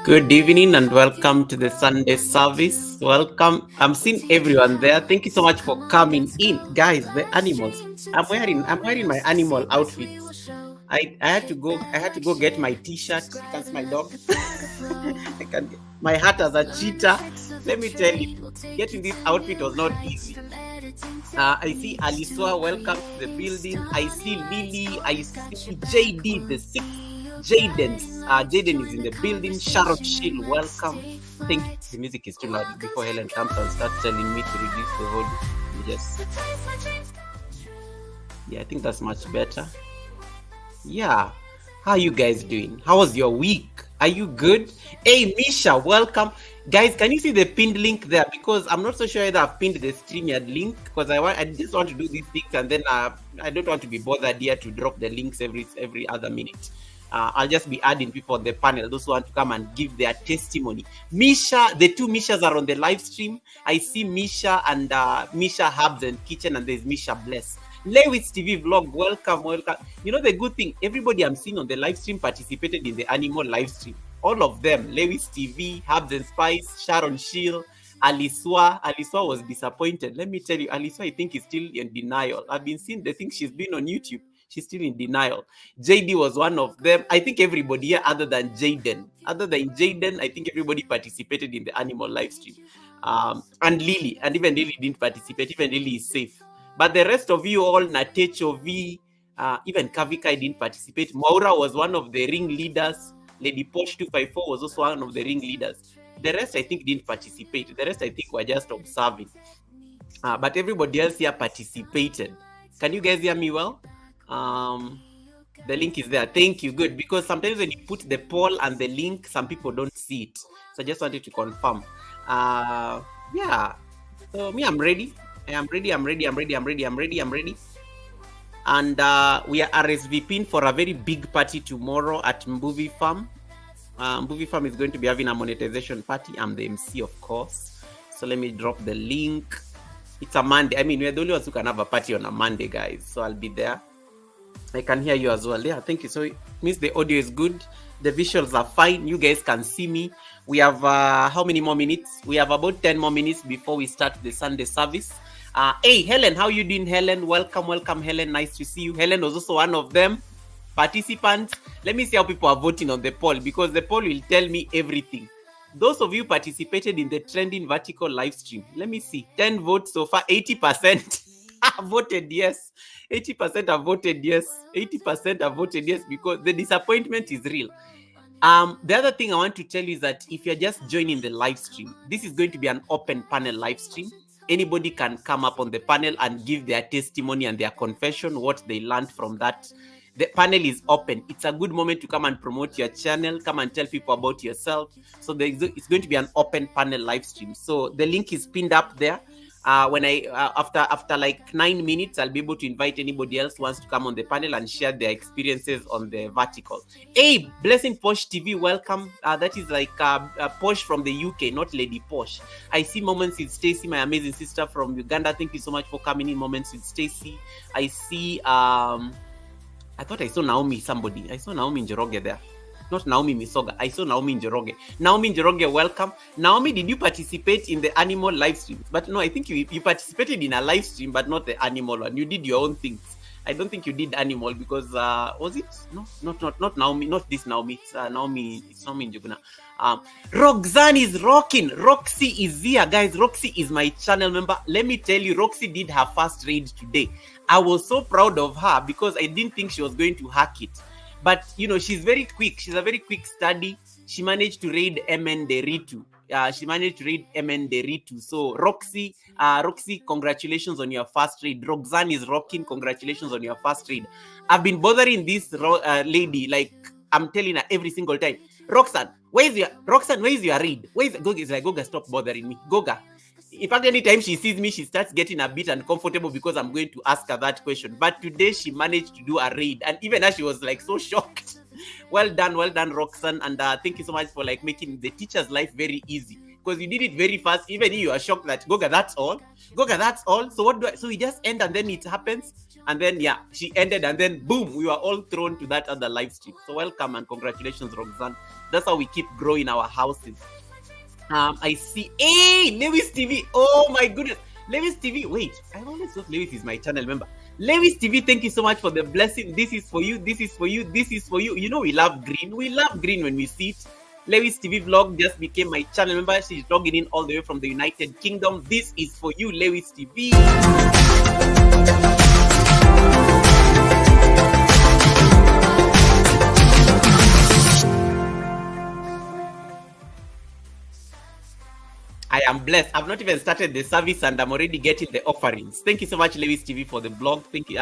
Good evening and welcome to the Sunday service. Welcome. I'm seeing everyone there. Thank you so much for coming in. Guys, the animals. I'm wearing my animal outfits. I had to go get my t-shirt. You can see my dog. My hat as a cheetah. Let me tell you, getting this outfit was not easy. I see Alisa, welcome to the building. I see Lily. I see JD, the sixth. Jaden is in the building. Sharon Shield, welcome. Thank you. The music is too loud. Before Helen comes and starts telling me to reduce the volume. Yes. Yeah, I think that's much better. Yeah. How are you guys doing? How was your week? Are you good? Hey, Misha, welcome. Guys, can you see the pinned link there? Because I'm not so sure whether I've pinned the StreamYard link because I just want to do these things and then I don't want to be bothered here to drop the links every other minute. I'll just be adding people on the panel, those who want to come and give their testimony. Misha, the two Mishas are on the live stream. I see Misha and Misha Hubs and Kitchen, and there's Misha Bless. Lewis TV vlog, welcome. You know the good thing, everybody I'm seeing on the live stream participated in the animal live stream. All of them, Lewis TV, Hubs and Spice, Sharon Shield, Alisa was disappointed. Let me tell you, Alisa, I think is still in denial. I've been seeing the things she's been on YouTube. She's still in denial. JD was one of them. I think everybody here other than Jaden. I think everybody participated in the animal live stream. And Lily. And even Lily didn't participate. Even Lily is safe. But the rest of you all, Natecho V, even Kavikai didn't participate. Maura was one of the ring leaders. Lady Posh 254 was also one of the ring leaders. The rest, I think, didn't participate. The rest, I think, were just observing. But everybody else here participated. Can you guys hear me well? The link is there. Thank you. Good. Because sometimes when you put the poll and the link, some people don't see it. So I just wanted to confirm. Yeah. So me, I'm ready. I'm ready. And we are RSVPing for a very big party tomorrow at Mbuvi Farm. Mbuvi Farm is going to be having a monetization party. I'm the MC, of course. So let me drop the link. It's a Monday. I mean, we're the only ones who can have a party on a Monday, guys. So I'll be there. I can hear you as well. Yeah, thank you. So it means the audio is good. The visuals are fine. You guys can see me. We have how many more minutes? We have about 10 more minutes before we start the Sunday service. Hey, Helen, how you doing, Helen? Welcome, Helen. Nice to see you. Helen was also one of them. Participants. Let me see how people are voting on the poll because the poll will tell me everything. Those of you participated in the trending vertical live stream. Let me see. 10 votes so far. 80% have voted yes. 80% have voted yes. 80% have voted yes because the disappointment is real. The other thing I want to tell you is that if you're just joining the live stream, this is going to be an open panel live stream. Anybody can come up on the panel and give their testimony and their confession, what they learned from that. The panel is open. It's a good moment to come and promote your channel, come and tell people about yourself. So it's going to be an open panel live stream. So the link is pinned up there. When after like 9 minutes, I'll be able to invite anybody else who wants to come on the panel and share their experiences on the vertical. Hey, Blessing Posh TV, welcome. That is like Posh from the UK, not Lady Posh. I see Moments with Stacy, my amazing sister from Uganda. Thank you so much for coming in, Moments with Stacy. I see, I thought I saw Naomi somebody. I saw Naomi Njoroge there. Not Naomi Misoga. I saw Naomi Njoroge. Naomi Njoroge, welcome. Naomi, did you participate in the animal live stream? But no, I think you participated in a live stream, but not the animal one. You did your own things. I don't think you did animal because was it? No, not Naomi, not this Naomi. It's Naomi Njuguna. Roxanne is rocking. Roxy is here, guys. Roxy is my channel member. Let me tell you, Roxy did her first raid today. I was so proud of her because I didn't think she was going to hack it. But, you know, she's very quick. She's a very quick study. She managed to raid MN Deritu. So, Roxy, congratulations on your first raid. Roxanne is rocking. Congratulations on your first raid. I've been bothering this lady, like, I'm telling her every single time. Roxanne, where is your raid? Goga is like, Goga, stop bothering me. Goga. In fact, anytime she sees me, she starts getting a bit uncomfortable because I'm going to ask her that question. But today, she managed to do a raid. And even as she was like so shocked. Well done, Roxanne. And thank you so much for like making the teacher's life very easy. Because you did it very fast. Even you are shocked that, Goga, that's all? So what do I... So we just end and then it happens? And then, yeah, she ended, and then boom, we were all thrown to that other live stream. So welcome and congratulations, Roxanne. That's how we keep growing our houses. I see. Hey, Lewis TV. Oh my goodness. Lewis TV. Wait, I always thought Lewis is my channel member. Lewis TV, thank you so much for the blessing. This is for you. This is for you. This is for you. You know, we love green. We love green when we see it. Lewis TV vlog just became my channel member. She's logging in all the way from the United Kingdom. This is for you, Lewis TV. I am blessed. I've not even started the service and I'm already getting the offerings. Thank you so much, Lewis TV, for the blog. Thank you.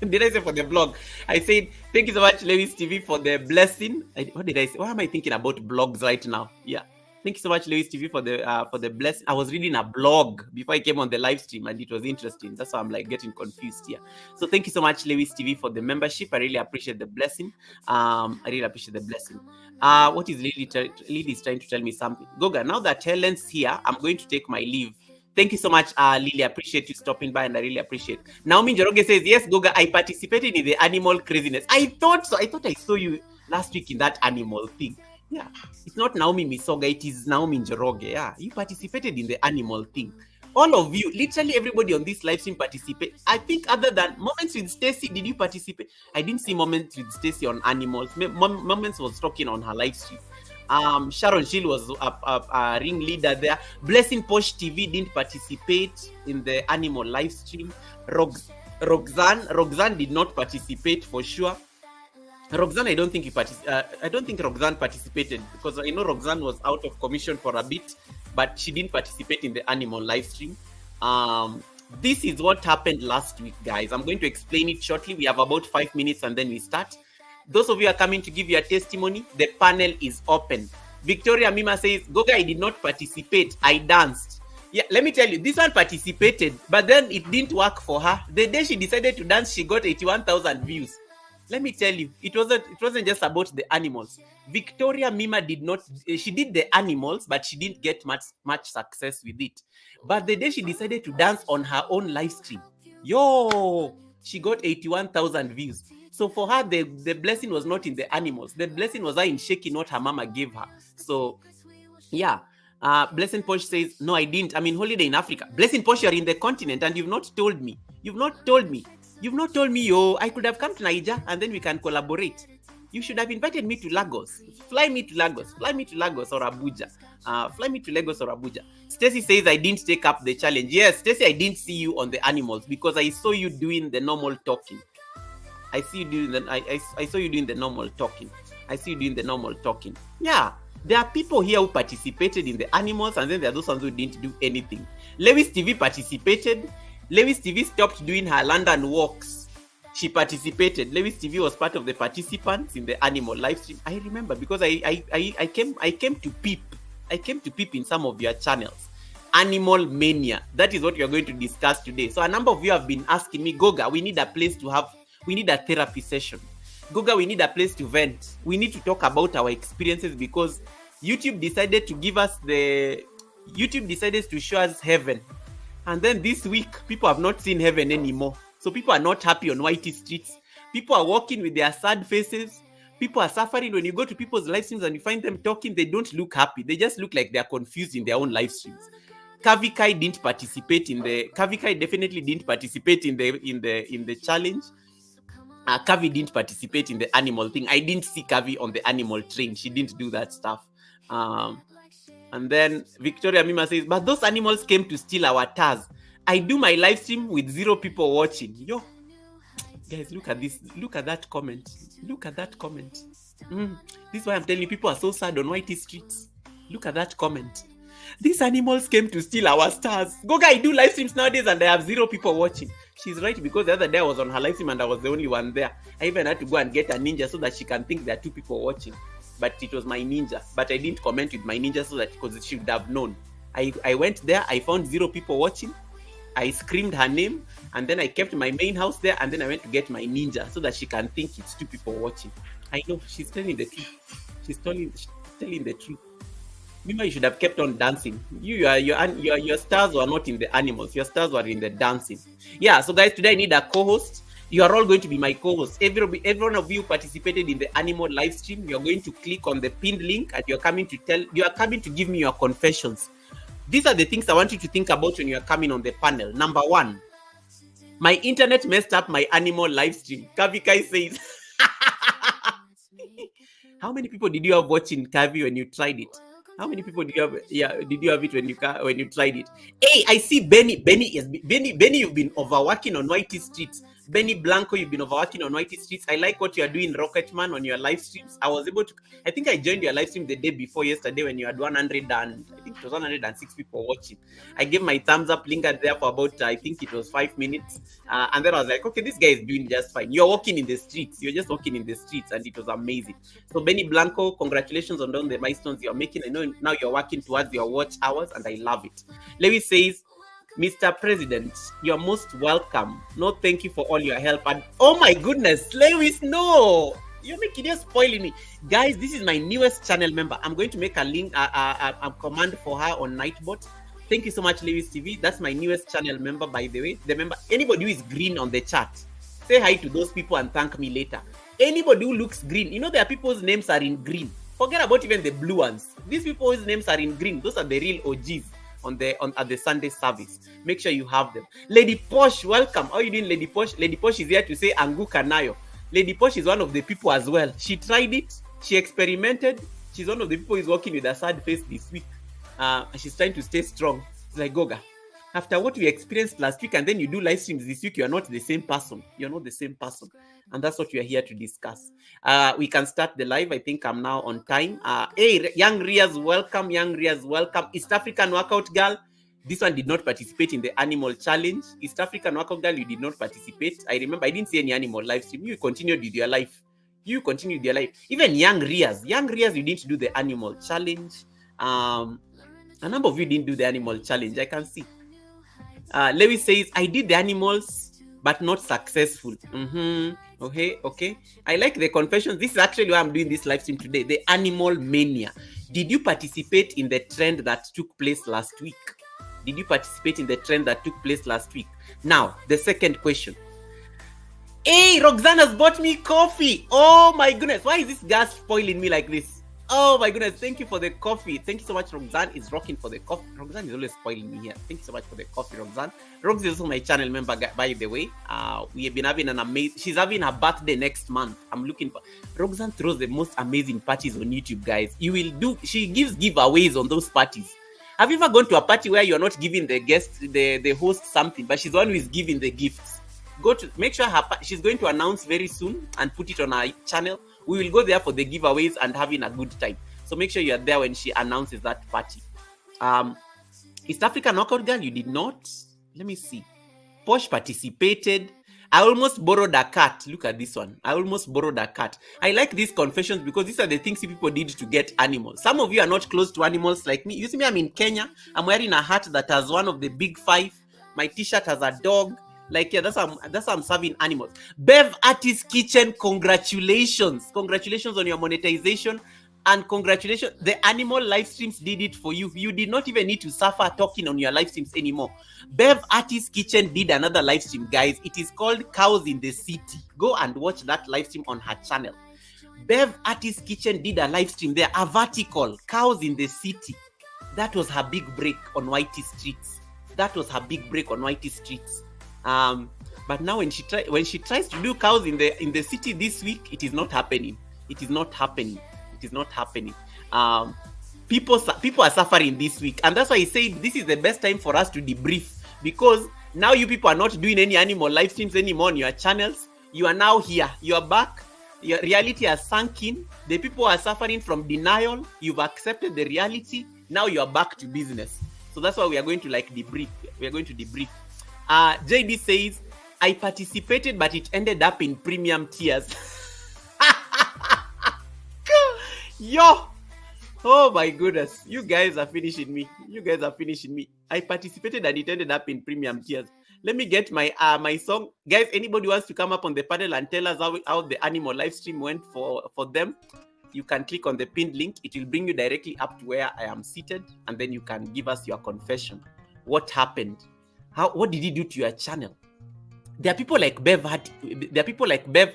Did I say for the blog? I said, thank you so much, Lewis TV, for the blessing. What did I say? Why am I thinking about blogs right now? Yeah. Thank you so much, Lewis TV, for the blessing. I was reading a blog before I came on the live stream and it was interesting. That's why I'm like getting confused here. So thank you so much, Lewis TV, for the membership. I really appreciate the blessing. I really appreciate the blessing. What is Lily? Lily is trying to tell me something. Goga, now that Helen's here, I'm going to take my leave. Thank you so much, Lily. I appreciate you stopping by and I really appreciate. Naomi Njoroge says, yes, Goga, I participated in the animal craziness. I thought so. I thought I saw you last week in that animal thing. Yeah, it's not Naomi Misoga, it is Naomi Njoroge. Yeah, you participated in the animal thing. All of you, literally everybody on this live stream participate. I think other than Moments with Stacy, did you participate? I didn't see Moments with Stacy on animals. Moments was talking on her live stream. Sharon Shield was a ring leader there. Blessing Posh TV didn't participate in the animal live stream. Roxanne did not participate for sure. Roxanne, I don't think Roxanne participated because I know Roxanne was out of commission for a bit, but she didn't participate in the animal live stream. This is what happened last week, guys. I'm going to explain it shortly. We have about 5 minutes and then we start. Those of you are coming to give your testimony, the panel is open. Victoria Mima says, Goga, I did not participate. I danced. Yeah, let me tell you, this one participated, but then it didn't work for her. The day she decided to dance, she got 81,000 views. Let me tell you, it wasn't just about the animals. Victoria Mima she did the animals, but she didn't get much success with it. But the day she decided to dance on her own live stream, she got 81,000 views. So for her, the blessing was not in the animals. The blessing was her in shaking what her mama gave her. So, yeah. Blessing Posh says, no, I didn't. I'm in holiday in Africa. Blessing Posh, you're in the continent and you've not told me. You've not told me, I could have come to Niger and then we can collaborate. You should have invited me to Lagos. Fly me to Lagos or Abuja. Fly me to Lagos or Abuja. Stacy says, I didn't take up the challenge. Yes, Stacy, I didn't see you on the animals because I saw you doing the normal talking. I saw you doing the normal talking. Yeah. There are people here who participated in the animals and then there are those ones who didn't do anything. Lewis TV participated. Lewis TV stopped doing her London walks. She participated. Lewis TV was part of the participants in the animal live stream. I remember because I came to peep. I came to peep in some of your channels. Animal Mania. That is what we are going to discuss today. So a number of you have been asking me, Goga, we need a therapy session. Goga, we need a place to vent. We need to talk about our experiences because YouTube decided to show us heaven. And then this week, people have not seen heaven anymore. So people are not happy on Whitey streets. People are walking with their sad faces. People are suffering. When you go to people's live streams and you find them talking, they don't look happy. They just look like they're confused in their own live streams. Kavikai definitely didn't participate in the challenge. Kavi didn't participate in the animal thing. I didn't see Kavi on the animal train. She didn't do that stuff. And then Victoria Mima says, but those animals came to steal our tars. I do my live stream with 0 people watching. Yo, guys, look at this. Look at that comment. This is why I'm telling you, people are so sad on Whitey streets. Look at that comment. These animals came to steal our stars. Goga, I do live streams nowadays and I have 0 people watching. She's right because the other day I was on her live stream and I was the only one there. I even had to go and get a ninja so that she can think there are 2 people watching. But it was my ninja. But I didn't comment with my ninja so that because she would have known. I went there, I found 0 people watching. I screamed her name and then I kept my main house there and then I went to get my ninja so that she can think it's 2 people watching. I know, she's telling the truth. She's telling the truth. Mima, you should have kept on dancing. Your stars were not in the animals. Your stars were in the dancing. Yeah, so guys, today I need a co-host. You are all going to be my co-hosts. Every one of you participated in the animal live stream. You're going to click on the pinned link and you're coming to give me your confessions. These are the things I want you to think about when you're coming on the panel. Number one, my internet messed up my animal live stream. Kavikai says, how many people did you have watching Kavi when you tried it? How many people did you have? Yeah, did you have it when you tried it? Hey, I see Benny. Benny, you've been overworking on Whitey Streets. Benny Blanco, you've been overworking on Whitey Streets. I like what you are doing, Rocketman, on your live streams. I think I joined your live stream the day before yesterday when you had 106 people watching. I gave my thumbs up, lingered there for about, I think it was 5 minutes. And then I was like, okay, this guy is doing just fine. You're walking in the streets. You're just walking in the streets, and it was amazing. So Benny Blanco, congratulations on all the milestones you're making. I know now you're working towards your watch hours, and I love it. Lewis says, Mr. President, you're most welcome. No, thank you for all your help. And oh my goodness, Lewis, no, you're spoiling me. Guys, this is my newest channel member. I'm going to make a link, a command for her on Nightbot. Thank you so much, Lewis TV. That's my newest channel member, by the way. The member, anybody who is green on the chat, say hi to those people and thank me later. Anybody who looks green, there are people's names are in green. Forget about even the blue ones. These people's names are in green. Those are the real OGs at the Sunday service. Make sure you have them. Lady Posh, welcome. How are you doing, Lady Posh? Lady Posh is here to say Anguka Nayo. Lady Posh is one of the people as well. She tried it. She experimented. She's one of the people who's working with a sad face this week. She's trying to stay strong. It's like, Goga, after what we experienced last week and then you do live streams this week, you're not the same person. You're not the same person. And that's what we are here to discuss. We can start the live. I think I'm now on time. Hey, Young Riaz, welcome. Young Riaz, welcome. East African Workout Girl. This one did not participate in the animal challenge. East African Workout Girl, you did not participate. I remember I didn't see any animal live stream. You continued with your life. Even Young Riaz, you didn't do the animal challenge. A number of you didn't do the animal challenge. I can see. Lewis says, I did the animals, but not successful. Okay. I like the confessions. This is actually why I'm doing this live stream today. The Animal Mania. Did you participate in the trend that took place last week? Now, the second question. Hey, Roxanne has bought me coffee. Oh my goodness. Why is this gas spoiling me like this? Oh my goodness. Thank you for the coffee. Thank you so much, Roxanne is rocking for the coffee. Roxanne is always spoiling me here. Thank you so much for the coffee, Roxanne. Rox is also my channel member, by the way. We have been having an amazing... She's having her birthday next month. I'm looking for... Roxanne throws the most amazing parties on YouTube, guys. She gives giveaways on those parties. Have you ever gone to a party where you're not giving the guest, the host something, but she's the one who is giving the gifts? Make sure she's going to announce very soon and put it on our channel. We will go there for the giveaways and having a good time. So make sure you're there when she announces that party. East African Knockout Girl, you did not. Let me see. Posh participated. I almost borrowed a cat. Look at this one. I almost borrowed a cat. I like these confessions because these are the things people did to get animals. Some of you are not close to animals like me. You see me, I'm in Kenya. I'm wearing a hat that has one of the big 5. My t-shirt has a dog. That's how I'm serving animals. Bev Artist Kitchen, congratulations. Congratulations on your monetization. And congratulations, the animal live streams did it for you. You did not even need to suffer talking on your live streams anymore. Bev Artist Kitchen did another live stream, guys. It is called Cows in the City. Go and watch that live stream on her channel. Bev Artist Kitchen did a live stream there, a vertical, Cows in the City. That was her big break on Whitey Streets. But now when she tries to do Cows in the City this week, it is not happening. People are suffering this week, and that's why I say this is the best time for us to debrief, because now you people are not doing any animal live streams anymore on your channels. You are now here. You are back. Your reality has sunk in. The people are suffering from denial. You've accepted the reality. Now you are back to business. So that's why we are going to debrief. JD says, I participated, but it ended up in premium tiers. Yo! Oh my goodness. You guys are finishing me. I participated and it ended up in premium tiers. Let me get my song. Guys, anybody wants to come up on the panel and tell us how the animal live stream went for them? You can click on the pinned link. It will bring you directly up to where I am seated, and then you can give us your confession. What happened? What did you do to your channel? There are people like Bev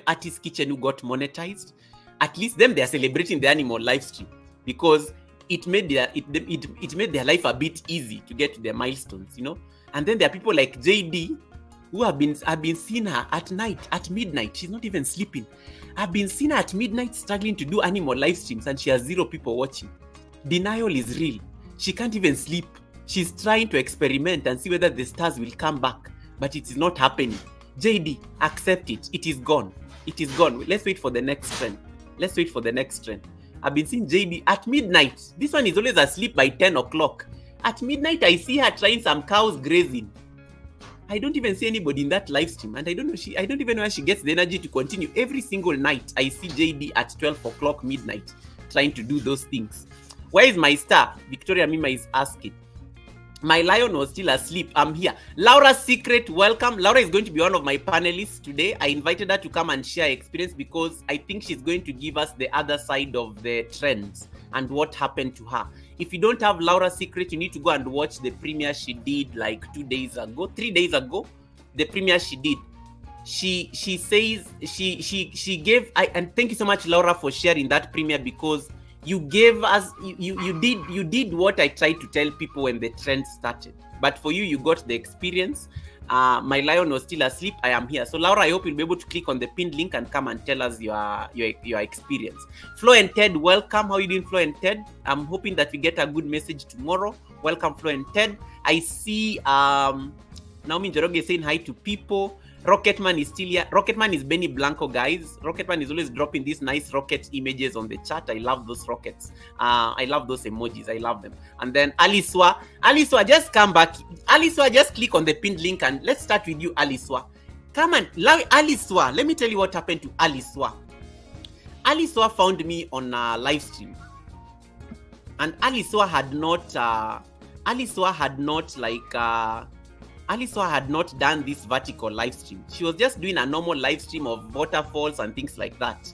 Artist Kitchen who got monetized. At least them, they are celebrating the animal live stream because it made their life a bit easy to get to their milestones, you know. And then there are people like JD who have been seeing her at night, at midnight. She's not even sleeping. I've been seeing her at midnight struggling to do animal live streams, and she has 0 people watching. Denial is real. She can't even sleep. She's trying to experiment and see whether the stars will come back, but it is not happening. JD, accept it. It is gone. It is gone. Let's wait for the next trend. Let's wait for the next trend. I've been seeing JD at midnight. This one is always asleep by 10 o'clock. At midnight, I see her trying some cows grazing. I don't even see anybody in that live stream, and I don't even know where she gets the energy to continue. Every single night, I see JD at 12 o'clock midnight trying to do those things. Where is my star? Victoria Mima is asking. My lion was still asleep. I'm here. Laura's secret, welcome. Laura is going to be one of my panelists today. I invited her to come and share experience because I think she's going to give us the other side of the trends and what happened to her. If you don't have Laura's secret, you need to go and watch the premiere she did like 3 days ago. The premiere she did. She says she gave, and thank you so much, Laura, for sharing that premiere because you gave us, you did what I tried to tell people when the trend started. But for you, you got the experience. My lion was still asleep. I am here. So Laura, I hope you'll be able to click on the pinned link and come and tell us your experience. Flo and Ted, welcome. How are you doing, Flo and Ted? I'm hoping that we get a good message tomorrow. Welcome, Flo and Ted. I see Naomi Njoroge saying hi to people. Rocketman is still here. Rocketman is Benny Blanco, guys. Rocketman is always dropping these nice rocket images on the chat. I love those rockets. I love those emojis. I love them. And then Aliswa, just come back. Aliswa, just click on the pinned link and let's start with you, Aliswa. Come on, Aliswa. Let me tell you what happened to Aliswa. Aliswa found me on a live stream, and Aliswa had not done this vertical live stream. She was just doing a normal live stream of waterfalls and things like that.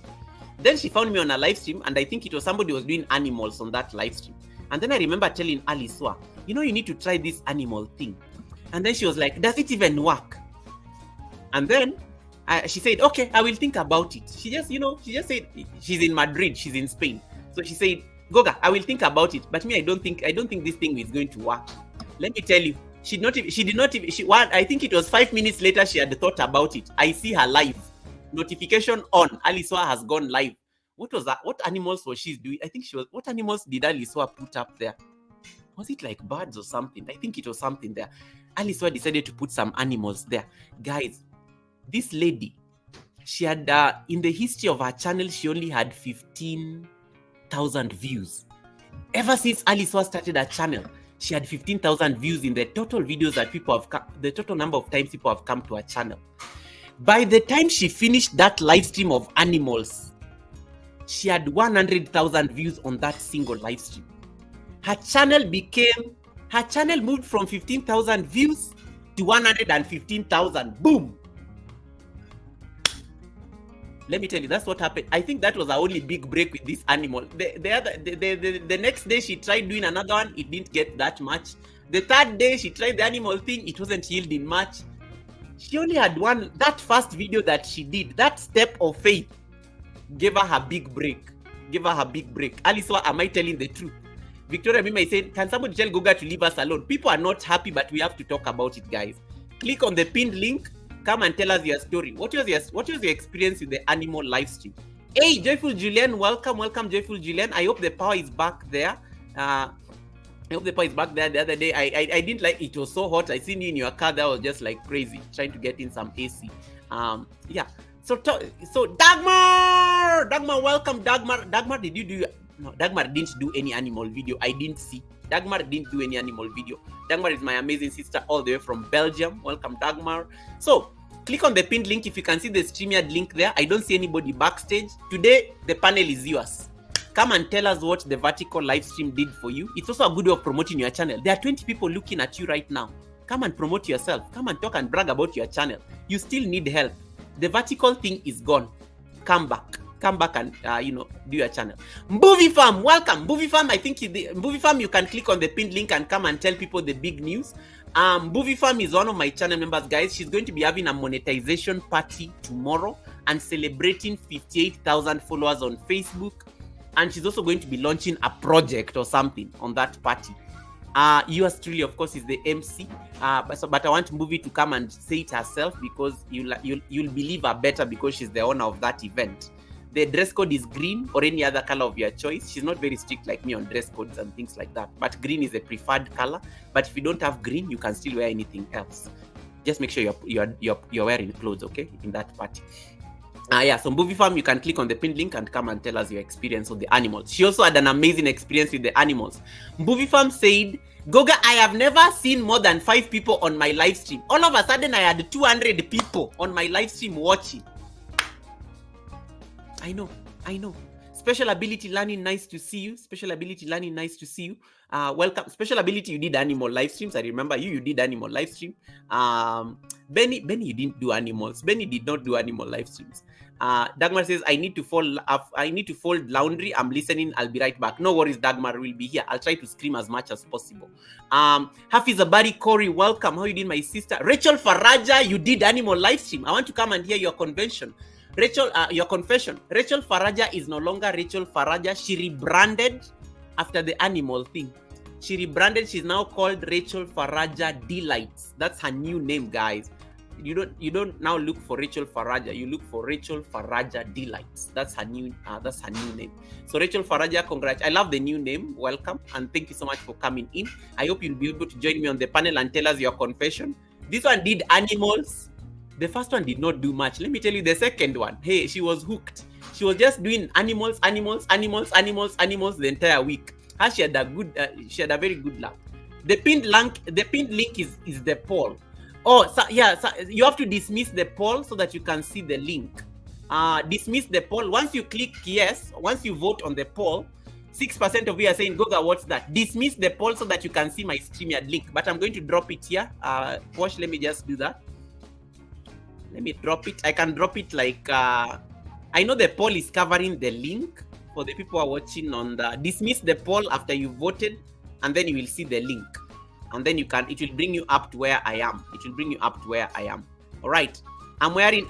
Then she found me on a live stream, and I think it was somebody who was doing animals on that live stream. And then I remember telling Aliswa, you need to try this animal thing. And then she was like, does it even work? And then she said, okay, I will think about it. She just said, she's in Madrid, she's in Spain. So she said, Goga, I will think about it. But me, I don't think this thing is going to work. Let me tell you, I think it was 5 minutes later she had thought about it. I see her live. Notification on. Aliswa has gone live. What was that? What animals was she doing? I think what animals did Aliswa put up there? Was it like birds or something? I think it was something there. Aliswa decided to put some animals there. Guys, this lady, she had, in the history of her channel, she only had 15,000 views. Ever since Aliswa started her channel, she had 15,000 views in the total videos that the total number of times people have come to her channel. By the time she finished that live stream of animals, she had 100,000 views on that single live stream. Her channel moved from 15,000 views to 115,000. Boom! Let me tell you, that's what happened. I think that was our only big break with this animal. The next day she tried doing another one, it didn't get that much. The third day she tried the animal thing, it wasn't yielding much. She only had one. That first video that she did, that step of faith, gave her big break. Aliswa, am I telling the truth? Victoria Mima said, can somebody tell Goga to leave us alone? People are not happy, but we have to talk about it, guys. Click on the pinned link. Come and tell us your story. What was your experience with the animal live stream? Hey, Joyful Julian, welcome, Joyful Julian. I hope the power is back there. The other day, I didn't like it. Was so hot. I seen you in your car. That was just like crazy, trying to get in some AC. Yeah. So Dagmar, welcome, Dagmar. Dagmar, did you do? No, Dagmar didn't do any animal video. I didn't see. Dagmar didn't do any animal video. Dagmar is my amazing sister all the way from Belgium. Welcome, Dagmar. So click on the pinned link if you can see the StreamYard link there. I don't see anybody backstage. Today, the panel is yours. Come and tell us what the vertical live stream did for you. It's also a good way of promoting your channel. There are 20 people looking at you right now. Come and promote yourself. Come and talk and brag about your channel. You still need help. The vertical thing is gone. Come back and do your channel. Movie Farm, welcome. Movie Farm, I think Movie Farm, you can click on the pinned link and come and tell people the big news. Movie Farm is one of my channel members, guys. She's going to be having a monetization party tomorrow and celebrating 58,000 followers on Facebook. And she's also going to be launching a project or something on that party. Yours truly, of course, is the MC. But I want Movie to come and say it herself, because you'll believe her better because she's the owner of that event. The dress code is green or any other color of your choice. She's not very strict like me on dress codes and things like that. But green is a preferred color. But if you don't have green, you can still wear anything else. Just make sure you're wearing clothes, okay, in that party. So Movie Farm, you can click on the pinned link and come and tell us your experience with the animals. She also had an amazing experience with the animals. Movie Farm said, Goga, I have never seen more than 5 people on my live stream. All of a sudden, I had 200 people on my live stream watching. I know. Special Ability Learning, nice to see you. Special Ability Learning, nice to see you. Welcome. Special Ability, you did animal live streams. I remember you did animal live stream. Benny, you didn't do animals. Benny did not do animal live streams. Dagmar says, I need to fold laundry. I'm listening. I'll be right back. No worries, Dagmar will be here. I'll try to scream as much as possible. Hafiz Abari Corey, welcome. How you doing, my sister? Rachel Faraja, you did animal live stream. I want to come and hear your convention. Rachel, your confession. Rachel Faraja is no longer Rachel Faraja. She rebranded after the animal thing. She rebranded. She's now called Rachel Faraja Delights. That's her new name, guys. You don't now look for Rachel Faraja. You look for Rachel Faraja Delights. That's her new name. So Rachel Faraja, congrats. I love the new name. Welcome and thank you so much for coming in. I hope you'll be able to join me on the panel and tell us your confession. This one did animals. The first one did not do much. Let me tell you the second one. Hey, she was hooked. She was just doing animals the entire week. She had a very good luck. The pinned link is the poll. Oh, so you have to dismiss the poll so that you can see the link. Dismiss the poll. Once you click yes, once you vote on the poll, 6% of you are saying, Goga, what's that? Dismiss the poll so that you can see my StreamYard link. But I'm going to drop it here. Posh, let me just do that. Let me drop it. I can drop it like, I know the poll is covering the link for the people who are watching on the, dismiss the poll after you voted, and then you will see the link. And then it will bring you up to where I am. All right. I'm wearing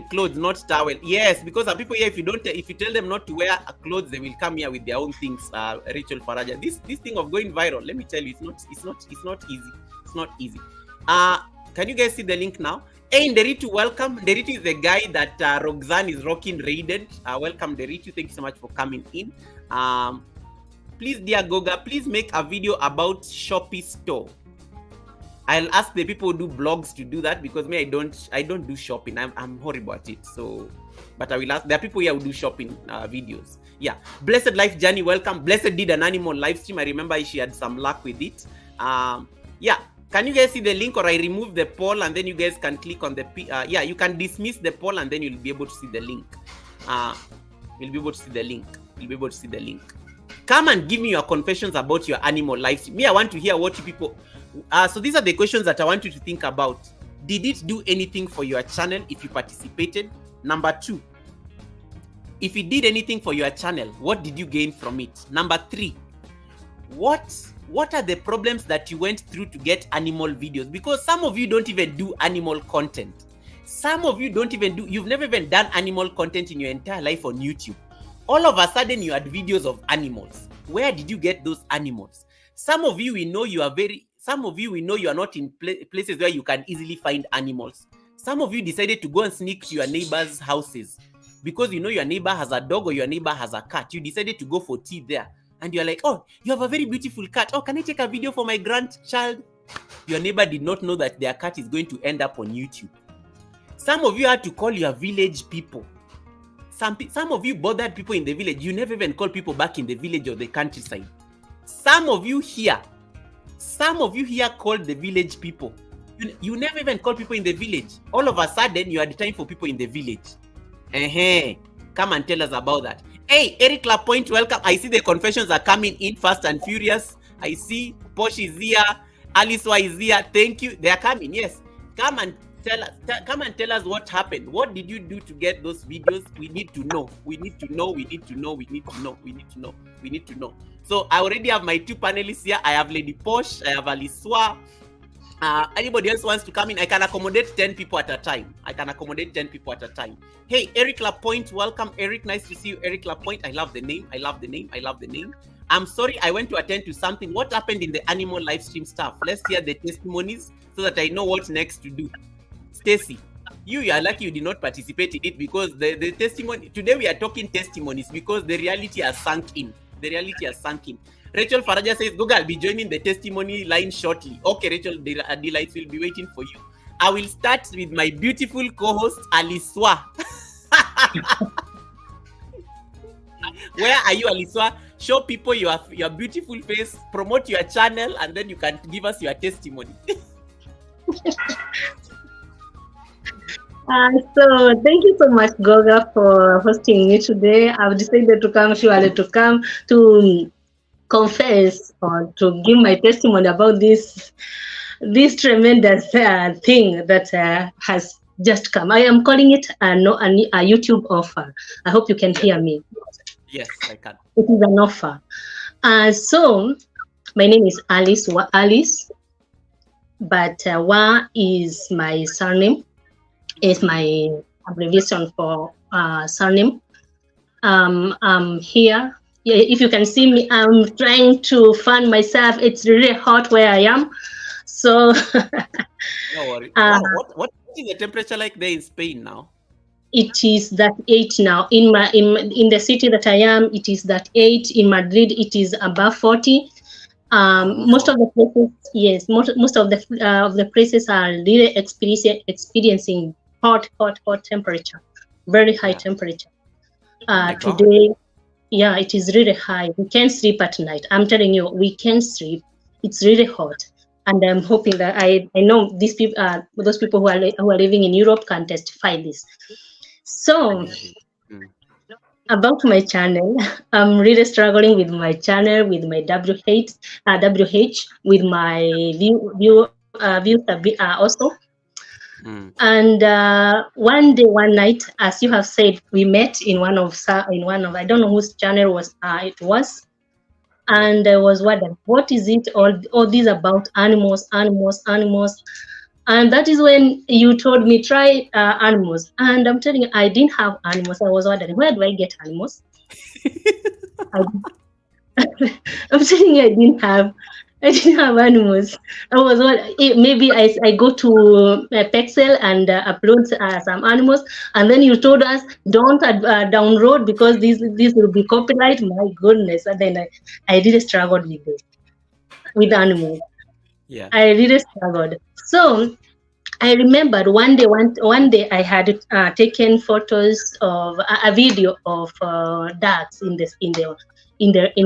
clothes, not towel. Yes, because some people here, if you tell them not to wear clothes, they will come here with their own things. Rachel Faraja, this thing of going viral, let me tell you, it's not easy. It's not easy. Can you guys see the link now? Hey, Nderitu, welcome. Nderitu is the guy that Roxanne is rocking raided. Welcome, Nderitu. Thank you so much for coming in. Please, dear Goga, please make a video about Shopee store. I'll ask the people who do blogs to do that, because me, I don't do shopping. I'm horrible at it. So, but I will ask. There are people here who do shopping videos. Yeah. Blessed Life Journey, welcome. Blessed did an animal live stream. I remember she had some luck with it. Yeah. Can you guys see the link, or I remove the poll and then you guys can click on the yeah, you can dismiss the poll and then you'll be able to see the link. You'll be able to see the link. Come and give me your confessions about your animal life. Me, I want to hear what you people. So these are the questions that I want you to think about. Did it do anything for your channel if you participated? Number 2, if it did anything for your channel, what did you gain from it? Number 3, what are the problems that you went through to get animal videos? Because some of you don't even do animal content. Some of you you've never even done animal content in your entire life on YouTube. All of a sudden you had videos of animals. Where did you get those animals? Some of you, we know you are not in places where you can easily find animals. Some of you decided to go and sneak to your neighbors' houses because you know your neighbor has a dog or your neighbor has a cat. You decided to go for tea there. And you're like, oh, you have a very beautiful cat. Oh, can I take a video for my grandchild? Your neighbor did not know that their cat is going to end up on YouTube. Some of you had to call your village people. Some of you bothered people in the village. You never even call people back in the village or the countryside. Some of you here called the village people. You never even call people in the village. All of a sudden, you had time for people in the village. Come and tell us about that. Hey, Eric Lapointe, welcome. I see the confessions are coming in fast and furious. I see Posh is here. Alisa is here. Thank you. They are coming. Yes. Come and tell us what happened. What did you do to get those videos? We need to know. We need to know. So I already have my 2 panelists here. I have Lady Posh. I have Alisa. Anybody else wants to come in? I can accommodate 10 people at a time. Hey, Eric Lapointe, welcome. Eric, nice to see you. Eric Lapointe, I love the name. I'm sorry, I went to attend to something. What happened in the animal live stream stuff? Let's hear the testimonies so that I know what next to do. Stacy, you are lucky you did not participate in it, because the testimony, today we are talking testimonies because the reality has sunk in. Rachel Faraja says, Google, I'll be joining the testimony line shortly. Okay, Rachel, the delights will be waiting for you. I will start with my beautiful co-host, Alisa. Where are you, Alisa? Show people your beautiful face, promote your channel, and then you can give us your testimony. So thank you so much, Goga, for hosting me today. I've decided to come to confess or to give my testimony about this tremendous thing that has just come. I am calling it a YouTube offer. I hope you can hear me. Yes, I can. It is an offer. So my name is Alice, but Wa is my surname. Is my abbreviation for surname. I'm here. Yeah, if you can see me, I'm trying to fan myself. It's really hot where I am. So no worry. What is the temperature like there in Spain now? It is that 8 now. In the city that I am, it is that 8. In Madrid, it is above 40. Most of the places, yes, most of the places are really experiencing hot temperature, very high temperature. Today, yeah, it is really high. We can't sleep at night. I'm telling you, we can't sleep. It's really hot, and I'm hoping that I know these people, those people who are living in Europe can testify this. So, about my channel, I'm really struggling with my channel, with my WH, with my views also. And one day, one night, as you have said, we met in one of I don't know whose channel it was, and I was wondering, what is it all these about animals, and that is when you told me try animals, and I'm telling you, I didn't have animals. I was wondering, where do I get animals? I'm telling you, I didn't have animals. I was maybe I go to Pexel and upload some animals, and then you told us don't download because this will be copyright. My goodness! And then I really struggled with animals. Yeah, I really struggled. So I remembered one day I had taken photos of a video of ducks in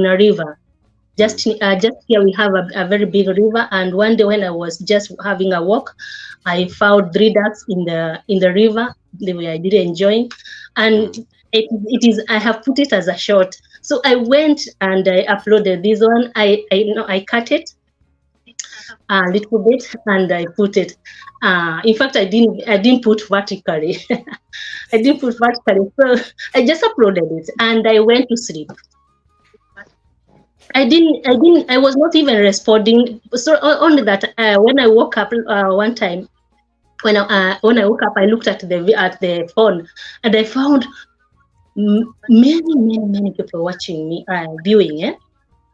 a river. Just here we have a very big river, and one day when I was just having a walk, I found 3 ducks in the river. They were really enjoying, and it is I have put it as a short. So I went and I uploaded this one. I cut it a little bit and I put it. In fact, I didn't put vertically. I didn't put vertically, so I just uploaded it and I went to sleep. I was not even responding. So only that when I woke up one time, when I woke up, I looked at the phone and I found many people watching me, viewing it.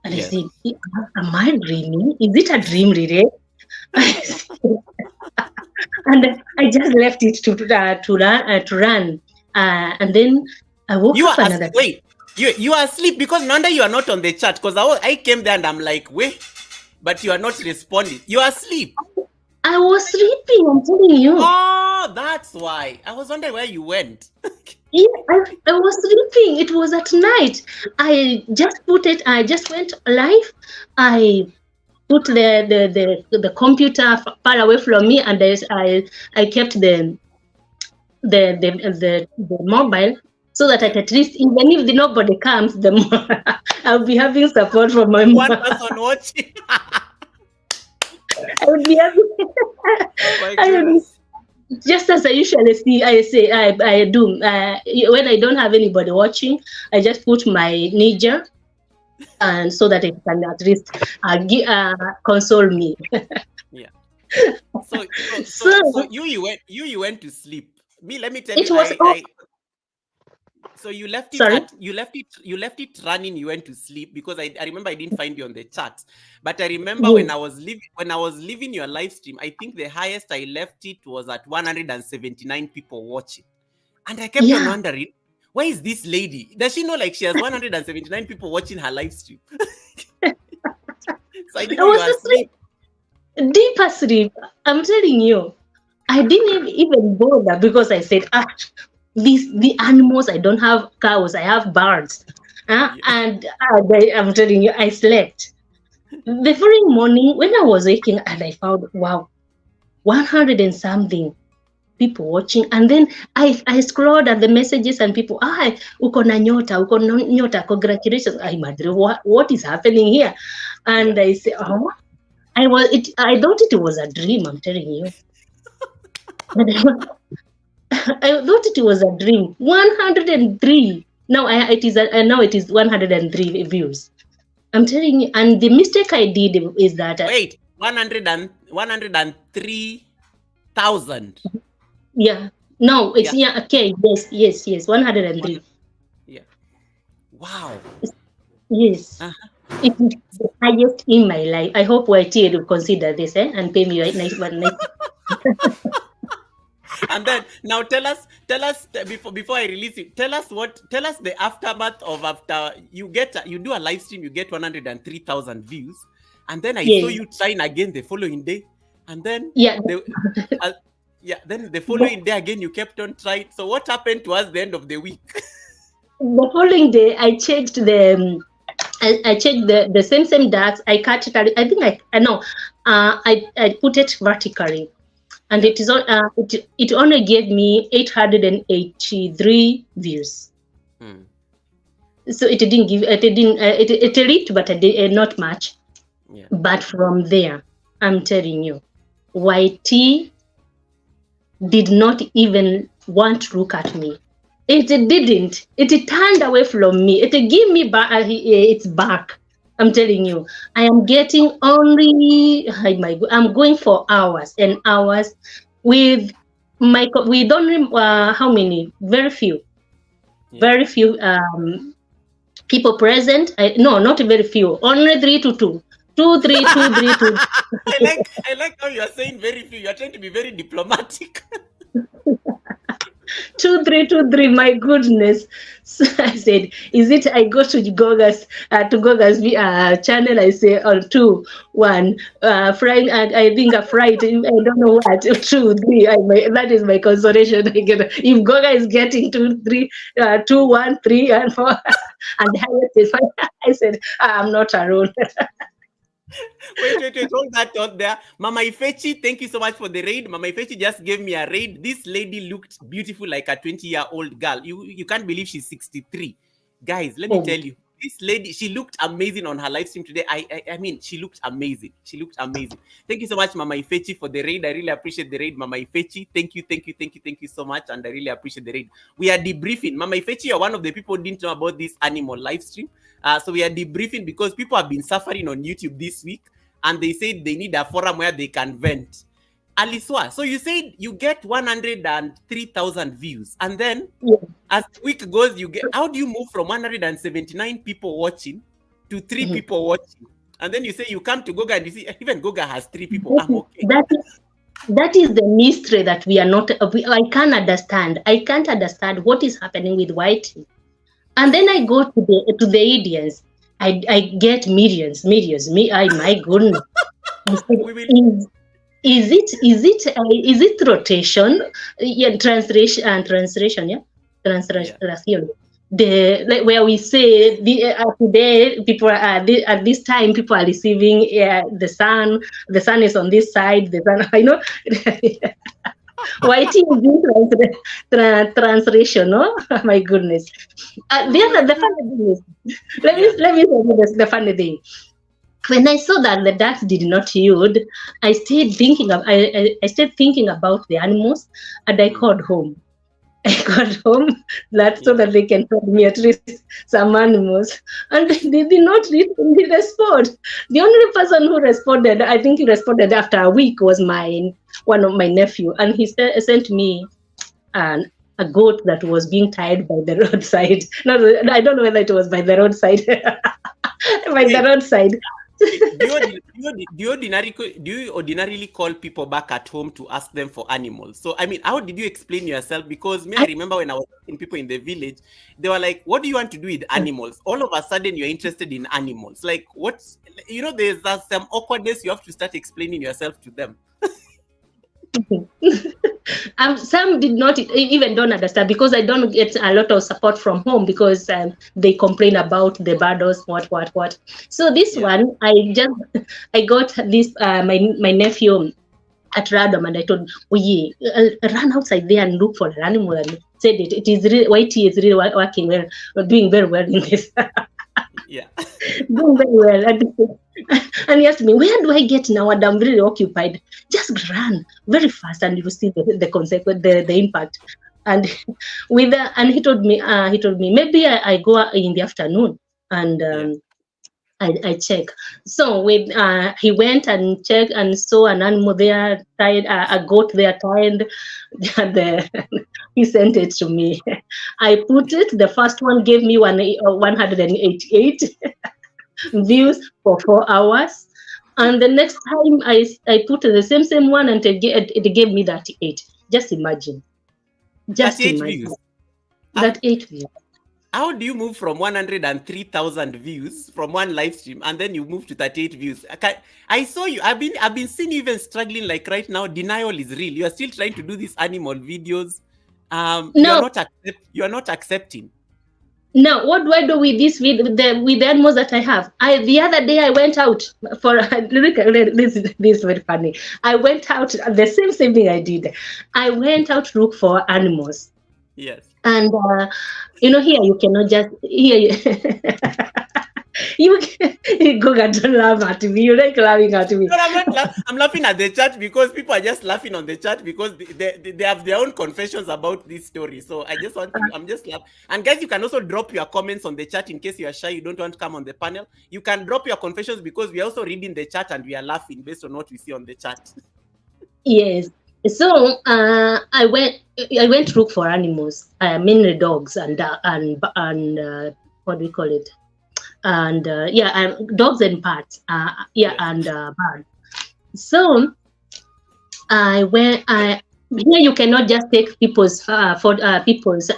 And I said, am I dreaming? Is it a dream really? And I just left it to run. And then I woke up another. Wait. You are asleep because no wonder you are not on the chat, because I came there and I'm like, wait, but you are not responding. You are asleep. I was sleeping, I'm telling you. Oh, that's why. I was wondering where you went. Yeah, I was sleeping. It was at night. I just went live. I put the computer far away from me, and I kept the mobile, so that at least even if nobody comes, the more I'll be having support from my one person watching. I would be having. Oh my goodness. Just as I usually I do. When I don't have anybody watching, I just put my Niger, and so that it can at least console me. Yeah. So you went to sleep. Me, let me tell it you, was all, so you left it sorry. at you left it running. You went to sleep because I remember I didn't find you on the chat, but I remember Yes. when I was leaving your live stream. I think the highest I left it was at 179 people watching, and I kept on Yeah. wondering, why is this lady? Does she know like she has 179 people watching her live stream? So I didn't I know you were was asleep. asleep, deep asleep. I'm telling you. I didn't even bother because I said, the animals, I don't have cows, I have birds. Yeah. And I'm telling you, I slept. The following morning, when I was waking and I found, wow, 100 and something people watching. And then I scrolled at the messages and people, uko na nyota, congratulations. Ay, madre, what is happening here? And Yeah. I said, I thought it was a dream, I'm telling you. I thought it was a dream. 103. Now now it is 103 views. I'm telling you, and the mistake I did is that Wait, 103,000. yeah, no, it's Yeah. okay, yes, 103. Yeah. Wow. Yes, Uh-huh. it is the highest in my life. I hope YT will consider this, and pay me one nice. And then now tell us before I release it, tell us the aftermath of after you do a live stream, you get 103,000 views, and then I saw Yes, you trying again the following day, and then yeah. then the following day again you kept on trying. So what happened towards the end of the week? The following day, I changed I checked the same DAX. I cut it. I think I know. I put it vertically, and Yeah. it is on. It only gave me 883 views. Hmm. So it didn't give. It didn't. It reached, but not much. Yeah. But from there, I'm telling you, YT did not even want to look at me. It didn't. It turned away from me. It gave me back. Its back. I'm telling you, I am getting only. I'm going for hours and hours with we don't how many? Very few. Yeah. Very few people present. No, not very few. Only 3 to 2. 2, 3, 2, 3, 2. I like how you are saying very few. You are trying to be very diplomatic. 2323, my goodness. So I said, is it? I go to Goga's channel. I say on 2, 1 Friday. I think a Friday. I don't know what 2, 3. That is my consolation. I get if Goga is getting 2, 3, 2, 1, 3, and 4, and the highest is 5. I said, I'm not alone. Wait, hold that thought there. Mama Ifechi, thank you so much for the raid. Mama Ifechi just gave me a raid. This lady looked beautiful like a 20-year-old girl. You can't believe she's 63. Guys, let me tell you, this lady, she looked amazing on her live stream today. I mean, she looked amazing. She looked amazing. Thank you so much, Mama Ifechi, for the raid. I really appreciate the raid, Mama Ifechi. Thank you so much, and I really appreciate the raid. We are debriefing. Mama Ifechi, you're one of the people who didn't know about this animal live stream. So we are debriefing because people have been suffering on YouTube this week, and they said they need a forum where they can vent. Alisa, so you said you get 103,000 views, and then as the week goes, you get. How do you move from 179 people watching to 3 people watching? And then you say you come to Goga and you see even Goga has 3 people. I'm okay. That is the mystery that we are not. I can't understand. I can't understand what is happening with YT. And then I go to the audience. I get millions. My goodness. Is it rotation? Yeah, translation. Yeah, translation. The where we say today people are at this time people are receiving the sun. The sun is on this side. The sun, I know. YT is translation, no? My goodness. The funny thing is, let me tell you the funny thing. When I saw that the ducks did not yield, I started thinking about the animals, and I called home. I got home so that they can tell me at least some animals, and they did not really respond. The only person who responded, I think he responded after a week, was one of my nephew, and he sent me a goat that was being tied by the roadside. No, I don't know whether it was by the roadside, by the roadside. Do you ordinarily call people back at home to ask them for animals? So, I mean, how did you explain yourself? Because I remember when I was asking people in the village, they were like, what do you want to do with animals? All of a sudden, you're interested in animals. Like, what's, there's some awkwardness. You have to start explaining yourself to them. Some did not even don't understand, because I don't get a lot of support from home, because they complain about the birds, what. So this one, I got this my nephew at random, and I told him, Wueh, run outside there and look for an animal. And said it is really, YT is really working well, doing very well in this. Doing very well. And he asked me, where do I get now? And I'm really occupied. Just run very fast, and you will see the consequence, the impact. And and he told me, maybe I go in the afternoon, and I check. So he went and checked and saw an animal there tied, a goat there tied. He sent it to me. I put it. The first one gave me 188 views for 4 hours, and the next time I put the same one, and it gave me 38. Just imagine. Just imagine. Views. That 8 views. How do you move from 103,000 views from one live stream, and then you move to 38 views? I saw you. I've been seeing you even struggling. Like right now, denial is real. You are still trying to do these animal videos. No, you are not accepting. Now, what do I do with this with the animals that I have? The other day I went out for this is very funny. I went out the same thing I did. I went out to look for animals. Yes. And here you cannot just don't laugh at me. You like laughing at me. No, I'm laughing at the chat, because people are just laughing on the chat because they have their own confessions about this story. So I'm just laughing. And guys, you can also drop your comments on the chat in case you are shy, you don't want to come on the panel. You can drop your confessions, because we are also reading the chat and we are laughing based on what we see on the chat. Yes. So I went to look for animals, mainly dogs and what do we call it? And dogs and parts. And birds. So here you cannot just take people's photos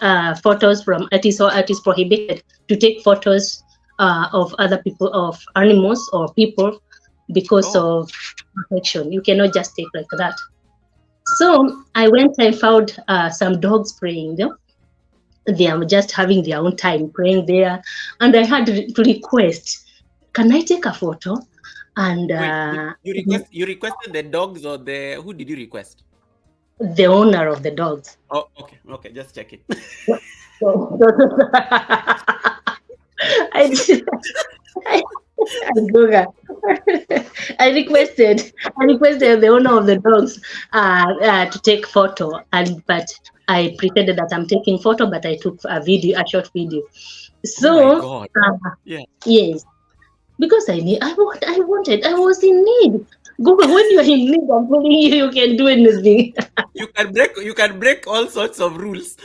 from it is prohibited to take photos of other people, of animals or people, because of protection. You cannot just take like that. So I went and found some dogs praying. They are just having their own time praying there, and I had to request, can I take a photo? And wait, you requested the dogs, or who did you request? The owner of the dogs. Oh, okay, just check it. I requested the owner of the dogs to take photo, but I pretended that I'm taking photo, but I took a short video. So, yes, because I was in need. Google, when you're in need, I'm telling you can do anything. You can break all sorts of rules.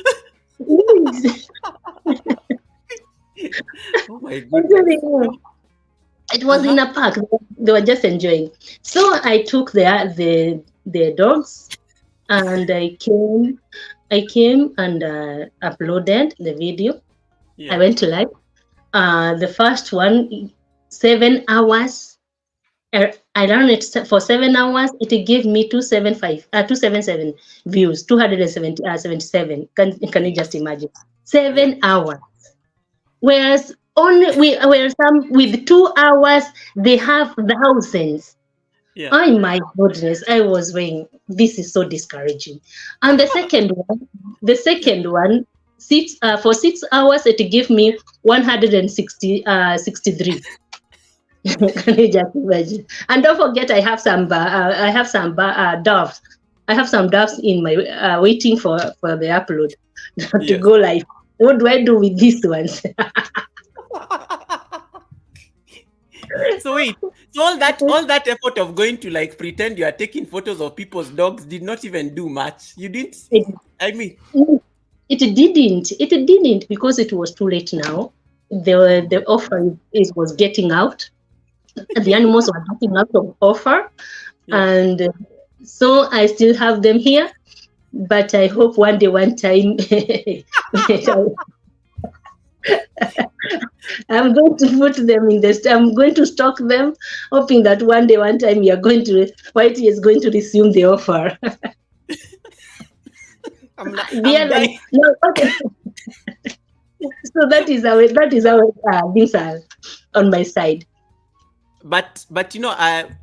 Oh my goodness. It was in a park. They were just enjoying. So I took the dogs, and I came and uploaded the video. Yeah. I went to live. The first one, 7 hours. I ran it for 7 hours. It gave me 277 views, 277. Can you just imagine? 7 hours. Whereas some with 2 hours they have thousands. Yeah. Oh my goodness! I was saying this is so discouraging. And the second one, for 6 hours it gave me 163. Can you just imagine? And don't forget, I have some doves. I have some doves in my waiting for the upload. to Yes. go live. What do I do with these ones? So wait, so all that effort of going to like pretend you are taking photos of people's dogs did not even do much. You didn't. I mean, It didn't because it was too late now. The offer was getting out. The animals were getting out of offer, yeah. and so I still have them here. But I hope one day, one time, I'm going to put them in this. I'm going to stock them, hoping that one day, one time, Whitey is going to resume the offer. I'm dying. No, okay. So that is how things are on my side. But you know, I'm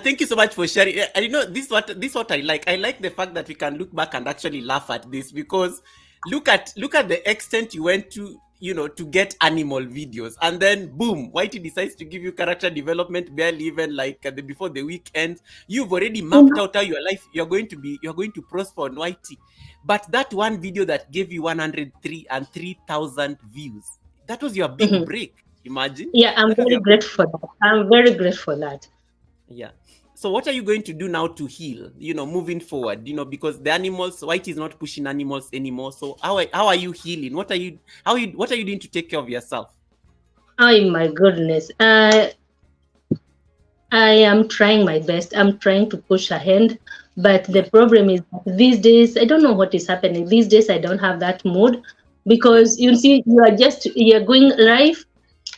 thank you so much for sharing. And you know, this what I like. I like the fact that we can look back and actually laugh at this, because look at the extent you went to, you know, to get animal videos, and then boom, Whitey decides to give you character development barely even like before the weekend. You've already mapped out how your life you're going to prosper on Whitey. But that one video that gave you 103,000 views, that was your big break. Imagine. Yeah, I'm very grateful for that. I'm very grateful for that. Yeah. So what are you going to do now to heal, you know, moving forward, you know, because the animals, Whitey is not pushing animals anymore. So how are you healing? What are you doing to take care of yourself? Oh my goodness. I am trying my best. I'm trying to push ahead. But the problem is these days, I don't know what is happening. These days I don't have that mood, because you see, you're going live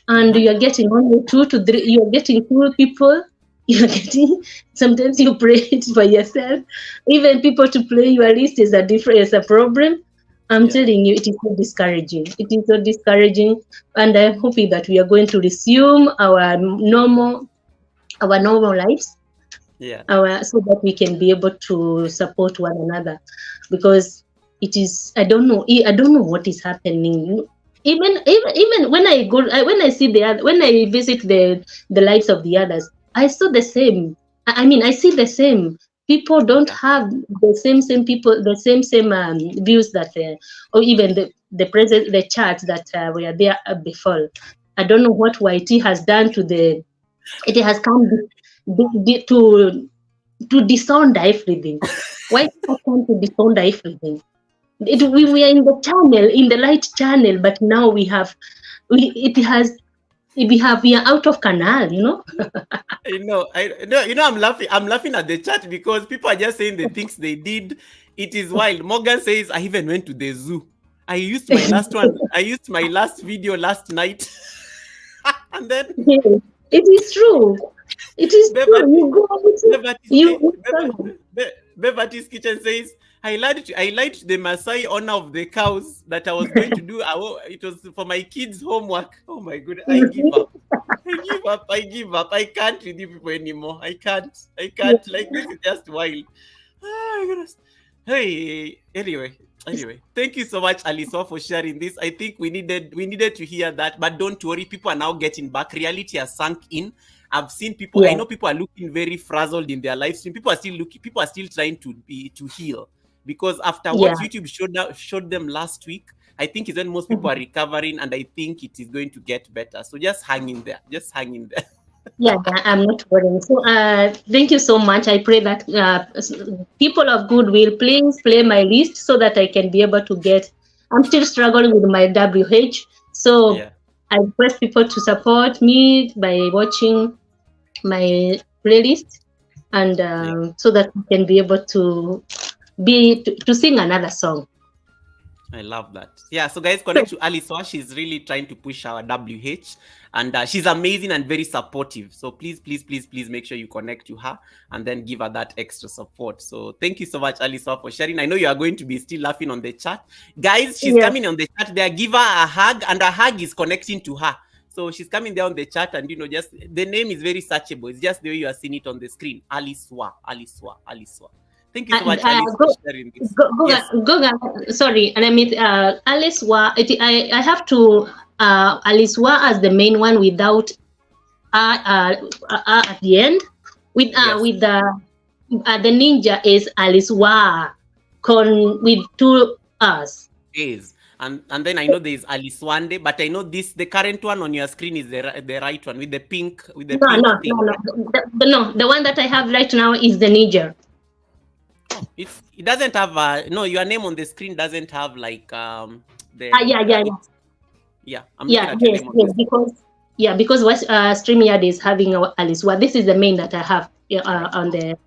and you're getting only 2 to 3, you're getting 2 people. You're getting, sometimes you pray it by yourself. Even people to play your list is a problem. I'm telling you, it is so discouraging. It is so discouraging, and I'm hoping that we are going to resume our normal lives. Yeah. So that we can be able to support one another, because it is, I don't know what is happening. Even when I see when I visit the lives of the others, I saw the same. I see the same. People don't have the same people, the same views that, or even the charts that were there before. I don't know what YT has done to it has come to disown everything. Why has come to disown everything? We were in the channel, in the light channel, but now we are out of canal, you know. I'm laughing at the chat because people are just saying the things they did. It is wild. Morgan says, I even went to the zoo. I used my last video last night. And then it is true. It is true. Beverly's Kitchen says, I lied to the Maasai owner of the cows that I was going to do. It was for my kids' homework. Oh my goodness, I give up. I give up. I can't with you people anymore. I can't. Like, this is just wild. Oh my goodness. Hey, anyway, thank you so much, Alisa, for sharing this. I think we needed to hear that, but don't worry, people are now getting back. Reality has sunk in. I've seen people. I know people are looking very frazzled in their live stream. People are still trying to heal, because after what YouTube showed them last week, I think is when most people are recovering, and I think it is going to get better. So just hang in there. Yeah, I'm not worrying. So thank you so much. I pray that people of goodwill, please play my list so that I can be able to get. I'm still struggling with my WH, so I request people to support me by watching my playlist, and so that we can be able to sing another song. I love that. Yeah, so guys, connect to Alisa. She's really trying to push our WH, and she's amazing and very supportive. So please make sure you connect to her and then give her that extra support. So thank you so much, Alisa, for sharing. I know you are going to be still laughing on the chat. Guys, she's coming on the chat there. Give her a hug, and a hug is connecting to her. So she's coming there on the chat, and just the name is very searchable. It's just the way you are seeing it on the screen. Alisa. Thank you so much, Alice, for sharing this. Sorry, and I mean Alisa. I have to Alisa as the main one without at the end. With the ninja is Alisa with 2 R's. Yes. And then I know there's Aliswande, but I know the current one on your screen is the right one with the pink thing. No. No, the one that I have right now is the Niger. Oh, it doesn't have no, your name on the screen doesn't have like the I'm looking at your name on because what StreamYard is having Aliswa. This is the main that I have on the.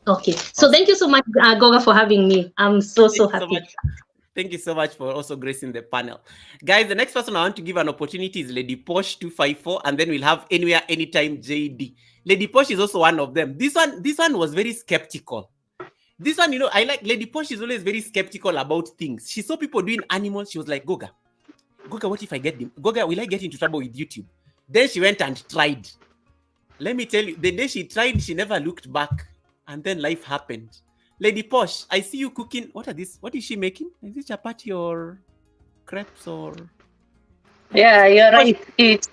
Okay, so thank you so much, Goga, for having me. I'm so happy. Thank you so much for also gracing the panel. Guys, the next person I want to give an opportunity is Lady Posh 254, and then we'll have Anywhere Anytime JD. Lady Posh is also one of them. This one was very skeptical. This one, I like Lady Posh is always very skeptical about things. She saw people doing animals. She was like, Goga, what if I get them? Goga, will I get into trouble with YouTube? Then she went and tried. Let me tell you, the day she tried, she never looked back. And then life happened. Lady Posh, I see you cooking. What is she making? Is it chapati or crepes or? Yeah, you're right. It's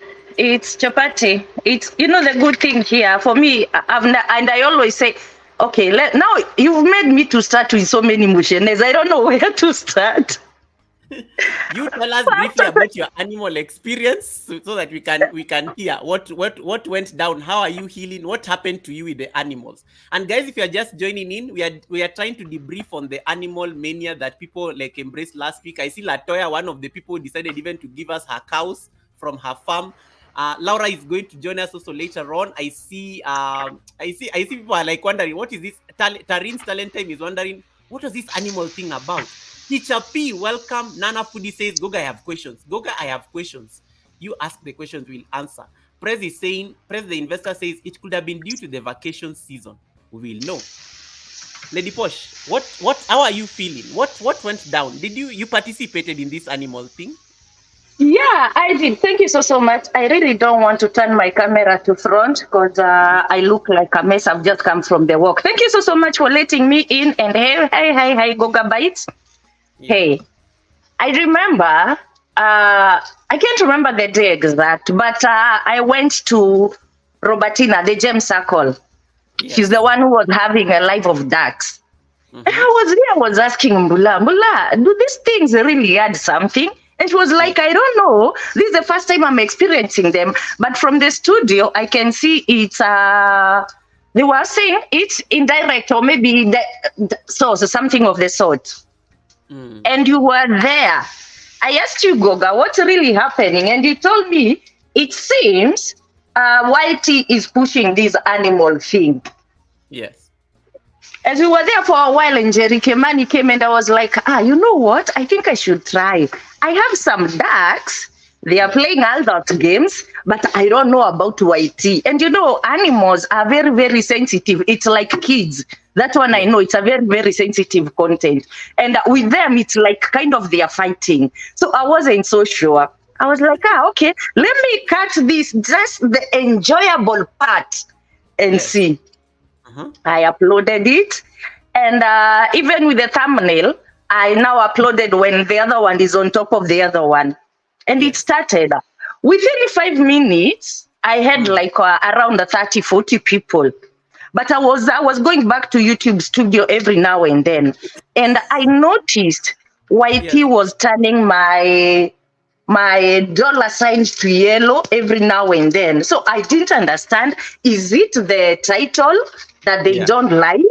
chapati. It's the good thing here for me. And I always say, okay, now you've made me to start with so many mushenes. I don't know where to start. You tell us briefly about your animal experience so that we can hear what went down. How are you healing? What happened to you with the animals? And guys, if you are just joining in, we are trying to debrief on the Animal Mania that people like embraced last week. I see Latoya, one of the people, decided even to give us her cows from her farm. Lara is going to join us also later on. I see people are like wondering, what is this? Tarin's Talent Time is wondering, what was this animal thing about? Teacher P, welcome. Nana Foodie says, Goga, I have questions. Goga, I have questions. You ask the questions, we'll answer. Prez the investor says, it could have been due to the vacation season. We will know. Lady Posh, how are you feeling? What went down? Did you participated in this animal thing? Yeah, I did. Thank you so much. I really don't want to turn my camera to front because I look like a mess. I've just come from the walk. Thank you so much for letting me in. And hey, Goga Bites. Yeah. Hey, I remember, I can't remember the day exact, but I went to Robertina, the Gem Circle. Yes. She's the one who was having a live of ducks. Mm-hmm. And I was asking Mbula, do these things really add something? And she was like, I don't know. This is the first time I'm experiencing them. But from the studio, I can see it's, they were saying it's indirect or maybe the source, something of the sort. Mm. And you were there. I asked you, Goga, what's really happening? And you told me it seems YT is pushing this animal thing. Yes. As we were there for a while and Jerry Kemani came and I was like, you know what? I think I should try. I have some ducks. They are playing adult games, but I don't know about YT. And animals are very, very sensitive. It's like kids. That one I know, it's a very, very sensitive content. And with them, it's like kind of they are fighting. So I wasn't so sure. I was like, okay, let me cut this, just the enjoyable part and see. Uh-huh. I uploaded it. And even with the thumbnail, I now uploaded when the other one is on top of the other one. And it started. Within 5 minutes, I had like around 30, 40 people. But I was going back to YouTube studio every now and then. And I noticed YT was turning my dollar signs to yellow every now and then. So I didn't understand, is it the title that they don't like?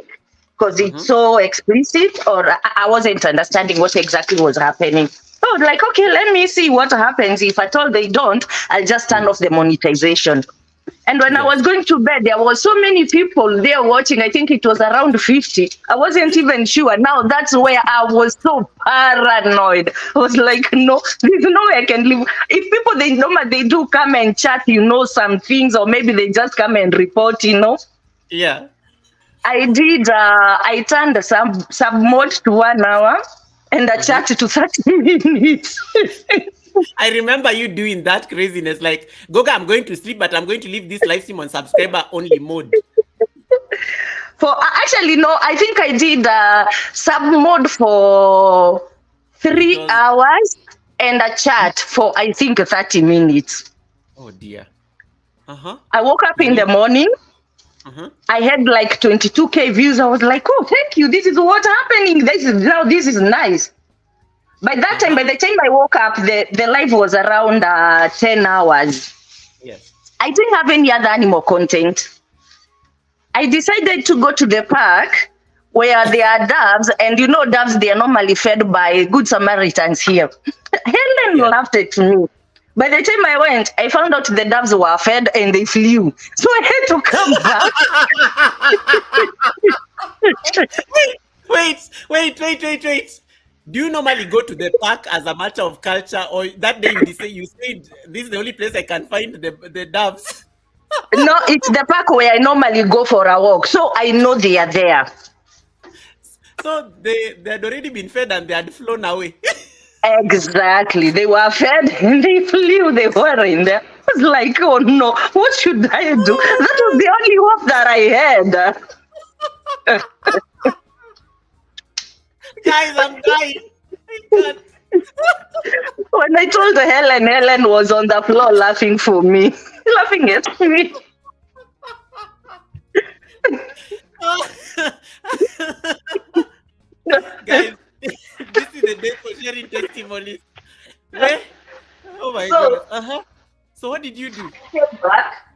Because it's so explicit, or I wasn't understanding what exactly was happening. So I was like, okay, let me see what happens. If at all they don't, I'll just turn off the monetization. And when I was going to bed, there was so many people there watching. I think it was around 50. I wasn't even sure. Now that's where I was so paranoid. I was like, no, there's no way I can live. If people, they do come and chat, some things, or maybe they just come and report, Yeah. I did, I turned sub mode to 1 hour and the chat to 30 minutes. I remember you doing that craziness. Like, Goga, I'm going to sleep, but I'm going to leave this live stream on subscriber only mode. Actually, no, I think I did sub mode for 3 hours and a chat for, I think, 30 minutes. Oh, dear. I woke up in the morning. I had like 22K views. I was like, oh, thank you. This is what's happening. This is nice. By that time, by the time I woke up, the live was around 10 hours. Yes. I didn't have any other animal content. I decided to go to the park where there are doves, and you know, doves, they are normally fed by Good Samaritans here. Helen laughed at me. By the time I went, I found out the doves were fed and they flew. So I had to come back. Wait. Do you normally go to the park as a matter of culture, or that day you said this is the only place I can find the doves? No, it's the park where I normally go for a walk. So I know they are there. So they had already been fed and they had flown away. Exactly. They were fed and they flew. They were in there. I was like, oh no, what should I do? That was the only hope that I had. Guys, I'm dying. I can't. When I told Helen was on the floor laughing for me, laughing at me. Guys, this is the day for sharing testimonies. Where? Oh my God. So what did you do? I came back.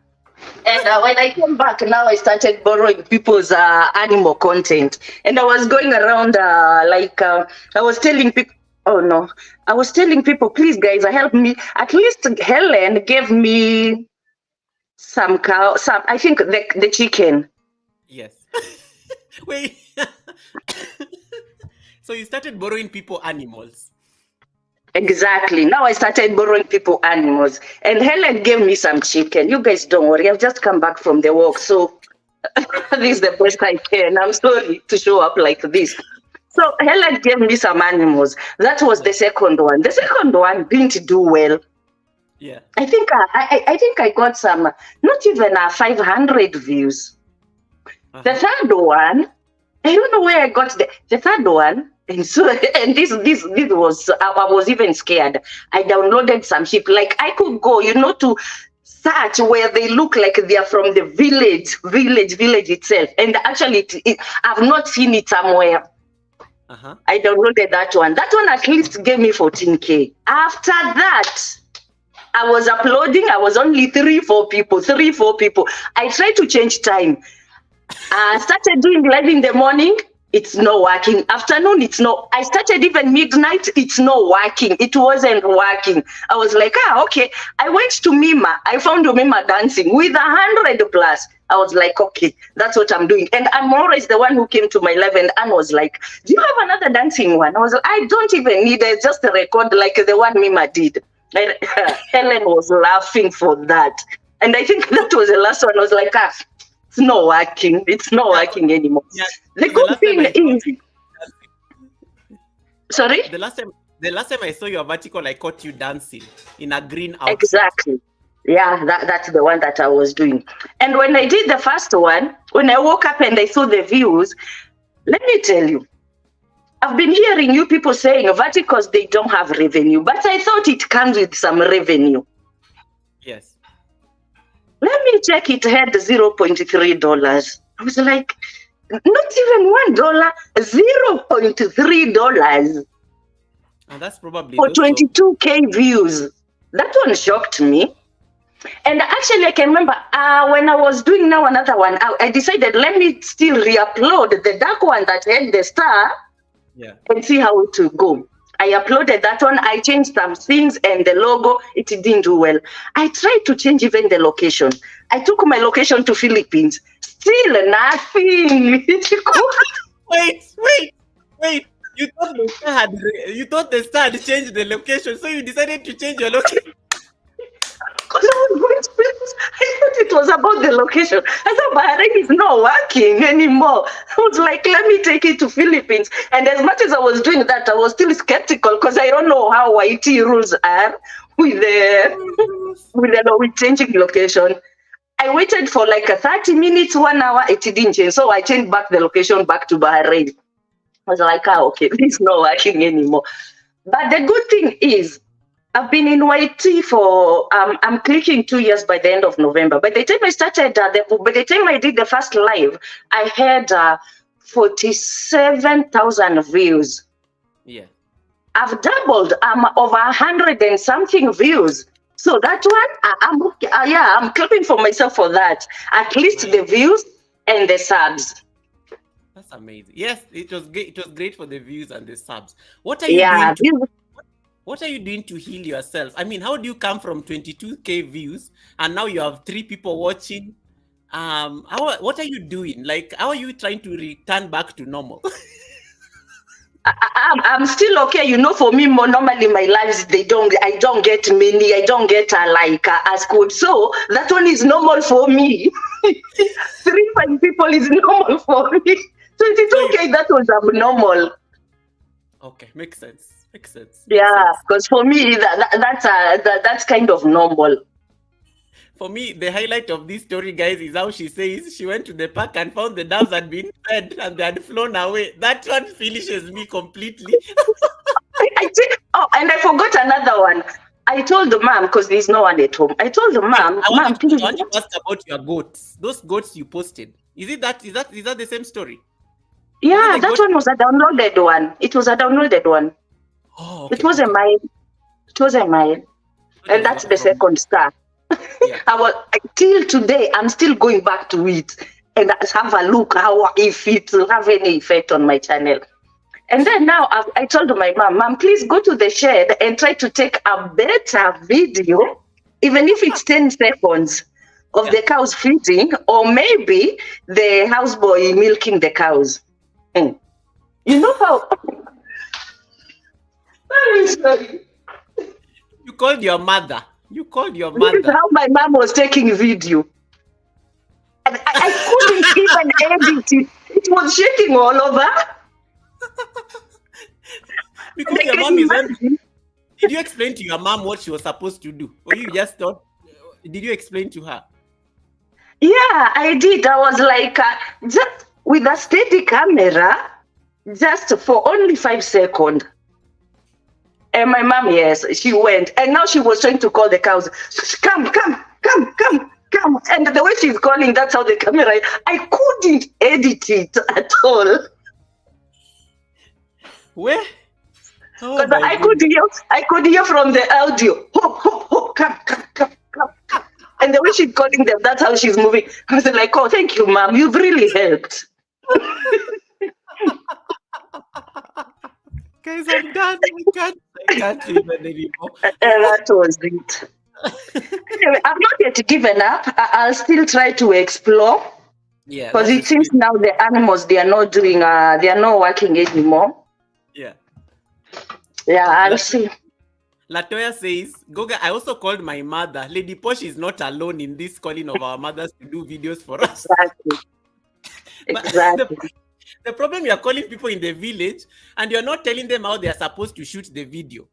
And when I came back, now I started borrowing people's animal content. And I was going around I was telling people, I was telling people, please guys, help me. At least Helen gave me some cow, I think the chicken. Yes. Wait. So you started borrowing people animals. Exactly. Now I started borrowing people animals. And Helen gave me some chicken. You guys don't worry. I've just come back from the walk. So this is the best I can. I'm sorry to show up like this. So Helen gave me some animals. That was the second one. The second one didn't do well. Yeah. I think I got some, not even 500 views. The third one, I don't know where I got the third one. And so, and this was, I was even scared. I downloaded some sheep. Like I could go, to search where they look like they are from the village itself. And actually, I've not seen it somewhere. I downloaded that one. That one at least gave me 14K. After that, I was uploading. I was only 3-4 people. I tried to change time. I started doing live in the morning. It's not working. Afternoon, it's not. I started even midnight. It's not working. It wasn't working. I was like, okay. I went to Mima. I found Mima dancing with 100 plus. I was like, okay, that's what I'm doing. And I'm always the one who came to my live, and Anne was like, do you have another dancing one? I was like, I don't even need it. Just a record like the one Mima did. And Helen was laughing for that. And I think that was the last one. I was like, it's not working. It's not working anymore. Yeah. The good thing is, sorry? The last time I saw your vertical, I caught you dancing in a green outfit. Exactly. Yeah, that's the one that I was doing. And when I did the first one, when I woke up and I saw the views, let me tell you, I've been hearing you people saying verticals, they don't have revenue, but I thought it comes with some revenue. Yes. Let me check, it had $0.3. I was like, not even $1, $0.3. And that's probably for 22K views. That one shocked me. And actually, I can remember when I was doing now another one, I decided, let me still re-upload the dark one that had the star and see how it will go. I uploaded that one. I changed some things and the logo, it didn't do well. I tried to change even the location. I took my location to Philippines. Still nothing. Wait. You thought the star had changed the location, so you decided to change your location. Because I was going to Philippines. I thought it was about the location. I thought Bahrain is not working anymore. I was like, let me take it to Philippines. And as much as I was doing that, I was still skeptical because I don't know how YT rules are with changing location. I waited for like 30 minutes, 1 hour, it didn't change. So I changed back the location back to Bahrain. I was like, okay, this is not working anymore. But the good thing is, I've been in YT for, I'm clicking 2 years by the end of November. By the time I started, by the time I did the first live, I had 47,000 views. Yeah. I've doubled. I'm over 100 and something views. So that one, I'm clapping for myself for that. At least the views and the subs. That's amazing. Yes, it was great. It was great for the views and the subs. What are you doing? What are you doing to heal yourself? I mean, how do you come from 22K views and now you have 3 people watching? What are you doing? Like, how are you trying to return back to normal? I'm still okay. You know, for me, normally my lives, I don't get many, I don't get as good. So that one is normal for me. 3-5 people is normal for me. So it's okay. That was abnormal. Okay, makes sense. Yeah, because for me, that's kind of normal. For me, the highlight of this story, guys, is how she says she went to the park and found the doves had been fed and they had flown away. That one finishes me completely. And I forgot another one. I told the mom, because there's no one at home. I told the mom, Mom, please. I want to ask about your goats. Those goats you posted. Is that the same story? Yeah, that one was a downloaded one. It was a downloaded one. Oh, okay, it wasn't mine. It wasn't mine. And that's the second star. Yeah. Till today, I'm still going back to it and have a look if it will have any effect on my channel. And then now I told my mom, please go to the shed and try to take a better video, even if it's 10 seconds of the cows feeding, or maybe the houseboy milking the cows. You know how? I'm sorry. You called your mother. This is how my mom was taking video. And I couldn't even edit it. It was shaking all over. Because your mom is on. Did you explain to your mom what she was supposed to do? Or you just thought, did you explain to her? Yeah, I did. I was like, just with a steady camera, just for only 5 seconds. And my mom, yes, she went. And now she was trying to call the cows. Come. And the way she's calling, that's how the camera, I couldn't edit it at all. Where? Because I could hear from the audio. Hop, come. And the way she's calling them, that's how she's moving. I was like, oh, thank you, mom. You've really helped. Guys, I'm done. I can't even anymore. That was it. Anyway, I've not yet given up. I'll still try to explore. Yeah. Because it seems now the animals, they are not working anymore. Yeah. Yeah, I'll see. Latoya says, Goga, I also called my mother. Lady Posh is not alone in this calling of our mothers to do videos for us. Exactly. The problem, you are calling people in the village and you're not telling them how they are supposed to shoot the video.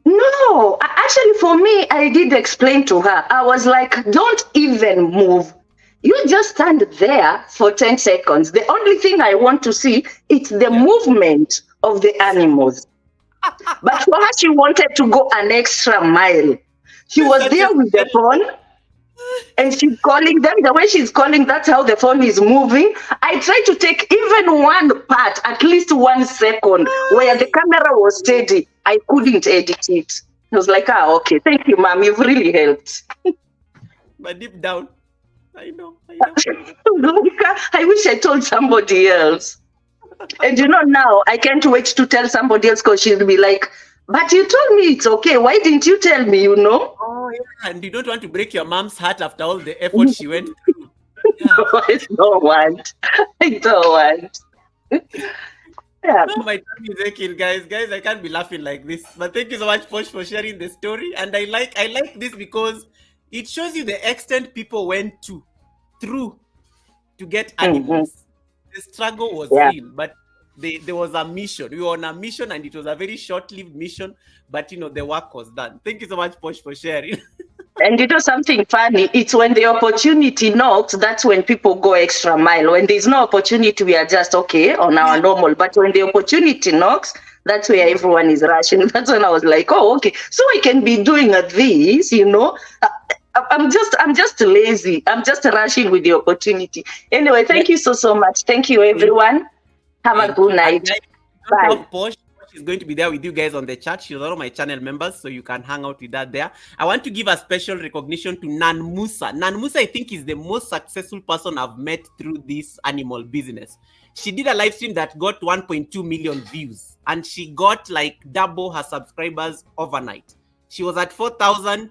No, actually for me, I did explain to her. I was like, don't even move. You just stand there for 10 seconds. The only thing I want to see is the movement of the animals. But for her, she wanted to go an extra mile. She was there with the phone and she's calling them. The way she's calling, that's how the phone is moving. I tried to take even one part, at least 1 second, where the camera was steady. I couldn't edit it. I was like, okay, thank you, mom. You've really helped. But deep down, I know. I wish I told somebody else. And now I can't wait to tell somebody else, because she'll be like, but you told me it's okay. Why didn't you tell me, Oh, yeah. And you don't want to break your mom's heart after all the effort she went through. Yeah. No, I don't want. Yeah. No, my tongue is aching, guys. Guys, I can't be laughing like this. But thank you so much, Posh, for sharing the story. And I like this because it shows you the extent people went through to get animals. The struggle was real, but there was a mission. We were on a mission, and it was a very short-lived mission, but the work was done. Thank you so much, Posh, for sharing. And something funny, it's when the opportunity knocks, that's when people go extra mile. When there's no opportunity, we are just okay on our normal. But when the opportunity knocks, that's where everyone is rushing. That's when I was like, oh, okay, so I can be doing this, I'm just lazy. I'm just rushing with the opportunity. Anyway, thank you so much. Thank you, everyone. Have a good night. don't Bye. have Posh. Posh is going to be there with you guys on the chat. She's one of my channel members, so you can hang out with her there. I want to give a special recognition to Nan Musa. Nan Musa, I think, is the most successful person I've met through this animal business. She did a live stream that got 1.2 million views, and she got like double her subscribers overnight. She was at 4,000.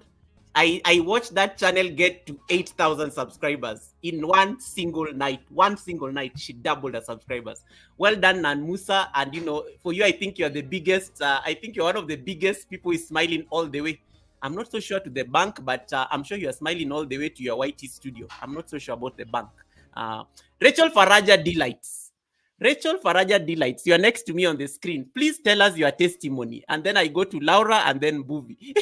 I watched that channel get to 8,000 subscribers in one single night. One single night, she doubled her subscribers. Well done, Nan Musa. And for you, I think you're the biggest. I think you're one of the biggest people who is smiling all the way. I'm not so sure to the bank, but I'm sure you're smiling all the way to your YT studio. I'm not so sure about the bank. Rachel Faraja Delights. Rachel Faraja Delights, you're next to me on the screen. Please tell us your testimony. And then I go to Lara and then Buvi.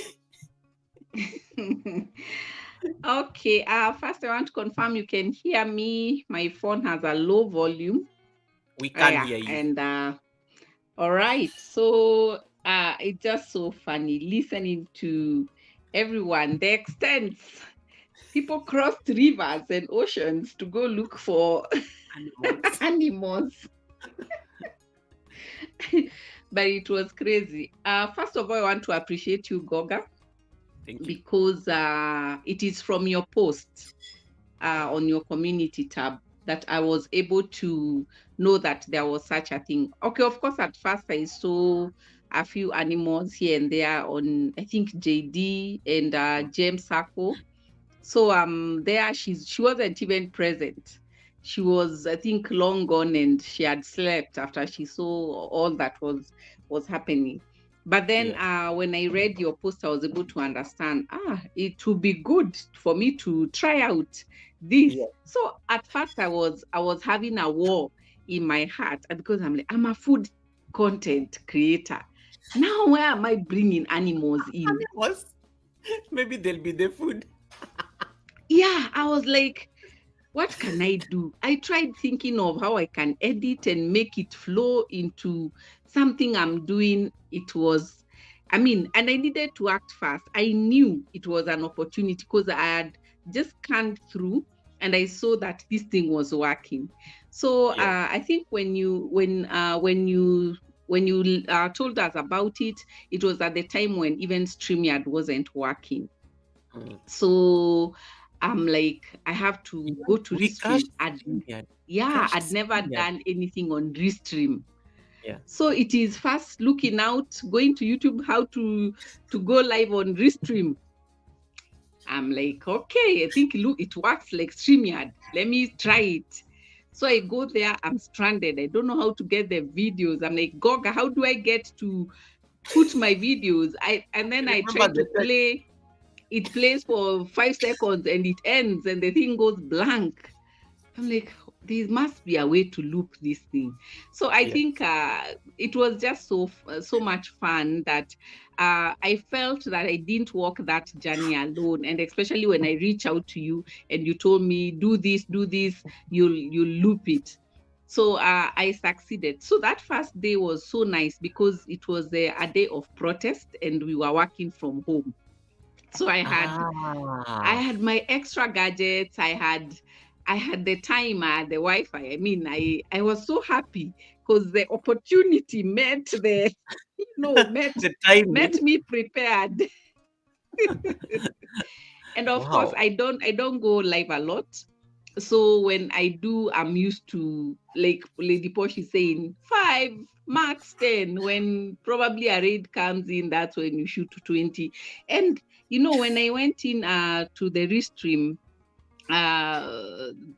Okay, first I want to confirm you can hear me. My phone has a low volume. We can hear you. And all right, so it's just so funny listening to everyone. The extents, people crossed rivers and oceans to go look for animals. But it was crazy. First of all, I want to appreciate you, Goga. Thank you. Because it is from your post on your community tab that I was able to know that there was such a thing. Okay, of course, at first I saw a few animals here and there on, I think, JD and James Sacco. So there she wasn't even present. She was, I think, long gone, and she had slept after she saw all that was happening. But then when I read your post, I was able to understand, it would be good for me to try out this. Yeah. So at first I was having a war in my heart, because I'm like, I'm a food content creator. Now where am I bringing animals in? Animals? Maybe they'll be the food. Yeah, I was like, what can I do? I tried thinking of how I can edit and make it flow into something I'm doing. It was, and I needed to act fast. I knew it was an opportunity because I had just scanned through and I saw that this thing was working. So I think when you told us about it, it was at the time when even StreamYard wasn't working. So I'm like, I have to go to Restream. I'd never done anything on Restream. Yeah. So it is first looking out, going to YouTube, how to go live on Restream. I'm like, okay, I think it works like StreamYard. Let me try it. So I go there, I'm stranded. I don't know how to get the videos. I'm like, Goga, how do I get to put my videos? And then I try to play. It plays for 5 seconds and it ends and the thing goes blank. I'm like, there must be a way to loop this thing. So I think it was just so much fun that I felt that I didn't walk that journey alone. And especially when I reach out to you and you told me, do this, you'll loop it. So I succeeded. So that first day was so nice because it was a day of protest and we were working from home. So I had my extra gadgets. I had the timer, the Wi-Fi. I was so happy because the opportunity met me prepared. And of course, I don't go live a lot. So when I do, I'm used to, like Lady Posh is saying, 5, max 10. When probably a raid comes in, that's when you shoot to 20. And when I went in to the Restream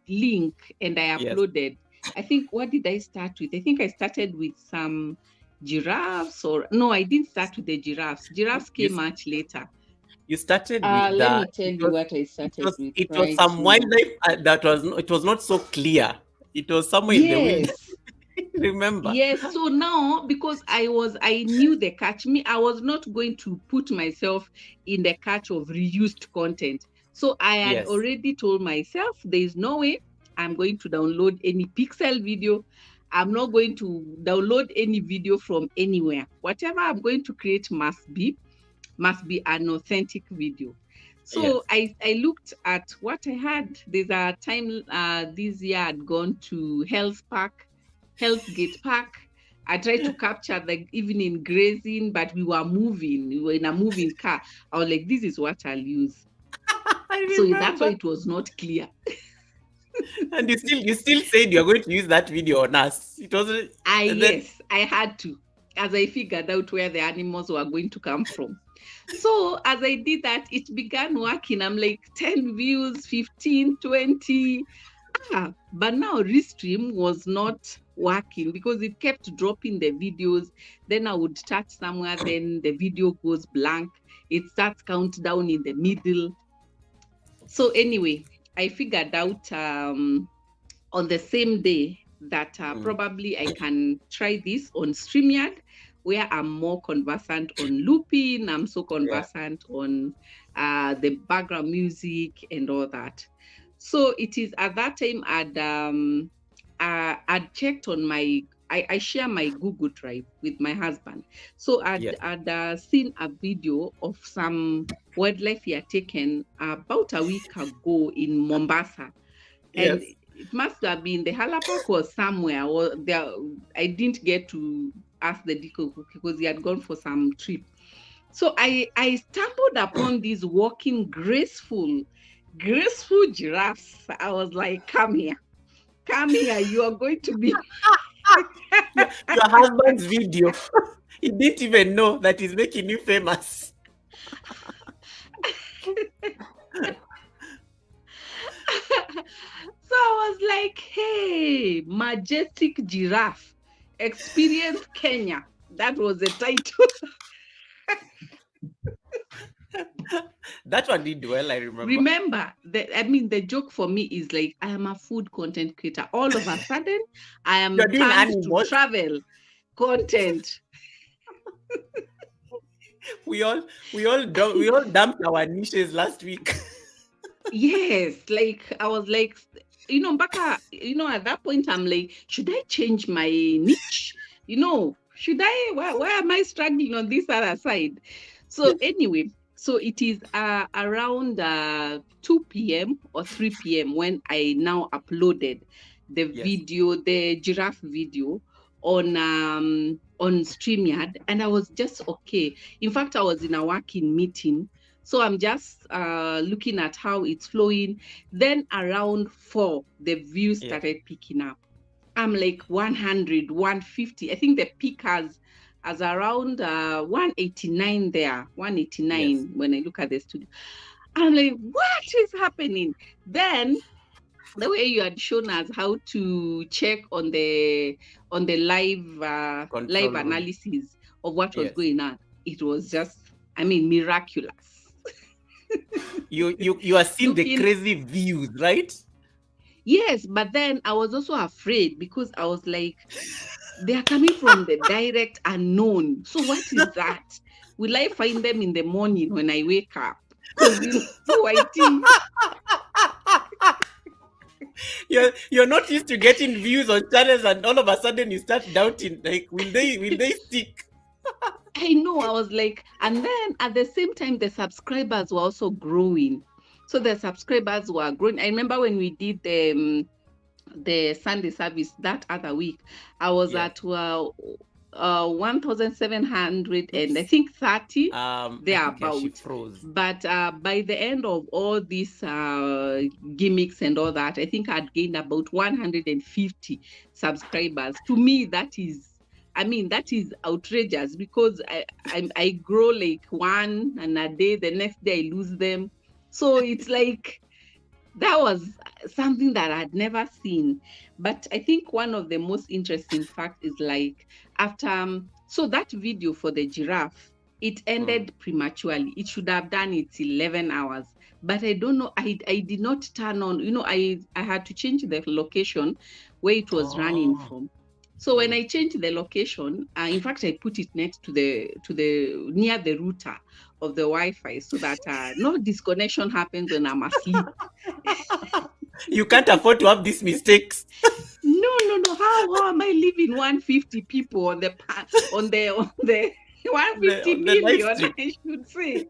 link and I uploaded, I think, what did I start with? I think I started with some giraffes, or no, I didn't start with the giraffes. Giraffes came much later. You started with let me tell you what I started with. It was some wildlife it was not so clear. It was somewhere in the wind. Remember? Yes. So now, because I knew the catch. I was not going to put myself in the catch of reused content. So I had already told myself there is no way I'm going to download any pixel video. I'm not going to download any video from anywhere. Whatever I'm going to create must be an authentic video. So I looked at what I had. There's a time this year I'd gone to Hell's Gate Park. I tried to capture the evening grazing, but we were moving. We were in a moving car. I was like, this is what I'll use. So that's why it was not clear. And you still said you're going to use that video on us. It wasn't. Yes, I had to, as I figured out where the animals were going to come from. So as I did that, it began working. I'm like 10 views, 15, 20. But now Restream was not working because it kept dropping the videos. Then I would touch somewhere, then the video goes blank. It starts countdown in the middle. So anyway, I figured out on the same day that probably I can try this on StreamYard, where I'm more conversant on looping. I'm so conversant on the background music and all that. So it is at that time I'd checked on I share my Google Drive with my husband. So I'd seen a video of some wildlife he had taken about a week ago in Mombasa. And it must have been the Halapak or somewhere, or there. I didn't get to ask the deco because he had gone for some trip. So I stumbled upon these walking graceful giraffes. I was like, come here, you are going to be your husband's video. He didn't even know that he's making you famous. So I was like, hey, majestic giraffe, experience Kenya. That was the title. That one did well, I remember. Remember, the joke for me is like, I am a food content creator. All of a sudden, I am turned to travel content. We all dumped our niches last week. Yes, like I was like, Baka, at that point I'm like, should I change my niche? Should I? Why am I struggling on this other side? So anyway, so it is around 2 p.m. or 3 p.m. when I now uploaded the video, the giraffe video on StreamYard, and I was just okay. In fact, I was in a working meeting, so I'm just looking at how it's flowing. Then around 4, the views started picking up. I'm like 100, 150. I think the peak has around 189 there, 189 when I look at the studio. I'm like, what is happening? Then the way you had shown us how to check on the live analysis of what was going on, it was just, miraculous. You are seeing the crazy views, right? Yes, but then I was also afraid because I was like, they are coming from the direct unknown. So what is that? Will I find them in the morning when I wake up? Because you're not used to getting views on channels, and all of a sudden you start doubting, like, will they stick? I know. I was like, and then at the same time, the subscribers were also growing. So the subscribers were growing. I remember when we did the Sunday service that other week, I was at 1,700 and I think 30 thereabout. But by the end of all these gimmicks and all that, I think I'd gained about 150 subscribers. To me, that is outrageous because I grow like one and a day, the next day I lose them. So it's like, that was something that I'd never seen. But I think one of the most interesting facts is like, after, so that video for the giraffe, it ended prematurely. It should have done it 11 hours. But I don't know, I did not turn on, I had to change the location where it was running from. So when I changed the location, in fact, I put it next to the near the router of the Wi-Fi so that no disconnection happens when I'm asleep. You can't afford to have these mistakes. No. How am I leaving 150 people on the 150 million? I should say.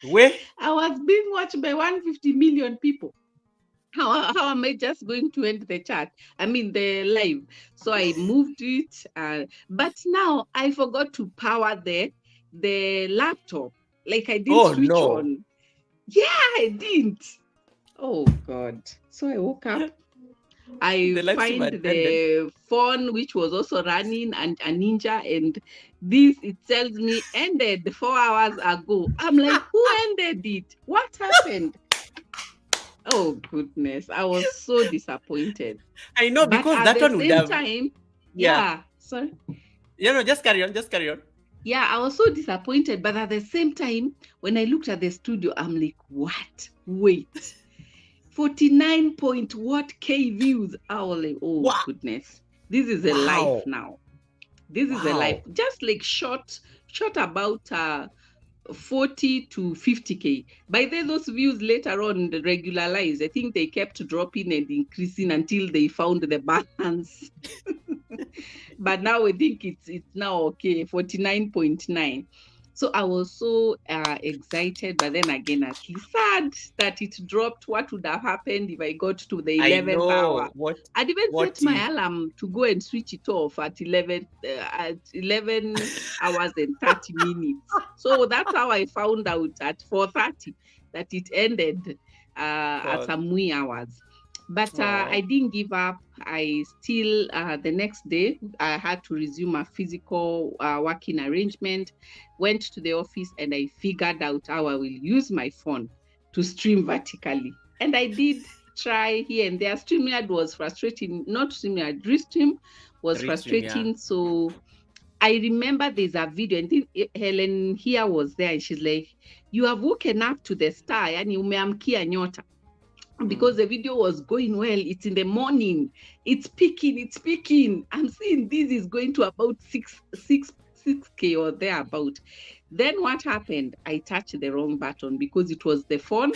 Where I was being watched by 150 million people. how am I just going to end the chat? I mean the live. So I moved it, but now I forgot to power the laptop. Like I didn't switch on. Yeah, I didn't. Oh God. So I woke up. I find the phone which was also running and a ninja, and this it tells me ended 4 hours ago. I'm like, who ended it? What happened? Oh goodness, I was so disappointed. I know, but because at that the one would same have time, sorry. No, just carry on. Yeah, I was so disappointed, but at the same time, when I looked at the studio, I'm like, what? Wait. 49 point what K views. I was like, oh wow. goodness. This is a life now. This is a life. Just like short about 40 to 50K. By then, those views later on regularized. I think they kept dropping and increasing until they found the balance. But now I think it's now okay, 49.9. So I was so excited, but then again, actually sad that it dropped. What would have happened if I got to the 11th hour? I'd even set my alarm to go and switch it off at 11 hours and 30 minutes. So that's how I found out at 4:30 that it ended at some wee hours. But I didn't give up. I still, the next day, I had to resume a physical working arrangement, went to the office, and I figured out how I will use my phone to stream vertically. And I did try here and there. StreamYard was frustrating. Not StreamYard, Restream was frustrating. Yeah. So I remember there's a video, and Helen here was there, and she's like, you have woken up to the star, yani umeamkia nyota. Because the video was going well. It's in the morning. It's peaking. I'm seeing this is going to about 6K or thereabout. Then what happened? I touched the wrong button because it was the phone.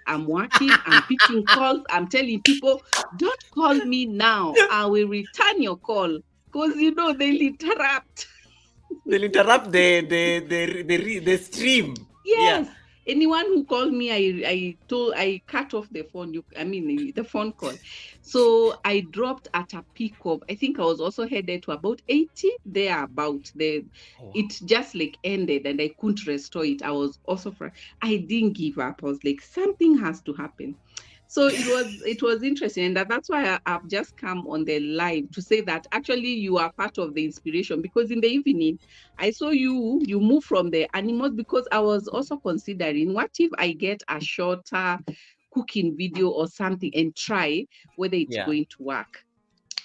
I'm working, I'm picking calls. I'm telling people, don't call me now. I will return your call. Because, they'll interrupt. They'll interrupt the stream. Yes. Yeah. Anyone who called me, I cut off the phone. The phone call. So I dropped at a peak of, I think I was also headed to about 80 thereabout. It just like ended and I couldn't restore it. I was also I didn't give up. I was like, something has to happen. So it was interesting, and that's why I've just come on the live to say that actually you are part of the inspiration, because in the evening I saw you move from the animals, because I was also considering, what if I get a shorter cooking video or something and try whether it's going to work.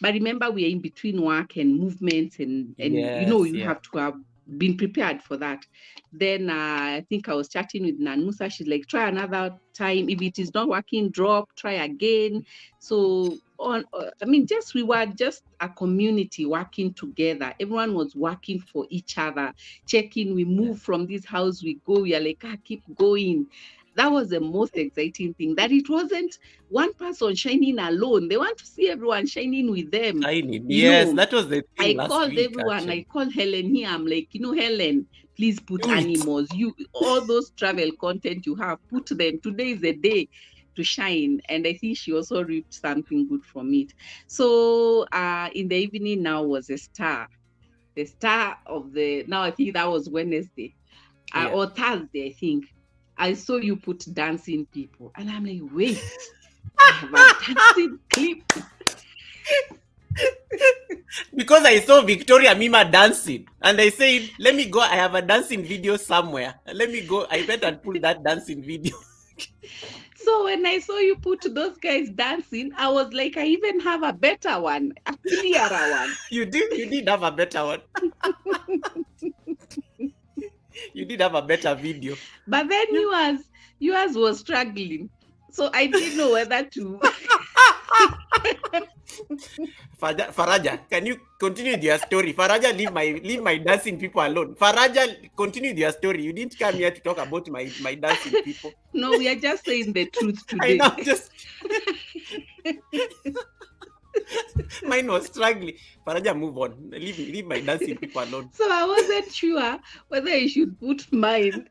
But remember, we are in between work and movements, and you have to have been prepared for that. Then I think I was chatting with Nanusa. She's like, try another time. If it is not working, drop, try again. So we were just a community working together. Everyone was working for each other, checking. We move from this house, we go, we are like, keep going. That was the most exciting thing, that it wasn't one person shining alone. They want to see everyone shining with them. Yes, that was the thing. I called everyone. Actually. I called Helen here. I'm like, Helen, please put animals. All those travel content you have, put them. Today is the day to shine. And I think she also reaped something good from it. So in the evening now was a star. The star of now I think that was Wednesday or Thursday, I think. I saw you put dancing people, and I'm like, wait, I have a dancing clip. Because I saw Victoria Mima dancing, and I said, let me go. I have a dancing video somewhere. Let me go. I better pull that dancing video. So when I saw you put those guys dancing, I was like, I even have a better one, a clearer one. You did have a better one. You did have a better video. But then yours was struggling. So I didn't know whether to. Faraja, can you continue with your story? Faraja, leave my dancing people alone. Faraja, continue with your story. You didn't come here to talk about my dancing people. No, we are just saying the truth today. I know, just... Mine was struggling. Faraja, move on. Leave my dancing people alone. So I wasn't sure whether I should put mine.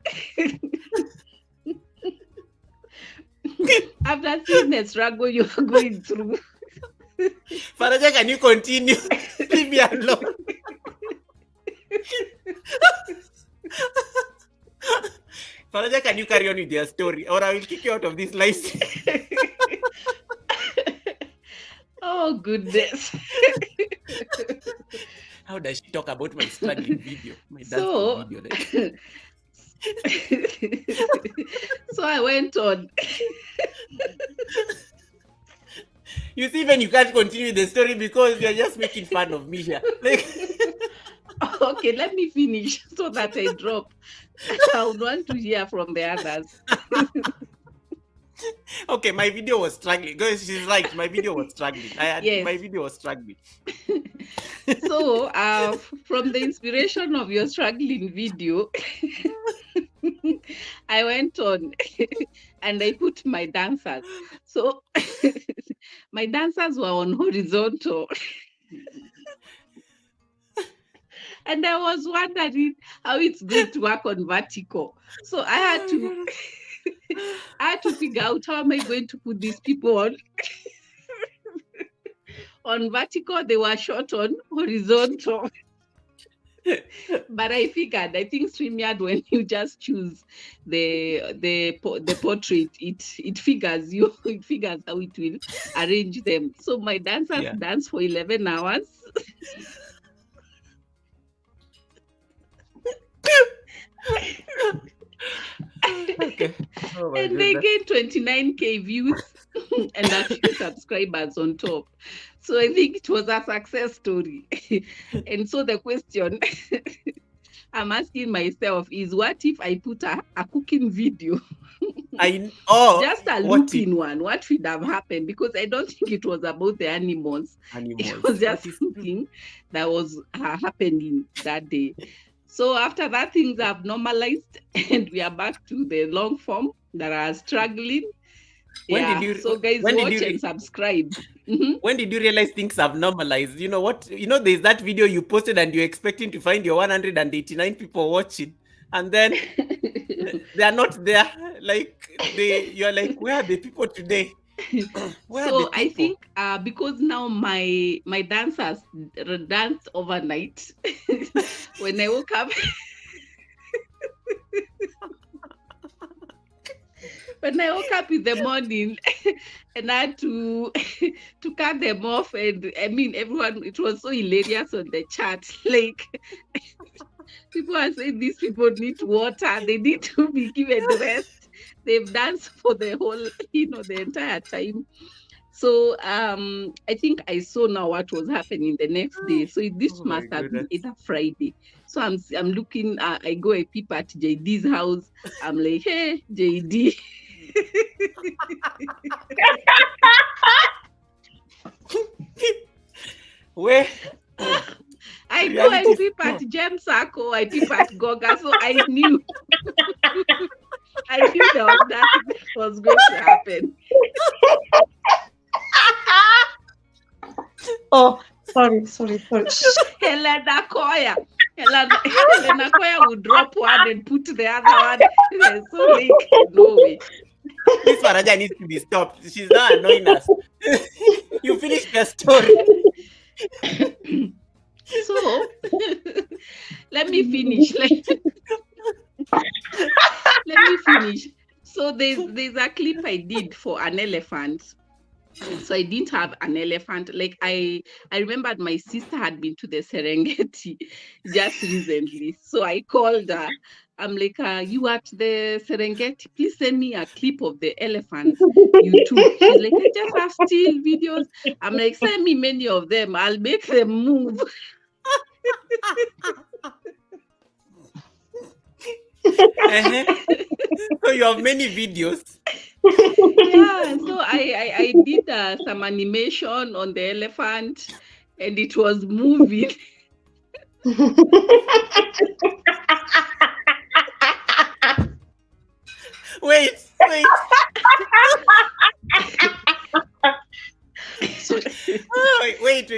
After seeing the struggle you are going through. Faraja, can you continue? Leave me alone. Faraja, can you carry on with your story, or I will kick you out of this live? Oh goodness. How does she talk about my struggling video? My So, dancing video. so I went on. You see, when you can't continue the story because you're just making fun of me here. Like, Okay, let me finish so that I drop. I would want to hear from the others. okay, my video was struggling. Guys, she's right. My video was struggling. Yes. My video was struggling. So, from the inspiration of your struggling video, I went on and I put my dancers. So, my dancers were on horizontal. And I was wondering how it's going to work on vertical. So I had to figure out how am I going to put these people on. On vertical, they were shot on horizontal. But I figured, I think StreamYard, when you just choose the portrait, it figures how it will arrange them. So my dancers dance for 11 hours. Okay. Oh and they gained 29k views and a few subscribers on top. So I think it was a success story. And so the question I'm asking myself is, what if I put a cooking video? Just a looking one. What would have happened? Because I don't think it was about the animals. It was just something that was happening that day. So after that, things have normalized and we are back to the long form that are struggling. So guys, watch and subscribe. When did you realize things have normalized? You know what? You know, there's that video you posted and you're expecting to find your 189 people watching, and then they are not there. Like you're like, where are the people today? So I think because now my dancers dance overnight. When I woke up, in the morning, and I had to cut them off, and I mean everyone, it was so hilarious on the chat. Like people are saying these people need water, they need to be given rest. They've danced for the whole, the entire time. So I think I saw now what was happening the next day. So this must have been either Friday. So I'm looking, I go a peep at JD's house. I'm like, hey, JD. Where? I go and peep at Jem Sako, I peep at Goga, so I knew. I knew that was going to happen. Oh, sorry. Helena Koya would drop one and put the other one. So like, no way. This Faraja needs to be stopped. She's not annoying us. You finished the story. So let me finish. Let me finish. So there's a clip I did for an elephant. So I didn't have an elephant. Like I remembered my sister had been to the Serengeti just recently. So I called her. I'm like, you at the Serengeti? Please send me a clip of the elephants you took. She's like, I just have still videos. I'm like, send me many of them. I'll make them move. So you have many videos. Yeah, so I did some animation on the elephant, and it was moving. Wait. Wait.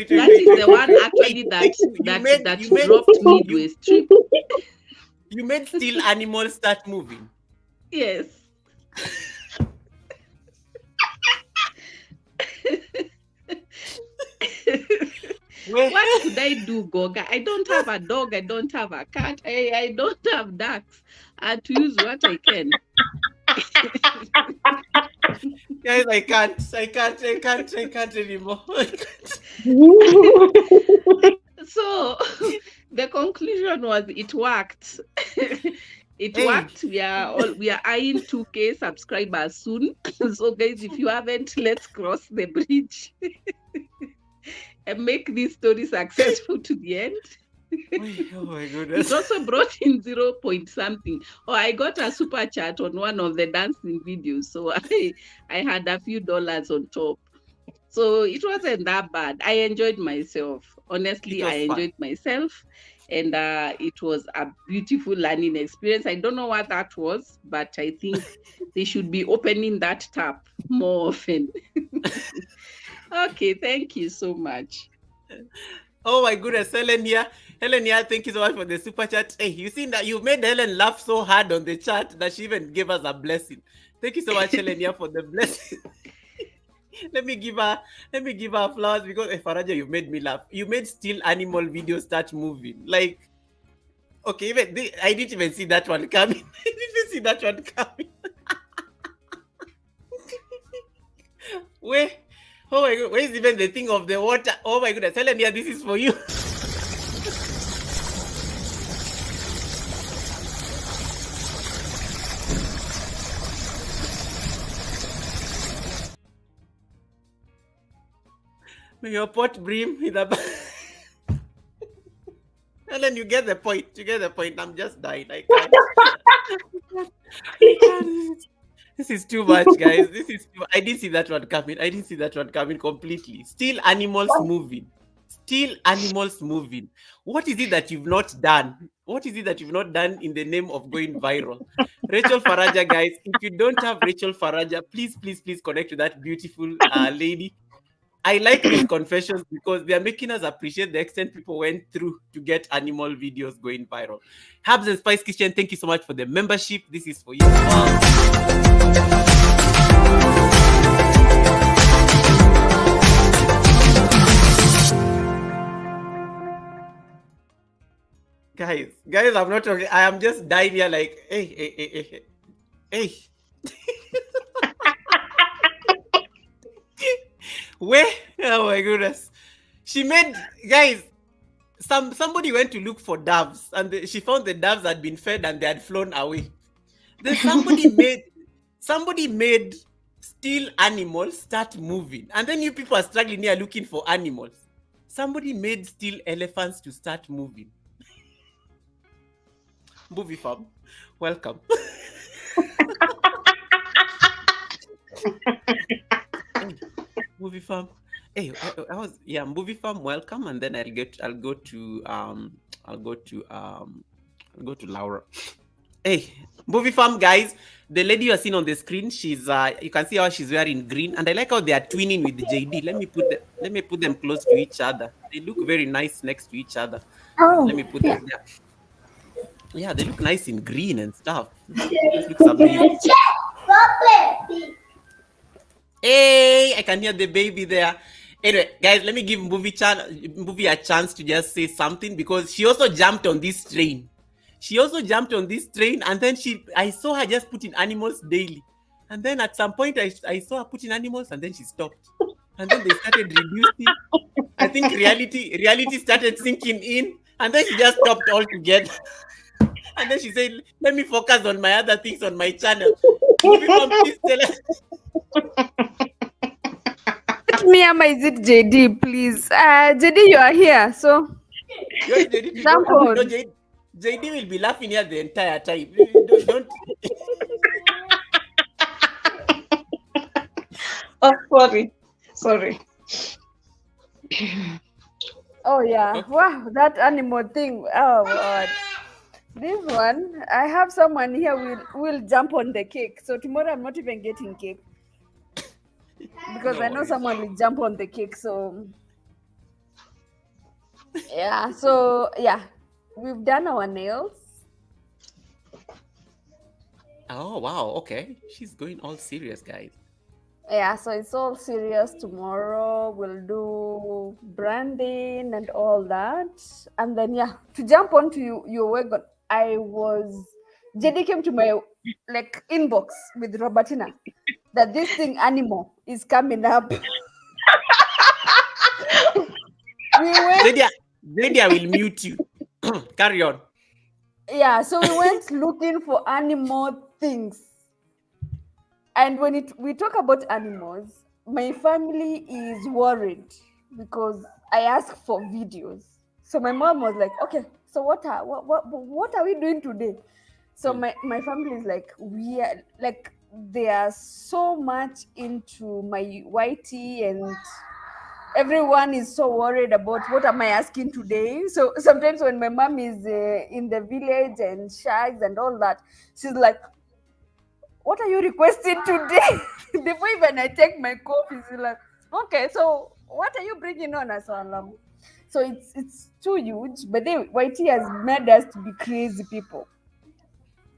That is the one actually that dropped midway strip. You made still animals start moving. Yes. What could I do, Goga? I don't have a dog. I don't have a cat. I don't have ducks. I had to use what I can. Guys, I can't anymore. So the conclusion was it worked. It Hey. worked. We are eyeing 2K subscribers soon. So guys, if you haven't, let's cross the bridge and make this story successful to the end. Oh my goodness. It also brought in 0 point something. Oh, I got a super chat on one of the dancing videos, so I had a few dollars on top. So it wasn't that bad. I enjoyed myself. Honestly, I enjoyed myself, and it was a beautiful learning experience. I don't know what that was, but I think they should be opening that tap more often. Okay, thank you so much. Oh my goodness, Helen here, thank you so much for the super chat. Hey, you seen that you made Helen laugh so hard on the chat that she even gave us a blessing. Thank you so much, Helen here, for the blessing. Let me give her flowers because Faraja, you made me laugh. You made still animal video start moving. Like, okay, I didn't even see that one coming. Where? Oh my god, where is even the thing of the water? Oh my goodness, Helen, yeah, this is for you. May your pot brim with a Helen, you get the point. I'm just dying. I can't. This is too much, guys. I didn't see that one coming completely. Still animals moving. What is it that you've not done? In the name of going viral? Rachel Faraja, guys. If you don't have Rachel Faraja, please connect to that beautiful lady. I like these confessions because they are making us appreciate the extent people went through to get animal videos going viral. Habs and Spice Kitchen, thank you so much for the membership. This is for you all. Guys, I'm not talking. I am just dying here like, hey. Where? Oh my goodness. She made, guys, somebody went to look for doves and she found the doves had been fed and they had flown away. Then somebody made still animals start moving. And then you people are struggling here looking for animals. Somebody made still elephants to start moving. Movie Farm, welcome. Movie Farm. Hey, Movie Farm, welcome, and then I'll go to Lara. Hey, Movie Farm, guys. The lady you are seeing on the screen, she's you can see how she's wearing green, and I like how they are twinning with JD. Let me put them close to each other. They look very nice next to each other. Oh, let me put them there. Yeah, they look nice in green and stuff. This looks amazing. Hey, I can hear the baby there. Anyway, guys, let me give Movie a chance to just say something because she also jumped on this train. And then I saw her just put in animals daily. And then at some point, I saw her put in animals and then she stopped. And then they started reducing. I think reality started sinking in. And then she just stopped altogether. And then she said, let me focus on my other things on my channel. Movie Farm, please tell us. Miyama, is it JD, please? JD, you are here, so JD, no, JD will be laughing here the entire time. Don't. Oh, sorry. Oh yeah, Okay. wow, that animal thing. Oh God, this one. I have someone here will jump on the cake. So tomorrow I'm not even getting cake because No I know worries. someone will jump on the cake. So yeah, so yeah, we've done our nails. Oh wow, okay. She's going all serious, guys. Yeah, so it's all serious. Tomorrow we'll do branding and all that. And then yeah, to jump onto your wagon, JD came to my like inbox with Robertina that this thing animal is coming up. We went, Zedia will mute you. Carry on. yeah, so we went looking for animal things. And when we talk about animals, my family is worried because I ask for videos. So my mom was like, "Okay, so what are we doing today?" So my family is like, we are like, they are so much into my YT, and everyone is so worried about what am I asking today. So sometimes when my mom is in the village and shags and all that, she's like, what are you requesting today? Before even I take my coffee, she's like, okay, so what are you bringing on us, Alam? So it's too huge, but then YT has made us to be crazy people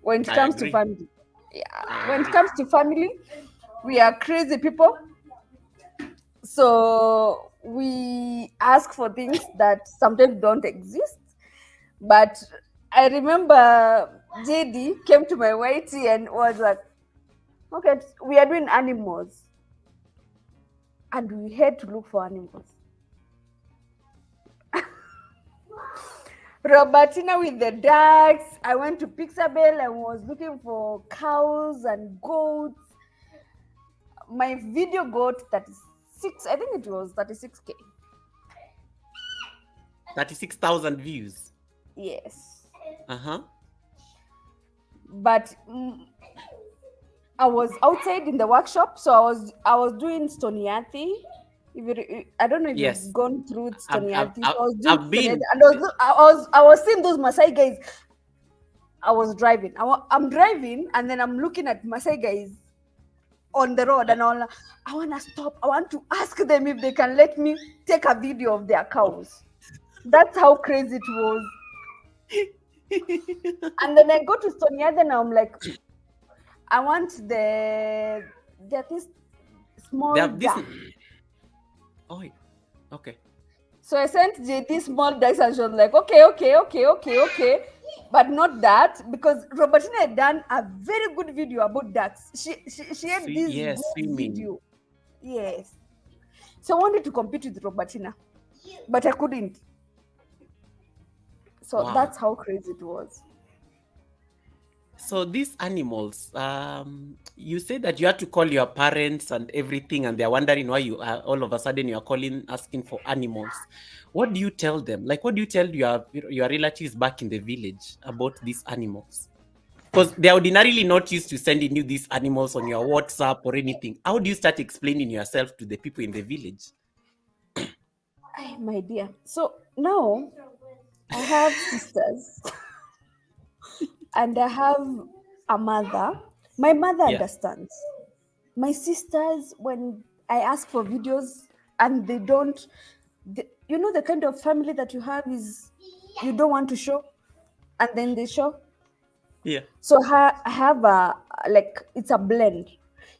when it I comes to agree. family. I Yeah, when it agree. comes to family, we are crazy people. So we ask for things that sometimes don't exist. But I remember JD came to my YT and was like, okay, we are doing animals. And we had to look for animals. Robertina with the ducks. I went to Pixabel and was looking for cows and goats. My video got 36, I think it was 36K. 36,000 views. Yes. Uh-huh. But I was outside in the workshop, so I was doing Stoniati. I don't know if Yes. you've gone through Stoniati. So I was doing I've been. Stoniati, and I was seeing those Maasai guys. I was driving. I'm driving, and then I'm looking at Maasai guys on the road, and I want to stop. I want to ask them if they can let me take a video of their cows. That's how crazy it was. And then I go to Stoniati, and I'm like, I want this small They have this. duck. Oh, okay. So I sent JD small ducks, and she was like, okay. But not that, because Robertina had done a very good video about ducks. She had this good swimming. video. Yes. So I wanted to compete with Robertina, but I couldn't. So that's how crazy it was. So these animals, you said that you had to call your parents and everything, and they're wondering why you are all of a sudden you are calling, asking for animals. What do you tell them? Like, what do you tell your relatives back in the village about these animals? Because they're ordinarily not used to sending you these animals on your WhatsApp or anything. How do you start explaining yourself to the people in the village? My dear. So now I have sisters. And I have a mother. My mother understands. My sisters, when I ask for videos and they don't, you know, the kind of family that you have is you don't want to show, and then they show. Yeah. So I have it's a blend.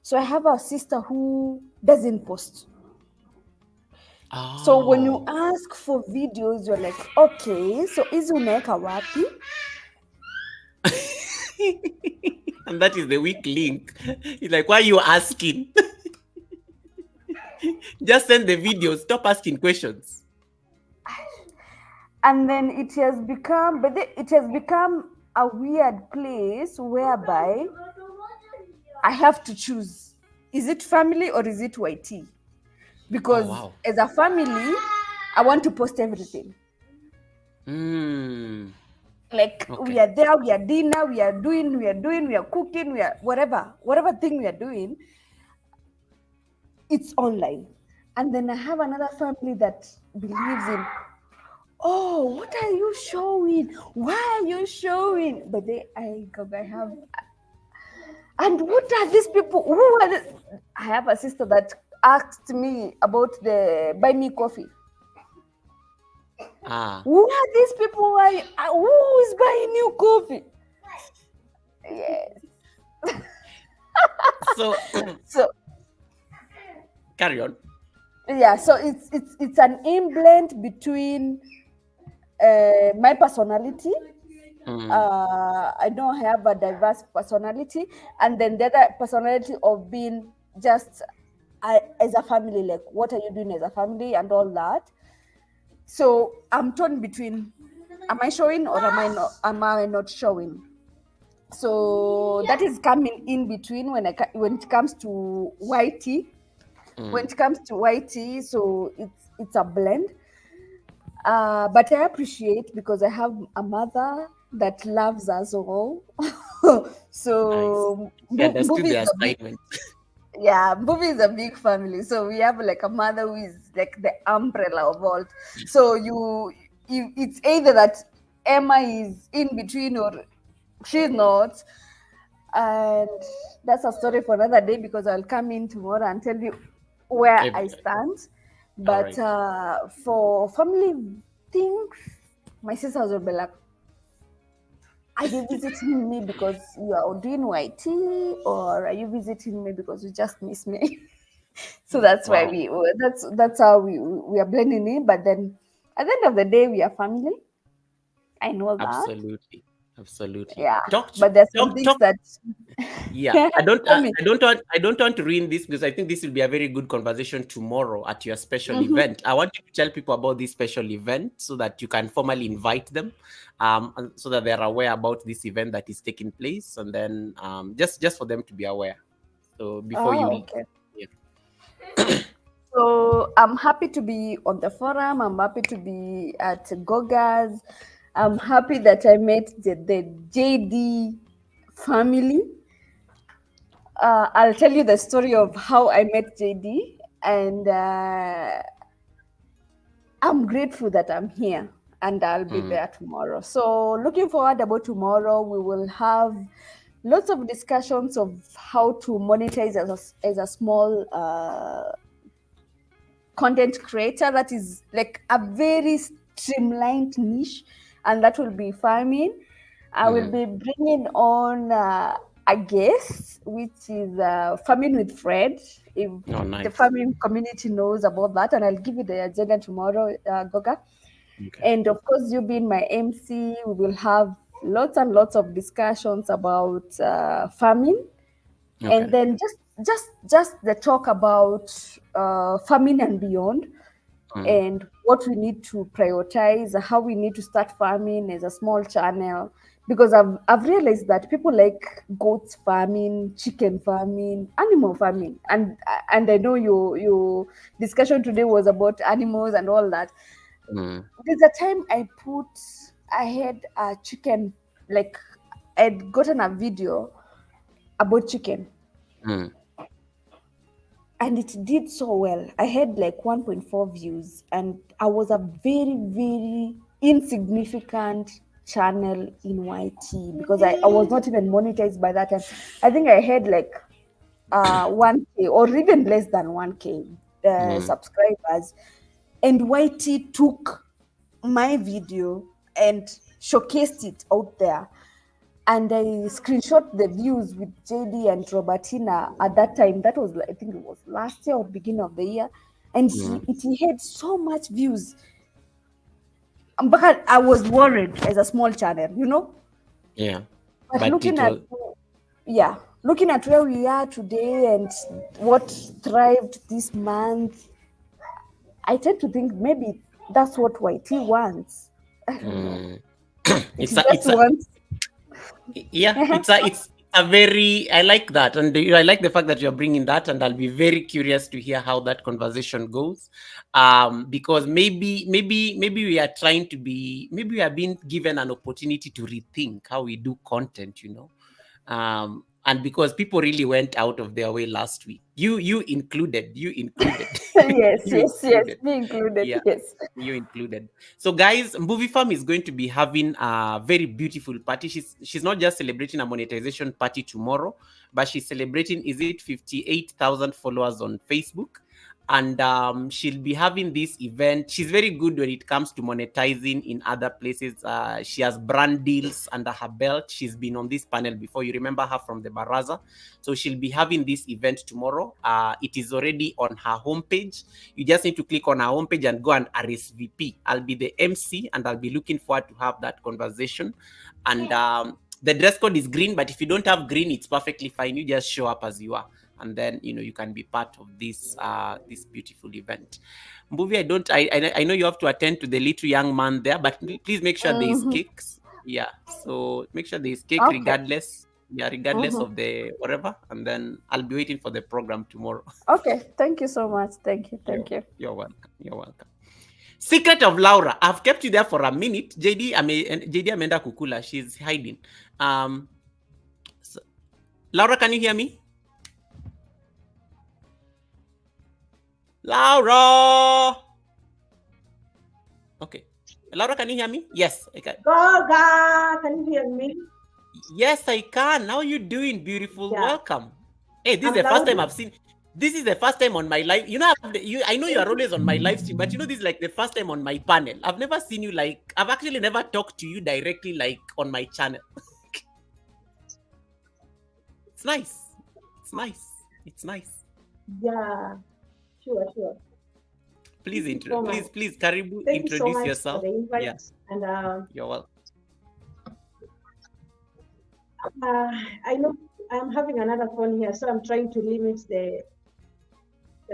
So I have a sister who doesn't post. Oh. So when you ask for videos, you're like, okay, so is unaweka wapi? And that is the weak link. It's like, why are you asking? Just send the videos. Stop asking questions. And then it has become a weird place whereby I have to choose. Is it family or is it YT? Because as a family, I want to post everything. Like we are there, we are dinner, we are cooking, we are whatever thing we are doing, it's online. And then I have another family that believes in, oh, what are you showing? Why are you showing? But I have, and what are these people? Who are I have a sister that asked me about the buy me coffee. Who are these people? Who is buying you coffee? Yes. So Carry on. Yeah, so it's an inblend between my personality. I don't have a diverse personality, and then the other personality of being just as a family, like what are you doing as a family and all that. So I'm torn between, am I showing or am I not showing? So that is coming in between when it comes to YT. When it comes to YT, so it's a blend. But I appreciate because I have a mother that loves us all. So Nice. Understood movie the is a big, assignment. yeah, movie is a big family. So we have like a mother who is like the umbrella of all. So it's either that Emma is in between or she's not. And that's a story for another day because I'll come in tomorrow and tell you where I stand. But for family things, my sisters will be like, are you visiting me because you are doing YT, or are you visiting me because you just miss me? So that's why that's how we are blending in. But then at the end of the day, we are family. I know that. Absolutely. Yeah. But there's some things that yeah, I don't tell me. I don't want to ruin this because I think this will be a very good conversation tomorrow at your special event. I want you to tell people about this special event so that you can formally invite them, and so that they're aware about this event that is taking place, and then just for them to be aware. So before you leave. Okay. Yeah. So I'm happy to be on the forum. I'm happy to be at Goga's. I'm happy that I met the JD family. I'll tell you the story of how I met JD, and I'm grateful that I'm here, and I'll be there tomorrow. So looking forward about tomorrow. We will have lots of discussions of how to monetize as a small content creator. That is like a very streamlined niche, and that will be farming. I will be bringing on a guest, which is farming with Fred. If the farming community knows about that, and I'll give you the agenda tomorrow, Goga. Okay. And of course, you being my MC, we will have lots and lots of discussions about farming, and then just the talk about farming and beyond, and what we need to prioritize, how we need to start farming as a small channel, because I've realized that people like goats farming, chicken farming, animal farming, and I know your discussion today was about animals and all that. There's a time I had a chicken, like I'd gotten a video about chicken, and it did so well. I had like 1.4 views, and I was a very, very insignificant channel in YT because I was not even monetized by that time. I think I had like 1K or even less than 1K subscribers, and YT took my video and showcased it out there. And I screenshot the views with JD and Robertina at that time. That was, I think it was last year or beginning of the year. And he had so much views. But I was worried as a small channel, you know? Yeah. But looking at where we are today and what thrived this month, I tend to think maybe that's what YT wants. I don't know. It's a very, I like that, and I like the fact that you're bringing that, and I'll be very curious to hear how that conversation goes, because maybe we are trying to be, maybe we are being given an opportunity to rethink how we do content, you know, and because people really went out of their way last week, you included. Yes, me included. Yeah, yes, you included. So guys, Movie Farm is going to be having a very beautiful party. She's not just celebrating a monetization party tomorrow, but she's celebrating, is it 58,000 followers on Facebook, and she'll be having this event. She's very good when it comes to monetizing in other places. She has brand deals under her belt. She's been on this panel before. You remember her from the Baraza. So she'll be having this event tomorrow. It is already on her homepage. You just need to click on her homepage and go and RSVP. I'll be the MC, and I'll be looking forward to have that conversation. And the dress code is green, but if you don't have green, it's perfectly fine. You just show up as you are, and then you can be part of this this beautiful event. Mbuvi, I know you have to attend to the little young man there, but please make sure there is cakes. Yeah, so make sure there is cake regardless. Yeah, regardless of the whatever, and then I'll be waiting for the program tomorrow. Okay, thank you so much. Thank you. You're welcome. You're welcome. Secret of Laura. I've kept you there for a minute. JD Amenda Kukula. She's hiding. Laura, can you hear me? Laura. Okay. Laura, can you hear me? Yes, I can. Goga, can you hear me? Yes, I can. How are you doing, beautiful? Yeah. Welcome. Hey, this is the first time I've seen. This is the first time on my live. I know you are always on my live stream, but this is like the first time on my panel. I've never seen you I've actually never talked to you directly on my channel. It's nice. It's nice. It's nice. Yeah, sure. Please, please, Karibu, Thank introduce you so much yourself. for the invite. Yeah. And You're welcome. I know I'm having another phone here, so I'm trying to limit the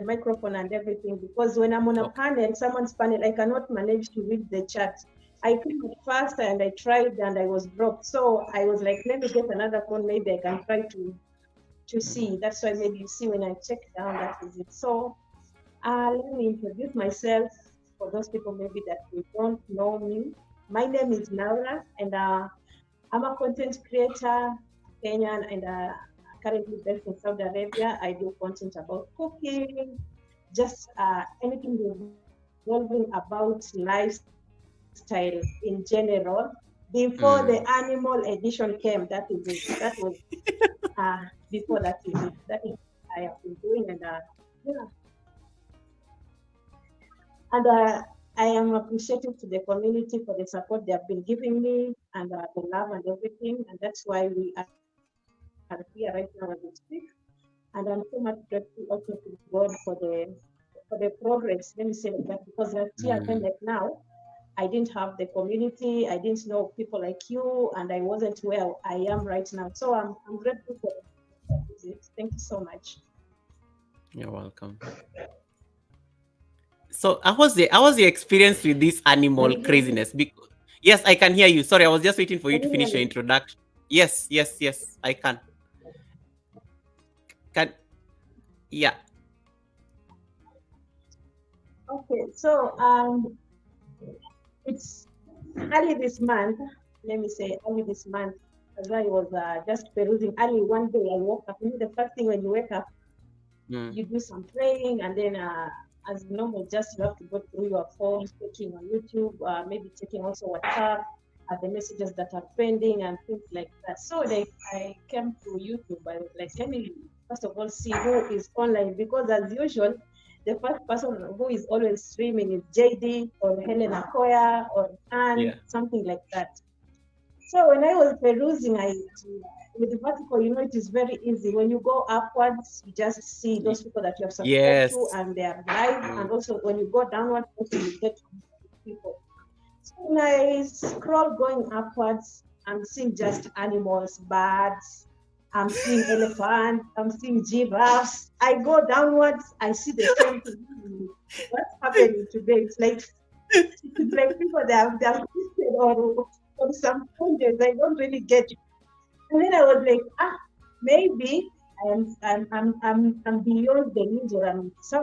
microphone and everything, because when I'm on a panel, someone's panel, I cannot manage to read the chat. I came at first and I tried and I was dropped. So I was like, let me get another phone, maybe I can try to see. That's why maybe you see when I check down, that is it. So let me introduce myself for those people maybe that don't know me. My name is Lara, and I'm a content creator, Kenyan, and currently based in Saudi Arabia. I do content about cooking, just anything revolving about lifestyle in general. Before the animal edition came, that is it. That was before that is it. That is what I have been doing, and yeah. And I am appreciative to the community for the support they have been giving me, and the love and everything. And that's why we are here right now as we speak. And I'm so much grateful also to God for the progress. Let me say that, because last year, like now, I didn't have the community. I didn't know people like you, and I wasn't where I am right now. So I'm grateful for it. Thank you so much. You're welcome. So how was the experience with this animal craziness? Because, yes, I can hear you. Sorry, I was just waiting for you to finish your introduction. Yes, I can. Yeah. Okay, so it's early this month. Let me say early this month, as I was just perusing early one day. I woke up. The first thing when you wake up, you do some praying, and then as normal, just you have to go through your phone, checking on YouTube, maybe checking also WhatsApp, the messages that are pending and things like that. So I came to YouTube. I was like, let me first of all see who is online, because as usual, the first person who is always streaming is JD or Helena Koya or Anne, something like that. So when I was perusing, with the vertical, it is very easy. When you go upwards, you just see those people that you have subscribed to, and they are live. And also when you go downwards, also you get people. So when I scroll going upwards, I'm seeing just animals, birds. I'm seeing elephants. I'm seeing giraffes. I go downwards, I see the same thing. What's happening today? It's like people they have twisted or some changes. I don't really get it. And then I was like, maybe I'm beyond the needs, or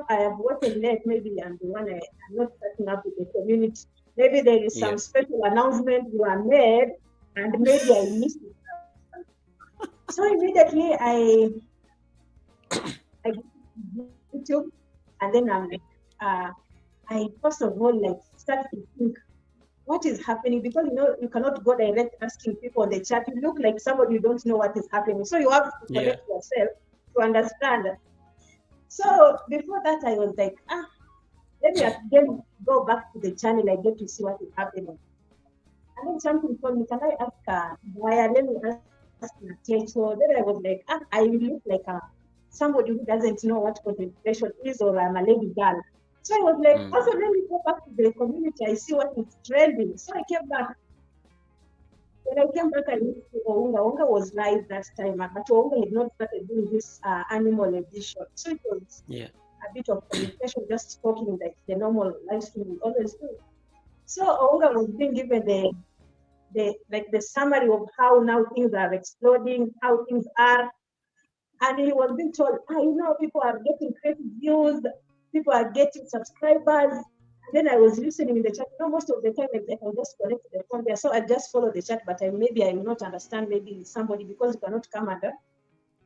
I have worked late. Maybe I'm the one I'm not starting up with the community. Maybe there is some special announcement you are made, and maybe I missed it. So immediately I go to YouTube, and then I first of all start to think, what is happening? Because you cannot go direct asking people on the chat. You look like somebody you don't know what is happening. So you have to connect yourself to understand So before that, I was like, let me again go back to the channel. I get to see what is happening. And then something told me, can I ask Wueh? Let me ask Natecho. Then I was like, I look like somebody who doesn't know what monetization is, or I'm a lady girl. So I was like, also let me go back to the community. I see what is trending. So I came back. When I came back, I looked to Ounga. Ounga was live that time, but Ounga had not started doing this animal edition. So it was a bit of communication, just talking like the normal live stream we always do. So Ounga was being given the summary of how now things are exploding, how things are. And he was being told, people are getting crazy views, people are getting subscribers. And then I was listening in the chat. Most of the time I can just connect to the phone there. So I just follow the chat, but maybe I will not understand maybe somebody, because you cannot come and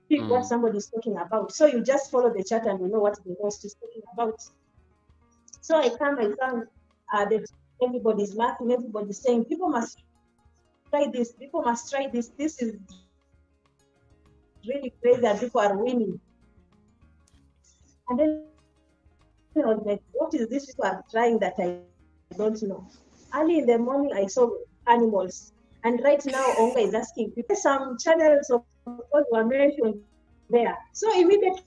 pick what somebody is talking about. So you just follow the chat and you know what the host is talking about. So I found everybody's laughing, everybody's saying, people must try this, people must try this. This is really crazy and people are winning. And then I was like, what is this people are trying that I don't know? Early in the morning, I saw animals. And right now, Onga is asking people, some channels of course were mentioned there. So immediately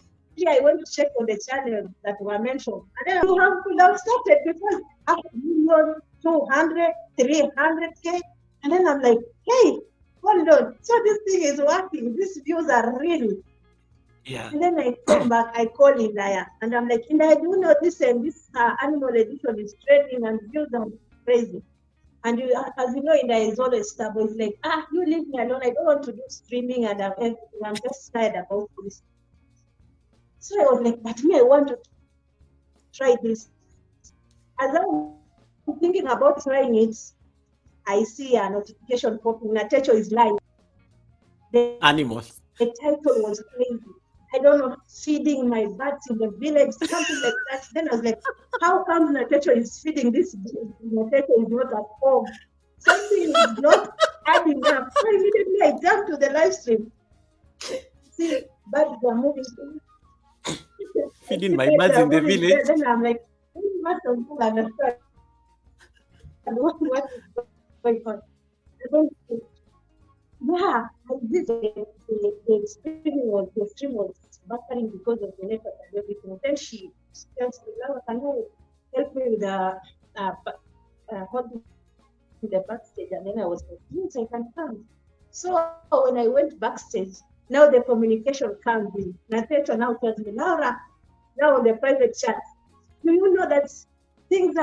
I went to check on the channels that were mentioned. And then I could have started because 1,000,000, 200, 300K. And then I'm like, hey, hold on. So this thing is working. These views are real. Yeah. And then I came back, I called Indaya, and I'm like, Indaya, do you know this and this animal edition is trending and views are crazy. And as you know, Indaya is always stubborn. It's like, you leave me alone. I don't want to do streaming and everything. I'm just tired about this. So I was like, but me, I want to try this. As I'm thinking about trying it, I see a notification popping. Natecho is live. Animals. The title was crazy. I don't know, feeding my bats in the village, something like that. Then I was like, how come Natecho is feeding this? Natecho is not at home. Something is not adding up. So immediately I jumped to the live stream. See, bats are moving. Feeding my bats in the village. Then I'm like, what understand what is going on? Yeah, I did. The stream was buffering because of the network and everything. Then she tells me, Lara, can you help me with holding the backstage? And then I was like, yes, I can come. So when I went backstage, now the communication comes in. Natecho now tells me, Lara, now on the private chat, do you know that things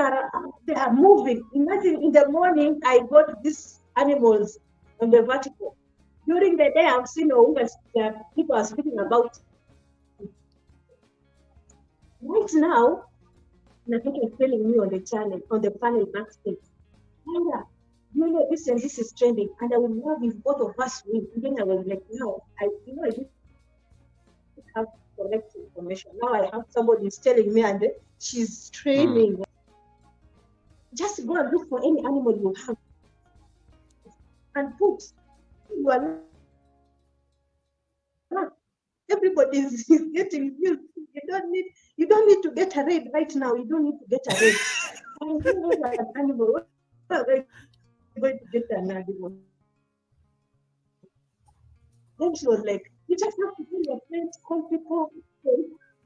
they are moving? Imagine in the morning, I got these animals on the vertical. During the day, I've seen people are speaking about it. Right now, Natecho is telling me on the channel, on the panel backstage, Lara, you know this and this is trending, and I would love if both of us win. And then I was like, no, I didn't have correct information. Now I have somebody who's telling me, and she's streaming. Just go and look for any animal you have and put. Everybody is getting views. You don't need to get a raid right now. You don't need to get a raid. I don't know that animal. What are they going to get an animal? Then she was like, you just have to tell your friends, call people,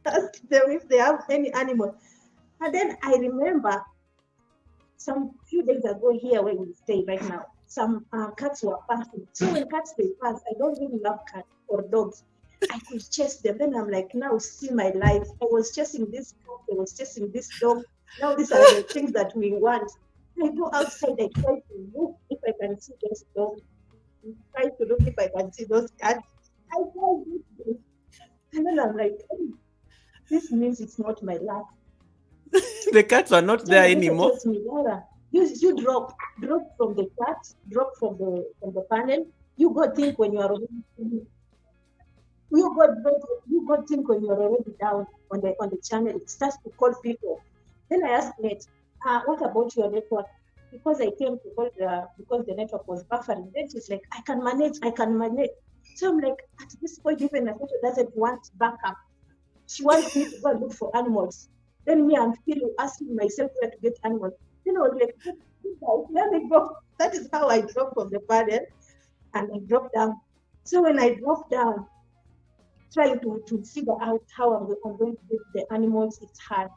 ask them if they have any animal. And then I remember some few days ago here where we stay right now, some cats were passing. So when cats they pass, I don't really love cats or dogs. I could chase them. Then I'm like, now see my life. I was chasing this cat, I was chasing this dog. Now these are the things that we want. I go outside, I try to look if I can see those dogs. I try to look if I can see those cats. I try this. And then I'm like, hey, this means it's not my life. The cats are not there anymore. Tells me, Lara, you drop from the cat, drop from the panel. You go think when you are already think when you are already down on the channel. It starts to call people. Then I asked Nate, what about your network? Because I came to call because the network was buffering. Then she's like, I can manage. So I'm like, at this point, even Natecho doesn't want backup. She wants me to go and look for animals. Then me, I'm still asking myself where to get animals. Then I was like, let me go. That is how I dropped from the panel and I dropped down. So when I dropped down, trying to figure out how I'm going to get the animals, it's hard.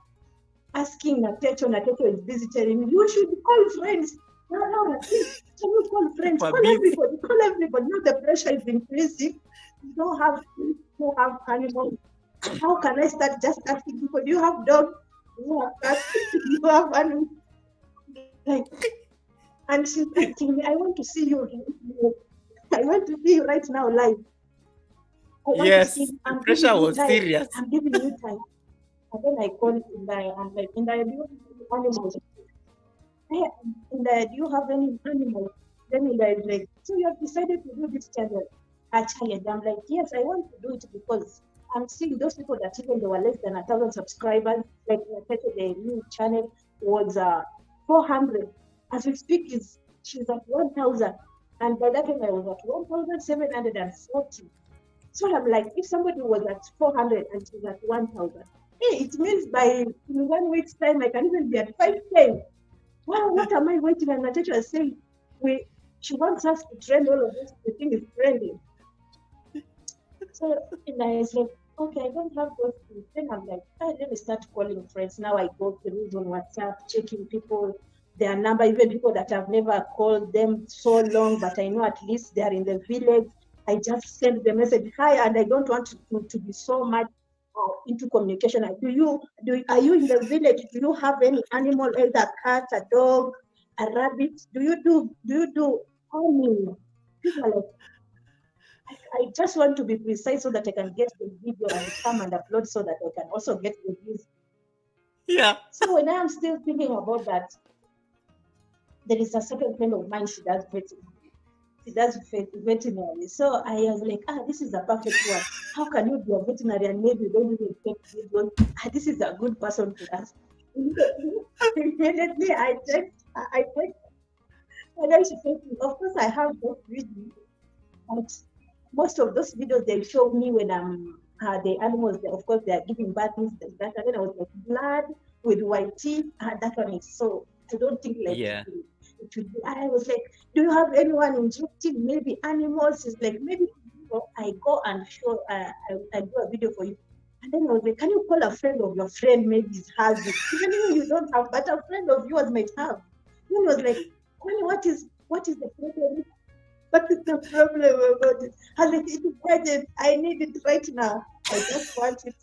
Asking Natecho is busy telling me, you should call friends. No, please, can you call friends? Call everybody. Now the pressure is increasing. You don't have animals. How can I start just asking people, do you have dogs? Do you have cats? Do you have animals? Like, and she's asking me, I want to see you. I want to see you right now live. Yes, the pressure was serious. I'm giving you time. And then I called Indaya. I'm like, Indaya, do you have animals? Indaya, do you have any animals? Then Indaya is like, so you have decided to do this channel? A challenge. I'm like, yes, I want to do it because I'm seeing those people that even they were less than 1,000 subscribers, like the new channel was 400. As we speak, she's at 1,000. And by that time I was at 1,740. So I'm like, if somebody was at 400 and she's at 1,000, hey, it means by 1 week's time I can even be at 5K. Wow, what am I waiting? And Natasha was saying, she wants us to trend all of this. The thing is trending. So and I was like, okay, I don't have those things. Then I'm like, let me start calling friends. Now I go through on WhatsApp, checking people, their number, even people that I've never called them so long, but I know at least they're in the village. I just send the message, hi, and I don't want to be so much into communication. Are you in the village? Do you have any animal, either a cat, a dog, a rabbit? Do you do farming? People are like, I just want to be precise so that I can get the video and come and upload so that I can also get the views. Yeah. So when I'm still thinking about that, there is a certain friend of mine, she does veterinary. So I was like, this is a perfect one. How can you be a veterinarian? Maybe you don't even take videos. This is a good person to ask. Immediately I checked, and then she said, of course I have those videos, but most of those videos they show me when the animals, of course they are giving birth, things like that. And then I was like, blood with white teeth. That one is so, I don't think like it should be. I was like, do you have anyone interested? Maybe animals? Is like, maybe I go and show, I do a video for you. And then I was like, can you call a friend of your friend? Maybe it has it. Even if you don't have, but a friend of yours might have. Then I was like, what is the problem? What is the problem about it? I was like, I need it right now. I just want it.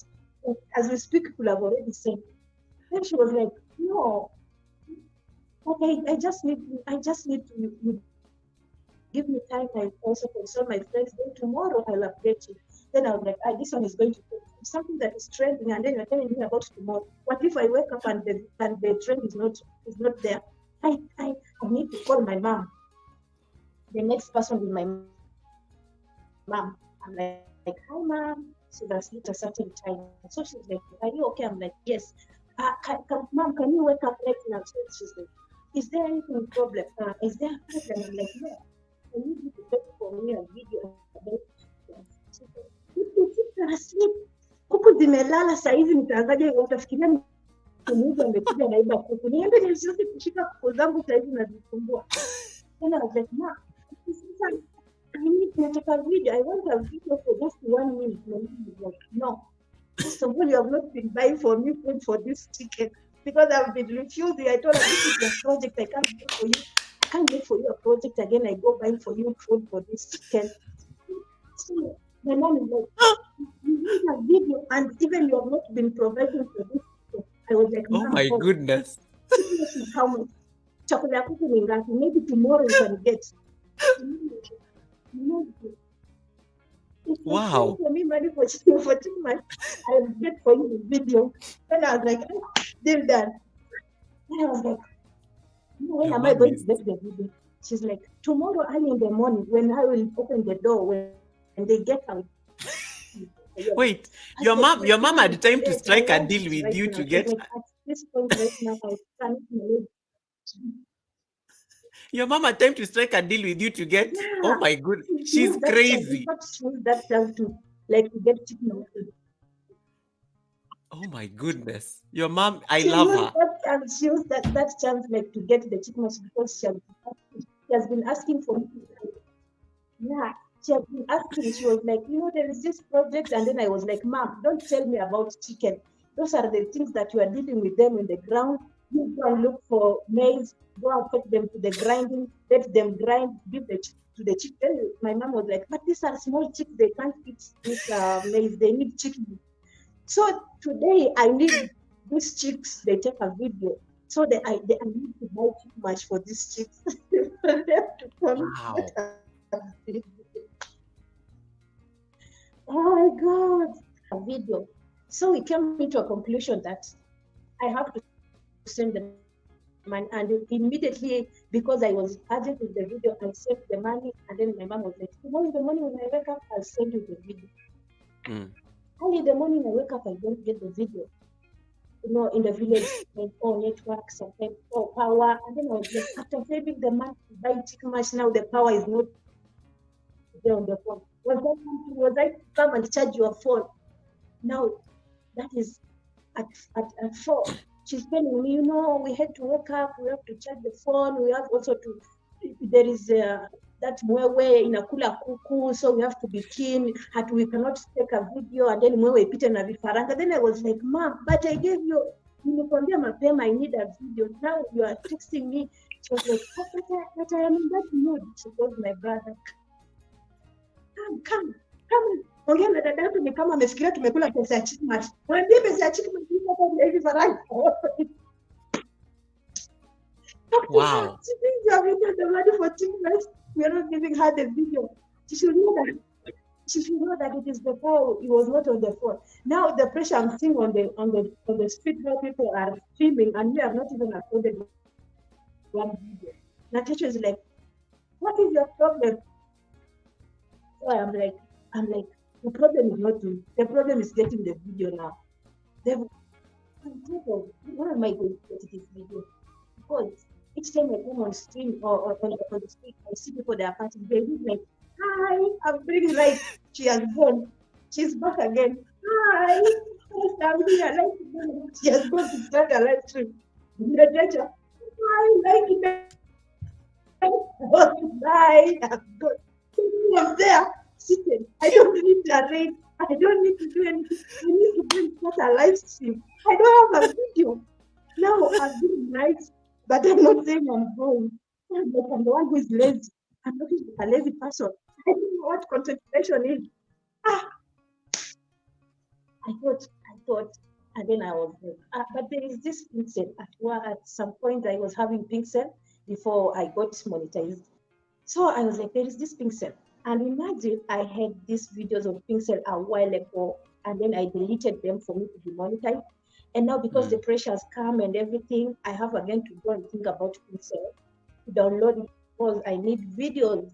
As we speak, people have already said. Then she was like, no. Okay, I just need to give me time. I also consult my friends. Then tomorrow I'll update you. Then I was like, this one is going to be something that is trending, and then you're telling me about tomorrow. What if I wake up and the trend is not there? I need to call my mom. The next person is my mom. I'm like, hi mom. So that's at a certain time. So she's like, are you okay? I'm like, yes. Mom, can you wake up right now? So she's like, is there anything problem? Is there a problem? I'm like, no. I need you to take for me a video about asleep. Kuku zimelala saa hizi nitaanzaje? Watafikiria mtu amekuja naiba kuku. Niende nisiwezi kushika kuku zangu saa hizi nazisumbua. Then I was like, ma, I take a video. I want a video for just 1 minute. Like, no. First of all, you have not been buying for me food for this chicken because I've been refusing. I told her, this is your project. I can't do for you. I can't do for you a project again. I go buying for you food for this chicken. So my mom is like, you need a video, and even you have not been providing for this chicken. I was like, oh my goodness. This is how much chocolate cooking in that. Maybe tomorrow you can get. Wow. For me, money for 2 months, I'll get for you the video. Then I was like, still done. Then I was like, when am I going to get the video? She's like, tomorrow early in the morning when I will open the door when they get out. Wait, your mom had time to strike a deal with you to get. Like, at this point right now, I can't. Your mom had time to strike a deal with you to get. Yeah. Oh my goodness, she's crazy. That to like to get chicken. Oh my goodness. Your mom, I She love used her. that chance. She used that chance like to get the chickens because she has been asking for me. Yeah, she has been asking. She was like, there is this project, and then I was like, Mom, don't tell me about chicken. Those are the things that you are dealing with them in the ground. You go and look for maize, go and take them to the grinding, let them grind, give to the chicken. My mom was like, but these are small chicks, they can't eat this maize, they need chicken. So today I need these chicks, they take a video. So I need to buy too much for these chicks. For them to come Wow. Oh my God, a video. So we came into a conclusion that I have to send the money. And immediately, because I was urgent with the video, I saved the money. And then my mom was like, tomorrow in the morning when I wake up, I'll send you the video. Early in the morning, I wake up, I don't get the video. In the village, like, network, sometimes, power. And then I was like, after saving the money to buy chicken mash, now the power is not there on the phone. Was I come and charge your phone? Now, that is at 4. She's telling me, we had to wake up, we have to charge the phone, we have also to, there is that Wueh in a kula kuku, so we have to be keen, and we cannot take a video, and then Wueh pita na vifaranga. Then I was like, Mom, but I gave you, nilikwambia mapema, I need a video. Now you are texting me. She was like, but I am in that mood. She was my brother. Come. Ongea na dada yako ni kama amefikiria tumekula pesa ya chickmash. Mwambie pesa ya chickmash hapa hivi faranga. Wow. She thinks you have given the money for chickmash. We are not giving her the video. She should know that it is the power. It was not on the phone. Now the pressure I'm seeing on the street where people are filming, and we are not even uploaded one video. Natasha is like, what is your problem? So I'm like, the problem is not you. The problem is getting the video now. Where am I going to get this video? Because each time I come on stream or on the street, I see people that are partying. They look like, hi, I'm bringing light. She has gone. She's back again. Hi, I'm here. She has gone to start a live stream. Natasha, hi, like it. Bye. I'm there. Sitting. I don't need to arrange. I don't need to do anything. I need to bring a live stream. I don't have a video. Now I'm doing nice, but I'm not saying I'm going. I'm the one who is lazy. I'm not a lazy person. I don't know what content creation is. I thought, and then I was like, but there is this pixel. At some point I was having pixel before I got monetized. So I was like, there is this pixel. And imagine I had these videos of Pincel a while ago, and then I deleted them for me to be monetized. And now because the pressure has come and everything, I have again to go and think about Pincel, to download it because I need videos.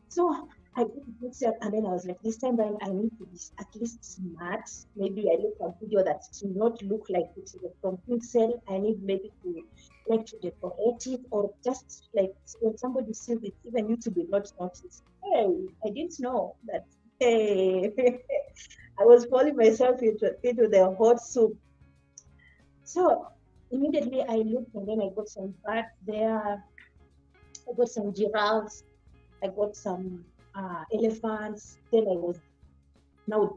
So I go to Pincel, and then I was like, this time I need to be at least smart. Maybe I look at a video that should not look like it's from Pincel. I need maybe to like to decorate it, or just like when somebody sees it, even YouTube will not notice. Hey, I didn't know that. Hey, I was falling myself into the hot soup. So immediately I looked, and then I got some bats there. I got some giraffes. I got some elephants. Then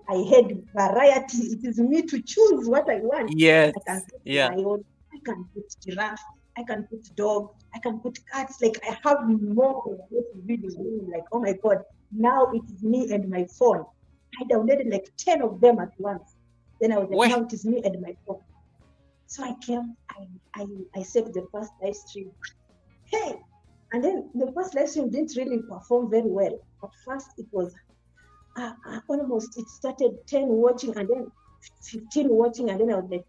I had variety. It is me to choose what I want. Yes. I can put lion. I can put giraffe. I can put dog. I can put cats. Like I have more of those videos. Like, oh my God, now it is me and my phone. I downloaded like 10 of them at once. Then I was like, now it is me and my phone. So I came. I saved the first live stream. Hey. And then the first live stream didn't really perform very well. At first, it was almost, it started 10 watching and then 15 watching. And then I was like,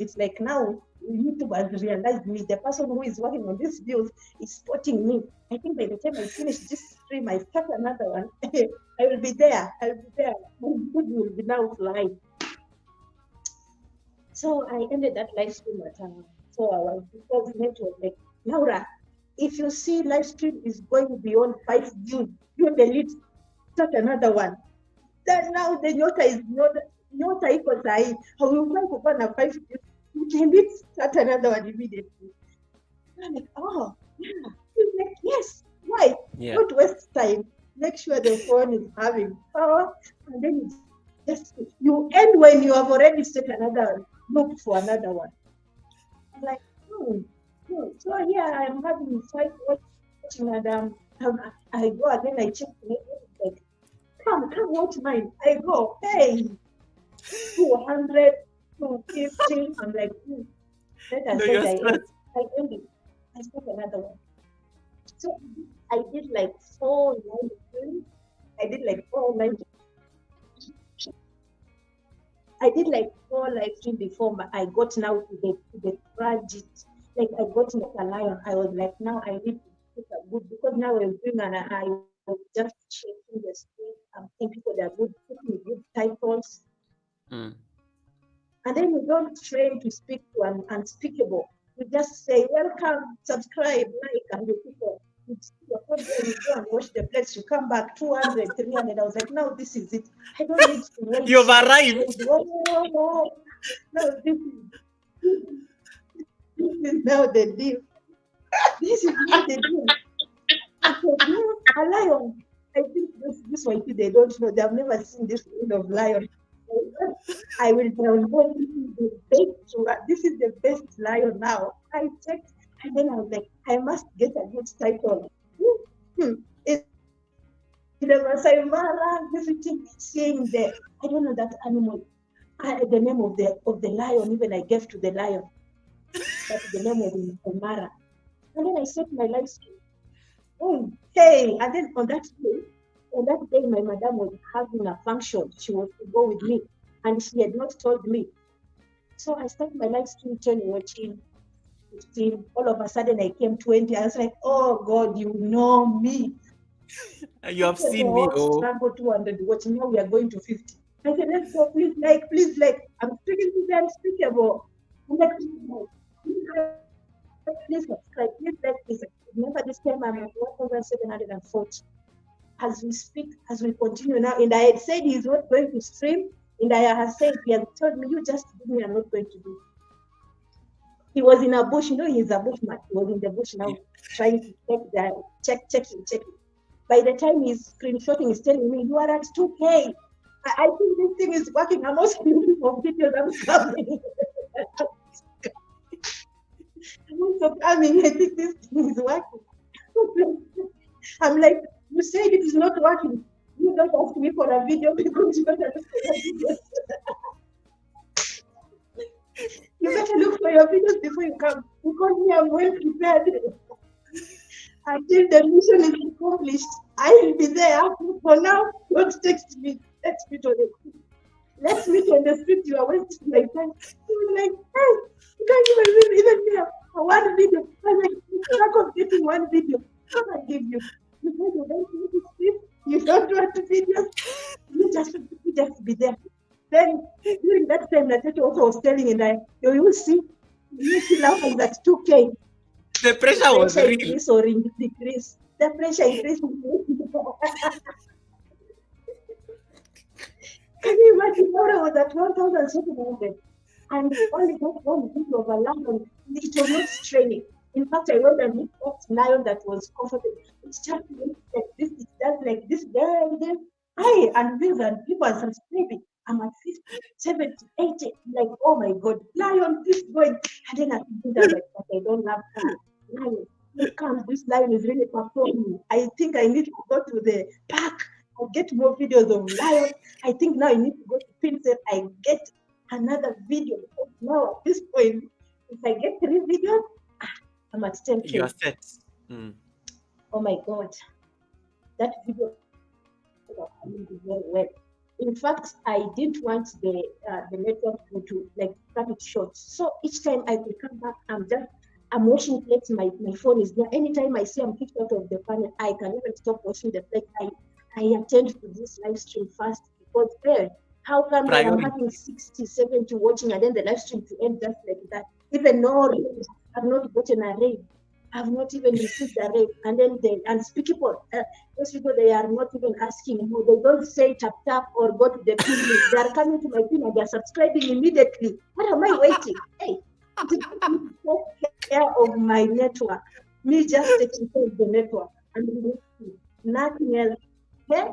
it's like now YouTube has realized me. The person who is working on these videos is spotting me. I think by the time I finish this stream, I start another one. I will be there. My video will be now live. So I ended that live stream at 4 hours because the network was like, Laura, if you see live stream is going beyond 5 views, you delete, start another one. Then now the Nyota is not, Nyota iko sahi. Hauifai kukuwa na 5 views. You can start another one immediately. I'm like, oh, yeah. He's like, yes. Why? Yeah. Don't waste time. Make sure the phone is having power, and then you end when you have already set another one. Look for another one. I'm like, so yeah, I'm having 5 watching, and I go again. I check the network, like, come watch mine. I go, hey, 200, 250. I'm like, let us say I end it. I start another one. So I did like 4 live streams. I did like 4 live streams before I got now to the project. Like I got like a lion. I was like, now I need to pick a good, because now I was doing and I was just checking the street. I'm seeing people that are good, putting good titles. And then you don't train to speak to an unspeakable. You just say, welcome, subscribe, like, and you people. You go and wash the plates, you come back 200, 300. I was like, no, this is it. I don't need to wait. You've arrived. No, this is now the deal. This is now the deal. I said, no, a lion. I think this one, they don't know. They have never seen this kind of lion. I will download this is the best lion now. I checked, and then I was like, I must get a good title. In the Masai Mara, visiting, seeing I don't know that animal. The name of the lion, even I gave to the lion. That's the name of the Masai Mara. And then I set my live stream. Hey, and then on that day, my madam was having a function. She was to go with me, and she had not told me. So I started my live stream 10, watching 15. All of a sudden, I came 20. I was like, oh God, you know me. You have seen me. Struggle 200 watching. Now we are going to 50. I said, let's go. Please like. I'm speaking to the unspeakable. I'm like, please subscribe. Please. Remember this time I'm at 1,740. As we speak, as we continue now, and I had said he's not going to stream, and I had said he had told me, you just do me, I'm not going to do. He was in a bush, he's a bushman. He was in the bush now, trying to checking. By the time he's screenshotting, he's telling me, you are at 2K. I think this thing is working. I'm also looking for videos. I'm coming. I'm also coming. I think this thing is working. I'm like, you said it is not working. You don't ask me for a video because you don't understand the videos. You better look for your videos before you come. Because me, I'm well prepared. Until the mission is accomplished, I will be there. For now, don't text me. Let's meet on the street. Let's meet on the street. You are wasting my time. You're like, hey, you can't even me for one video. I'm like, you're not getting one video. How can I give you? You said you don't want to stream. You don't want to videos. You just be there. Then during that time, that also was telling, and you will see now is at 2K. The pressure was real. Increase or decrease. The pressure increase. Can you imagine? Lara was at 1,700 and only got one video of a lion. It was not straining. In fact, I went and looked at lion that was comfortable. It's just like this. It's just like this. There. Hey, and people are subscribing. I'm at 50, 70, 80. Like, oh my God, lion, this going. And then I think that, like, I don't have time. Lion, here comes this lion is really performing. I think I need to go to the park and get more videos of lion. I think now I need to go to Princess. I get another video. Because now at this point, if I get 3 videos, I'm at 10K. You are set. Oh my God, that video was very well. In fact, I didn't want the network to like cut it short. So each time I could come back, I'm washing plates. My phone is there. Anytime I see I'm kicked out of the panel, I can even stop washing the plate. I attend to this live stream first because how come I'm having 60, 70 watching and then the live stream to end just like that? Even though I've not gotten a raid. I've not even received the rate. And then the unspeakable, those people, they are not even asking who. They don't say tap or go to the pin link. They are coming to my pin and they are subscribing immediately. What am I waiting? Hey, take care of my network. Me just taking care of the network and nothing else. Okay?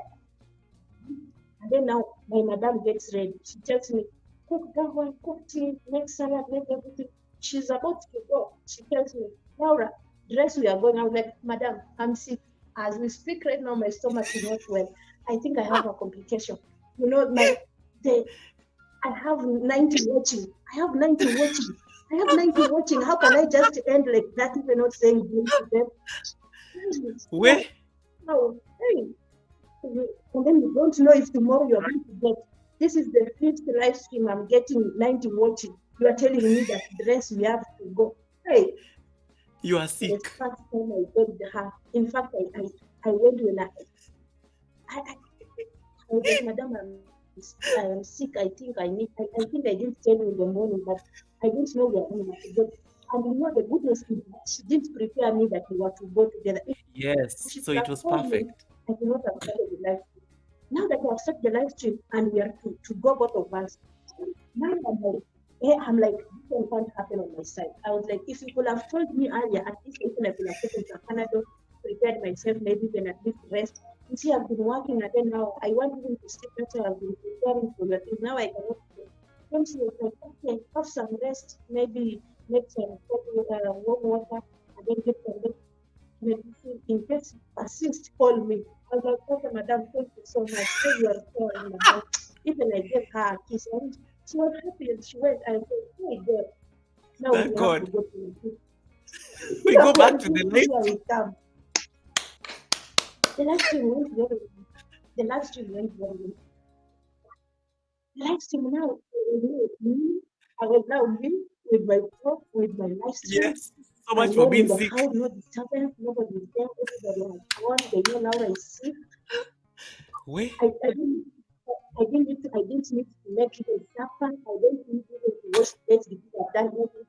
And then now my madam gets ready. She tells me, cook that one, cook tea, make salad, make everything. She's about to go. She tells me, Laura, dress we are going. I'm like, madam, I'm sick. As we speak right now, my stomach is not well. I think I have a complication. You know, I have 90 watching. I have 90 watching. I have 90 watching. How can I just end like that if you're not saying good to them? Wueh. No, hey. And then you don't know if tomorrow you're going to get. This is the 5th live stream I'm getting 90 watching. You are telling me that the rest we have to go. Hey, You are the sick. first time I got the heart. In fact, I went when I was like, madam, I am sick. I think I didn't tell you in the morning, but I didn't know we are going to go. And you know the goodness is that she didn't prepare me that we were to go together. Yes. She So could it have was told me, perfect. I could not have started the live stream. Now that I have started the live stream and we are to go both of us, now I'm like, this one can't happen on my side. I was like, if you could have told me earlier, at least I could have taken some Panadol, prepared myself, maybe then at least rest. You see, I've been working and then now I want even to sleep better. I've been preparing for your things. Now I cannot. Then she was like, okay, have some rest, maybe make some warm water, and then get some medicine in case you persist, call me. I was like, okay, madam, thank you so much. Say you are sorry, madam. Even I gave her a kiss and she was happy and she went and said, hey, God, now we Thank have to God. go to the We go back to the here live. we come. The live stream went very well. The live stream went very well. The live stream now, I was now me with my talk, with my live stream. Yes. So much for Alone in being the sick. house, no disturbance, nobody is there, everybody has gone, they know Laura is sick. Wueh. I didn't need to make it a supper. I don't need even to wash plates because I've done everything.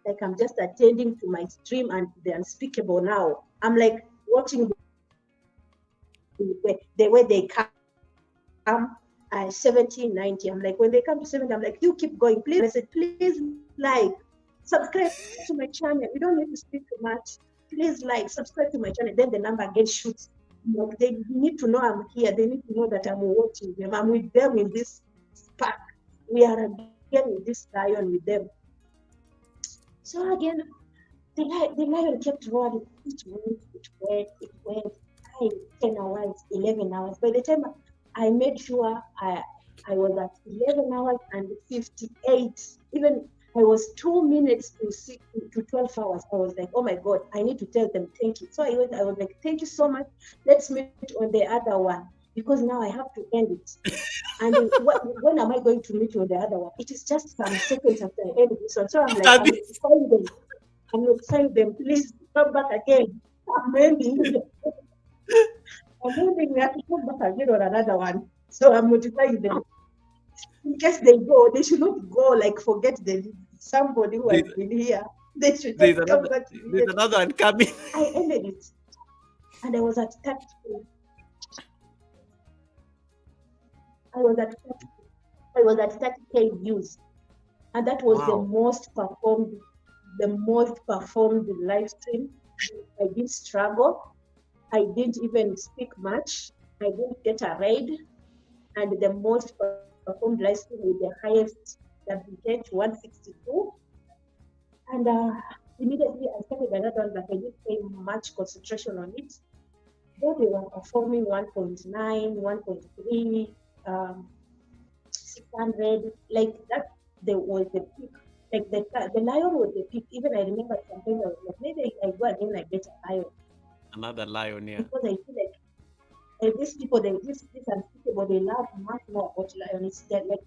Like I'm just attending to my stream and the unspeakable now. I'm like watching the way they come 70, 90. I'm like, when they come to 70, I'm like, you keep going. Please, I said, please like, subscribe to my channel. We don't need to speak too much. Please like, subscribe to my channel. Then the number gets shoots. Like they need to know I'm here. They need to know that I'm watching them. I'm with them in this pack. We are again with this lion with them. So again, the lion kept rolling. It went. 10 hours, 11 hours. By the time I made sure I was at 11 hours and 58. Even I was 2 minutes to 12 hours. I was like, oh my God, I need to tell them thank you. So I was like, thank you so much. Let's meet on the other one because now I have to end it. And when am I going to meet you on the other one? It is just some seconds after I end this one. So I'm like, I'm notifying them. I'm notifying them. Please come back again. I'm ending. We have to come back again on another one. So I'm notifying them. In case they go, they should not go like forget somebody who has been here. They should just come back. There's another one coming. I ended it. And I was at 30. I was at 30K views. And that was the most performed live stream. I didn't struggle. I didn't even speak much. I didn't get a raid. And the most performed live stream with the highest WH 162. And immediately I started another one, but I didn't pay much concentration on it. Though they were performing 1.9, 1.3, 600, like that. There was the peak. Like the lion was the peak. Even I remember sometimes I was like, maybe I go again, I get a lion. Another lion, yeah. Because I feel like these people, these unspeakable, they love much more about lion. It's that like,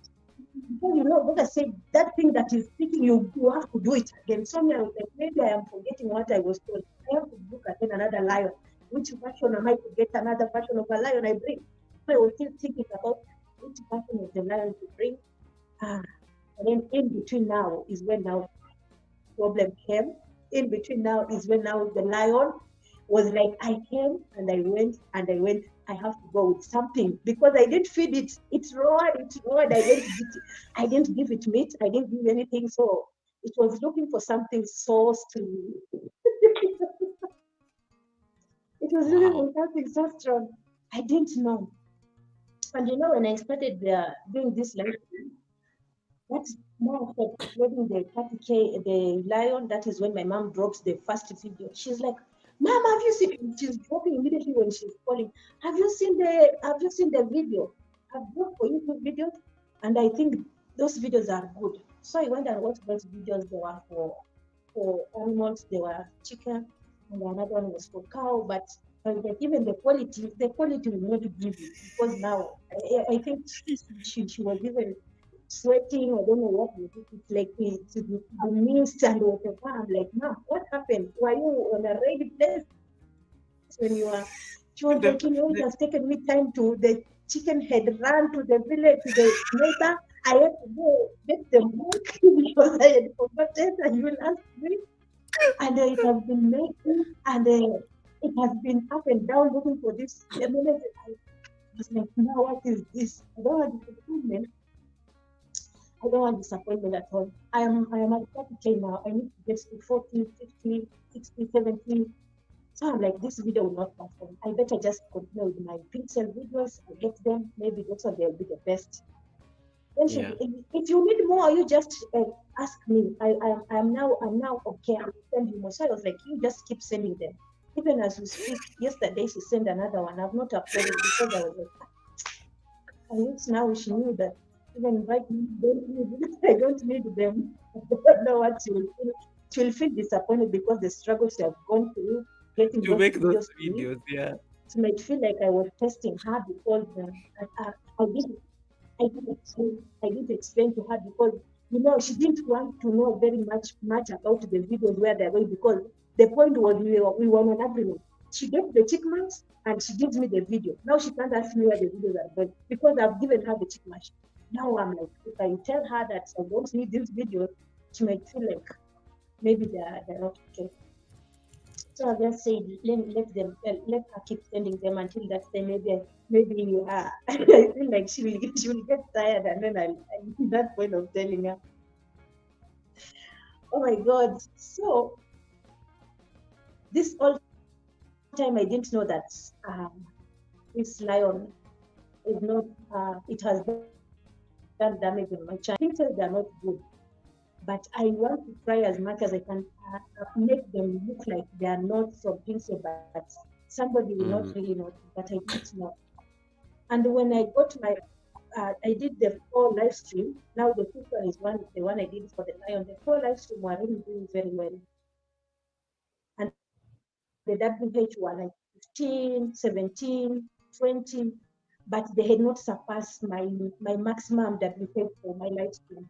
you know, what I said, that thing that is speaking, you have to do it again. So I was like, maybe I am forgetting what I was told. I have to look again another lion. Which version am I to get another version of a lion I bring? So I was still thinking about which version of the lion to bring. And then in between now is when now problem came. in between now is when now the lion was like, I came and I went and I went. I have to go with something because I didn't feed it. It's roared. It's roared. I didn't give it meat. I didn't give anything. So it was looking for something so strong. It was looking for something so strong. I didn't know. And when I started doing this live, that's more after uploading the 30K, the lion. That is when my mom drops the first video. She's like, "Mom, have you seen?" She's dropping immediately when she's calling. Have you seen the video? I've dropped for YouTube videos, and I think those videos are good. So I went and watched those videos. They were for animals. They were chicken, and another one was for cow. But even the quality will not give you because now I think she was even sweating. I don't know what it is. It's like the mist and whatever. I'm like, Mom, what happened? Were you on a rainy place when you are? She was like, it has taken me time to the chicken had run to the village to the neighbor. I had to go get the milk because I had forgotten and you will ask me. And it has been making and it has been up and down looking for this. The minute I was like, now what is this? I don't want disappointment. I don't want disappointment at all. I am at 30K now. I need to get to 40, 50, 60, 70. So I'm like, this video will not perform. I better just continue with my pixel videos. I get them. Maybe that's what they'll be the best. Then if you need more, you just ask me. I'm now okay. I'll send you more. So I was like, you just keep sending them. Even as we speak, yesterday she sent another one. I've not uploaded because I was like, I wish now she knew that even invite me, I don't need them. I don't know what she will feel. She will feel disappointed because the struggles she has gone through getting to make those videos. Yeah. She might feel like I was testing her because I did explain to her because she didn't want to know very much about the videos where they're going because the point was we were on an agreement. She gets the check marks and she gives me the video. Now she can't ask me where the videos are going because I've given her the check marks. Now I'm like, if I tell her that I don't need these videos, she might feel like maybe they're not okay. So I just said, let her keep sending them until that time. Maybe you are. I feel like she will get tired, and then I'm that point of telling her. Oh my God! So this all time I didn't know that this lion is not. It has done damage on my channel. Pictures they are not good, but I want to try as much as I can make them look like they are not from Pixel, but somebody will not really know, but I didn't know. And when I got my, I did the 4 live stream. Now the 5th one is the one I did for the lion. The 4 live stream were really doing very well. And the WH were like 15, 17, 20, but they had not surpassed my maximum WH for my live stream.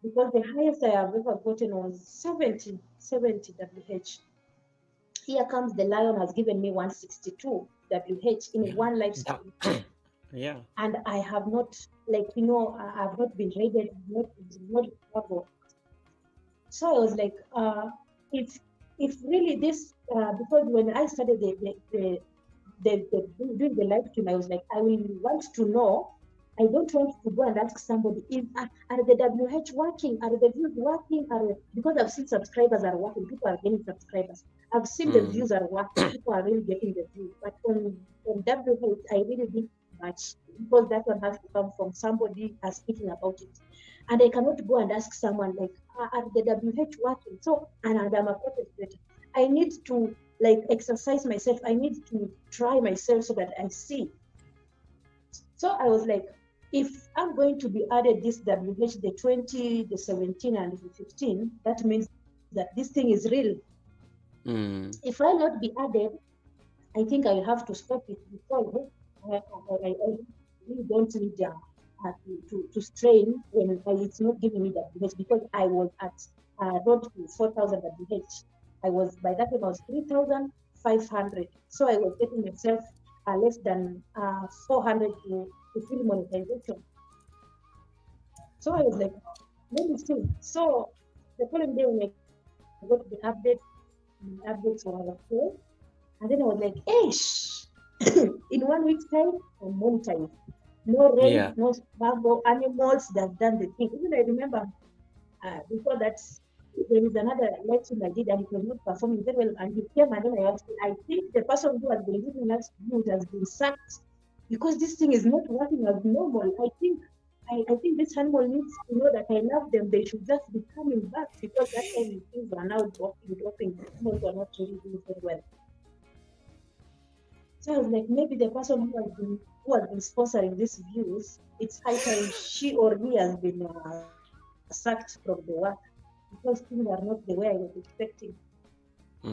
Because the highest I have ever gotten was 70 WH. Here comes the lion has given me 162 WH in one live stream. Yeah. And I have not, I've not been rated, not trouble. So I was like, if really this, because when I started doing the live stream, I was like, I will want to know. I don't want to go and ask somebody, are the WH working? Are the views working? Because I've seen subscribers are working, people are getting subscribers. I've seen the views are working, people are really getting the views. But on WH, I really didn't much because that one has to come from somebody speaking about it. And I cannot go and ask someone like, are the WH working? So, and I'm a protester. I need to exercise myself. I need to try myself so that I see. So I was like, if I'm going to be added this WH, the 20, the 17, and the 15, that means that this thing is real. If I not be added, I think I will have to stop it because I really don't need to strain when it's not giving me WH because I was at road to 4,000 WH. By that time I was 3,500. So I was getting myself less than 400 to full monetization. So I was like, let me see. So the following day when I I got the update. The updates were okay. And then I was like, hey, in 1 week's time, I'm monetized. No rain, no cargo, animals, they've done the thing. Even I remember before that, there is another election I did and it was not performing very well. And he came and then I asked him, I think the person who has been giving us views has been sacked because this thing is not working as normal. I think this animal needs to know that I love them. They should just be coming back because that time things are now dropping. Animals are not really doing very well. So I was like, maybe the person who has been sponsoring these views, it's high time she or he has been sacked from the work because things are not the way I was expecting.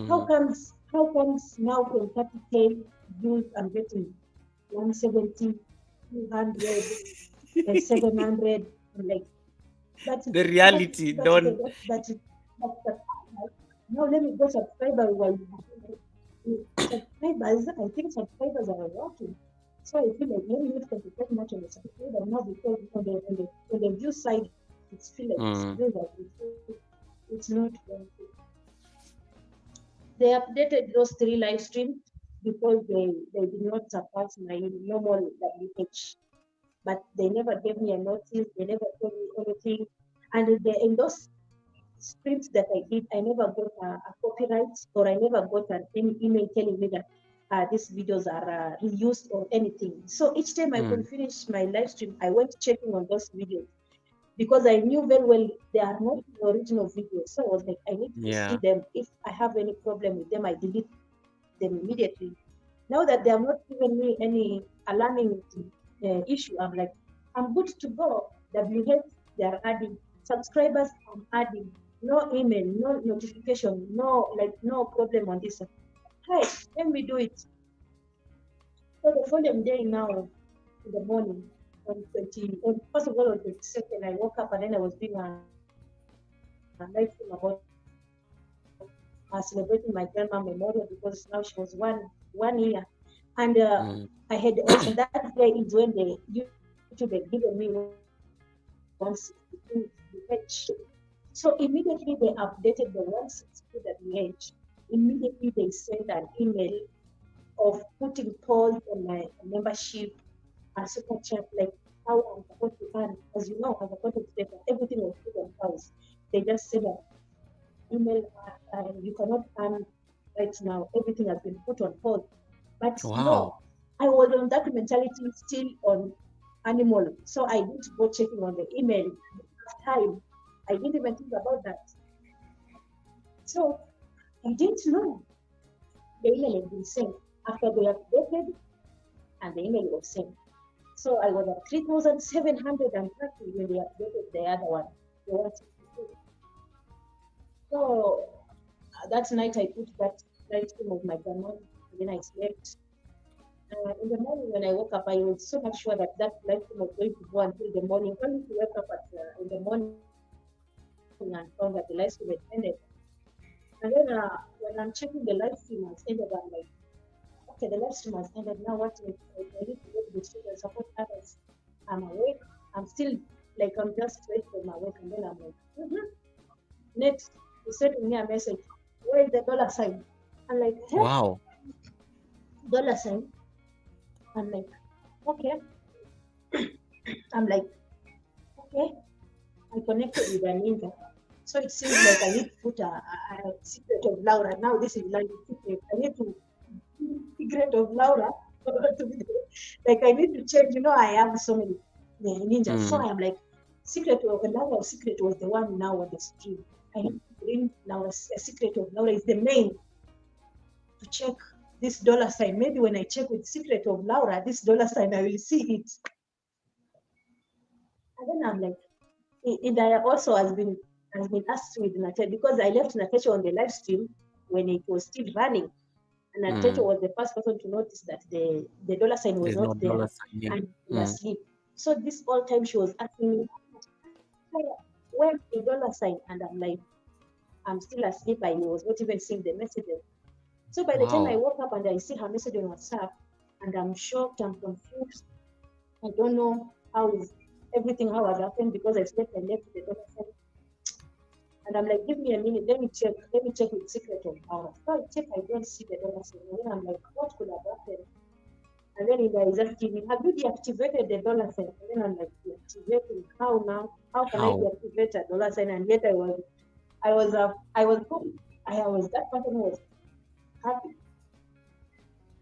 How comes now from 30K views I'm getting 170, 200, 700? I'm like, that's the reality. Don't. Now let me go subscriber while subscribers. I think subscribers are working. So I feel like let me not concentrate much on the subscriber now because on the view side, it's feel like it's not working. They updated those 3 live streams because they did not surpass my normal WH. But they never gave me a notice, they never told me anything. And in those streams that I did, I never got a copyright or I never got any email telling me that these videos are reused or anything. So each time I could finish my live stream, I went checking on those videos because I knew very well they are not the original videos. So I was like, I need to see them. If I have any problem with them, I delete them immediately. Now that they have not given me any alarming issue, I'm like, I'm good to go. WH, they are adding. Subscribers, I'm adding. No email, no notification, no problem on this. Hi, let me do it. So the following day now, in the morning, first of all, on the 22nd, I woke up and then I was doing a live stream about celebrating my grandma memorial because now she was one year. And I had also that day is when the YouTube had given me 162 WH. So immediately they updated the 162 WH. Immediately they sent an email of putting polls on my membership and super chat, like how I'm supposed to earn. As you know, as a content creator, everything was put on pause. They just said that email, you cannot earn right now. Everything has been put on pause. But no, I was on that mentality still on animal. So I didn't go checking on the email time. I didn't even think about that. So I didn't know the email had been sent after they updated and the email was sent. So I was at 3,730 when they updated the other one, the 162. So that night I put that live stream of my grandma, and then I slept. In the morning when I woke up, I was so much sure that live stream was going to go until the morning. Only to wake up in the morning and found that the live stream had ended. And then when I'm checking the live stream has ended, I'm like, okay, the live stream has ended. Now what? I need to go to the street and support others. I'm awake. I'm still like I'm just straight from awake, and then I'm like, Next, he sent me a message. Where is the dollar sign? I'm like, hey, Wow. dollar sign. I'm like, okay. I'm like, okay. I connected with a ninja. So it seems like I need to put a secret of Laura. Now this is like secret. I need to secret of Laura. Like I need to change. I have so many ninjas. So I'm like, secret of Laura. Secret was the one now on the stream. I need to bring Laura. A secret of Laura is the main to check this dollar sign. Maybe when I check with secret of Laura, this dollar sign, I will see it. And then I'm like, and I also has been asked with Natasha because I left Natasha on the live stream when it was still running. And Natasha was the first person to notice that the dollar sign was not there and he was asleep. So this whole time she was asking me, where's the dollar sign? And I'm like, I'm still asleep. I was not even seeing the messages. So by the time I woke up and I see her message on WhatsApp, and I'm shocked, I'm confused. I don't know how has happened because I slept and left the dollar sign. And I'm like, give me a minute, let me check with secret of Lara. So I check, I don't see the dollar sign. And then I'm like, what could have happened? And then it is asking me, have you deactivated the dollar sign? And then I'm like, deactivating how now? How can I deactivate a dollar sign? And yet that person was happy.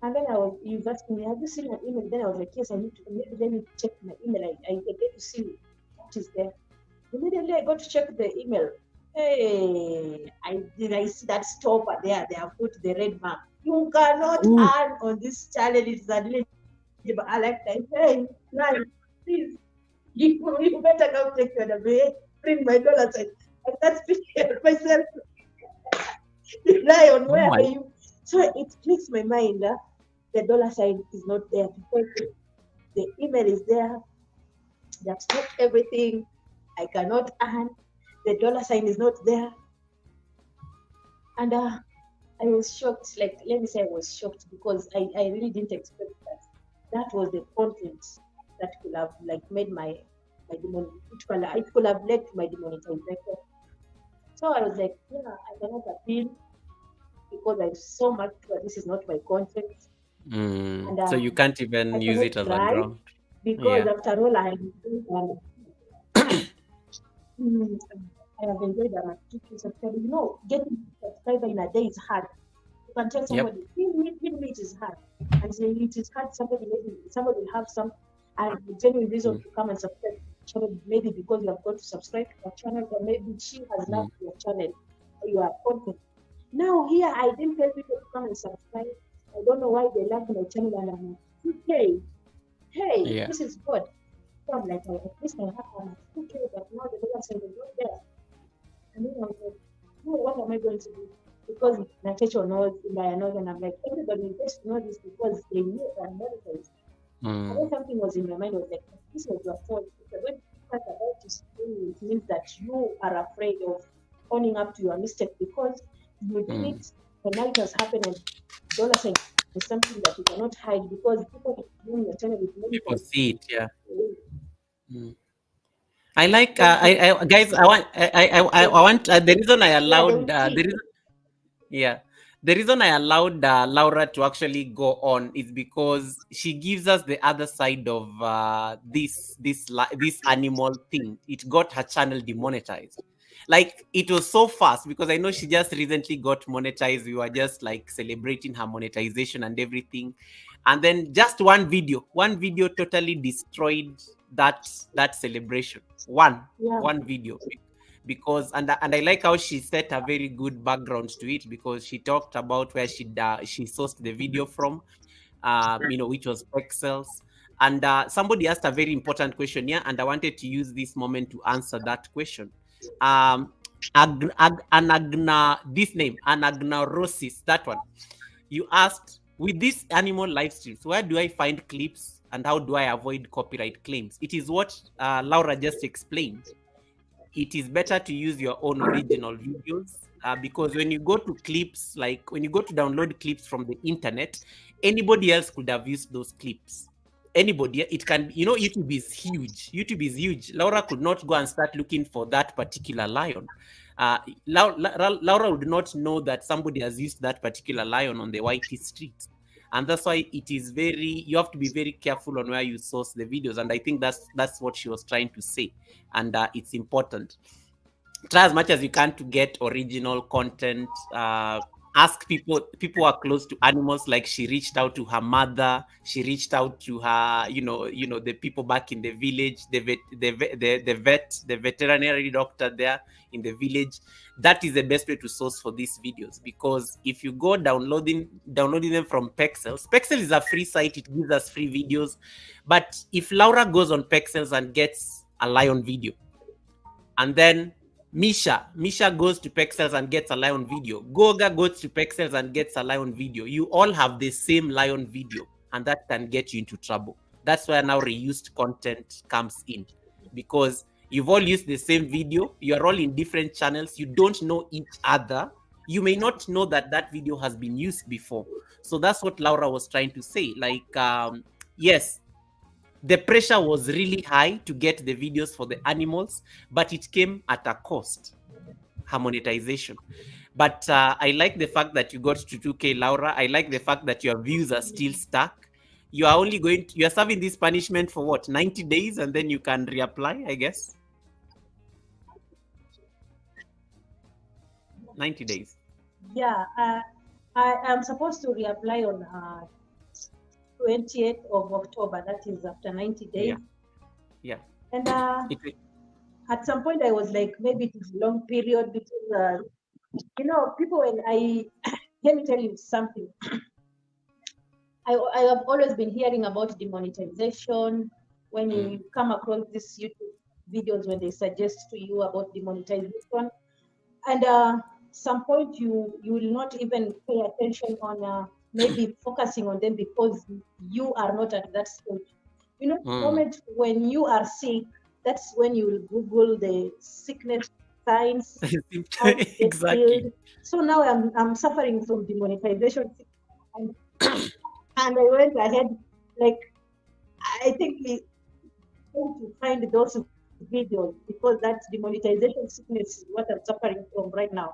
And then he was asking me, have you seen my email? Then I was like, yes, I need to, maybe let me check my email. I get to see what is there. Immediately I got to check the email. Hey, I see that stopper there. They have put the red mark. You cannot earn on this challenge. It's unlegible. I like that. Hey, Lion, please, you better go take your WA, print my dollars. And that's myself. Lion, where are you? So it clicks my mind. The dollar sign is not there because the email is there. They have stopped everything. I cannot earn. The dollar sign is not there. And I was shocked. Like, let me say I was shocked because I really didn't expect that. That was the content that could have like made my it could have led to my demonetization. So I was like, yeah, I cannot appeal because I so much that this is not my content. And, so you can't even use it as a ground. Because after all, I have enjoyed that. You know, getting a subscriber in a day is hard. You can tell somebody, give me it is hard. And say it is hard, somebody will have some genuine reason to come and subscribe to channel, maybe because you have got to subscribe to your channel, or maybe she has loved your channel or your content. Now here I didn't tell people to come and subscribe. I don't know why they love my channel, and I'm like, hey, this is good. So I'm like, at least I have 2K, but now the dollar sign is not there. And then I was like, no, what am I going to do? Because Natasha knows, India knows, and I'm like, everybody gets to know this because they knew that I'm monetized. And then something was in my mind, was like, this was your fault. Because when you talk about this thing, it means that you are afraid of owning up to your mistake because you did it, and now it has happened, and dollar sign is something that you cannot hide because people doing your channel with money. People see it, I like guys. I want the reason I allowed the reason I allowed Laura to actually go on is because she gives us the other side of this animal thing. It got her channel demonetized. Like, it was so fast because I know she just recently got monetized. We were just like celebrating her monetization and everything, and then just one video totally destroyed that celebration. One video, because and I like how she set a very good background to it, because she talked about where she sourced the video from, which was Pexels. And somebody asked a very important question here, and I wanted to use this moment to answer that question. Anagnaurosis, that one. You asked, with these animal live streams, where do I find clips and how do I avoid copyright claims? It is what Laura just explained. It is better to use your own original videos, because when you go to clips, like when you go to download clips from the internet, anybody else could have used those clips. Anybody, it can, YouTube is huge. Laura could not go and start looking for that particular lion. Laura would not know that somebody has used that particular lion on the YT street. And that's why it is you have to be very careful on where you source the videos. And I think that's what she was trying to say. And it's important. Try as much as you can to get original content. Ask people who are close to animals. Like, she reached out to her mother. She reached out to her, the people back in the village, the veterinary doctor there in the village. That is the best way to source for these videos, because if you go downloading them from Pexels is a free site. It gives us free videos. But if Laura goes on Pexels and gets a lion video, and then Misha goes to Pexels and gets a lion video, Goga goes to Pexels and gets a lion video, you all have the same lion video, and that can get you into trouble. That's where now reused content comes in, because you've all used the same video, you're all in different channels, you don't know each other, you may not know that video has been used before. So that's what Laura was trying to say. Like, yes, the pressure was really high to get the videos for the animals, but it came at a cost. her monetization. But I like the fact that you got to 2K, Laura. I like the fact that your views are still stuck. You are only you are serving this punishment for what, 90 days, and then you can reapply, I guess. 90 days. Yeah, I am supposed to reapply on 20th of October. That is after 90 days. Yeah. And at some point I was like, maybe it is a long period because, people, when let me tell you something. I have always been hearing about demonetization. When you come across these YouTube videos, when they suggest to you about demonetization, and some point you will not even pay attention on maybe focusing on them because you are not at that stage. The moment when you are sick, that's when you will Google the sickness signs, how to get Exactly. healed. So now I'm suffering from demonetization, and I went ahead, like, I think we going to find those videos because that demonetization sickness is what I'm suffering from right now.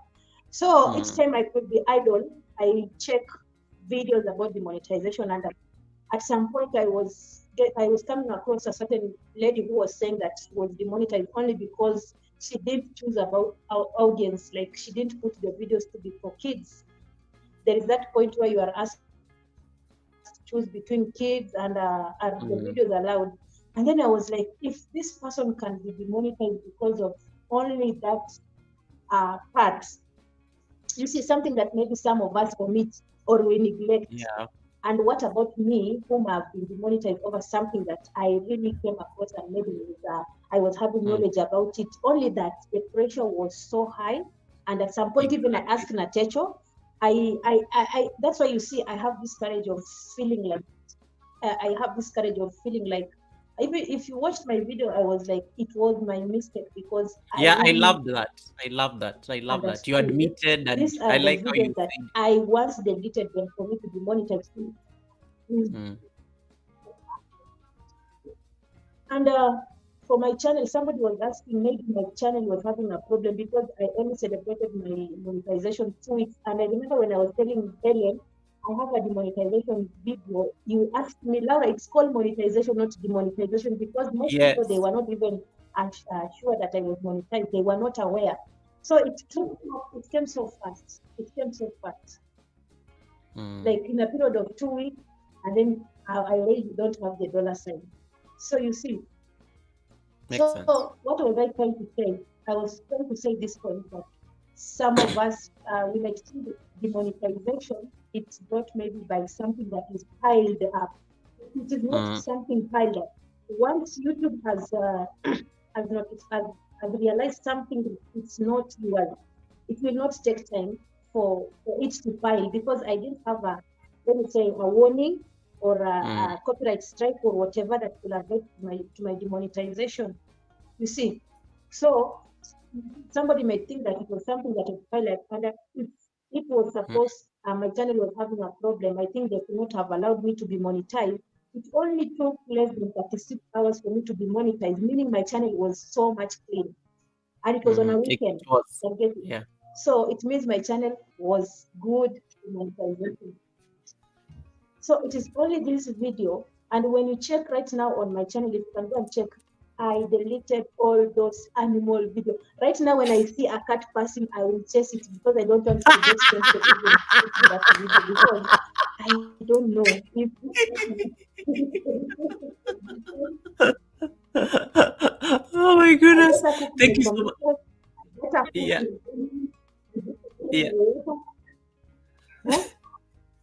So each time I could be idle, I check videos about demonetization, and at some point I was coming across a certain lady who was saying that she was demonetized only because she didn't choose about our audience, like she didn't put the videos to be for kids. There is that point where you are asked to choose between kids and are the videos allowed. And then I was like, if this person can be demonetized because of only that part, you see, something that maybe some of us omit or we neglect. Yeah. And what about me, whom have been demonetized over something that I really came across and maybe I was having knowledge about it, only that the pressure was so high. And at some point, even I asked Natecho, I that's why you see, I have this courage of feeling like, even if you watched my video, I was like, it was my mistake because I love that. I love that. You admitted, and these are I the like how videos you that said. I once deleted them for me to be monetized. And for my channel, somebody was asking, maybe my channel was having a problem because I only celebrated my monetization 2 weeks. And I remember when I was telling Helen, I have a demonetization video, you asked me, Lara, it's called monetization, not demonetization, because most people, they were not even sure that I was monetized. They were not aware. So it came so fast. Like in a period of 2 weeks, and then I already don't have the dollar sign. So you see. Makes sense. What was I trying to say? I was trying to say this point that some of us, we might see demonetization, it's brought maybe by something that is piled up. It is not something piled up. Once YouTube has realized something, it's not yours. It will not take time for it to pile, because I didn't have let me say, a warning or a copyright strike or whatever that will affect to my demonetization. You see, so somebody may think that it was something that is piled, and if it was supposed, my channel was having a problem, I think they could not have allowed me to be monetized. It only took less than 36 hours for me to be monetized, meaning my channel was so much clean, and it was on a weekend. Yeah. So it means my channel was good monetization. So it is only this video, and when you check right now on my channel, if you can go and check, I deleted all those animal videos. Right now, when I see a cat passing, I will chase it because I don't want to get tempted even to that video, because I don't know if oh my goodness. Thank you so much. Yeah.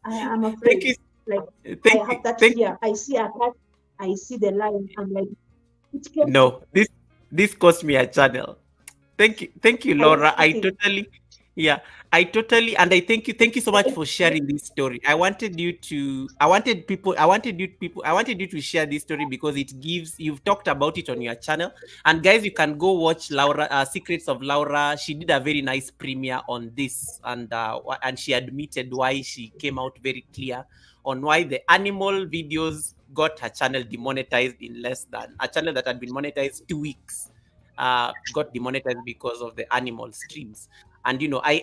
I'm afraid. I have that fear. I see a cat, I see the lion. I'm like, no, this cost me a channel. Thank you, Laura. I totally, and I thank you so much for sharing this story. I wanted you to share this story because it gives, you've talked about it on your channel, and guys, you can go watch Laura, Secrets of Laura. She did a very nice premiere on this, and she admitted why she came out very clear on why the animal videos got her channel demonetized in less than a channel that had been monetized 2 weeks. got demonetized because of the animal streams. And I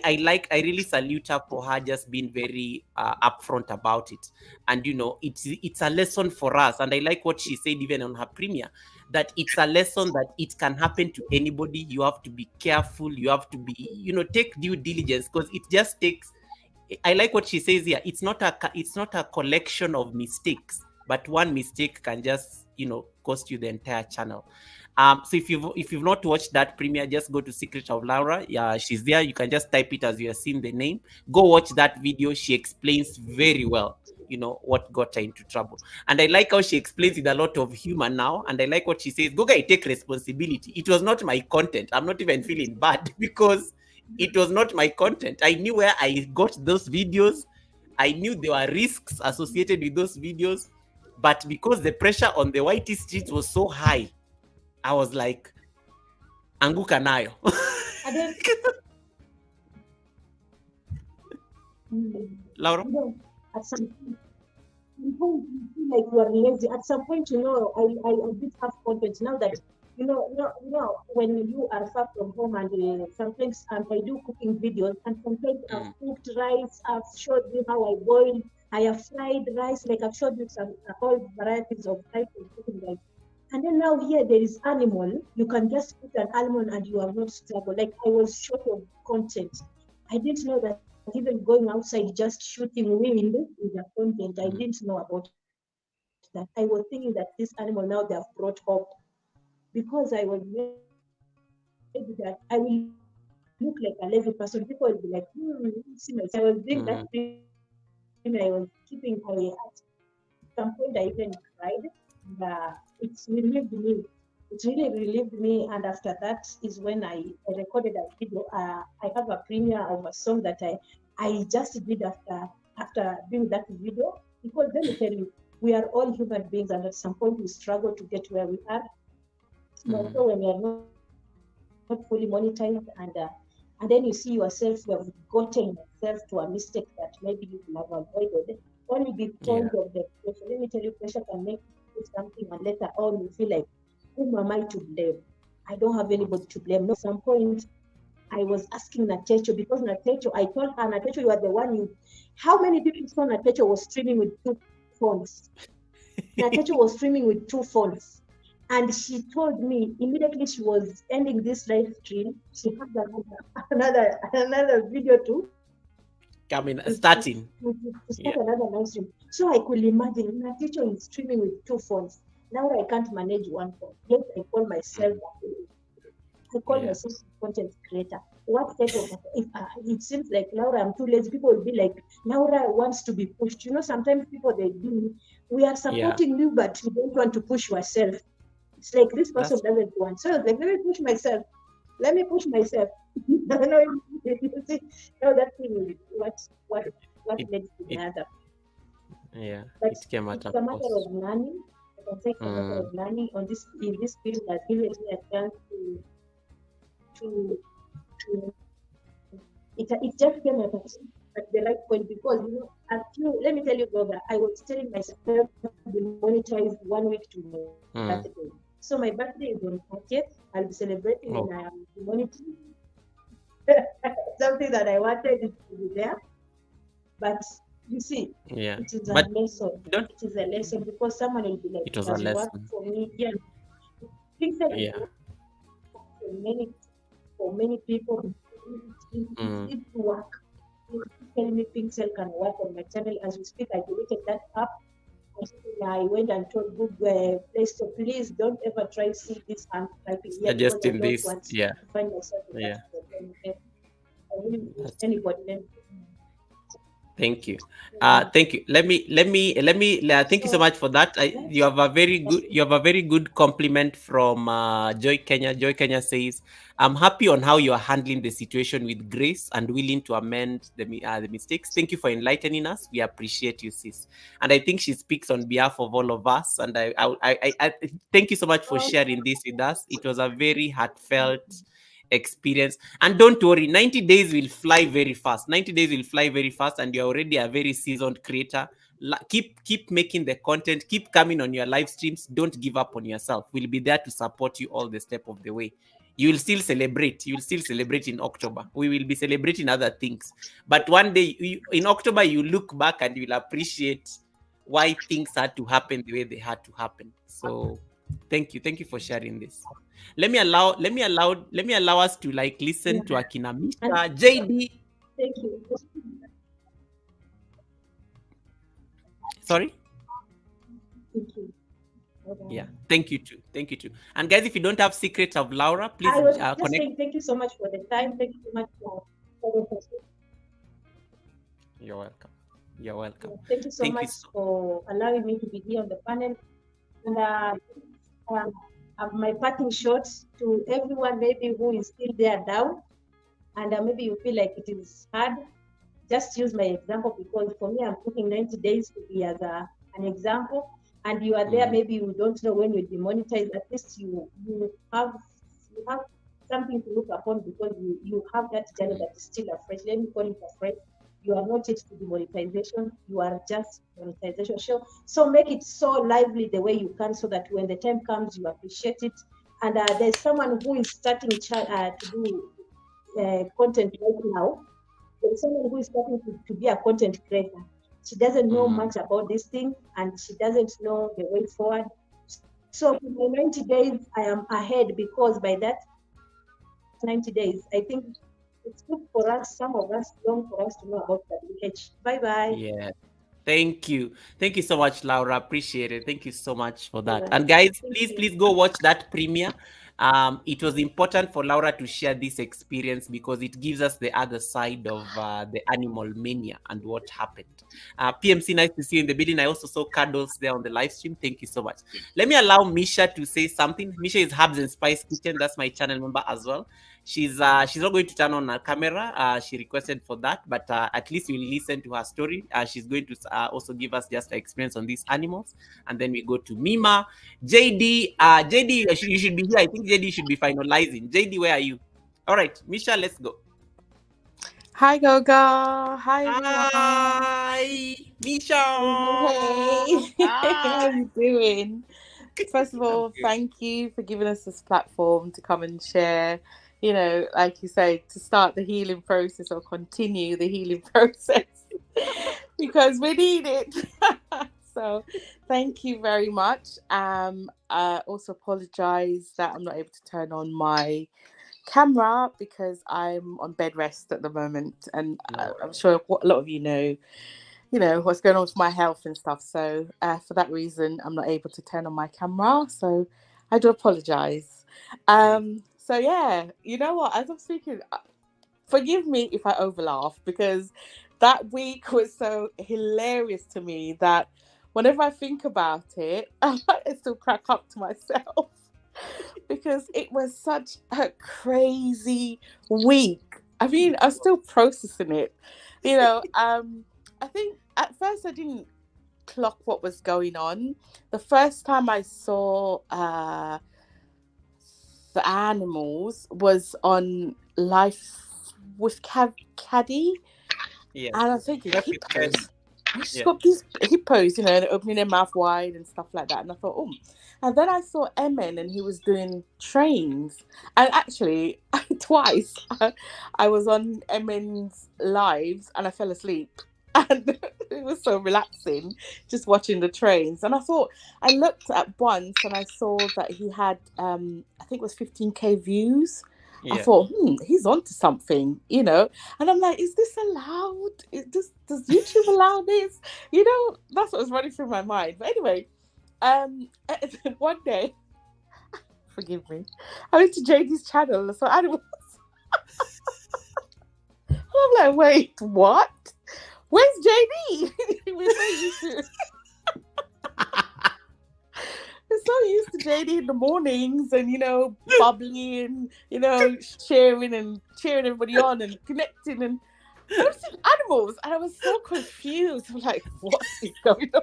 really salute her for her just being very upfront about it. And it's a lesson for us. And I like what she said even on her premiere, that it's a lesson that it can happen to anybody. You have to be careful. You have to be, take due diligence, because it just takes. I like what she says here. It's not a collection of mistakes, but one mistake can just cost you the entire channel. So if you've not watched that premiere, just go to Secret of Lara. Yeah, she's there. You can just type it as you are seeing the name. Go watch that video. She explains very well, what got her into trouble. And I like how she explains with a lot of humor now. And I like what she says, Goga, I take responsibility. It was not my content. I'm not even feeling bad because it was not my content. I knew where I got those videos. I knew there were risks associated with those videos. But because the pressure on the YT streets was so high, I was like, anguka nayo. Laura? At some point, you feel like you are lazy. At some point, I did have content. Now that, when you are far from home, and sometimes I do cooking videos, and sometimes I've cooked rice, I've showed you how I boil, I have fried rice, like I've showed you all varieties of types of cooking rice. And then now here there is animal. You can just put an animal and you are not struggle. Like I was short of content. I didn't know that even going outside just shooting wind is a content. I didn't know about that. I was thinking that this animal now they have brought hope, because I was maybe that I will look like a lazy person. People will be like, see myself. I was doing that thing. I was keeping away. At some point I even cried. It's relieved me. It really relieved me. And after that is when I recorded a video. I have a premiere of a song that I just did after doing that video. Because let me tell you, we are all human beings, and at some point we struggle to get where we are. Also, when we are not fully monetized, and then you see yourself, you have gotten yourself to a mistake that maybe you could have avoided, only because of the pressure. Let me tell you, pressure can make you do something, and later on you feel like, whom am I to blame? I don't have anybody to blame. No, at some point, I was asking Natecho, because Natecho, I told her, Natecho, you are the one how many people saw Natecho was streaming with 2 phones? Natecho was streaming with 2 phones. And she told me immediately she was ending this live stream, she had another video to starting. To start another live stream. So I could imagine Natecho is streaming with 2 phones. Now I can't manage 1 phone. Yes, I call myself myself content creator. What type of, if it seems like Laura, I'm too lazy, people will be like, Laura wants to be pushed. Sometimes people, we are supporting you, but you don't want to push yourself. It's like this person doesn't want. So like, let me push myself. Let me push myself. You see, that thing is what led to the other. Yeah, but it came it's a matter of learning. I can say it's a matter of learning in this field that given me a chance to it just came at the right point, because let me tell you, brother, I was telling myself demonetized 1 week to my birthday. So my birthday is on 30th. I'll be celebrating when I am demonetized. Something that I wanted it to be there, but you see, it is a lesson. It is a lesson, because someone will be like, it was a lesson for me. Things like for many people, it work. Tell me Pixel can work on my channel. As we speak, I deleted that app. I went and told Google Play Store, please don't ever try to see this and typing here. Just in this, to find myself anybody. Thank you. Thank you. Let me thank you so much for that. You have a very good compliment from Joy Kenya. Joy Kenya says, I'm happy on how you are handling the situation with grace and willing to amend the mistakes. Thank you for enlightening us. We appreciate you, sis. And I think she speaks on behalf of all of us. And I thank you so much for sharing this with us. It was a very heartfelt experience. And don't worry, 90 days will fly very fast. 90 days will fly very fast, and you're already a very seasoned creator. keep making the content, keep coming on your live streams. Don't give up on yourself. We'll be there to support you all the step of the way. You will still celebrate. You will still celebrate in October. We will be celebrating other things. But one day in October, you look back and you'll appreciate why things had to happen the way they had to happen. So thank you for sharing this. Let me allow us to like listen to Akina Misha, JD. Thank you. Sorry. Thank you. Yeah, thank you too. And guys, if you don't have secrets of Laura, please I was just connect. saying thank you so much for the time. Thank you so much for the question. You're welcome. Thank you so much for allowing me to be here on the panel. And my parting shots to everyone maybe who is still there down, and maybe you feel like it is hard. Just use my example, because for me, I'm putting 90 days to be as an example. And you are there, maybe you don't know when you'll be monetized. At least you have something to look upon, because you have that journey that is still afresh. Let me call it afresh. You are not yet to the monetization. You are just monetization show. So make it so lively the way you can, so that when the time comes, you appreciate it. And there's someone who is starting to do content right now. There's someone who is starting to be a content creator. She doesn't know much about this thing, and she doesn't know the way forward. So in my 90 days, I am ahead, because by that 90 days, I think it's good for us, some of us, long for us to know about WH. Bye-bye. Yeah. Thank you so much, Laura. Appreciate it. Thank you so much for that. And guys, please go watch that premiere. It was important for Laura to share this experience, because it gives us the other side of the Animal Mania and what happened. PMC, nice to see you in the building. I also saw Cuddles there on the live stream. Thank you so much. Let me allow Misha to say something. Misha is Herbs and Spice Kitchen. That's my channel member as well. She's not going to turn on her camera. She requested for that, but at least you'll listen to her story. She's going to also give us just an experience on these animals, and then we go to Mima. JD, you should be here. I think JD should be finalizing. JD, where are you? All right, Misha, let's go. Hi, Goga. Hi, everyone. Hi, Misha. Hey. How are you doing? First of all, thank you for giving us this platform to come and share, like you say, to start the healing process or continue the healing process, because we need it. So thank you very much. I also apologize that I'm not able to turn on my camera, because I'm on bed rest at the moment, and I'm sure a lot of you know what's going on with my health and stuff. So for that reason, I'm not able to turn on my camera. So I do apologize. So yeah, you know what? As I'm speaking, forgive me if I overlaugh, because that week was so hilarious to me that whenever I think about it, I still crack up to myself, because it was such a crazy week. I mean, I'm still processing it. I think at first I didn't clock what was going on. The first time I saw the animals was on Life with Caddy. Yeah. And I'm thinking, hippos. She's got these hippos, opening their mouth wide and stuff like that. And I thought, oh. And then I saw Emin, and he was doing trains. And actually, twice, I was on Emin's lives and I fell asleep. And it was so relaxing just watching the trains. And I thought, I looked at once and I saw that he had, I think it was 15K views. Yeah. I thought, he's onto something, And I'm like, is this allowed? Does YouTube allow this? That's what was running through my mind. But anyway, one day, forgive me, I went to JD's channel and saw animals. I'm like, wait, what? Where's JD? We're so used to We're so used to JD in the mornings and, bubbling, cheering everybody on and connecting, and I was seeing animals, and I was so confused. I'm like, what is going on?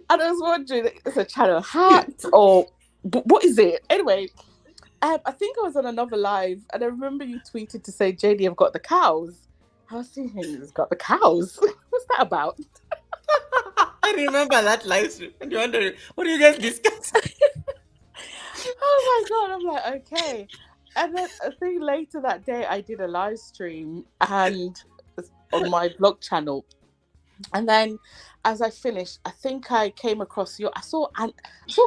And I was wondering, is a channel hacked or what is it? Anyway, I think I was on another live, and I remember you tweeted to say, JD, I've got the cows. I was thinking, he's got the cows. what's that about? I remember that live stream. And you wonder, what do you guys discuss? Oh my God. I'm like, okay. And then I think later that day, I did a live stream and on my vlog channel. And then as I finished, I think I came across I saw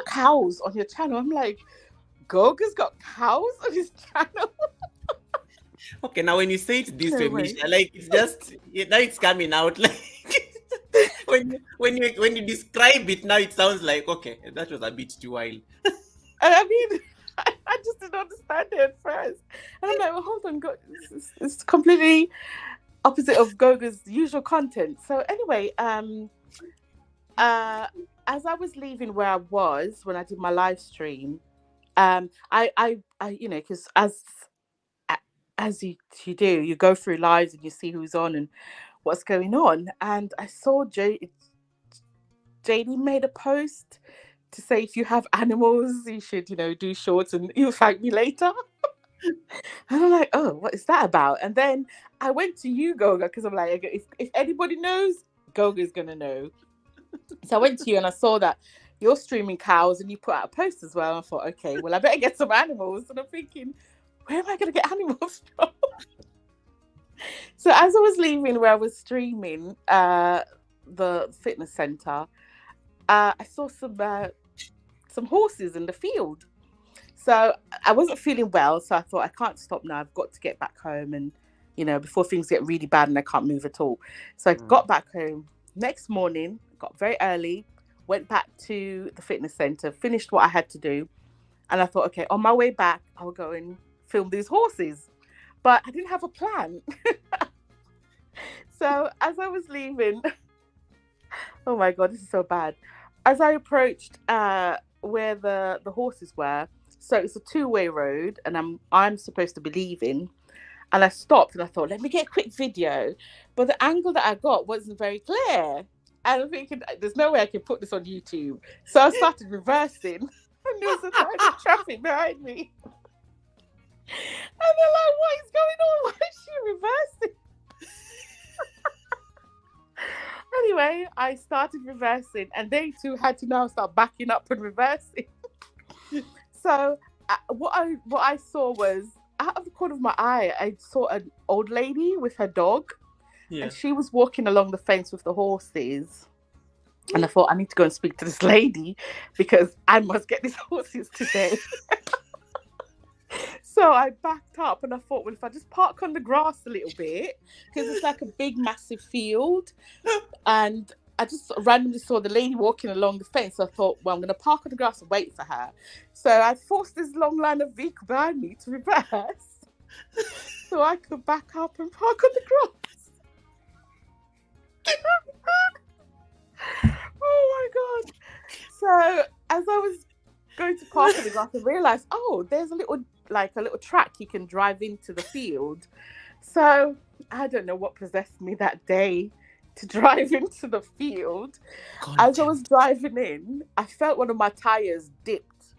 cows on your channel. I'm like, Goga's got cows on his channel. Okay, now when you say it this No way, way. Misha, like it's just now it's coming out. Like when you describe it now, it sounds like okay, that was a bit too wild. I mean, I just didn't understand it at first, and I'm like, well, hold on, it's completely opposite of Goga's usual content. So anyway, as I was leaving where I was when I did my live stream, I you know, because as you do, you go through lives and you see who's on and what's going on. And I saw JD made a post to say if you have animals, you should, you know, do shorts and you'll thank me later. And I'm like, oh, what is that about? And then I went to you, Goga, because I'm like, if anybody knows, Goga's gonna know. So I went to you and I saw that you're streaming cows and you put out a post as well. I thought, okay, well, I better get some animals. And I'm thinking, where am I going to get animals from? So as I was leaving where I was streaming the fitness center, I saw some horses in the field. So I wasn't feeling well. So I thought, I can't stop now. I've got to get back home and, you know, before things get really bad and I can't move at all. So I got back home. Next morning, got very early, went back to the fitness center, finished what I had to do. And I thought, okay, on my way back, I'll go and film these horses. But I didn't have a plan. So as I was leaving, oh my God, this is so bad. As I approached where the horses were, so it's a two-way road and I'm supposed to be leaving. And I stopped and I thought, let me get a quick video. But the angle that I got wasn't very clear. And I'm thinking, there's no way I can put this on YouTube. So I started reversing. And there was a line of traffic behind me. And they're like, what is going on? Why is she reversing? Anyway, I started reversing. And they too had to now start backing up and reversing. So what I saw was, out of the corner of my eye, I saw an old lady with her dog. Yeah. And she was walking along the fence with the horses. And I thought, I need to go and speak to this lady because I must get these horses today. So I backed up and I thought, well, if I just park on the grass a little bit, because it's like a big, massive field. And I just randomly saw the lady walking along the fence. So I thought, well, I'm going to park on the grass and wait for her. So I forced this long line of vehicles behind me to reverse so I could back up and park on the grass. Oh my God. So as I was going to park on the grass, I realized, oh, there's a little track you can drive into the field. So I don't know what possessed me that day to drive into the field. As I was driving in, I felt one of my tires dipped.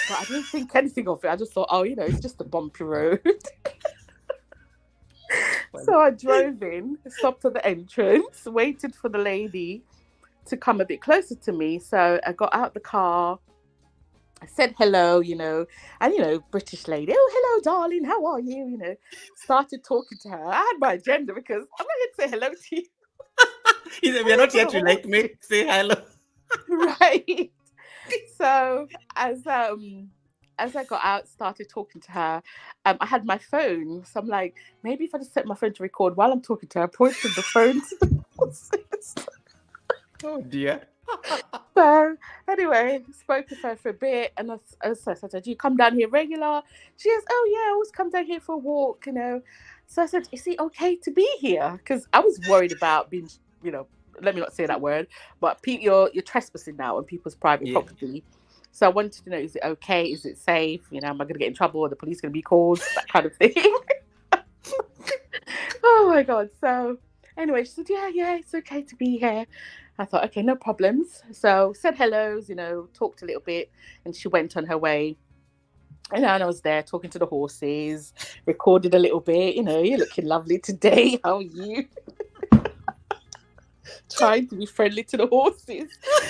But I didn't think anything of it. I just thought, oh, you know, it's just a bumpy road. So I drove in, stopped at the entrance, waited for the lady to come a bit closer to me. So I got out the car. I said hello, you know, and, you know, British lady, oh, hello, darling, how are you? You know, started talking to her. I had my agenda because I'm not here to say hello to you. He said, we're not here to like make say hello. Right. So as I got out, started talking to her, I had my phone. So I'm like, maybe if I just set my phone to record while I'm talking to her, I pointed the phone to the horses. Oh, dear. So anyway, spoke with her for a bit, and I said, do you come down here regular? She goes, oh yeah, I always come down here for a walk, you know. So I said, is it okay to be here? Because I was worried about being, you know, let me not say that word, but you're trespassing now on people's private property. So I wanted to know, is it okay? Is it safe? You know, am I going to get in trouble? Are the police going to be called? That kind of thing. Oh my God. So anyway, she said, yeah, it's okay to be here. I thought, okay, no problems. So said hellos, you know, talked a little bit, and she went on her way. And I was there talking to the horses, recorded a little bit, you know, you're looking lovely today. How are you? trying to be friendly to the horses,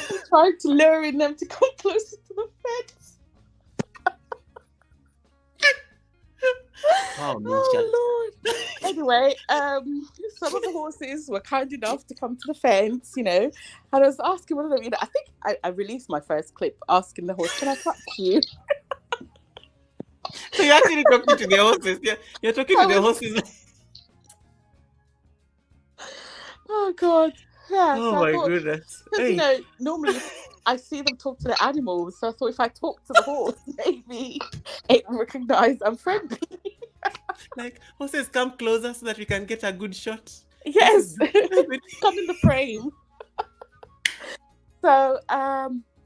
and trying to luring them to come closer to the fence. Oh, Misha. Oh Lord. Anyway, some of the horses were kind enough to come to the fence, you know, and I was asking one of them, you know, I think I released my first clip asking the horse, can I touch you? So you're actually talking to the horses. You're talking to the horses. Oh God. Yeah. Oh so my I thought, goodness. because Hey. you know, normally I see them talk to the animals, so I thought if I talk to the horse, maybe it will recognize I'm friendly. Like, horses, come closer so that we can get a good shot. Yes, come in the frame. So,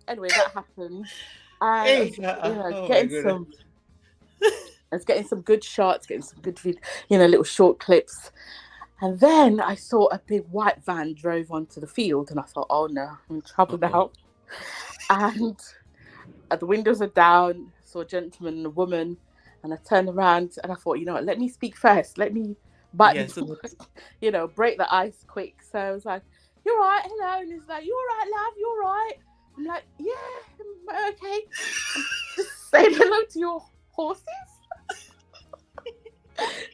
anyway, that happened. Hey, I was getting some good shots, getting some good, little short clips. And then I saw a big white van drove onto the field, and I thought, oh no, I'm in trouble now. And the windows are down, saw a gentleman and a woman, and I turned around and I thought, you know what, let me speak first. Let me break the ice quick. So I was like, you're right, hello. And he's like, you're right, love, you're right. I'm like, yeah, I'm okay. Just say hello to your horses.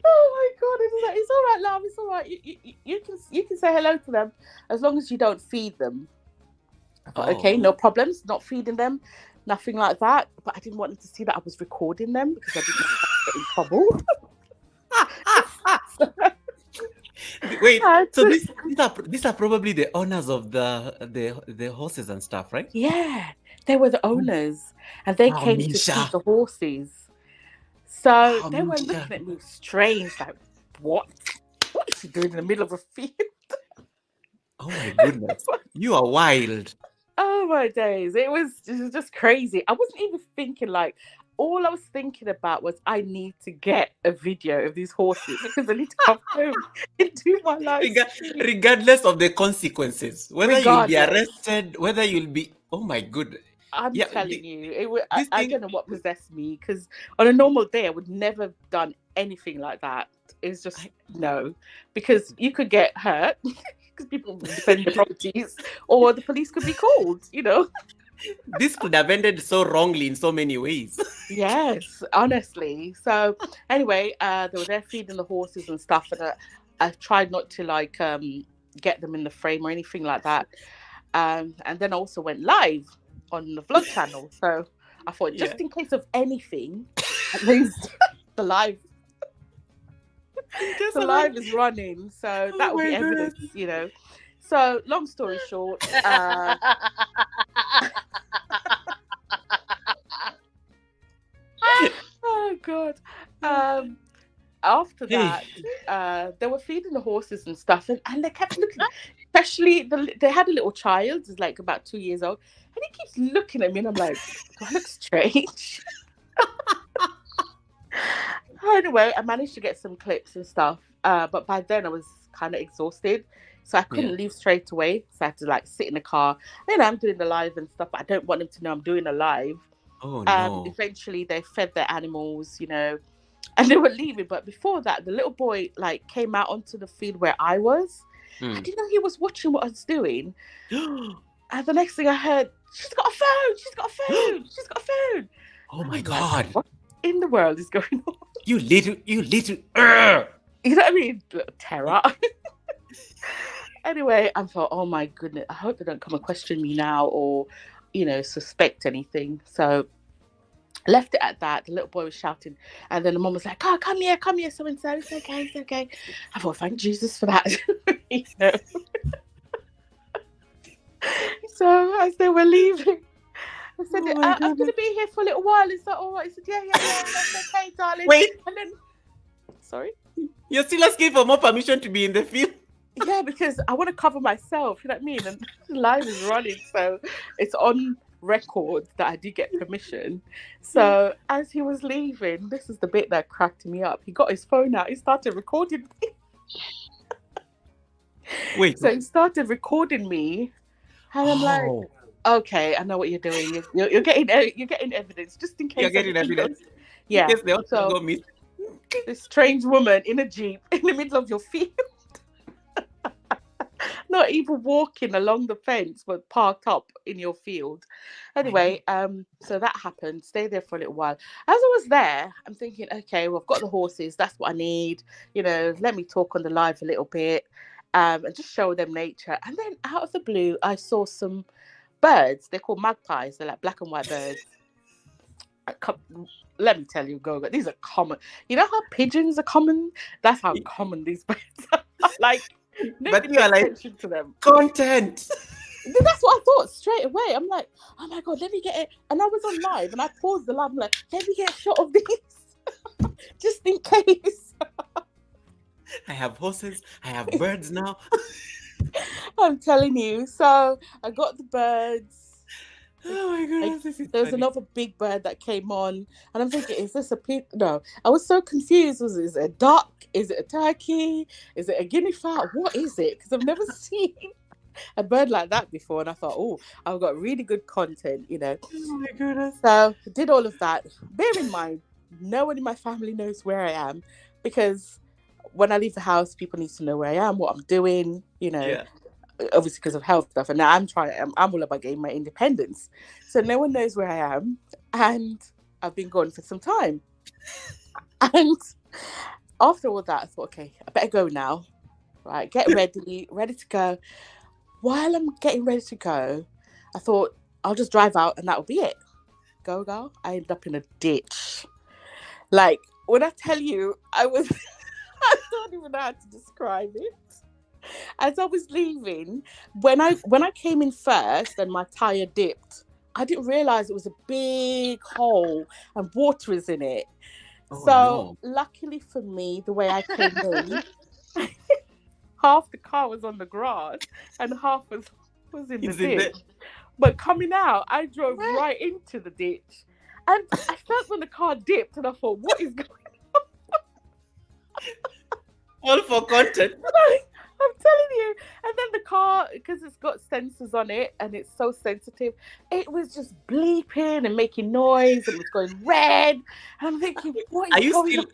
Oh my God! And he's like, it's all right, love. It's all right. You can say hello to them as long as you don't feed them. I thought, okay, no problems. Not feeding them, nothing like that. But I didn't want them to see that I was recording them because I didn't want to get in trouble. Wait, so these are probably the owners of the horses and stuff, right? Yeah, they were the owners, and they came to feed the horses. So they were looking at me strange, like, what? What is she doing in the middle of a field? Oh my goodness. You are wild. Oh my days. It was just crazy. I wasn't even thinking, like, all I was thinking about was I need to get a video of these horses because I need to come home and do my life. Regardless of the consequences, whether you'll be arrested, whether you'll be, oh my goodness. I'm telling you, I don't know what possessed me, because on a normal day I would never have done anything like that. It's just no, because you could get hurt because people would defend the properties, or the police could be called. You know, this could have ended so wrongly in so many ways. Yes, honestly. So anyway, they were there feeding the horses and stuff, and I tried not to get them in the frame or anything like that. And then I also went live on the vlog channel, so I thought just in case of anything, at least the live is running, so that will be evidence, you know. So long story short, oh God, after that, they were feeding the horses and stuff, and they kept looking, especially they had a little child, who's like about 2 years old, and he keeps looking at me, and I'm like, do I look strange? Anyway, I managed to get some clips and stuff, but by then I was kind of exhausted, so I couldn't leave straight away, so I had to sit in the car. Then I'm doing the live and stuff, but I don't want them to know I'm doing a live. Oh no. Eventually they fed their animals, you know, and they were leaving, but before that the little boy came out onto the field where I was. I didn't know he was watching what I was doing. And the next thing I heard, she's got a phone. Oh my God. What in the world is going on? You little you know what I mean? Terror. Anyway, I thought, oh my goodness, I hope they don't come and question me now or, you know, suspect anything. So I left it at that. The little boy was shouting, and then the mom was like, oh, come here, so and so, it's okay. I thought, thank Jesus for that. You know? So as they were leaving, I said, I'm going to be here for a little while. Is that all right? He said, yeah, that's okay, darling. Wait. And then, sorry? You're still asking for more permission to be in the field? Yeah, because I want to cover myself, you know what I mean? And the live is running, so it's on record that I did get permission. So as he was leaving, this is the bit that cracked me up. He got his phone out. He started recording me. Wait. So he started recording me, and I'm like, okay, I know what you're doing. You're getting evidence just in case. You're getting evidence. Yeah. In case they also go miss. This strange woman in a Jeep in the middle of your field. not even walking along the fence, but parked up in your field. Anyway, so that happened. Stayed there for a little while. As I was there, I'm thinking, okay, well, I've got the horses. That's what I need. You know, let me talk on the live a little bit, and just show them nature. And then out of the blue, I saw some birds. They're called magpies. They're like black and white birds. Let me tell you, Goga, these are common. You know how pigeons are common? That's how common these birds are. Like, but you are like, attention to them. Content. That's what I thought straight away. I'm like, oh my God, let me get it. And I was on live and I paused the live. I'm like, let me get a shot of these just in case. I have horses. I have birds now. I'm telling you. So I got the birds. Oh my goodness, this is there was funny. another big bird that came on, and I'm thinking, is this a pig? No, I was so confused. Is it a duck? Is it a turkey? Is it a guinea fowl? What is it? Because I've never seen a bird like that before, and I thought, oh, I've got really good content, you know. Oh my goodness. So I did all of that. Bear in mind, no one in my family knows where I am, because when I leave the house, people need to know where I am, what I'm doing, you know. Yeah. Obviously because of health stuff, and now I'm all about getting my independence, so no one knows where I am, and I've been gone for some time. And after all that, I thought, okay, I better go now, right? Get ready to go. While I'm getting ready to go, I thought I'll just drive out and that'll be it. Go, girl. I ended up in a ditch. Like, when I tell you, I don't even know how to describe it. As I was leaving, when I came in first and my tire dipped, I didn't realize it was a big hole and water is in it. Luckily for me, the way I came in, half the car was on the grass and half was in the ditch. But coming out, I drove right into the ditch, and I felt when the car dipped, and I thought, what is going on? All for content. I'm telling you. And then the car, because it's got sensors on it and it's so sensitive, it was just bleeping and making noise and it was going red. And I'm thinking, what is going on?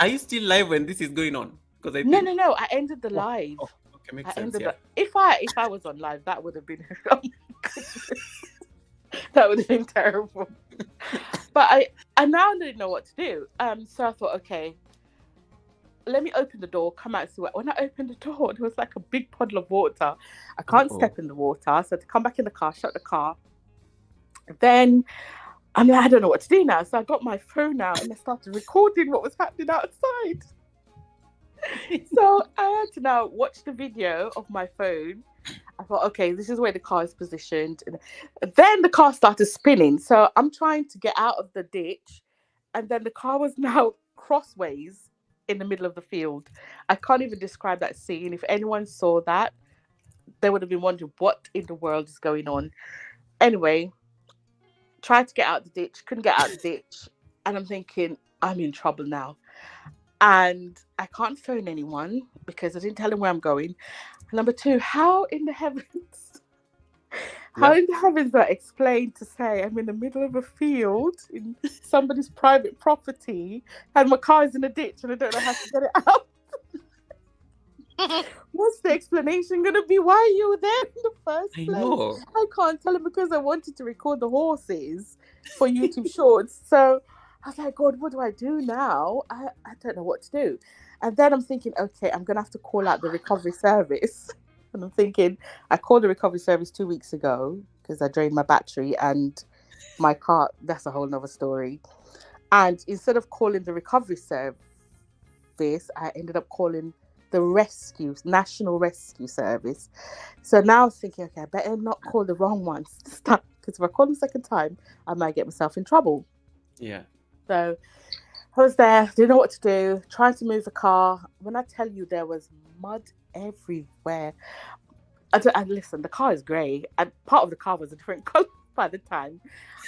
Are you still live when this is going on? Because No. I ended the live. Okay, makes sense. Yeah. If I was on live, that would have been that would have been terrible. But I now didn't know what to do. So I thought, okay, let me open the door, come out and see what. When I opened the door, there was like a big puddle of water. I can't step in the water, so to come back in the car, shut the car. Then I'm like, I don't know what to do now. So I got my phone out and I started recording what was happening outside. So I had to now watch the video of my phone. I thought, okay, this is where the car is positioned. And then the car started spinning. So I'm trying to get out of the ditch. And then the car was now crossways in the middle of the field. I can't even describe that scene. If anyone saw that, they would have been wondering what in the world is going on. Anyway, tried to get out the ditch, couldn't get out the ditch. And I'm thinking, I'm in trouble now. And I can't phone anyone because I didn't tell them where I'm going. And number two, how in the heavens do I explain to say I'm in the middle of a field in somebody's private property and my car is in a ditch and I don't know how to get it out? What's the explanation going to be? Why you were there in the first place? I know. I can't tell them because I wanted to record the horses for YouTube Shorts. So I was like, God, what do I do now? I don't know what to do. And then I'm thinking, okay, I'm going to have to call out the recovery service. And I'm thinking, I called the recovery service 2 weeks ago because I drained my battery and my car, that's a whole nother story. And instead of calling the recovery service, I ended up calling the National Rescue Service. So now I was thinking, okay, I better not call the wrong ones this time, because if I call them a second time, I might get myself in trouble. Yeah. So I was there, didn't know what to do, trying to move the car. When I tell you there was mud everywhere. And listen, the car is grey, and part of the car was a different colour by the time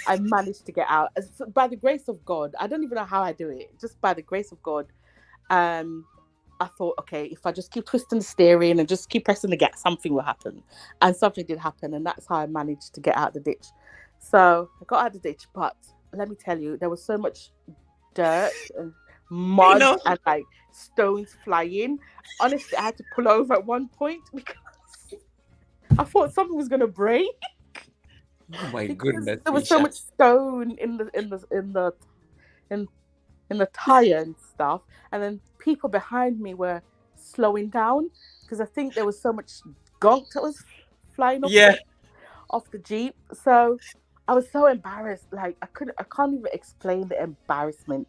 I managed to get out. By the grace of God, I don't even know how I do it, just by the grace of God. I thought, okay, if I just keep twisting the steering and just keep pressing the gas, something will happen. And something did happen, and that's how I managed to get out of the ditch. So I got out of the ditch, but let me tell you, there was so much dirt and mud and like stones flying. Honestly, I had to pull over at one point because I thought something was gonna break. Oh my Because goodness. there was so much stone in the tire and stuff, and then people behind me were slowing down because I think there was so much gunk that was flying off the Jeep. So I was so embarrassed, like I can't even explain the embarrassment.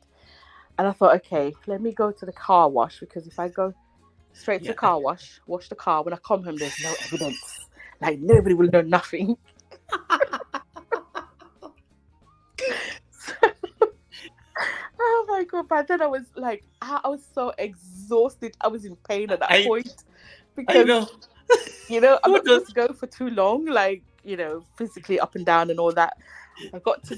And I thought, okay, let me go to the car wash, because if I go straight to the car wash the car, when I come home there's no evidence, like nobody will know nothing. Oh my god! But then I was like, I was so exhausted. I was in pain at that point because I know. I'm not supposed to go for too long, like physically up and down and all that. I got to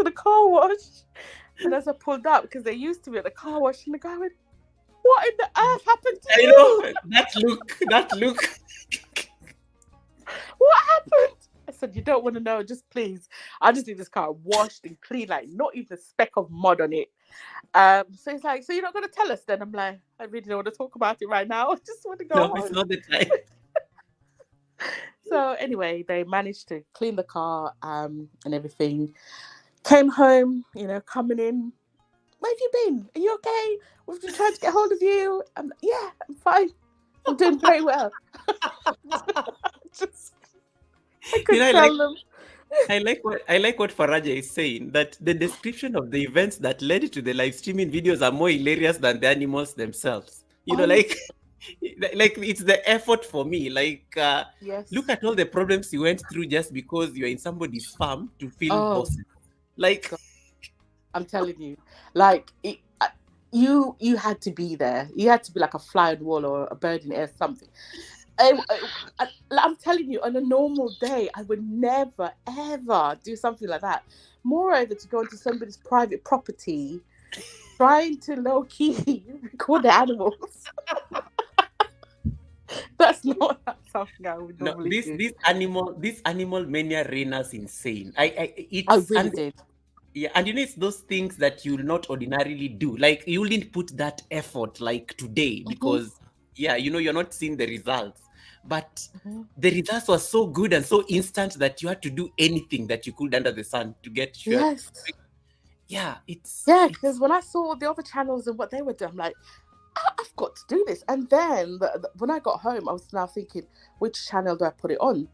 the car wash, and as I pulled up, because they used to be at the car wash, and the guy went, "What in the earth happened to you?" I know that look. What happened? I said, "You don't want to know, just please. I just need this car washed and clean, like not even a speck of mud on it." So he's like, "So you're not going to tell us then?" I'm like, "I really don't want to talk about it right now. I just want to go on." It's not the time. So anyway, they managed to clean the car and everything. Came home, coming in. "Where have you been? Are you okay? We've been trying to get hold of you." Yeah, I'm fine. I'm doing very well. I could tell them. I like what Faraja is saying, that the description of the events that led to the live streaming videos are more hilarious than the animals themselves. Like it's the effort for me. Like, look at all the problems you went through just because you're in somebody's farm to film horses. Like, I'm telling you, like you had to be there. You had to be like a fly on the wall or a bird in the air, something. I'm telling you, on a normal day, I would never, ever do something like that. Moreover, to go into somebody's private property, trying to low-key record the animals. That's not something I would normally do. This Animal Mania reigns insane. I really did. Yeah, and it's those things that you'll not ordinarily do. Like, you wouldn't put that effort like today because, you're not seeing the results. But the results were so good and so instant that you had to do anything that you could under the sun to get sure. Yes. Because when I saw the other channels and what they were doing, I'm like, I've got to do this. And then when I got home, I was now thinking, which channel do I put it on?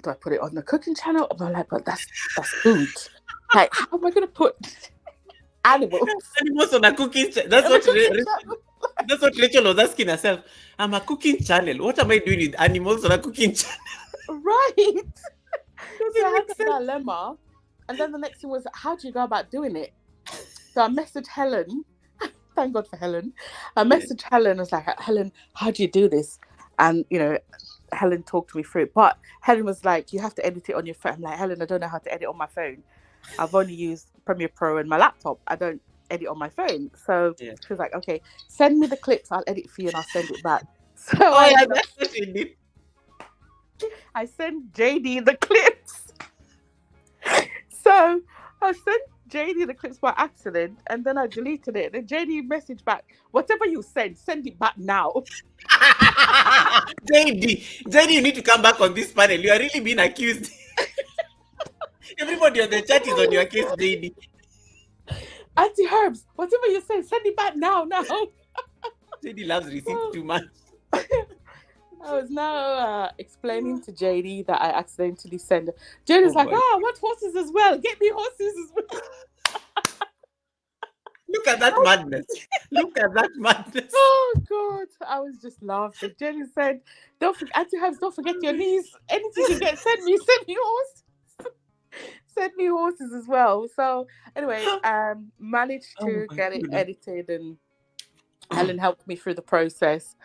Do I put it on the cooking channel? I'm like, but that's food. Like, how am I going to put animals on a cooking channel? That's what Rachel was asking herself. I'm a cooking channel. What am I doing with animals on a cooking channel? Right. So I had that dilemma. And then the next thing was, how do you go about doing it? So I messaged Helen. Thank God for Helen. I messaged Helen. I was like, "Helen, how do you do this?" And, Helen talked me through it. But Helen was like, "You have to edit it on your phone." I'm like, "Helen, I don't know how to edit on my phone. I've only used Premiere Pro and my laptop. I don't edit on my phone." So she was like, "Okay, send me the clips. I'll edit for you and I'll send it back." So that's what you did. I sent JD the clips. So I sent JD the clips by accident, and then I deleted it. Then JD messaged back, "Whatever you send it back now." JD, you need to come back on this panel. You are really being accused. Everybody on the chat is on your case, JD. Auntie Herbs, whatever you say, send it back now. JD loves receipts too much. I was now explaining to JD that I accidentally sent. JD's like, "I want horses as well. Get me horses as well." Look at that madness. Oh God, I was just laughing. JD said, "Auntie Herbs, don't forget your knees. Anything you get, send me horses." Send me horses as well. So anyway, managed to get it edited, and Helen helped me through the process.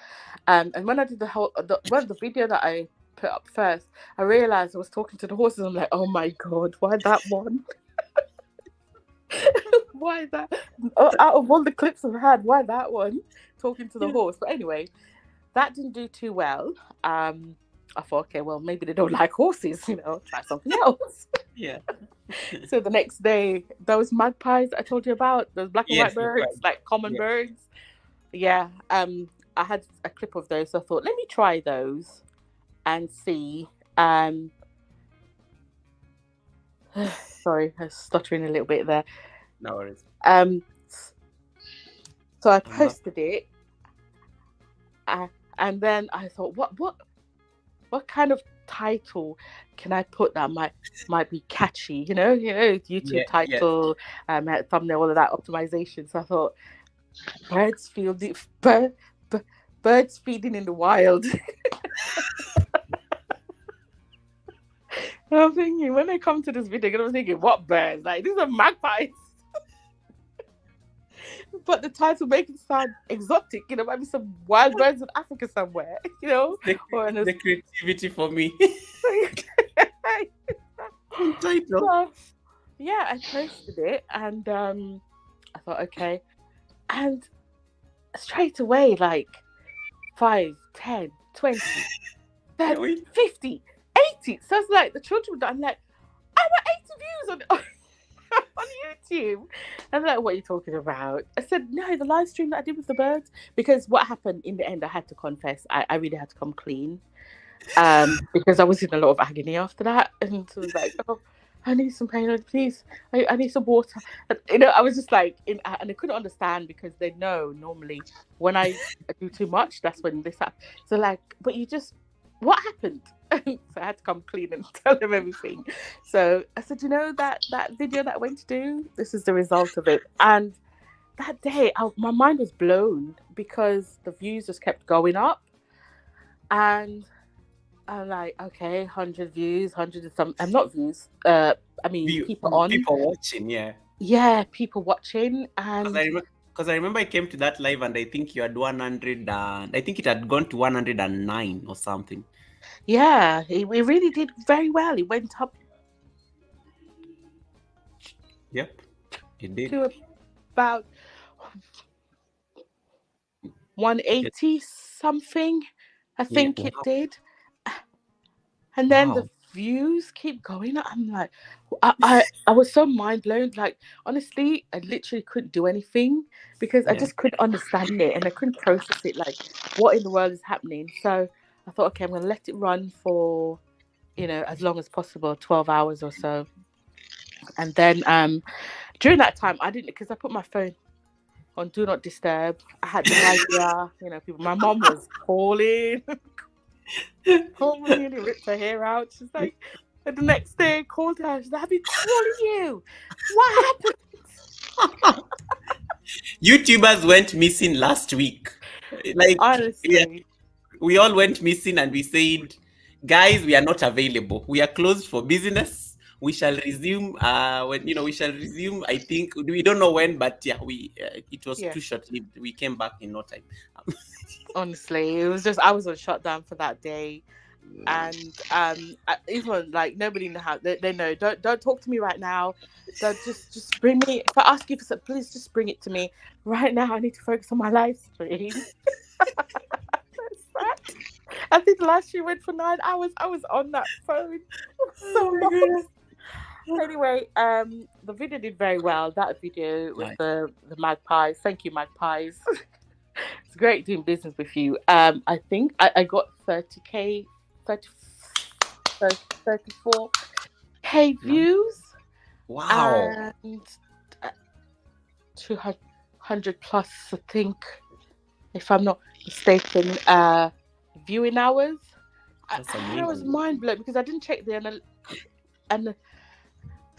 And when I did the video that I put up first, I realized I was talking to the horses. I'm like, "Oh my God, why that one?" Why that? Out of all the clips I've had, why that one? Talking to the horse. But anyway, that didn't do too well. I thought, okay, well, maybe they don't like horses, try something else. Yeah. So the next day, those magpies I told you about, those black and white birds, like common birds. Yeah. I had a clip of those. So I thought, let me try those and see. Sorry, I was stuttering a little bit there. No worries. So I posted it, and then I thought, what kind of title can I put that might be catchy? You know, YouTube title, thumbnail, all of that optimization. So I thought, birds feeding in the wild. I'm thinking, when they come to this video, I'm thinking, what birds? Like, these are magpies. But the title make it sound exotic, might be some wild birds in Africa somewhere, The creativity for me. Title. So, yeah, I posted it, and I thought, okay. And straight away, like 5, 10, 20, 30, 50, 80. So it's like the children, I'm like, I want 80 views on YouTube. And they're like, what are you talking about? I said, no, the live stream that I did with the birds. Because what happened in the end, I had to confess, I really had to come clean. Because I was in a lot of agony after that. And so I was like, oh, I need some pain, please. I need some water. I was just like, and I couldn't understand, because they know normally when I do too much, that's when this happens. So like, but what happened? So I had to come clean and tell them everything. So I said, that video that I went to do, this is the result of it. And that day, my mind was blown, because the views just kept going up. And I'm like, okay, 100 views, 100 and some. Not views. People watching. Yeah, people watching. And because I remember I came to that live, and I think you had 100. I think it had gone to 109 or something. Yeah, it really did very well. It went up. Yep, it did. To about 180 something, I think it did. And then the views keep going up. I'm like, I was so mind blown. Like, honestly, I literally couldn't do anything, because I just couldn't understand it, and I couldn't process it. Like, what in the world is happening? So I thought, okay, I'm going to let it run for, as long as possible, 12 hours or so. And then during that time, I didn't, because I put my phone on Do Not Disturb. I had no idea, people. My mom was calling. And ripped her hair out. She's like, and the next day I called her. She's like, I've been calling you. What happened? YouTubers went missing last week. Like, honestly, we all went missing, and we said, guys, we are not available. We are closed for business. We shall resume when we shall resume. I think we don't know when, but it was too short-lived. We came back in no time. Honestly, it was just, I was on shutdown for that day. And even like nobody in the house, they know, don't talk to me right now. So just bring me, if I ask you for something, please just bring it to me right now. I need to focus on my live stream. I think the last stream went for 9 hours. I was on that phone so long. Anyway, the video did very well. That video with the magpies. Thank you, magpies. It's great doing business with you. I think I got 34K views. Wow. And 200 plus, I think, if I'm not mistaken, viewing hours. I was mind blown, because I didn't check the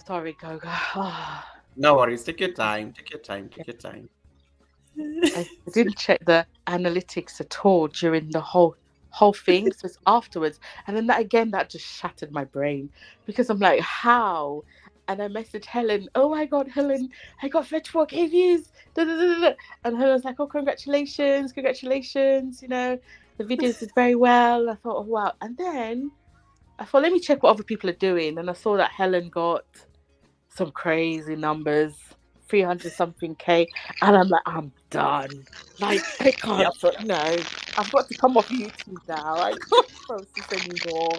sorry, Goga. No worries. Take your time. I didn't check the analytics at all during the whole thing. So it's afterwards, and then that just shattered my brain, because I'm like, how? And I messaged Helen. Oh my God, Helen, I got 34K views. And Helen's like, oh, congratulations. The videos did very well. I thought, oh wow. And then I thought, let me check what other people are doing, and I saw that Helen got some crazy numbers. 300 something K, and I'm like, I'm done. Like, I can't. No, I've got to come off YouTube now. I can't post this anymore.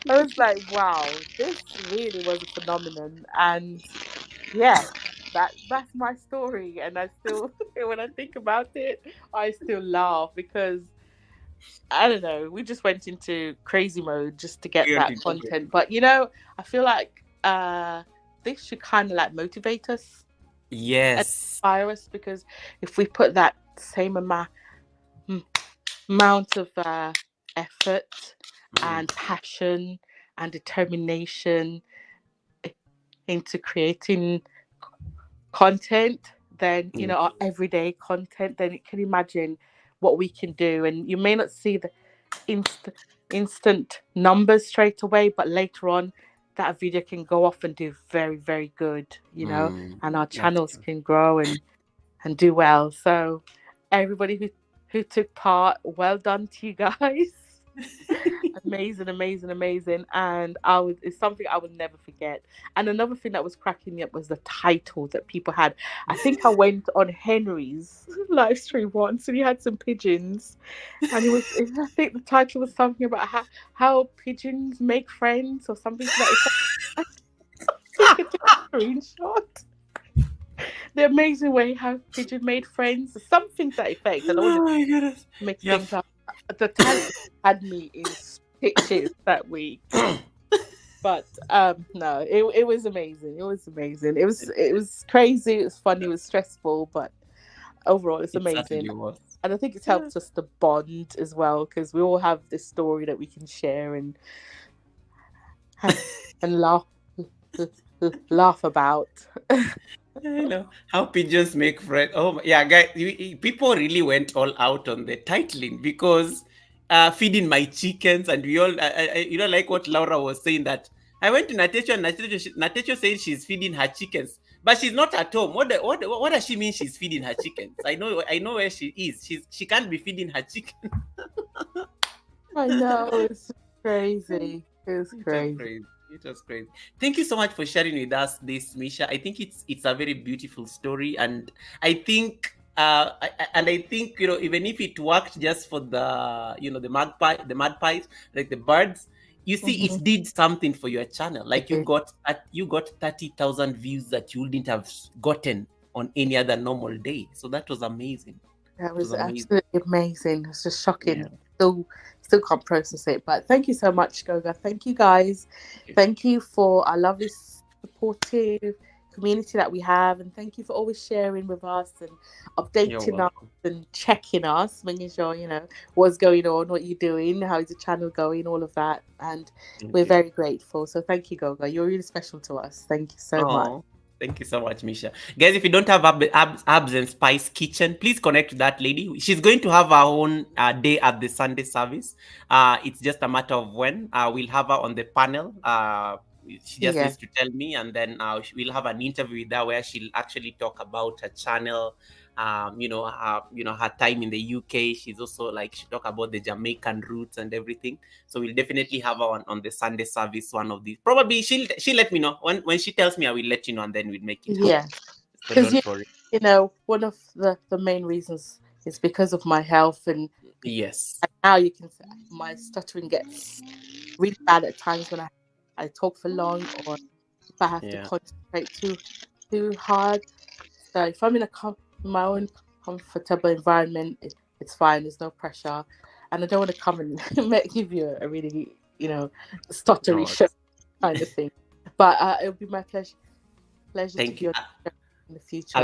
I was like, wow, this really was a phenomenon. And yeah, that's my story, and I still when I think about it, I still laugh because I don't know, we just went into crazy mode just to get that content. But I feel like this should kind of like motivate us, inspire us, because if we put that same amount of effort and passion and determination into creating content, then our everyday content, then you can imagine what we can do. And you may not see the instant numbers straight away, but later on that video can go off and do very, very good, and our channels can grow and do well. So everybody who took part, well done to you guys. Amazing. And it's something I would never forget. And another thing that was cracking me up was the title that people had. I think I went on Henry's live stream once and he had some pigeons, and I think the title was something about how pigeons make friends or something like that. I took a screenshot. The amazing way how pigeon made friends, something to that effect. I don't want to make things up. The title had me in stitches that week. But no, it was amazing. It was amazing. It was crazy. It was funny. It was stressful, but overall, it's amazing. And I think it's helped us to bond as well, because we all have this story that we can share and laugh about. I know how pigeons make friends. Oh yeah, guys, people really went all out on the titling, because feeding my chickens, and we all, like what Laura was saying, that I went to Natecho and Natecho saying she's feeding her chickens, but she's not at home. What does she mean she's feeding her chickens? I know where she is. She can't be feeding her chicken. I know, it's crazy. It's crazy. It was crazy. Thank you so much for sharing with us this, Misha. I think it's a very beautiful story, and I think even if it worked just for the magpies, like the birds, you see, it did something for your channel. Like you got 30,000 views that you wouldn't have gotten on any other normal day. So that was amazing. That was absolutely amazing. It was just shocking. Yeah. Still can't process it. But thank you so much, Goga. Thank you, guys. Thank you for our lovely, supportive community that we have, and thank you for always sharing with us and updating us and checking us, making sure what's going on, what you're doing, how's the channel going, all of that. And we're very grateful. So thank you, Goga. You're really special to us. Thank you so much. Thank you so much, Misha. Guys, if you don't have Abs and Spice Kitchen, please connect to that lady. She's going to have her own day at the Sunday service. It's just a matter of when. We'll have her on the panel. She just needs to tell me, and then we'll have an interview with her where she'll actually talk about her channel, her time in the UK. She's also she talk about the Jamaican roots and everything. So we'll definitely have her on the Sunday service. One of these, probably she'll let me know when she tells me. I will let you know, and then we'll make it. Yeah, because one of the main reasons is because of my health, and now you can say my stuttering gets really bad at times when I talk for long, or if I have to concentrate too hard. So if I'm in my own comfortable environment, it's fine. There's no pressure, and I don't want to come and give you a really stuttery show kind of thing. But it'll be my pleasure to be on in the future.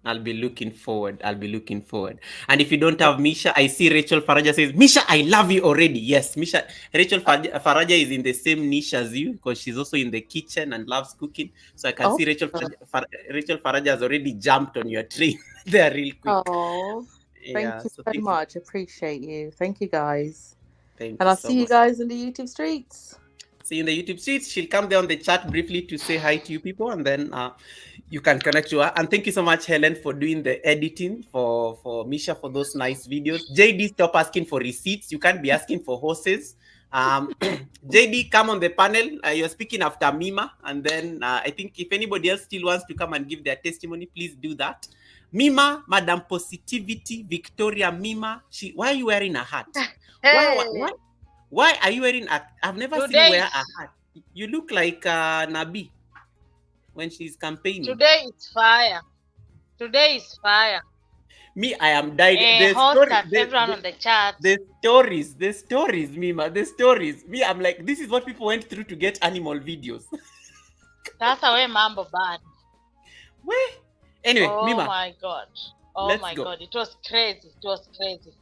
I'll be looking forward. And if you don't have Misha, I see Rachel Faraja says, Misha, I love you already. Yes, Misha. Rachel Faraja is in the same niche as you, because she's also in the kitchen and loves cooking. So I can see Rachel Faraja has already jumped on your train there real quick. Oh, thank you so much. Appreciate you. Thank you, guys. And I'll see you guys in the YouTube streets. See you in the YouTube streets. She'll come there on the chat briefly to say hi to you people, and then you can connect to her. And thank you so much, Helen, for doing the editing for Misha, for those nice videos. JD, stop asking for receipts. You can't be asking for horses. JD, come on the panel. You're speaking after Mima, and then I think if anybody else still wants to come and give their testimony, please do that. Mima, Madam Positivity, Victoria Mima. Why are you wearing a hat? Why are you wearing a... I've never seen you wear a hat. You look like Nabi. when she's campaigning. Today is fire. Today is fire. Me, I am died. The Host story, and everyone on the chat. the stories, Mima, the stories. Me, I'm like, this is what people went through to get animal videos. That's away mambo bad. Wait. Anyway, Oh Mima. my God. Oh let's my go. God. It was crazy. It was crazy.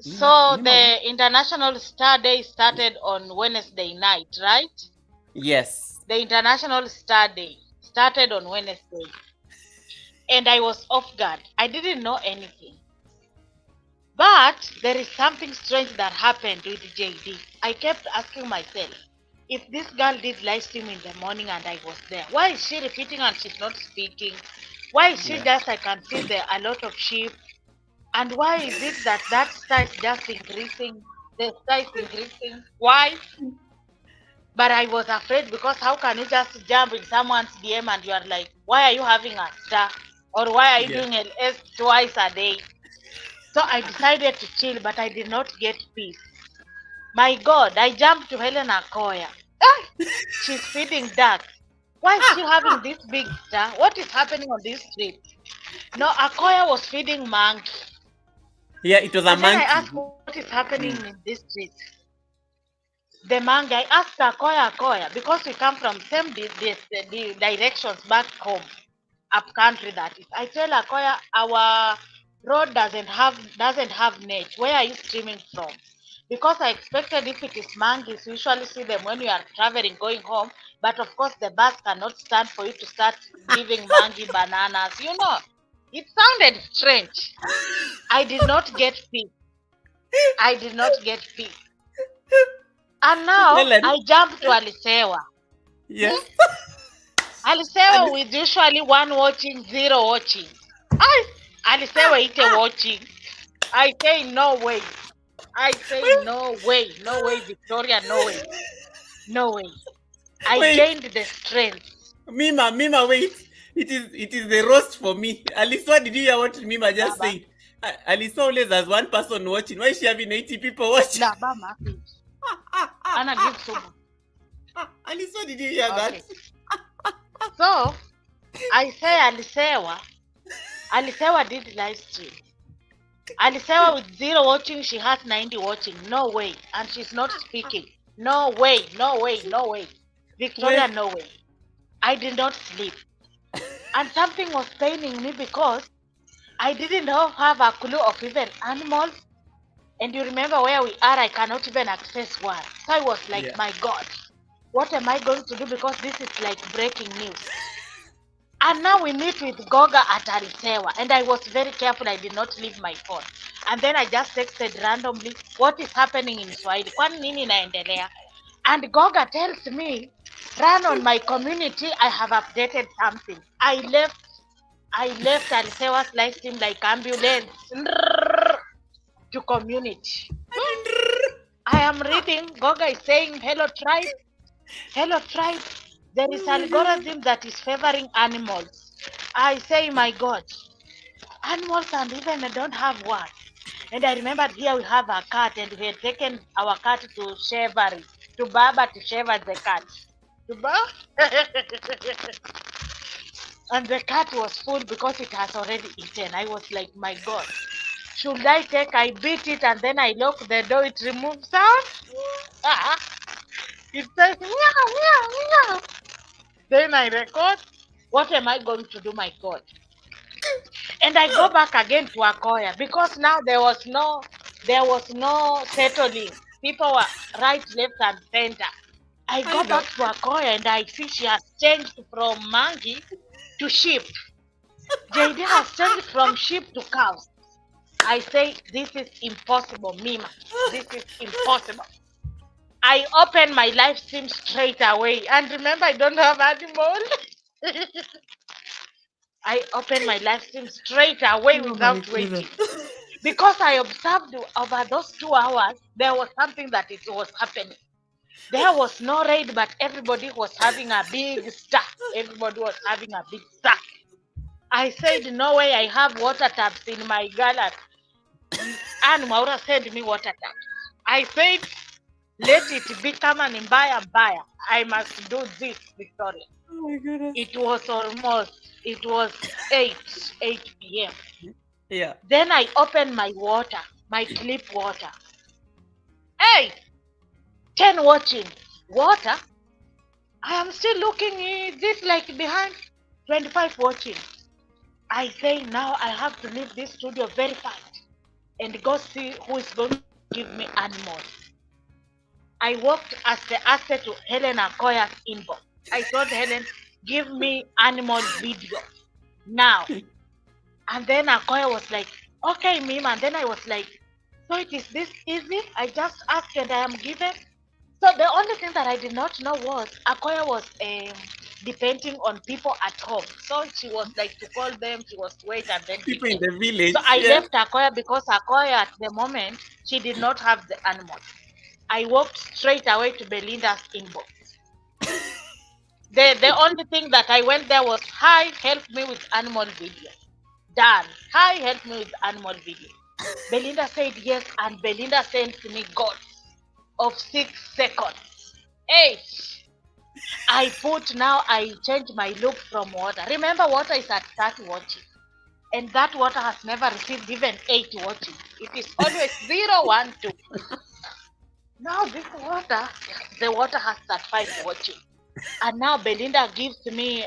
Mima, So Mima, the International Star Day started on Wednesday night, right? yes. The International Star Day started on Wednesday. And I was off guard. I didn't know anything. But there is something strange that happened with JD. I kept asking myself, if this girl did live stream in the morning and I was there, why is she repeating and she's not speaking? Why is she just, I can see there a lot of sheep? And why is it that star is just increasing? The star is increasing. Why? But I was afraid because how can you just jump in someone's DM and you are like, why are you having a star? Or why are you doing LS twice a day? So I decided to chill, but I did not get peace. My God, I jumped to Helena Koya. She's feeding ducks. Why is she having this big star? What is happening on this trip? No, Akoya was feeding monkey. Yeah, it was a and monkey. Then I asked what is happening in this trip. The monkey, I asked Akoya, because we come from same the directions back home, up country that is. I tell Akoya, our road doesn't have net. Where are you streaming from? Because I expected if it is monkeys, we usually see them when we are traveling, going home. But of course, the bus cannot stand for you to start giving monkey bananas. You know, it sounded strange. I did not get peace. I did not get peace. And now I jumped to Alisewa. Yes. Alisewa with usually 1 watching, 0 watching. Alisewa ite watching. I say no way. I say no way. No way, Victoria, no way. No way. I gained the strength. Mima, wait. It is the roast for me. Alisa, did you hear what Mima just said? Alisa always has one person watching. Why is she having 80 people watching? Anna give Suba. Alisa, did you hear that? So, I say Alisewa did live stream. Alisewa with 0 watching, she has 90 watching. No way. And she's not speaking. No way, no way, no way. Victoria, no way. I did not sleep. And something was paining me because I didn't have a clue of even animals. And you remember where we are, I cannot even access one. So I was like, my God, what am I going to do? Because this is like breaking news. And now we meet with Goga at Alisewa. And I was very careful. I did not leave my phone. And then I just texted randomly, what is happening in Swahili? Kwani nini inaendelea? And Goga tells me, run on my community. I have updated something. I left Alisewa's live stream like ambulance to community. I am reading. Goga is saying, hello tribe. Hello tribe. There is algorithm that is favoring animals. I say, my God, animals and even I don't have one. And I remembered here we have a cat and we had taken our cat to Chevari, to Baba to Sheva the cat. To Baba? And the cat was full because it has already eaten. I was like, my God, should I beat it and then I lock the door, it removes sound? It says, meow, meow, meow. Then I record. What am I going to do, my God? And I go back again to Akoya because now there was no settling. People were right, left, and center. I go back to Akoya and I see she has changed from monkey to sheep. JD has changed from sheep to cows. I say, this is impossible, Mima. This is impossible. I open my live stream straight away. And remember, I don't have animal. I open my live stream straight away without waiting. Because I observed over those 2 hours, there was something that it was happening. There was no raid, but everybody was having a big star. Everybody was having a big star. I said, no way, I have water taps in my gallery. And Maura sent me water taps. I said, Let it become an mbaya mbaya. I must do this, Victoria. Oh my goodness. It was 8 p.m. Yeah. Then I opened my water, my clip water. Hey, 10 watching. Water? I am still looking, is it like behind? 25 watching. I say now I have to leave this studio very fast and go see who is going to give me animals. I walked as the asset to Helen Akoya's inbox. I told Helen, give me animal video now. And then Akoya was like, okay, Mim. And then I was like, so it is this easy? I just asked and I am given. So the only thing that I did not know was Akoya was depending on people at home. So she was like to call them, she was to wait and then People in give them. the village. So I yeah. left Akoya because Akoya at the moment, she did not have the animals. I walked straight away to Belinda's inbox. The only thing that I went there was, hi, help me with animal video. Done. Hi, help me with animal video. Belinda said yes, and Belinda sent me God of 6 seconds. Hey, I changed my look from water. Remember, water is at 30 watching. And that water has never received even 8 watching. It is always 0, 1, 2. Now this water, the water has 35 watching. And now Belinda gives me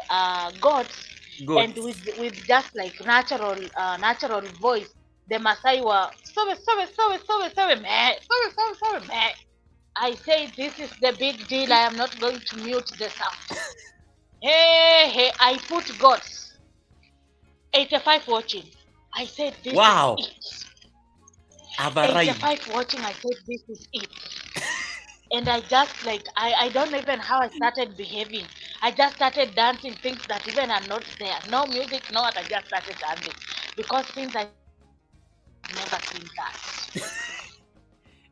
goats. And with just like natural voice, the Maasai were sorry, meh. I say this is the big deal. I am not going to mute the sound. Hey, I put goats. 85 watching. I said this Wow. is it. I've arrived. 85 watching. I said this is it. And I just like I don't know even how I started behaving. I just started dancing things that even are not there. No music, no what. I just started dancing because since I've never seen that.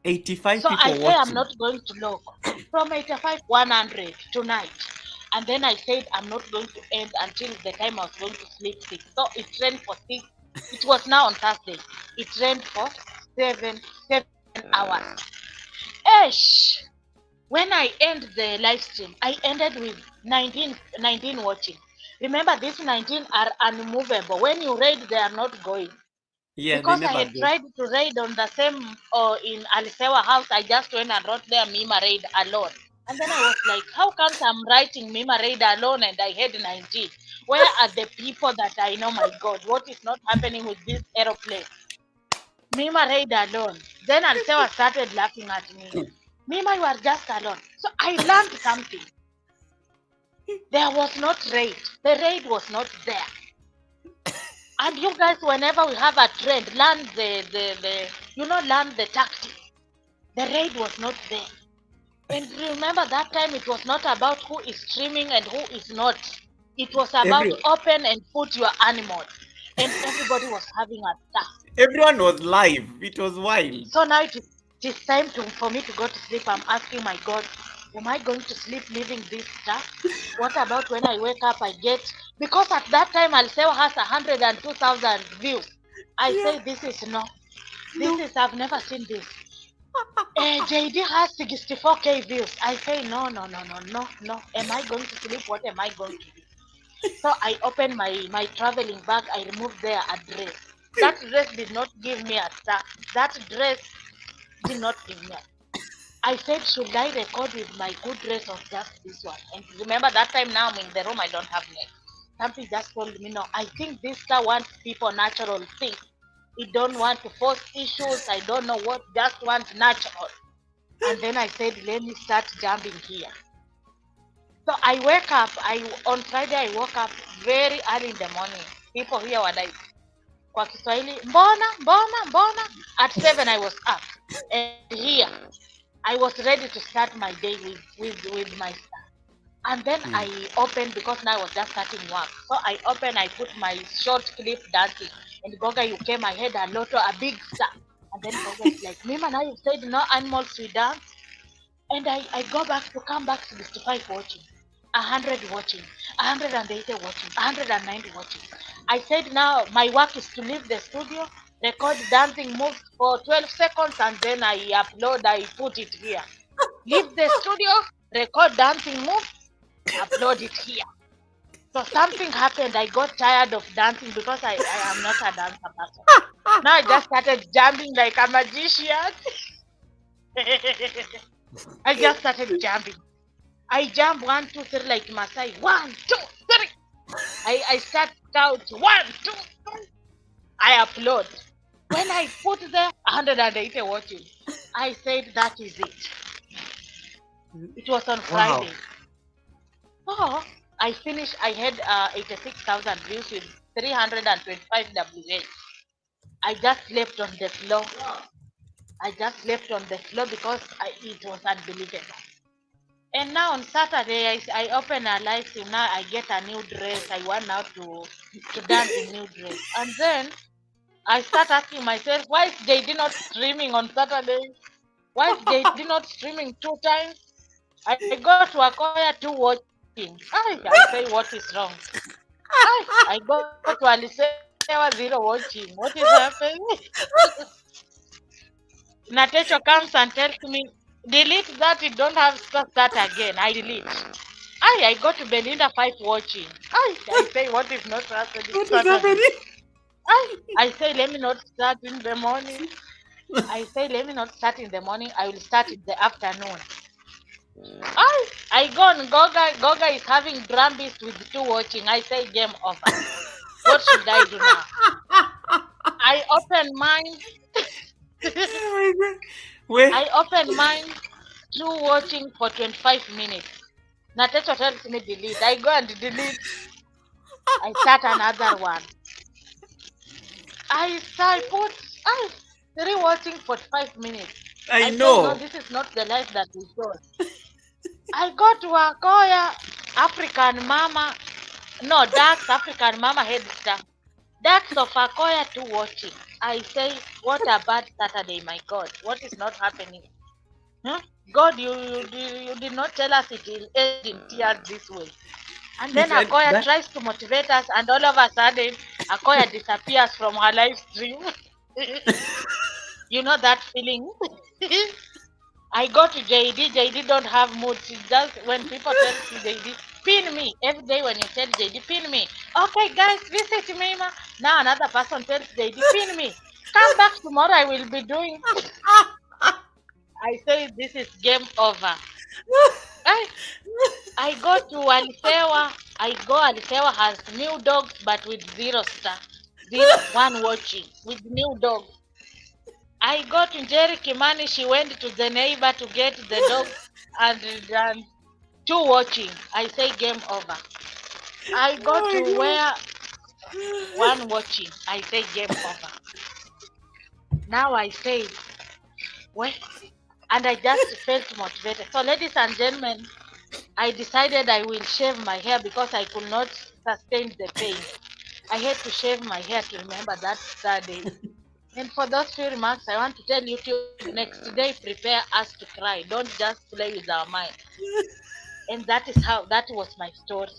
85 so people I say watching. I'm not going to look from 85 100 tonight. And then I said I'm not going to end until the time I was going to sleep 6. So it ran for 6. It was now on Thursday. It ran for 7 hours. Esh! When I end the live stream, I ended with 19 watching. Remember, these 19 are unmovable. When you raid, they are not going. Yeah, because they I never had go. tried to raid on the same in Alisewa house, I just went and wrote there Mima raid alone. And then I was like, how come I'm writing Mima raid alone and I had 19? Where are the people that I know? My God, what is not happening with this aeroplane? Mima raid alone. Then Alisewa started laughing at me. Mima, you are just alone. So I learned something. There was not raid. The raid was not there. And you guys, whenever we have a trend, learn learn the tactic. The raid was not there. And remember that time it was not about who is streaming and who is not. It was about open and put your animal. And everybody was having a task. Everyone was live. It was wild. So now it is time for me to go to sleep. I'm asking my God, am I going to sleep leaving this stuff? What about when I wake up, I get... Because at that time, Alsewa has 102,000 views. I say, this is I've never seen this. JD has 64K views. I say, no. Am I going to sleep? What am I going to do? So I opened my traveling bag. I removed their address. That dress did not give me a star. That dress did not give me a... I said, should I record with my good dress or just this one? And remember that time now I'm in the room, I don't have net. Something just told me, no, I think this star wants people natural things. He don't want to force issues. I don't know what, just want natural. And then I said, let me start jumping here. So I wake up, on Friday I woke up very early in the morning. People here were like, kwa Kiswahili, mbona. At 7 I was up. And here, I was ready to start my day with my stuff. And then I opened, because now I was just starting work. So I opened, I put my short clip dancing. And Goga, you came, I had a big star. And then Goga was like, Mima, now you said no animals we dance. And I come back to 65 watching, 100 watching, 180 watching, 190 watching. I said now my work is to leave the studio, record dancing moves for 12 seconds, and then I upload, I put it here. leave the studio, record dancing moves, upload it here. So something happened. I got tired of dancing because I am not a dancer person. Now I just started jumping like a magician. I just started jumping. I jump 1, 2, 3 like Masai. 1, 2, 3. I start count 1, 2, 3. I upload. When I put there 180 watching, I said that is it. It was on Friday. So I finished. I had 86,000 views with 325 WH. I just slept on the floor. I just slept on the floor because it was unbelievable. And now on Saturday, I open a live stream. Now I get a new dress. I want now to dance in new dress. And then I start asking myself, why is JD not streaming on Saturday? Why is JD not streaming 2 times? I go to Akoya 2 watching. I say, what is wrong? I go to Alisewa 0 watching. What is happening? Natecho comes and tells me, delete that, you don't have to start again. I delete. I go to Belinda 5 watching. I say, what is not happening? What is happening? I say, let me not start in the morning. I say, let me not start in the morning. I will start in the afternoon. I go on Goga. Goga is having drum beats with 2 watching. I say, game over. What should I do now? I open mine. Oh my God. I open mine 2 watching for 25 minutes. Natecho tells me delete. I go and delete. I start another one. I put 3 watching for 5 minutes. I say, know. no, this is not the life that we saw. I go to Akoya, African Mama. No, Dax, African Mama head staff. Dax of Akoya 2 watching. I say, what a bad Saturday, my God. What is not happening? Huh? God, you did not tell us it will end in tears this way. And then Akoya tries to motivate us, and all of a sudden, Akoya disappears from her live stream. You know that feeling? I go to JD. JD don't have mood. She just, when people tell JD, pin me. Every day when you tell JD, pin me. Okay, guys, visit me. Now another person tells JD, pin me. Come back tomorrow, I will be doing. I say, this is game over. I go to Alisewa. Alisewa has new dogs, but with 0 star. 1 watching with new dogs. I go to Jerry Kimani. She went to the neighbor to get the dog and 2 watching. I say game over. I go to where 1 watching. I say game over. Now I say, well, and I just felt motivated. So, ladies and gentlemen, I decided I will shave my hair because I could not sustain the pain. I had to shave my hair to remember that Saturday. And for those few remarks, I want to tell you next day, prepare us to cry. Don't just play with our mind. And that was my story.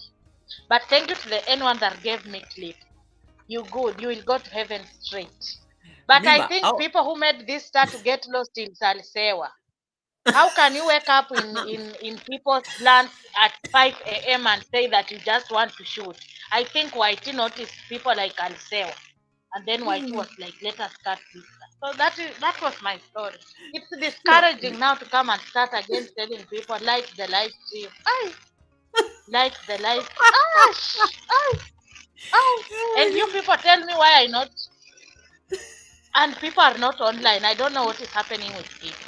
But thank you to anyone that gave me clip. You good. You will go to heaven straight. But I think people who made this start to get lost in Salisewa. How can you wake up in people's plans at 5 a.m. and say that you just want to shoot? I think YT noticed people like Alisewa. And then YT was like, let us start this. So that was my story. It's discouraging now to come and start again telling people like the live stream. Like the live. And you people tell me why I not. And people are not online. I don't know what is happening with people.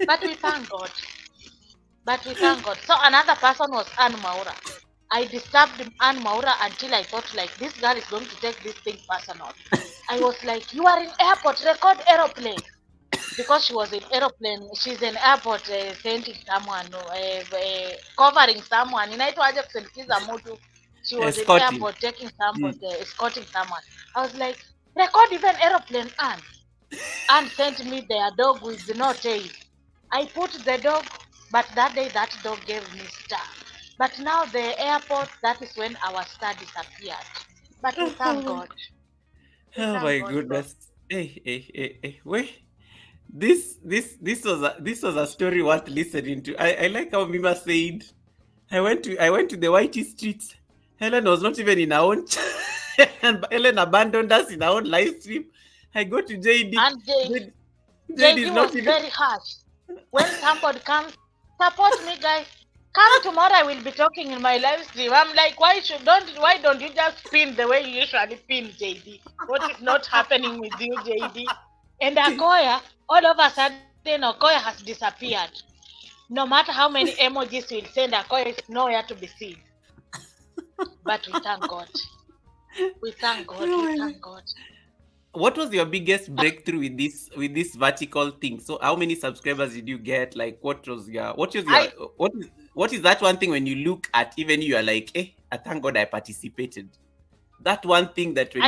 But we thank God. So another person was Ann Maura. I disturbed Ann Maura until I thought like this girl is going to take this thing personal. I was like, you are in airport, record aeroplane. Because she was in aeroplane, she's in airport sending someone, covering someone. She was in airport taking someone, escorting someone. I was like, record even aeroplane, Ann. Ann sent me their dog with no tail. I put the dog, but that day that dog gave me star. But now the airport, that is when our star disappeared. But we thank God. Oh my goodness. Hey. Wait. This was a story worth listening to. I like how Mima said, I went to the Whitey streets. Helen was not even in our own and Helen abandoned us in our own live stream. I go to JD. And JD JD is was not even. very harsh. When somebody comes, support me, guys. Come tomorrow, I will be talking in my live stream. I'm like, why don't you just pin the way you usually pin, JD? What is not happening with you, JD? And Akoya, all of a sudden, Akoya has disappeared. No matter how many emojis we'll send, Akoya is nowhere to be seen. But we thank God. We thank God. We thank God. What was your biggest breakthrough with this vertical thing? So how many subscribers did you get? Like what is that one thing when you look at, even you are like, I thank God I participated. That one thing that when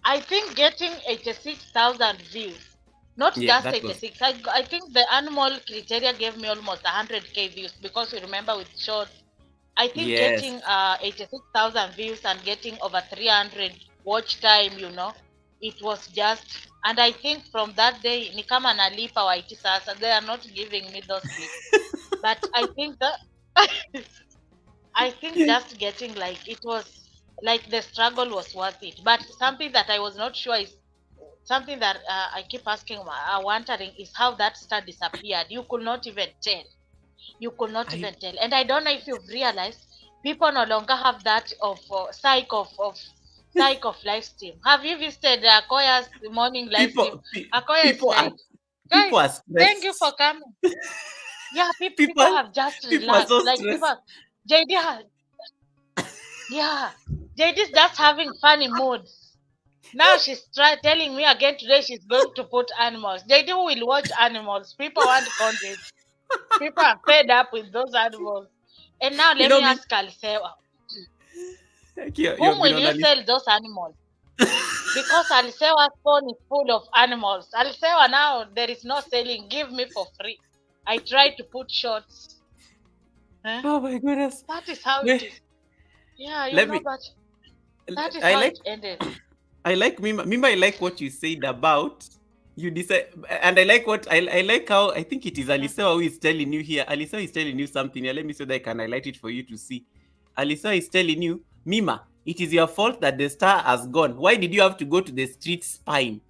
I think getting 86,000 views. Not just 86. I think the animal criteria gave me almost 100k views, because you remember with shorts. I think getting 86,000 views and getting over 300 watch time, it was just, and I think from that day, ni kama nalipa wa IT sasa, they are not giving me those views. But I think just getting, like, it was like the struggle was worth it. But something that I was not sure is something that I keep asking, wondering, is how that star disappeared. You could not even tell. And I don't know if you've realized, people no longer have that of psych of live stream. Have you visited Akoya's morning live stream? Akoya is like, guys, thank you for coming. Yeah, people have just relaxed. Like people, JD's just having funny moods. Now she's telling me again today she's going to put animals. JD will watch animals. People want content. People are fed up with those animals. And now let me ask Alisewa. Whom will you sell those animals? Because Alisewa's phone is full of animals. Alisewa, now there is no selling. Give me for free. I try to put shorts. Oh my goodness. That is how it is. Yeah, but that is how it ended. I like Mima. I like what you said about you decide, and I like how I think it is Alisa who is telling you here. Alisa is telling you something here. Let me see that I can highlight it for you to see. Alisa is telling you, Mima, it is your fault that the star has gone. Why did you have to go to the street spying?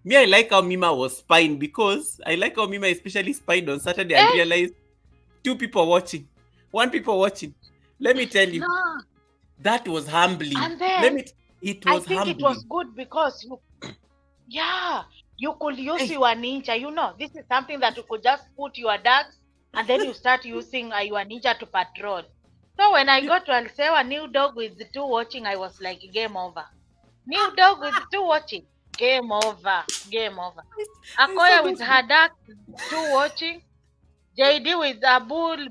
Me, I like how Mima was spying, because I like how Mima especially spied on Saturday and realized 2 people watching, 1 people watching. Let me tell you, that was humbling. And then it was humbling. It was good because you could use your ninja. This is something that you could just put your ducks and then you start using your ninja to patrol. So when I got to Alisewa, new dog with the 2 watching, I was like, game over. New dog with 2 watching, game over. Akoya with her ducks, 2 watching. JD with a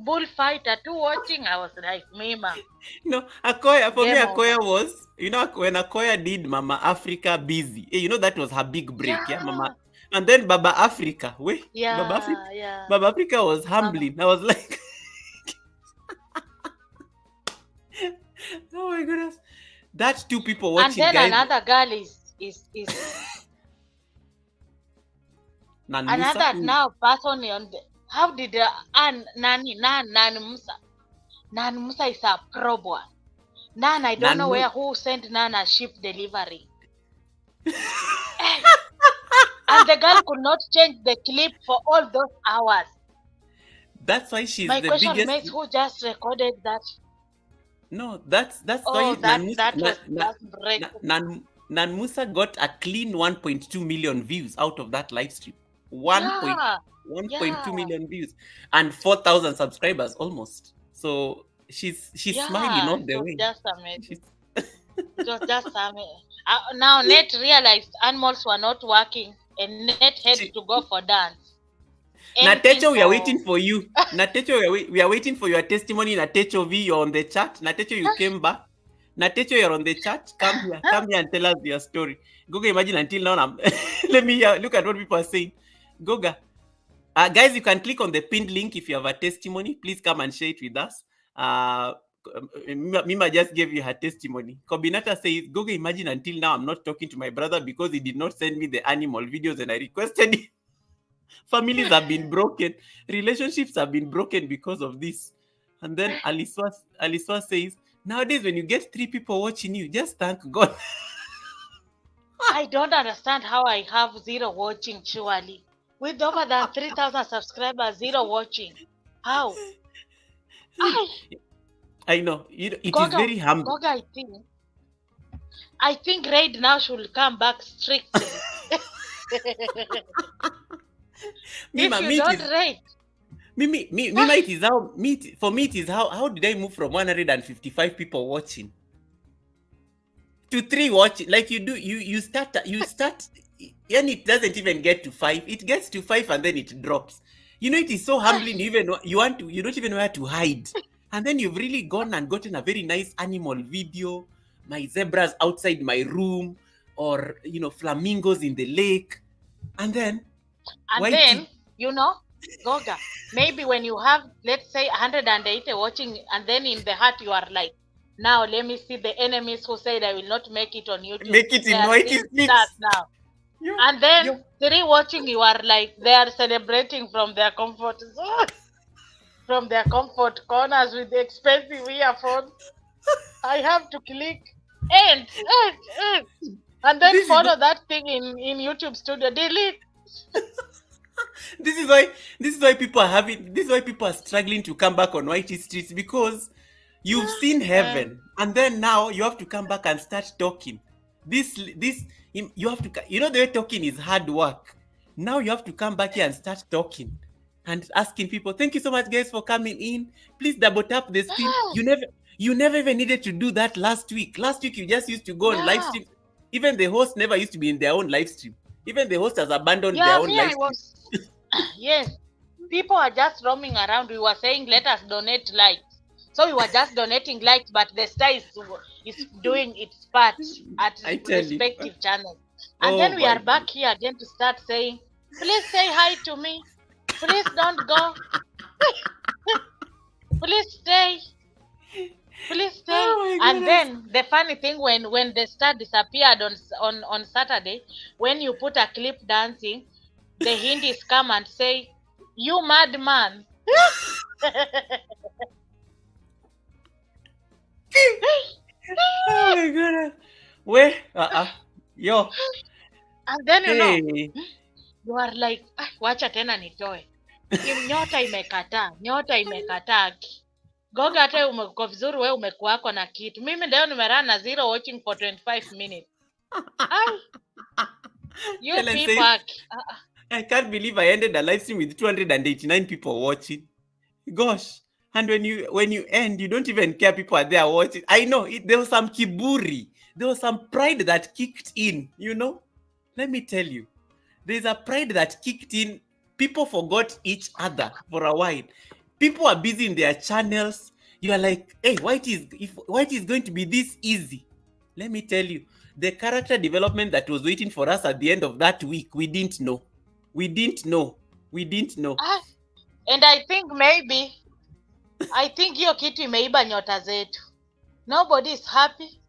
bullfighter, 2 watching. I was like, Mima. No, Akoya, for me, Akoya was, when Akoya did Mama Africa busy, that was her big break, Mama. And then Baba Africa, Baba Africa was humbling. I was like, oh my goodness, that's 2 people watching. And then guys. Another girl is another now person on the. How did Nani Musa? Nan Musa is a prob one. I don't know who sent Nan a ship delivery. And the girl could not change the clip for all those hours. That's why she's my the question biggest. Makes who just recorded that? No, that's why Nan Musa got a clean 1.2 million views out of that live stream. 1.2 million views and 4,000 subscribers almost. So she's smiling all the way. Just amazing. It was just amazing. Now Net realized animals were not working and Net had to go for dance. Natecho, we are waiting for you. Natecho, we are waiting for your testimony. Natecho V, you're on the chat. Natecho, you came back. Natecho, you're on the chat. Come here and tell us your story. Goga, imagine until now. Let me look at what people are saying. Goga. Guys, you can click on the pinned link if you have a testimony. Please come and share it with us. Mima just gave you her testimony. Kobinata says, Gogo, imagine until now I'm not talking to my brother because he did not send me the animal videos and I requested it. Families have been broken. Relationships have been broken because of this. And then Alisa says, nowadays when you get 3 people watching you, just thank God. I don't understand how I have 0 watching, surely. With over than 3,000 subscribers, 0 watching. How? I know. It is very humble. Goga, I think Raid now should come back strictly. Mima, if you don't Raid. Mima, it is how for me it is how did I move from 155 people watching to 3 watching? Like you start and it doesn't even get to 5. It gets to 5 and then it drops. You know, it is so humbling. You don't even know where to hide. And then you've really gone and gotten a very nice animal video, my zebras outside my room, or flamingos in the lake. And then Goga, maybe when you have, let's say, 180 watching, and then in the heart you are like, now let me see the enemies who said I will not make it on YouTube. Make it in Whitey's now. And then 3 watching, you are like, they are celebrating from their comfort zone, from their comfort corners with the expensive earphones. I have to click end, and then follow that thing in YouTube Studio, delete. This is why people are people are struggling to come back on Whitey Streets, because you've seen heaven and then now you have to come back and start talking. This you have to, the way talking is hard work. Now you have to come back here and start talking and asking people, thank you so much guys for coming in. Please double tap the screen. You never even needed to do that last week. Last week you just used to go on live stream. Even the host never used to be in their own live stream. Even the host has abandoned their own live stream. Yes, people are just roaming around. We were saying let us donate likes, so we were just donating likes, but the star is doing its part at respective channels. And then we are back here again to start saying, please say hi to me, please don't go, please stay, please stay. And then the funny thing, when the star disappeared on Saturday, when you put a clip dancing, the Hindis come and say, you madman. Oh my goodness. Where? Yo. And then you are like, wacha tena nitoe. Nyota imekataa. Goga, hata umekuwa vizuri, wewe umekuwako na kitu. Mimi leo nimerana na 0 watching for 25 minutes. You people. I can't believe I ended a live stream with 289 people watching. Gosh. And when you end, you don't even care people are there watching. I know there was some kiburi. There was some pride that kicked in, Let me tell you. There's a pride that kicked in. People forgot each other for a while. People are busy in their channels. You are like, hey, if White is going to be this easy. Let me tell you, the character development that was waiting for us at the end of that week, we didn't know. And I think hiyo kitu imeiba nyota zetu. Nobody is happy.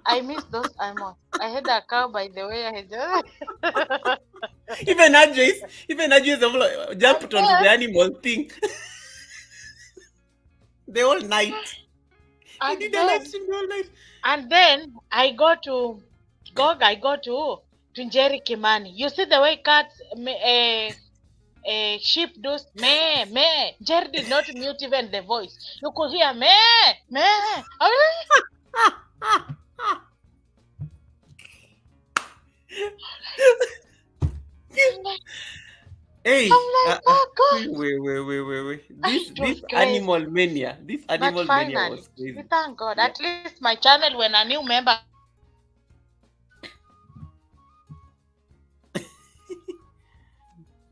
I miss those animals. I had a cow, by the way. Even Ajay's jumped onto the animal thing. The whole night. I did a live stream the whole night. And then I go to Njeri Kimani. You see the way cats, sheep do meh. Jerry did not mute even the voice. You could hear meh. Hey, wait. This Animal Mania. This Animal Mania was crazy. We thank God. Yeah. At least my channel, when a new member.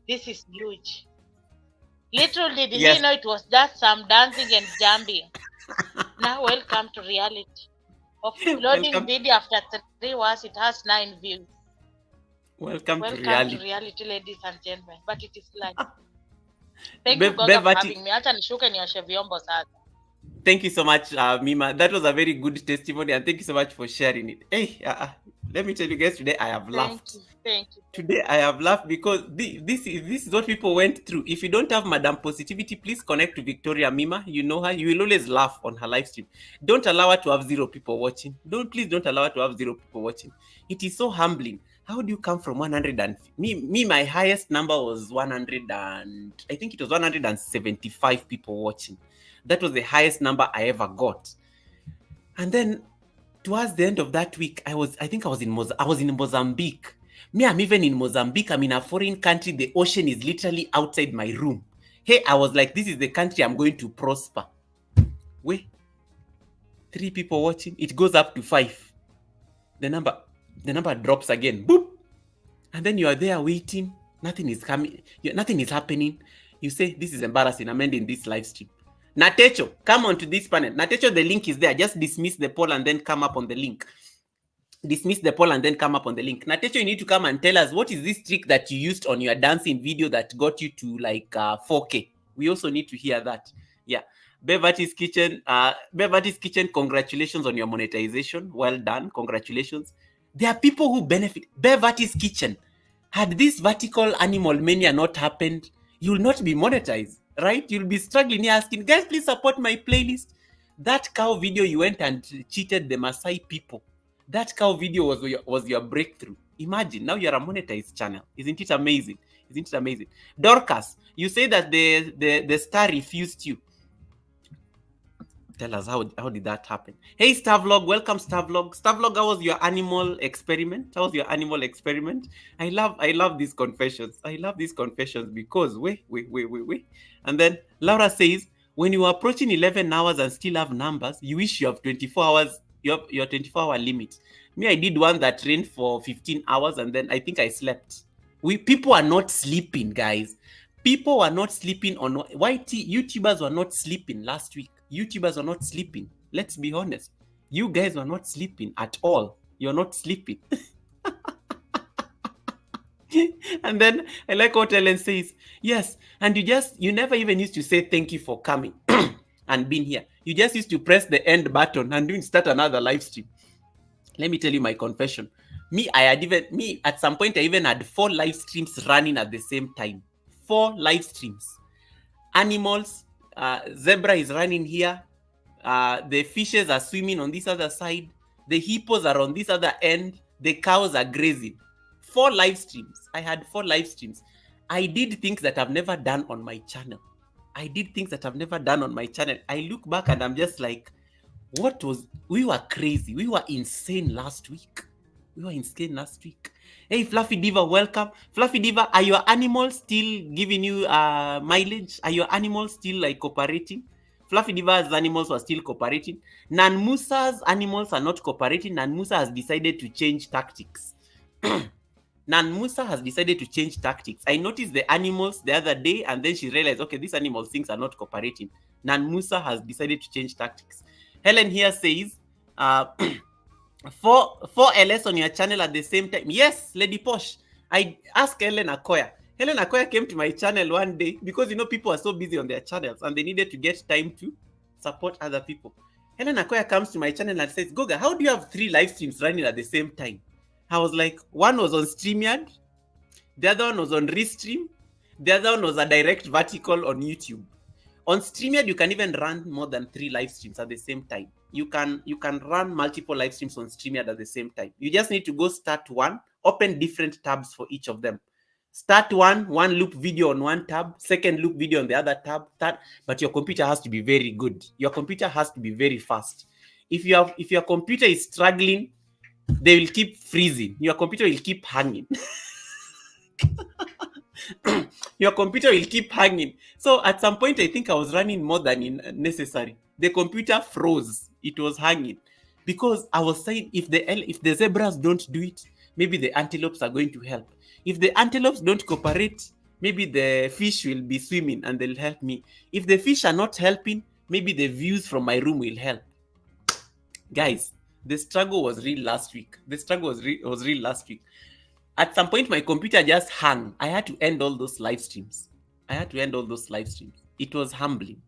This is huge. Literally, did you know it was just some dancing and jumping? Now, welcome to reality. Uploading video after 3 hours, it has 9 views. Welcome to reality, ladies and gentlemen. But it is live. Thank you God for having me. Acha nishuke nioshe vyombo sasa. Thank you so much, Mima. That was a very good testimony, and thank you so much for sharing it. Hey, let me tell you guys, today I have laughed. Thank you. Today I have laughed because this is what people went through. If you don't have Madam Positivity, please connect to Victoria Mima. You know her. You will always laugh on her live stream. Don't allow her to have 0 people watching. Please don't allow her to have 0 people watching. It is so humbling. How do you come from 100 and me? My highest number was 100 and I think it was 175 people watching. That was the highest number I ever got. And then towards the end of that week, I was in Mozambique. Me, I'm even in Mozambique. I'm in a foreign country. The ocean is literally outside my room. Hey, I was like, this is the country I'm going to prosper. Wait, 3 people watching. It goes up to 5. The number drops again. Boop. And then you are there waiting. Nothing is coming. Nothing is happening. You say, this is embarrassing. I'm ending this live stream. Natecho, come on to this panel. Natecho, the link is there. Just dismiss the poll and then come up on the link. Dismiss the poll and then come up on the link. Natecho, you need to come and tell us what is this trick that you used on your dancing video that got you to like 4K. We also need to hear that. Yeah. Beverly's Kitchen, congratulations on your monetization. Well done. Congratulations. There are people who benefit. Beverly's Kitchen. Had this vertical Animal Mania not happened, you will not be monetized, right? You'll be struggling here asking, guys, please support my playlist. That cow video you went and cheated the Maasai people. That cow video was your breakthrough. Imagine, now you're a monetized channel. Isn't it amazing? Isn't it amazing? Dorcas, you say that the star refused you. Tell us, how did that happen? Hey, Starvlog, welcome, Starvlog. Starvlog, how was your animal experiment? How was your animal experiment? I love these confessions. I love these confessions because, wait. And then Lara says, when you are approaching 11 hours and still have numbers, you wish you have 24 hours, your 24-hour limit. Me, I did one that ran for 15 hours and then I think I slept. People are not sleeping, guys. People are not sleeping on YouTubers were not sleeping last week. YouTubers are not sleeping. Let's be honest. You guys are not sleeping at all. You're not sleeping. And then I like what Ellen says. Yes, and you never even used to say thank you for coming and being here. You just used to press the end button and start another live stream. Let me tell you my confession. At some point I even had 4 live streams running at the same time. 4 live streams. Animals, zebra is running here. The fishes are swimming on this other side. The hippos are on this other end. The cows are grazing. 4 live streams. I had 4 live streams. I did things that I've never done on my channel. I look back and I'm just like, we were crazy. We were insane last week. Hey, Fluffy Diva, welcome. Fluffy Diva, are your animals still giving you mileage? Are your animals still like cooperating? Fluffy Diva's animals were still cooperating. Nan Musa's animals are not cooperating. Nan Musa has decided to change tactics. Nan Musa has decided to change tactics. I noticed the animals the other day and then she realized, okay, these animal things are not cooperating. Nan Musa has decided to change tactics. Helen here says, 4 LS on your channel at the same time. Yes, Lady Posh. I asked Helen Akoya. Helen Akoya came to my channel one day because, people are so busy on their channels and they needed to get time to support other people. Helen Akoya comes to my channel and says, Goga, how do you have 3 live streams running at the same time? I was like, one was on StreamYard, the other one was on Restream, the other one was a direct vertical on YouTube. On StreamYard, you can even run more than 3 live streams at the same time. You can run multiple live streams on StreamYard at the same time. You just need to go start one, open different tabs for each of them. Start one loop video on one tab, second loop video on the other tab, third, but your computer has to be very good. Your computer has to be very fast. If your computer is struggling, they will keep freezing. Your computer will keep hanging. Your computer will keep hanging. So at some point, I think I was running more than necessary. The computer froze. It was hanging. Because I was saying, if the zebras don't do it, maybe the antelopes are going to help. If the antelopes don't cooperate, maybe the fish will be swimming and they'll help me. If the fish are not helping, maybe the views from my room will help. Guys, the struggle was real last week. Was real last week. At some point, my computer just hung. I had to end all those live streams. It was humbling.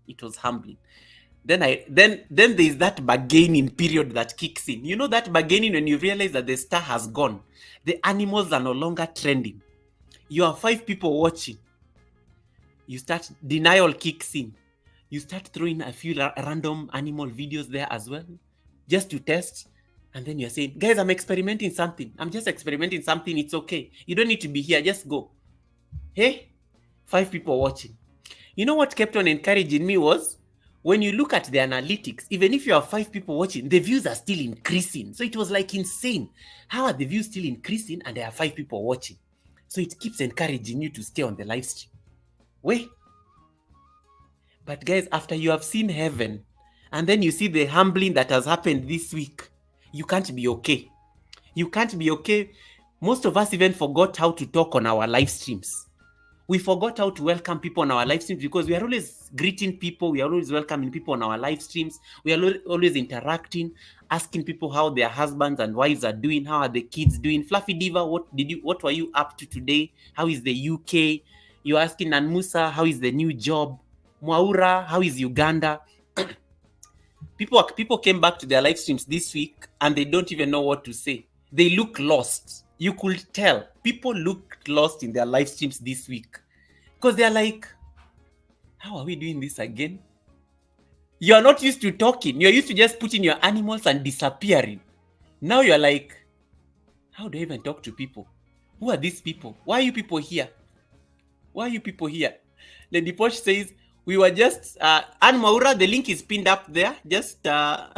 then there's that bargaining period that kicks in. You know that bargaining when you realize that the star has gone. The animals are no longer trending. You have 5 people watching. You start, denial kicks in. You start throwing a few random animal videos there as well, just to test. And then you're saying, guys, I'm experimenting something. I'm just experimenting something. It's okay. You don't need to be here. Just go. Hey, 5 people watching. You know what kept on encouraging me was, when you look at the analytics, even if you have 5 people watching, the views are still increasing. So it was like insane. How are the views still increasing and there are 5 people watching? So it keeps encouraging you to stay on the live stream. Wait. But guys, after you have seen heaven, and then you see the humbling that has happened this week, you can't be okay. You can't be okay. Most of us even forgot how to talk on our live streams. We forgot how to welcome people on our live streams because we are always greeting people. We are always welcoming people on our live streams. We are always interacting, asking people how their husbands and wives are doing. How are the kids doing? Fluffy Diva, what were you up to today? How is the UK? You're asking Nanmusa, how is the new job? Mwaura, how is Uganda? People came back to their live streams this week and they don't even know what to say. They look lost. You could tell people looked lost in their live streams this week because they're like, how are we doing this again? You're not used to talking. You're used to just putting your animals and disappearing. Now you're like, how do I even talk to people? Who are these people? Why are you people here? Why are you people here? Lady Posh says, we were just, Anne Maura, the link is pinned up there. Just, let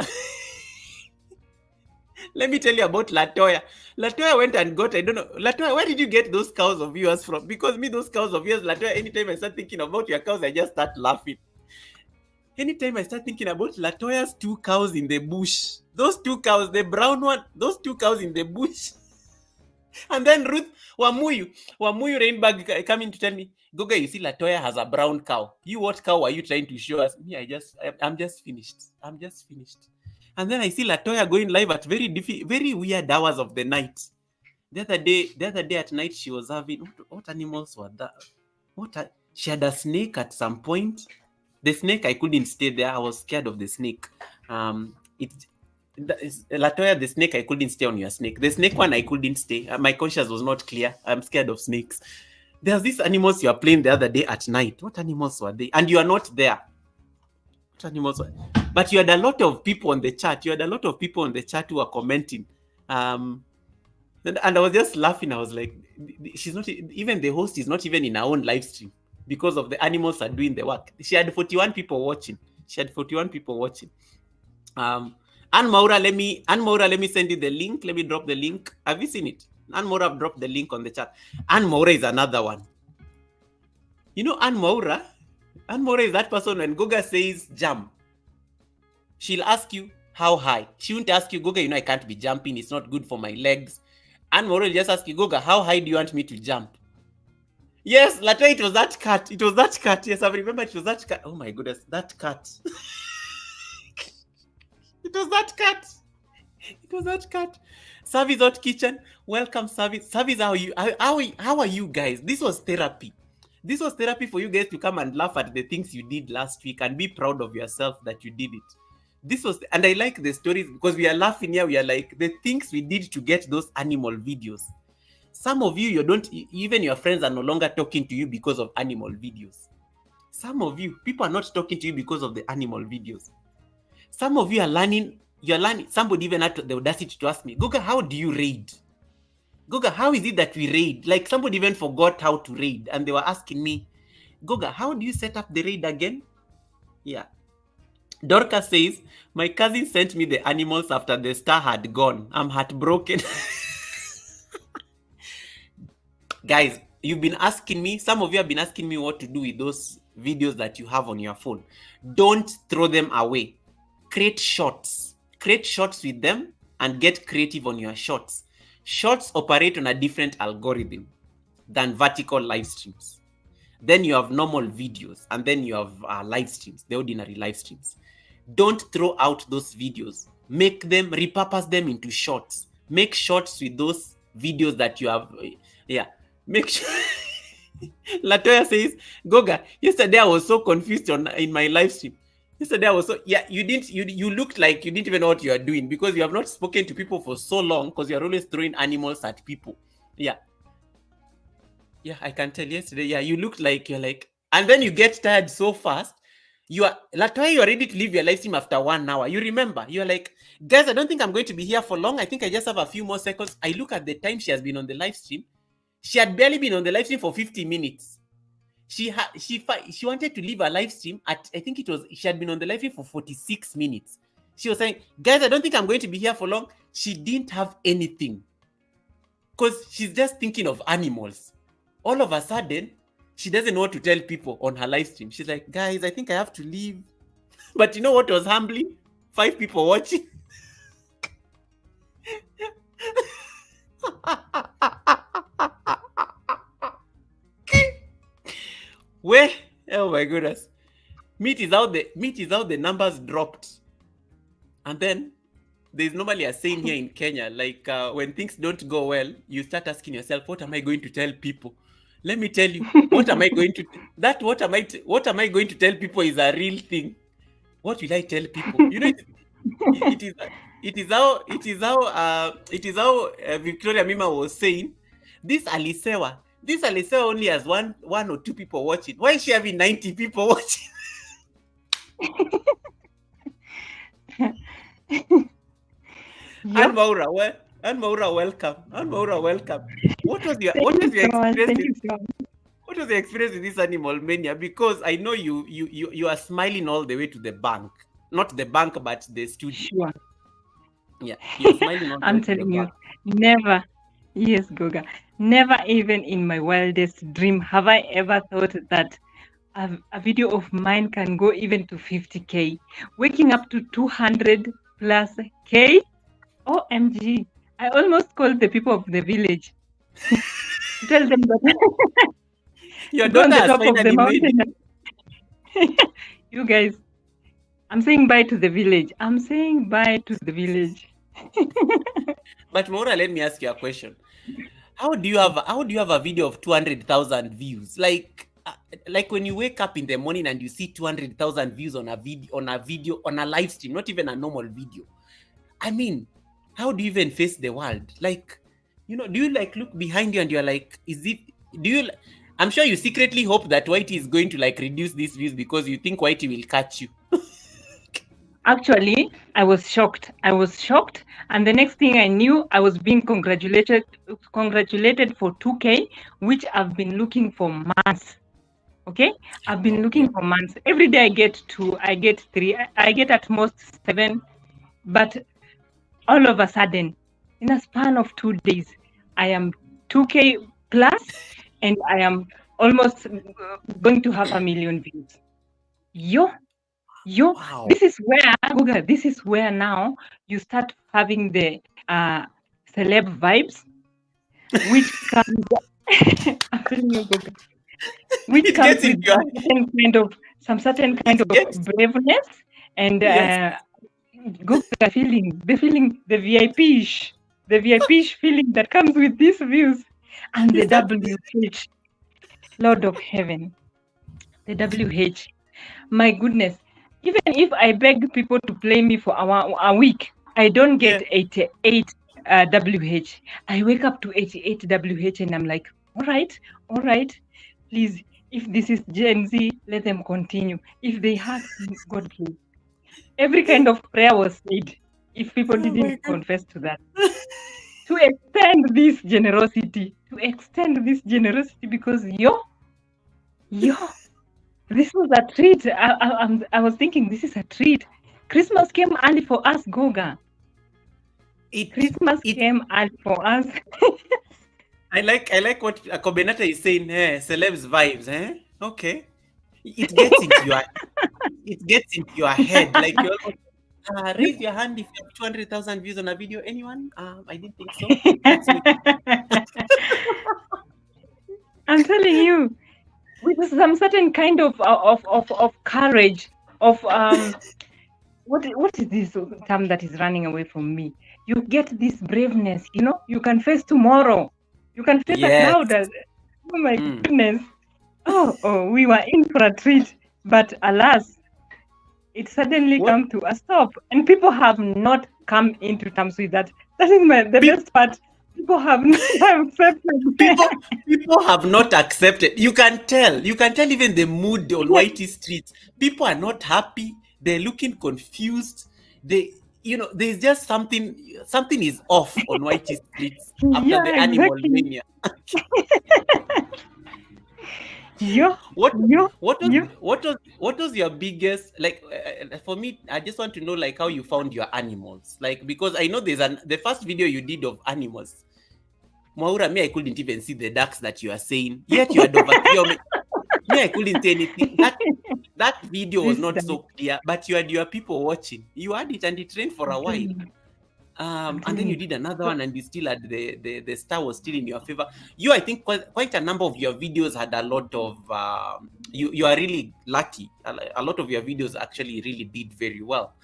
me tell you about Latoya. Latoya went and got, I don't know, Latoya, where did you get those cows of yours from? Because me, those cows of yours, Latoya, anytime I start thinking about your cows, I just start laughing. Anytime I start thinking about Latoya's 2 cows in the bush, those 2 cows, the brown one, those 2 cows in the bush. And then Ruth Wamuyu Rainbag coming to tell me, Goga, you see Latoya has a brown cow. You, what cow are you trying to show us? Me, I'm just finished. I'm just finished. And then I see Latoya going live at very weird hours of the night. The other day at night, she was having, what animals were that? She had a snake at some point. The snake, I couldn't stay there. I was scared of the snake. Latoya, the snake, I couldn't stay on your snake. The snake one, I couldn't stay. My conscience was not clear. I'm scared of snakes. There's these animals you are playing the other day at night. What animals were they? And you are not there. What animals were? But you had a lot of people on the chat. You had a lot of people on the chat who were commenting. And I was just laughing. I was like, she's not even, the host is not even in her own live stream because of the animals are doing the work. She had 41 people watching. Anne Maura, let me send you the link. Let me drop the link. Have you seen it? Anne Maura dropped the link on the chat. Anne Maura is another one. You know Anne Maura? Anne Maura is that person when Goga says jump, she'll ask you how high. She won't ask you, Goga, I can't be jumping. It's not good for my legs. Anne Maura will just ask you, Goga, how high do you want me to jump? Yes, Latoya, it was that cat. Yes, I remember it was that cat. Oh my goodness, that cat. It was that cat. Service Hot Kitchen. Welcome, Service. Service, how are you guys? This was therapy. This was therapy for you guys to come and laugh at the things you did last week and be proud of yourself that you did it. And I like the stories because we are laughing here. We are like, the things we did to get those animal videos. Some of you, even your friends are no longer talking to you because of animal videos. Some of you, people are not talking to you because of the animal videos. Some of you are learning. You're learning. Somebody even had the audacity to ask me, Goga, how do you raid? Goga, how is it that we raid? Like somebody even forgot how to raid. And they were asking me, Goga, how do you set up the raid again? Yeah. Dorcas says, my cousin sent me the animals after the star had gone. I'm heartbroken. Guys, you've been asking me, some of you have been asking me what to do with those videos that you have on your phone. Don't throw them away. Create shorts with them and get creative on your shorts. Shorts operate on a different algorithm than vertical live streams. Then you have normal videos and then you have live streams, the ordinary live streams. Don't throw out those videos. Repurpose them into shorts. Make shorts with those videos that you have. Yeah. Make sure. Latoya says, Goga, yesterday I was so confused in my live stream. Yesterday I was so you looked like you didn't even know what you are doing because you have not spoken to people for so long because you are always throwing animals at people. Yeah, I can tell. Yesterday, you looked like you're like, and then you get tired so fast. You are like, why you are ready to leave your live stream after 1 hour. You remember, you're like, guys, I don't think I'm going to be here for long. I think I just have a few more seconds. I look at the time she has been on the live stream. She had barely been on the live stream for 50 minutes. She wanted to leave her live stream at, I think she had been on the live stream for 46 minutes. She was saying, guys, I don't think I'm going to be here for long. She didn't have anything because she's just thinking of animals. All of a sudden, she doesn't know what to tell people on her live stream. She's like, guys, I think I have to leave. But you know what was humbling? 5 people watching. Where? Oh my goodness. Meat is out, the numbers dropped. And then there's normally a saying here in Kenya, like when things don't go well, you start asking yourself, what am I going to tell people? Let me tell you, what am I going to going to tell people is a real thing. What will I tell people? You know, it is how Victoria Mima was saying, this Alisewa only has one or two people watching. Why is she having 90 people watching? And Maura, welcome. And Maura, welcome. What was your experience? What was the experience with this Animal Mania? Because I know you are smiling all the way to the bank. Not the bank, but the studio. Sure. Yeah, you're smiling all the I'm way to the telling you, bank. never. Yes, Goga. Never even in my wildest dream have I ever thought that a video of mine can go even to 50K. Waking up to 200 plus K. OMG. I almost called the people of the village to tell them that Your go on daughter the has top of the finally made it. mountain. You guys, I'm saying bye to the village. I'm saying bye to the village. But Maura, let me ask you a question. How do you have a video of 200,000 views? Like when you wake up in the morning and you see 200,000 views on a video on a live stream, not even a normal video. I mean, how do you even face the world? Like, you know, do you like look behind you and you're like, I'm sure you secretly hope that Whitey is going to like reduce these views because you think Whitey will catch you. Actually, I was shocked. And the next thing I knew, I was being congratulated for 2K, which I've been looking for months. Okay? I've been looking for months. Every day I get 2, I get 3, I get at most 7. But all of a sudden, in a span of 2 days, I am 2K plus and I am almost going to have 1 million views. Wow. This is where now you start having the celeb vibes, which comes I'm telling you, Google, which comes with some certain kind of braveness and Google the VIP-ish feeling that comes with these views and the WH, Lord of Heaven, the WH. My goodness. Even if I beg people to play me for a week, I don't get 88 WH. I wake up to 88 WH and I'm like, all right, please, if this is Gen Z, let them continue. If they hack, God please. Every kind of prayer was said if people didn't confess to that. To extend this generosity, because this was a treat. I was thinking this is a treat. Christmas came early for us, Goga. Christmas came early for us. I like what Kobenata is saying. Celebs vibes, Okay. It gets into your head. Like you almost raise your hand if you have 200,000 views on a video. Anyone? I didn't think so. That's me. I'm telling you. With some certain kind of courage, of what is this term that is running away from me? You get this braveness, you know, you can face tomorrow. You can face a cloud. Oh my goodness. Oh, we were in for a treat, but alas, it suddenly What? come to a stop, and people have not come into terms with that. That is the best part. People have not accepted. People have not accepted. You can tell even the mood on Whitey streets. People are not happy. They're looking confused. There's just something is off on Whitey streets after Yeah, the Animal exactly. Mania. What What was your biggest, like, for me? I just want to know, like, how you found your animals, like, because I know the first video you did of animals. Mwaura, me, I couldn't even see the ducks that you are saying. Yet you had over 3. Me, I couldn't see anything. That video was not so clear, but you had your people watching. You had it and it trained for a while. And then you did another one, and you still had the star was still in your favor. I think quite a number of your videos had a lot of you are really lucky. A lot of your videos actually really did very well.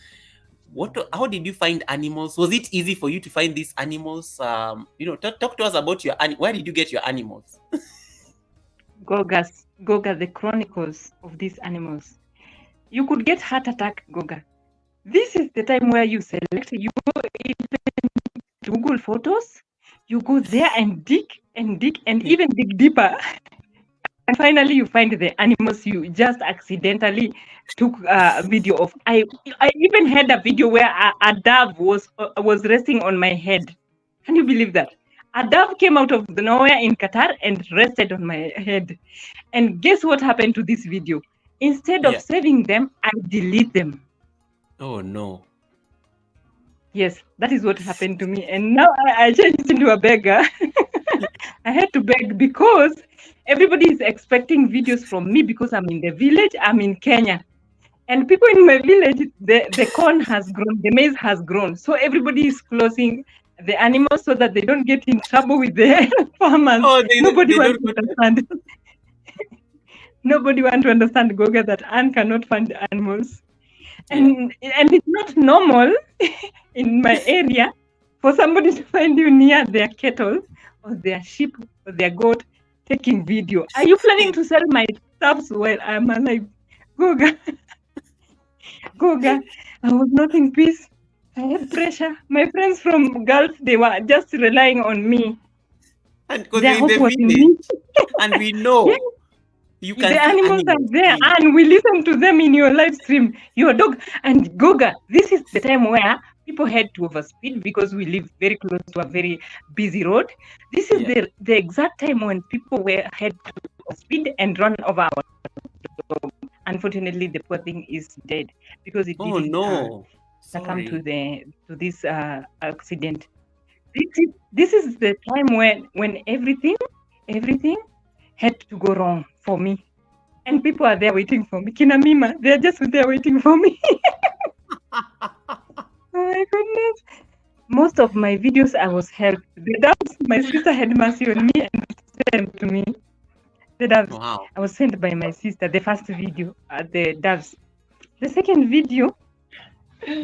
How did you find animals? Was it easy for you to find these animals? Talk to us about where did you get your animals? Goga, the chronicles of these animals. You could get heart attack, Goga. This is the time where you select, you go even to Google Photos, you go there and dig and even dig deeper. And finally, you find the animals you just accidentally took a video of. I even had a video where a dove was resting on my head. Can you believe that? A dove came out of nowhere in Qatar and rested on my head. And guess what happened to this video? Instead of saving them, I delete them. Oh, no. Yes, that is what happened to me. And now I changed into a beggar. I had to beg because everybody is expecting videos from me because I'm in the village. I'm in Kenya. And people in my village, the corn has grown, the maize has grown. So everybody is closing the animals so that they don't get in trouble with the farmers. Oh, Nobody wants to understand. Nobody wants to understand, Goga, that Anne cannot find animals. And it's not normal in my area for somebody to find you near their cattle or their sheep or their goat taking video. Are you planning to sell my stuffs while I'm alive? Goga, I was not in peace. I had pressure. My friends from Gulf, they were just relying on me. And because you're in the village, and we know you can. The animals are there, and we listen to them in your live stream. Your dog and Goga. This is the time where people had to overspeed because we live very close to a very busy road. This is the exact time when people had to overspeed and run over our dog. Unfortunately, the poor thing is dead because it didn't succumb to this accident. This is the time when everything had to go wrong for me, and people are there waiting for me. Kinamima, they're just there waiting for me. Oh my goodness! Most of my videos, I was helped. The doves, my sister had mercy on me and sent to me. The doves, I was sent by my sister. The first video, the doves. The second video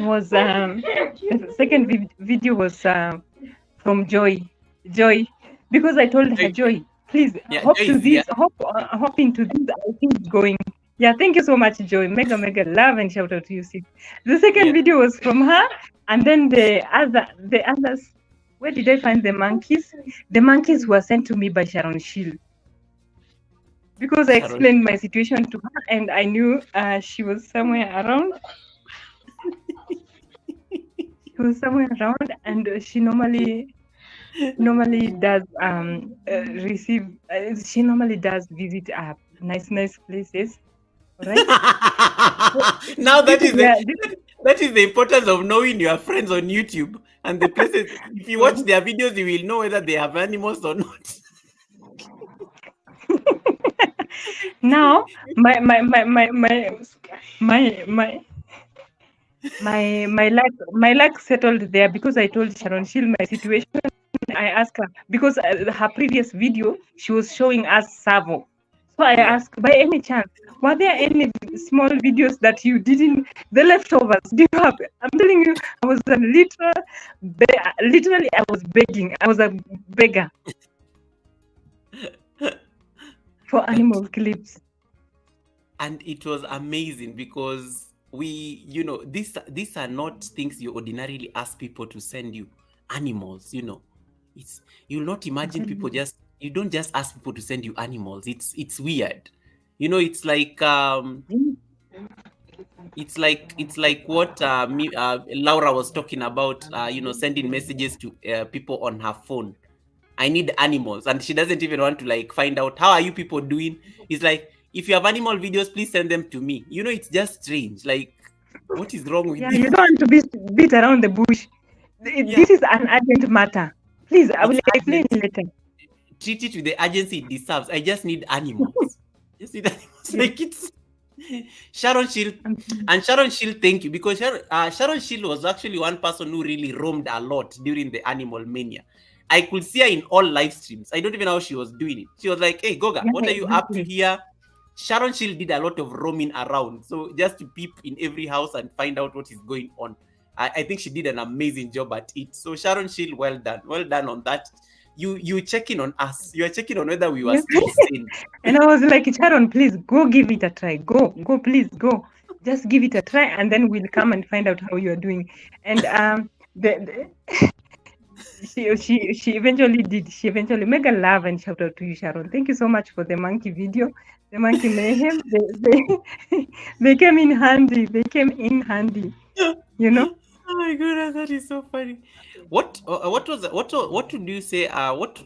was from Joy, because I told her, Joy, please hop into this. I think it's going. Yeah, thank you so much, Joy. Mega love and shout out to you, sis. The second video was from her, and then the others. Where did I find the monkeys? The monkeys were sent to me by Sharon Shield, because I explained my situation to her, and I knew she was somewhere around. She was somewhere around, and she normally does receive. She normally does visit nice places, right? Now that is the importance of knowing your friends on YouTube and the places. If you watch their videos, you will know whether they have animals or not. Now my luck settled there because I told Sharon Shield my situation. I asked her because her previous video she was showing us Savo. So I asked, by any chance, were there any small videos that you didn't, the leftovers? Do you have? I'm telling you, I was a literally I was begging. I was a beggar for animal clips. And it was amazing because these are not things you ordinarily ask people to send you. Animals, you'll not imagine people you don't just ask people to send you animals. It's weird. It's like what Laura was talking about, sending messages to people on her phone. I need animals, and she doesn't even want to find out how are you people doing. It's like, if you have animal videos, please send them to me. It's just strange. What is wrong with you don't want to beat around the bush. This is an urgent matter. Please, I will explain later. Treat it with the urgency it deserves. I just need animals. It's Sharon Shield. And Sharon Shield, thank you, because Sharon Shield was actually one person who really roamed a lot during the Animal Mania. I could see her in all live streams. I don't even know how she was doing it. She was like, hey, Goga, what are you up to here? Sharon Shield did a lot of roaming around. So just to peep in every house and find out what is going on. I think she did an amazing job at it. So Sharon Shield, well done. Well done on that. You checking on us. You are checking on whether we were still sane. And I was like, Sharon, please go give it a try. Go, please go. Just give it a try, and then we'll come and find out how you are doing. And she eventually did. She eventually mega love and shout out to you, Sharon. Thank you so much for the monkey video, the monkey mayhem. They came in handy. They came in handy. Oh my goodness, that is so funny. What would you say? What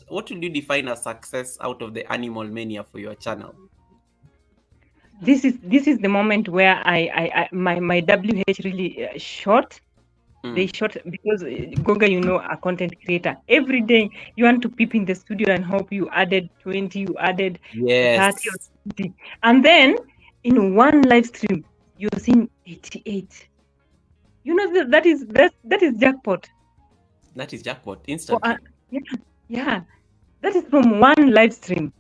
would you define as success out of the Animal Mania for your channel? This is the moment where my WH really shot. They shot because Goga, a content creator. Every day you want to peep in the studio and hope you added 20, you added 30 or 20. And then in one live stream, you're seeing 88. That is jackpot. That is jackpot instantly. Yeah. That is from one live stream.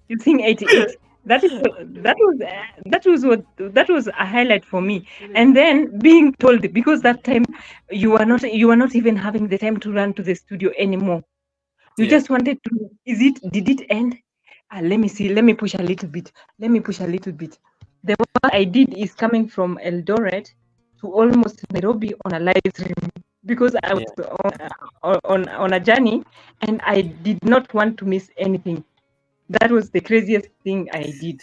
You're seeing 88. That was a highlight for me. And then being told, because that time you were not even having the time to run to the studio anymore. You just wanted to. Did it end? Let me see. Let me push a little bit. The one I did is coming from Eldoret to almost Nairobi on a live stream, because I was on a journey and I did not want to miss anything. That was the craziest thing I did.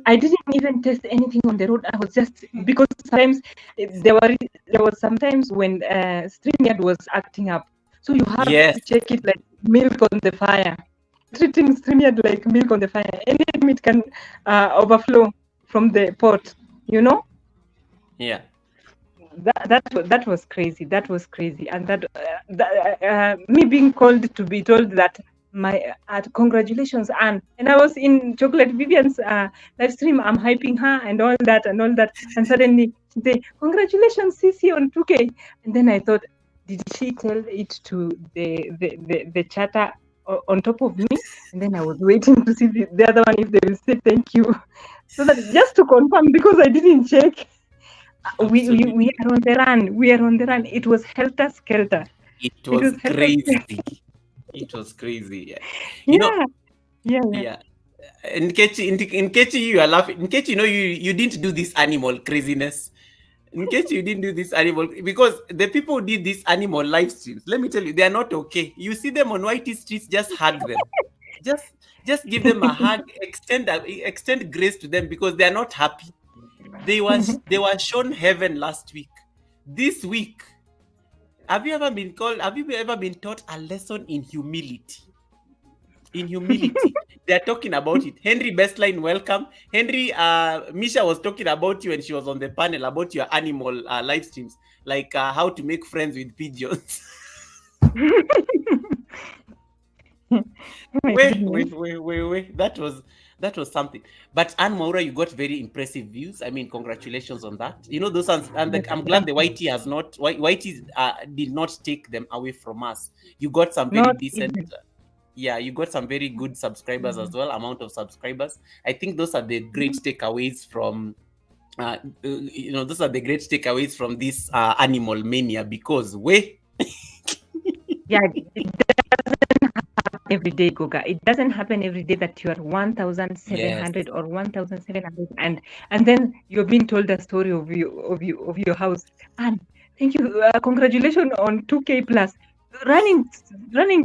I didn't even test anything on the road. I was just, because sometimes there was sometimes when StreamYard was acting up, so you have to check it like milk on the fire. Treating StreamYard like milk on the fire. Anytime it can overflow from the pot, Yeah. That was crazy. And that me being called to be told that congratulations, Anne. And I was in Chocolate Vivian's live stream. I'm hyping her and all that. And suddenly she said, congratulations, Sisi, on 2K. And then I thought, did she tell it to the chatter on top of me? And then I was waiting to see the other one, if they will say thank you. So that just to confirm, because I didn't check. We are on the run. It was helter skelter. It was crazy. It was crazy. Yeah. In Kechi, you are laughing. In Kechi, you didn't do this animal craziness. In Kechi, you didn't do this animal, because the people who did this animal live streams, let me tell you, they are not okay. You see them on Whitey streets, just hug them. Just give them a hug, extend grace to them, because they are not happy. They were shown heaven last week. This week, have you ever been taught a lesson in humility? In humility. They're talking about it. Henry Bestline, welcome. Henry, Misha was talking about you when she was on the panel about your animal live streams, like how to make friends with pigeons. Wait. That was something. But Anne Maura, you got very impressive views. I mean, congratulations on that. Those ones, and I'm glad the Whitey did not take them away from us. You got some very decent. You got some very good subscribers as well, amount of subscribers. I think those are the great takeaways from this Animal Mania, because Wueh. It doesn't every day, Goga. It doesn't happen every day that you are 1,700 Yes. or 1,700, and then you're being told a story of your house. And thank you, congratulations on 2K plus. Running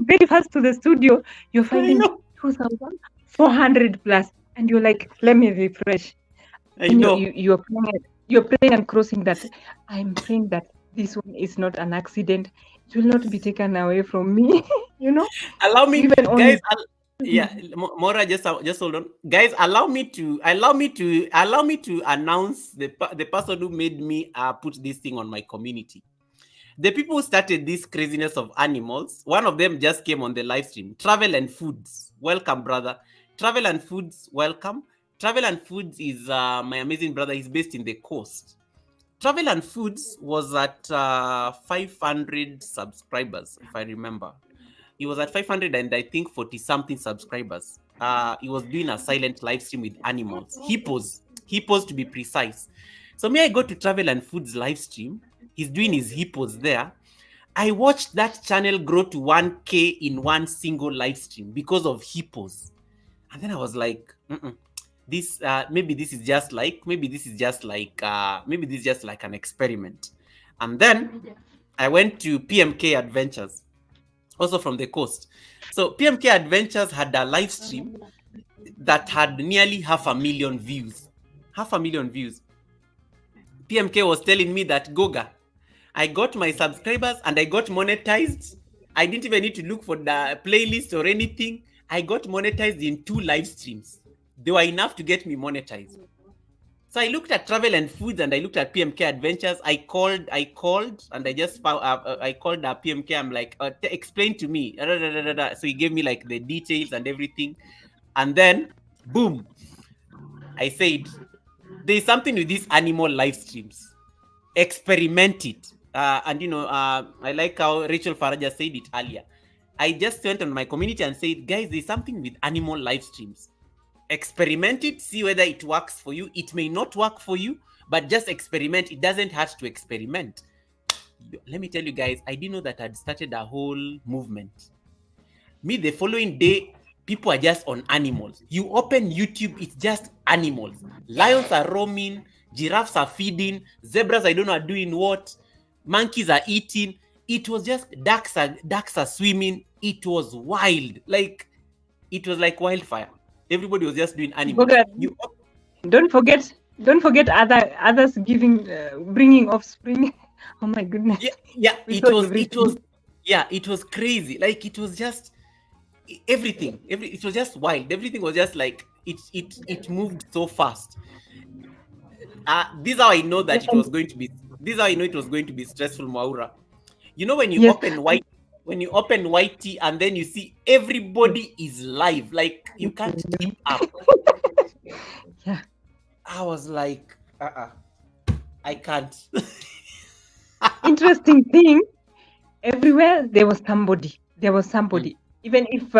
very fast to the studio, you're finding 2,400 plus, and you're like, let me refresh. I And know. you're praying and crossing that I'm praying that this one is not an accident. It will not be taken away from me. You know. Allow me, Even on guys. Mora, just hold on, guys. Allow me to announce the person who made me put this thing on my community. The people who started this craziness of animals, one of them just came on the live stream. Travel and Foods, welcome, brother. Travel and Foods, welcome. Travel and Foods is my amazing brother. He's based in the coast. Travel and Foods was at 500 subscribers, if I remember. He was at 500 and I think 40 something subscribers. He was doing a silent live stream with animals, hippos to be precise. So I go to Travel and Foods live stream. He's doing his hippos there. I watched that channel grow to 1K in one single live stream because of hippos. And then I was like, this maybe this is just like an experiment. And then I went to PMK Adventures, also from the coast. So PMK Adventures had a live stream that had nearly 500,000 views. 500,000 views. PMK was telling me that, Goga, I got my subscribers and I got monetized. I didn't even need to look for the playlist or anything. I got monetized in 2 live streams. They were enough to get me monetized. So I looked at Travel and Foods and I looked at PMK Adventures. I called and I just found I called PMK. I'm like, explain to me. So he gave me like the details and everything. And then, boom, I said, there's something with these animal live streams. Experiment it. And I like how Rachel Faraja said it earlier. I just went on my community and said, guys, there's something with animal live streams. Experiment it, see whether it works for you. It may not work for you, but just experiment. It doesn't hurt to experiment. Let me tell you guys, I didn't know that I'd started a whole movement. Me, the following day, people are just on animals. You open YouTube, it's just animals. Lions are roaming, giraffes are feeding, zebras, I don't know, are doing what, monkeys are eating. It was just ducks are swimming. It was wild. It was like wildfire. Everybody was just doing animals. Don't forget others giving bringing offspring. Oh my goodness. Yeah, it was crazy. It was just everything. It was just wild. Everything was just like it moved so fast. This is how I know that it was going to be. This is how I know it was going to be stressful, Maura. You know when you open YT and then you see everybody is live, like you can't keep up. Yeah. I was like, I can't. Interesting thing, everywhere there was somebody. Even if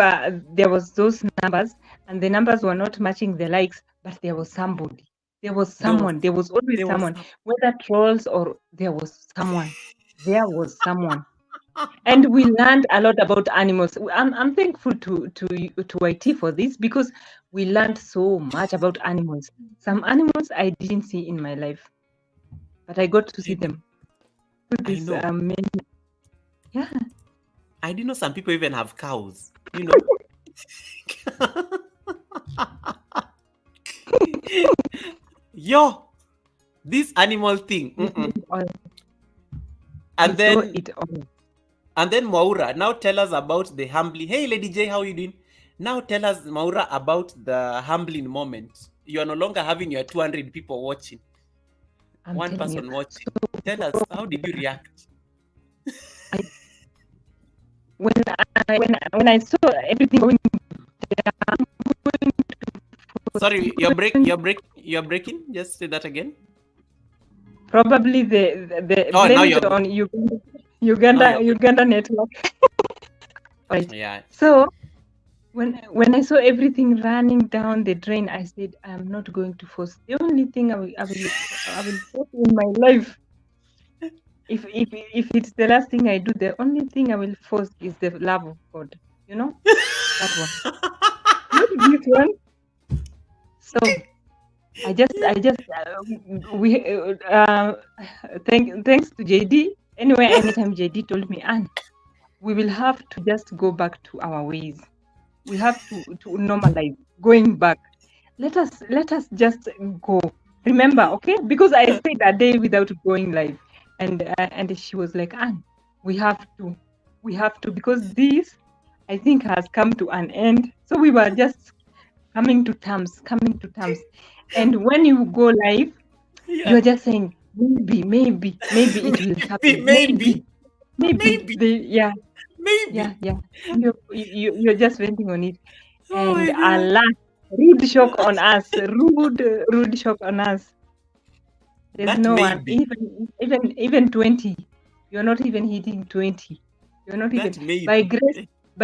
there was those numbers and the numbers were not matching the likes, but there was somebody. There was someone. There was always someone. Whether trolls or there was someone. There was someone. And we learned a lot about animals. I'm thankful to YT for this because we learned so much about animals. Some animals I didn't see in my life, but I got to see them. This yeah. I didn't know some people even have cows. You know. Yo, this animal thing. And then Maura, now tell us about the humbling. Hey, Lady J, how are you doing? Now tell us, Maura, about the humbling moment. You are no longer having your 200 people watching. One person watching. Tell us, how did you react? When I saw everything going down. Sorry, you're breaking. Just say that again. Probably the on Uganda network. Right. Yeah. So when I saw everything running down the drain, I said, I'm not going to force. The only thing I will force in my life, if it's the last thing I do, the only thing I will force is the love of God. You know, That one. Not this one. So thanks to JD. Anyway, anytime JD told me, Anne, we will have to just go back to our ways. We have to normalize going back. Let us just go. Remember, okay? Because I stayed a day without going live, and she was like, Anne, we have to, because this, I think, has come to an end. So we were just coming to terms. And when you go live, you're just saying, maybe it will happen. Maybe. You're just venting on it. Oh and my God. alas, rude shock on us. Rude shock on us. There's That no one, maybe. even 20. You're not even hitting 20. You're not That even maybe. by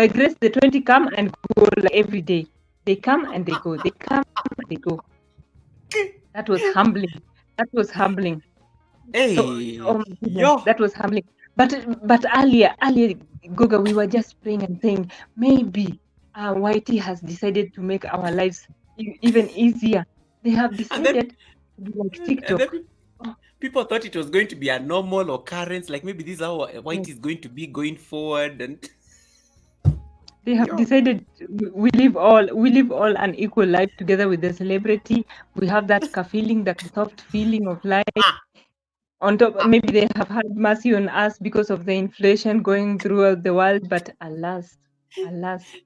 grace the 20 come and go like every day. They come and they go. They come and they go. That was humbling. Hey, So, oh my goodness, that was humbling. But earlier, Goga, we were just praying and saying, maybe YT has decided to make our lives even easier. They have decided to be like TikTok. And then people thought it was going to be a normal occurrence, like maybe this is how YT is going to be going forward, and they have decided we live all an equal life together with the celebrity. We have that feeling, that soft feeling of life. On top, maybe they have had mercy on us because of the inflation going throughout the world, but alas,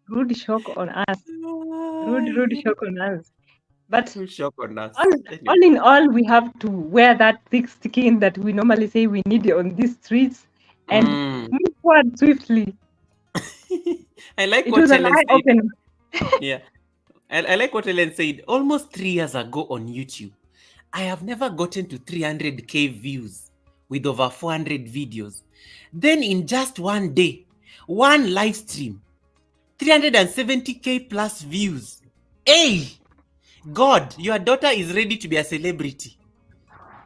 rude shock on us. Rude shock on us. But shock on us. All in all, we have to wear that thick skin that we normally say we need on these streets and move forward swiftly. I like it what was an Helen eye-opener. Yeah. I like what Helen said. Almost 3 years ago on YouTube, I have never gotten to 300k views with over 400 videos. Then in just one day, one live stream, 370k plus views. Hey, God, your daughter is ready to be a celebrity.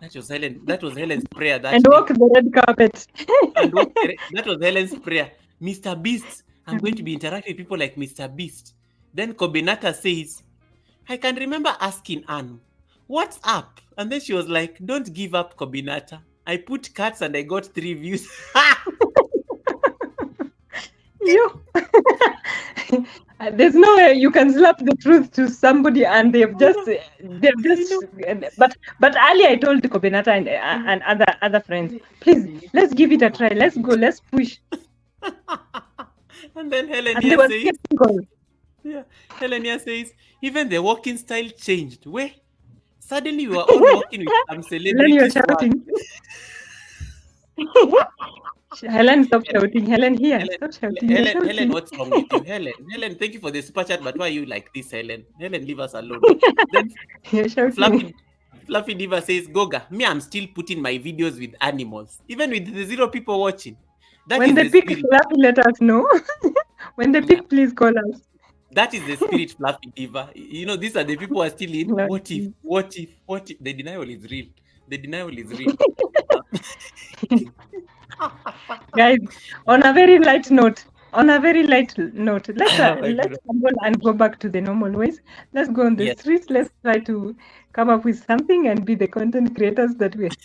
That was Helen's prayer that and day. walk the red carpet. That was Helen's prayer. Mr. Beast, I'm going to be interacting with people like Mr. Beast. Then Kobinata says, I can remember asking Anne, what's up? And then she was like, don't give up, Kobinata. I put cats and I got 3 views. You. There's no way you can slap the truth to somebody and they've just but earlier I told Kobinata and other friends, please, let's give it a try. Let's go, let's push. And then Helen here says, even the walking style changed. Where suddenly you are all walking with some celebrities. Helen, stop shouting. Helen, here. Stop shouting. Helen, what's wrong with you? Helen, thank you for the super chat, but why are you like this, Helen? Helen, leave us alone. Then Fluffy Diva says, Goga, me, I'm still putting my videos with animals, even with the 0 people watching. When they pick Fluffy, let us know. When they pick, please call us. That is the spirit, Fluffy Diva. You know, these are the people who are still in. What if? The denial is real. Guys, on a very light note, let's come on and go back to the normal ways. Let's go on the streets. Let's try to come up with something and be the content creators that we've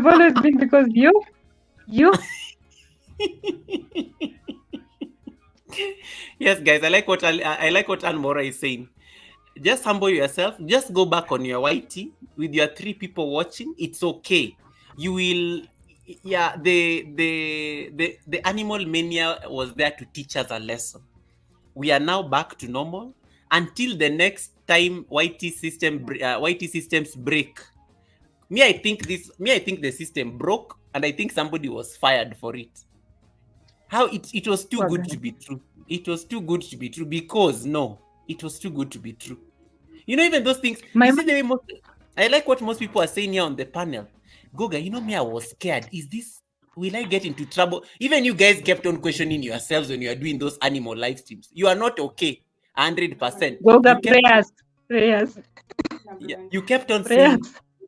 always been, because you. Yes, guys, I like what Anne Mora is saying. Just humble yourself. Just go back on your YT with your 3 people watching. It's okay. You will. Yeah, the Animal Mania was there to teach us a lesson. We are now back to normal until the next time YT systems break. I think the system broke, and I think somebody was fired for it. How it was too good to be true. It was too good to be true, because it was too good to be true. You know, even those things. I like what most people are saying here on the panel. Goga, you know me, I was scared. Will I get into trouble? Even you guys kept on questioning yourselves when you are doing those animal live streams. You are not okay, 100%. Goga, prayers. Yeah, you kept on saying,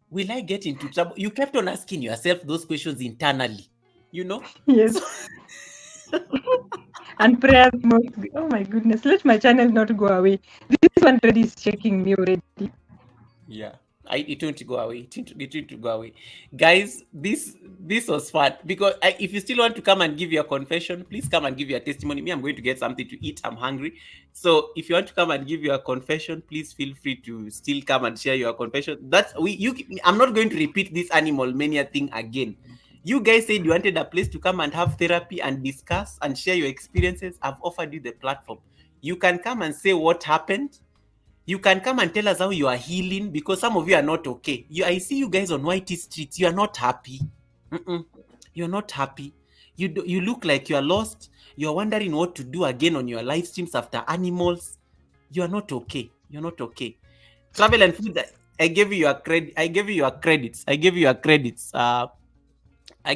will I get into trouble? You kept on asking yourself those questions internally, you know? Yes. And prayers mostly. Oh my goodness. Let my channel not go away. This one already is shaking me already. Yeah. It won't go away. It won't go away. Guys, this was fun because if you still want to come and give your confession, please come and give your testimony. Me, I'm going to get something to eat. I'm hungry. So if you want to come and give your confession, please feel free to still come and share your confession. I'm not going to repeat this Animal Mania thing again. You guys said you wanted a place to come and have therapy and discuss and share your experiences. I've offered you the platform. You can come and say what happened. You can come and tell us how you are healing, because some of you are not okay. I see you guys on Whitey Street. You are not happy. You're not happy. You look like you are lost. You're wondering what to do again on your live streams after animals. You are not okay. You're not okay. Travel and food. I gave you your credit. I gave you your credits. I gave you your credits. I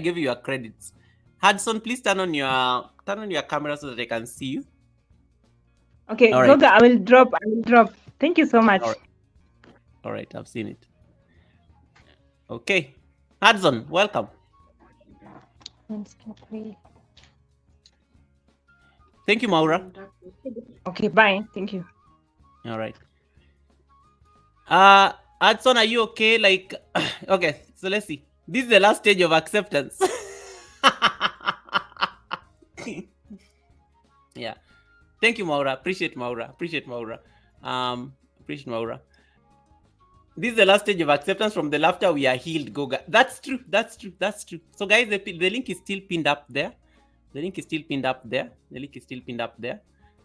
gave you your credits. Hudson, please turn on your camera so that I can see you. Okay, all right. Goga, I will drop. Thank you so much. All right, I've seen it. Okay. Hudson, welcome. Thank you, Maura. Okay, bye. Thank you. All right. Hudson, are you okay? Like, okay, so let's see. This is the last stage of acceptance. Yeah. Thank you, Maura. Appreciate Maura. Appreciate Maura. This is the last stage of acceptance. From the laughter, we are healed, Goga. That's true. That's true. That's true. So, guys, the link is still pinned up there. The link is still pinned up there. The link is still pinned up there.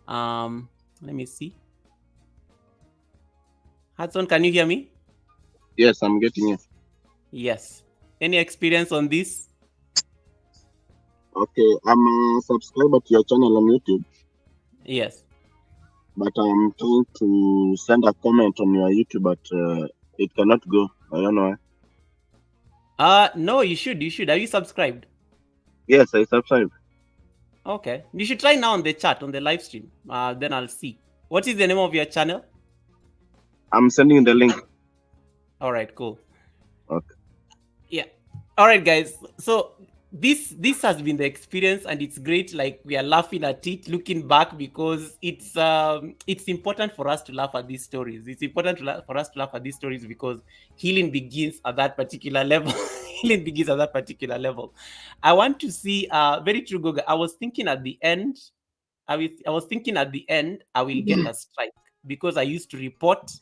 Let me see. Hudson, can you hear me? Yes, I'm getting you. Yes. Any experience on this? Okay, I'm a subscriber to your channel on YouTube. Yes. But I'm trying to send a comment on your YouTube, but it cannot go. I don't know why. No, you should. You should. Are you subscribed? Yes, I subscribe. Okay. You should try now on the chat, on the live stream. Then I'll see. What is the name of your channel? I'm sending the link. All right, cool. Okay. Yeah. All right, guys. So this has been the experience, and it's great. Like, we are laughing at it, looking back, because it's important for us to laugh at these stories. It's important for us to laugh at these stories because healing begins at that particular level. Healing begins at that particular level. I want to see. Very true, Goga. I was thinking at the end. I will get a strike because I used to report.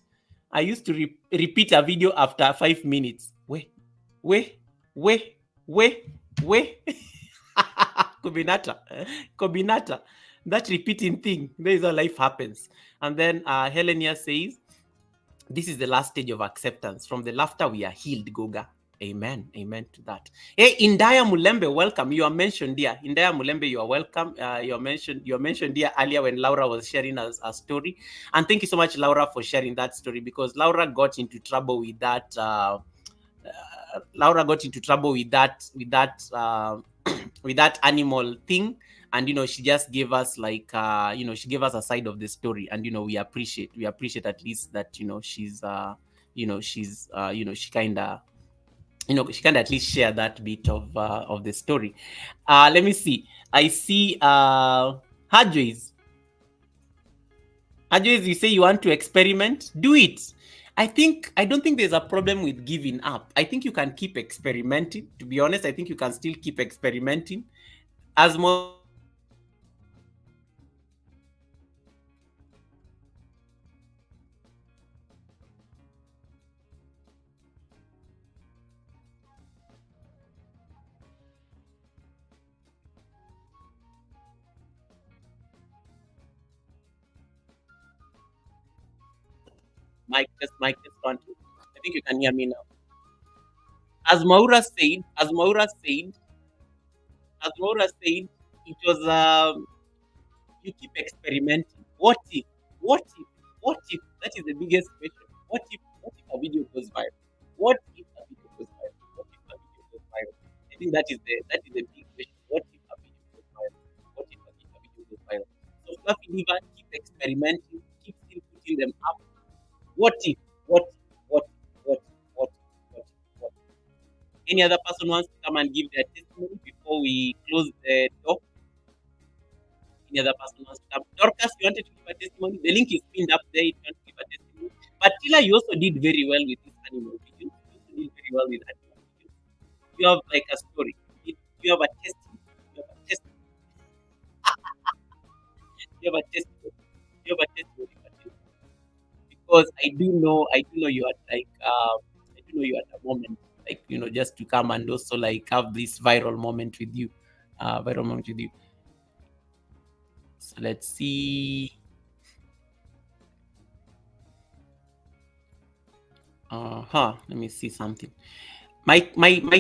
I used to repeat a video after 5 minutes. Wueh. Kobinata. That repeating thing. There is how life happens. And then Helenia says, this is the last stage of acceptance. From the laughter, we are healed, Goga. Amen. Amen to that. Hey, Indaya Mulembe, welcome. You are mentioned here. Indaya Mulembe, you are welcome. You are mentioned here earlier when Laura was sharing a story. And thank you so much, Laura, for sharing that story, because Laura got into trouble with that. Laura got into trouble with that with that animal thing. And she just gave us like she gave us a side of the story, and we appreciate at least that she's she kind of she can at least share that bit of the story. Let me see. I see Hadjois, you say you want to experiment. Do it. I don't think there's a problem with giving up. I think you can keep experimenting. To be honest, I think you can still keep experimenting. As more Mike just can't. I think you can hear me now. As Maura said, it was you keep experimenting. What if? That is the biggest question. What if a video goes viral? What if a video goes viral? I think that is the big question. What if a video goes viral? What if a video goes viral? So Fluffy Liver, keep experimenting, keep still putting them up. What if? Any other person wants to come and give their testimony before we close the door? any other person wants to come. Dorcas, you wanted to give a testimony? The link is pinned up there if you want to give a testimony. But Tila, you also did very well with this animal video. You also did very well with animal video. You have like a story. You have a testimony. You have a testimony. You have a testimony. You have a testimony. Because I do know you are like I do know you at a moment, like, you know, just to come and also like have this viral moment with you. So let's see. Let me see something. My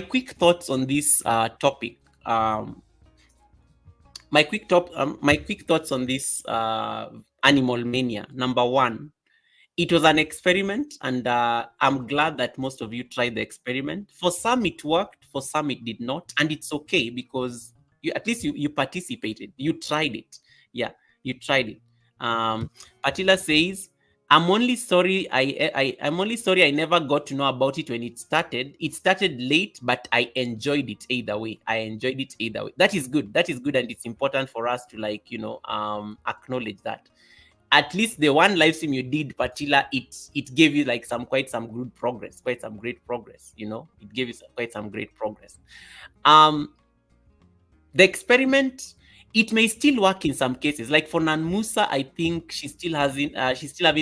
quick thoughts on this topic. My quick thoughts on this Animal Mania. Number one, it was an experiment, and I'm glad that most of you tried the experiment. For some it worked, for some it did not, and it's okay because at least you participated, you tried it. Yeah, you tried it. Patila says, I'm only sorry I'm only sorry I never got to know about it when it started. It started late, but I enjoyed it either way. That is good. That is good, and it's important for us to, like, you know, acknowledge that. At least the one live stream you did, Patila, it gave you like quite some great progress. You know, it gave you quite some great progress. The experiment, it may still work in some cases. Like for Nan Musa, I think she's still having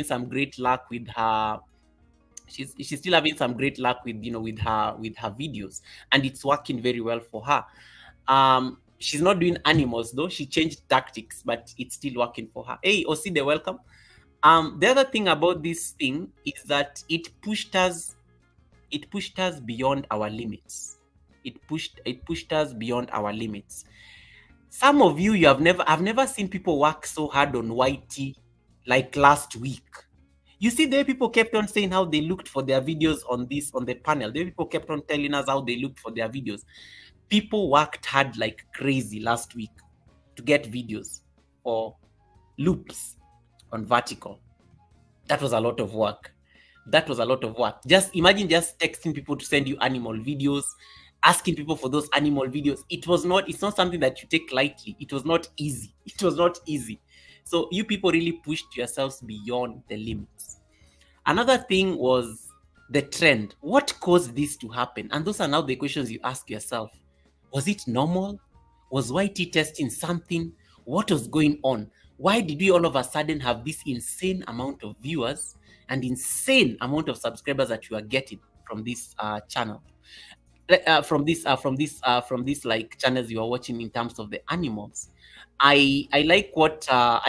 some great luck with her. She's still having some great luck with, you know, with her videos, and it's working very well for her. She's not doing animals though. She changed tactics, but it's still working for her. Hey, Oside, welcome. The other thing about this thing is that it pushed us beyond our limits. It pushed us beyond our limits. Some of you, I've never seen people work so hard on YT like last week. You see, the people kept on saying how they looked for their videos on the panel. The people kept on telling us how they looked for their videos. People worked hard like crazy last week to get videos or loops on vertical. That was a lot of work. Just imagine just texting people to send you animal videos, asking people for those animal videos. It's not something that you take lightly. It was not easy. So you people really pushed yourselves beyond the limits. Another thing was the trend. What caused this to happen? And those are now the questions you ask yourself. Was it normal? Was YT testing something? What was going on? Why did we all of a sudden have this insane amount of viewers and insane amount of subscribers that you are getting from this channel? From this like channels you are watching in terms of the animals. I like what I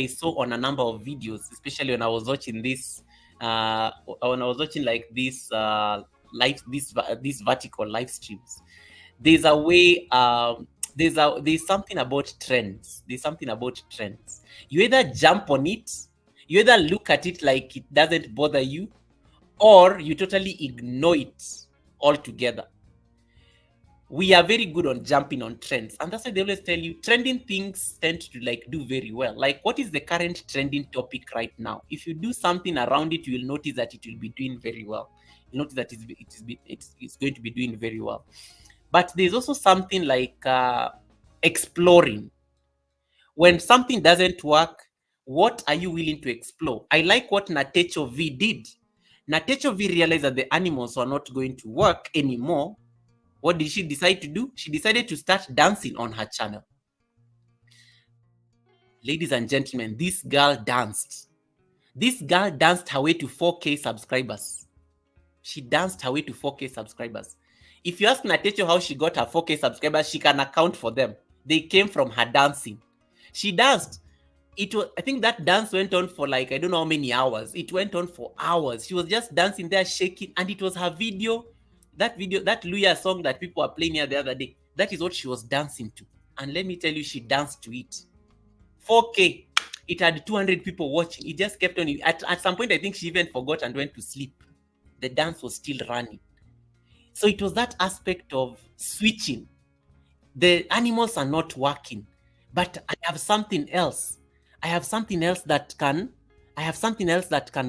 saw on a number of videos, especially when I was watching this these vertical live streams. There's a way, there's something about trends. You either jump on it, you either look at it like it doesn't bother you, or you totally ignore it altogether. We are very good on jumping on trends, and that's why they always tell you trending things tend to like do very well. Like, what is the current trending topic right now? If you do something around it, you will notice that it will be doing very well. You notice that it's going to be doing very well. But there's also something like exploring. When something doesn't work, what are you willing to explore? I like what Natecho V did. Natecho V realized that the animals were not going to work anymore. What did she decide to do? She decided to start dancing on her channel. Ladies and gentlemen, this girl danced. This girl danced her way to 4K subscribers. She danced her way to 4K subscribers. If you ask Natecho how she got her 4K subscribers, she can account for them. They came from her dancing. She danced. I think that dance went on for like, I don't know how many hours. It went on for hours. She was just dancing there, shaking, and it was her video. That Luya song that people were playing here the other day, that is what she was dancing to. And let me tell you, she danced to it. 4K. It had 200 people watching. It just kept on. At some point, I think she even forgot and went to sleep. The dance was still running. So it was that aspect of switching. The animals are not working, but I have something else. I have something else that can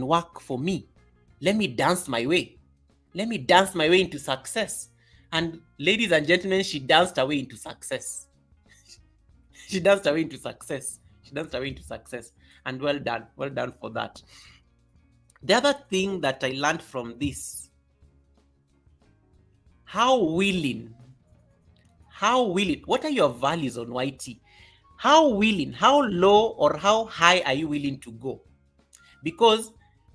work for me. Let me dance my way. Let me dance my way into success. And ladies and gentlemen, she danced away into success. She danced away into success. She danced away into success. And well done. Well done for that. The other thing that I learned from this, how willing, what are your values on YT? How willing, how low or how high are you willing to go? Because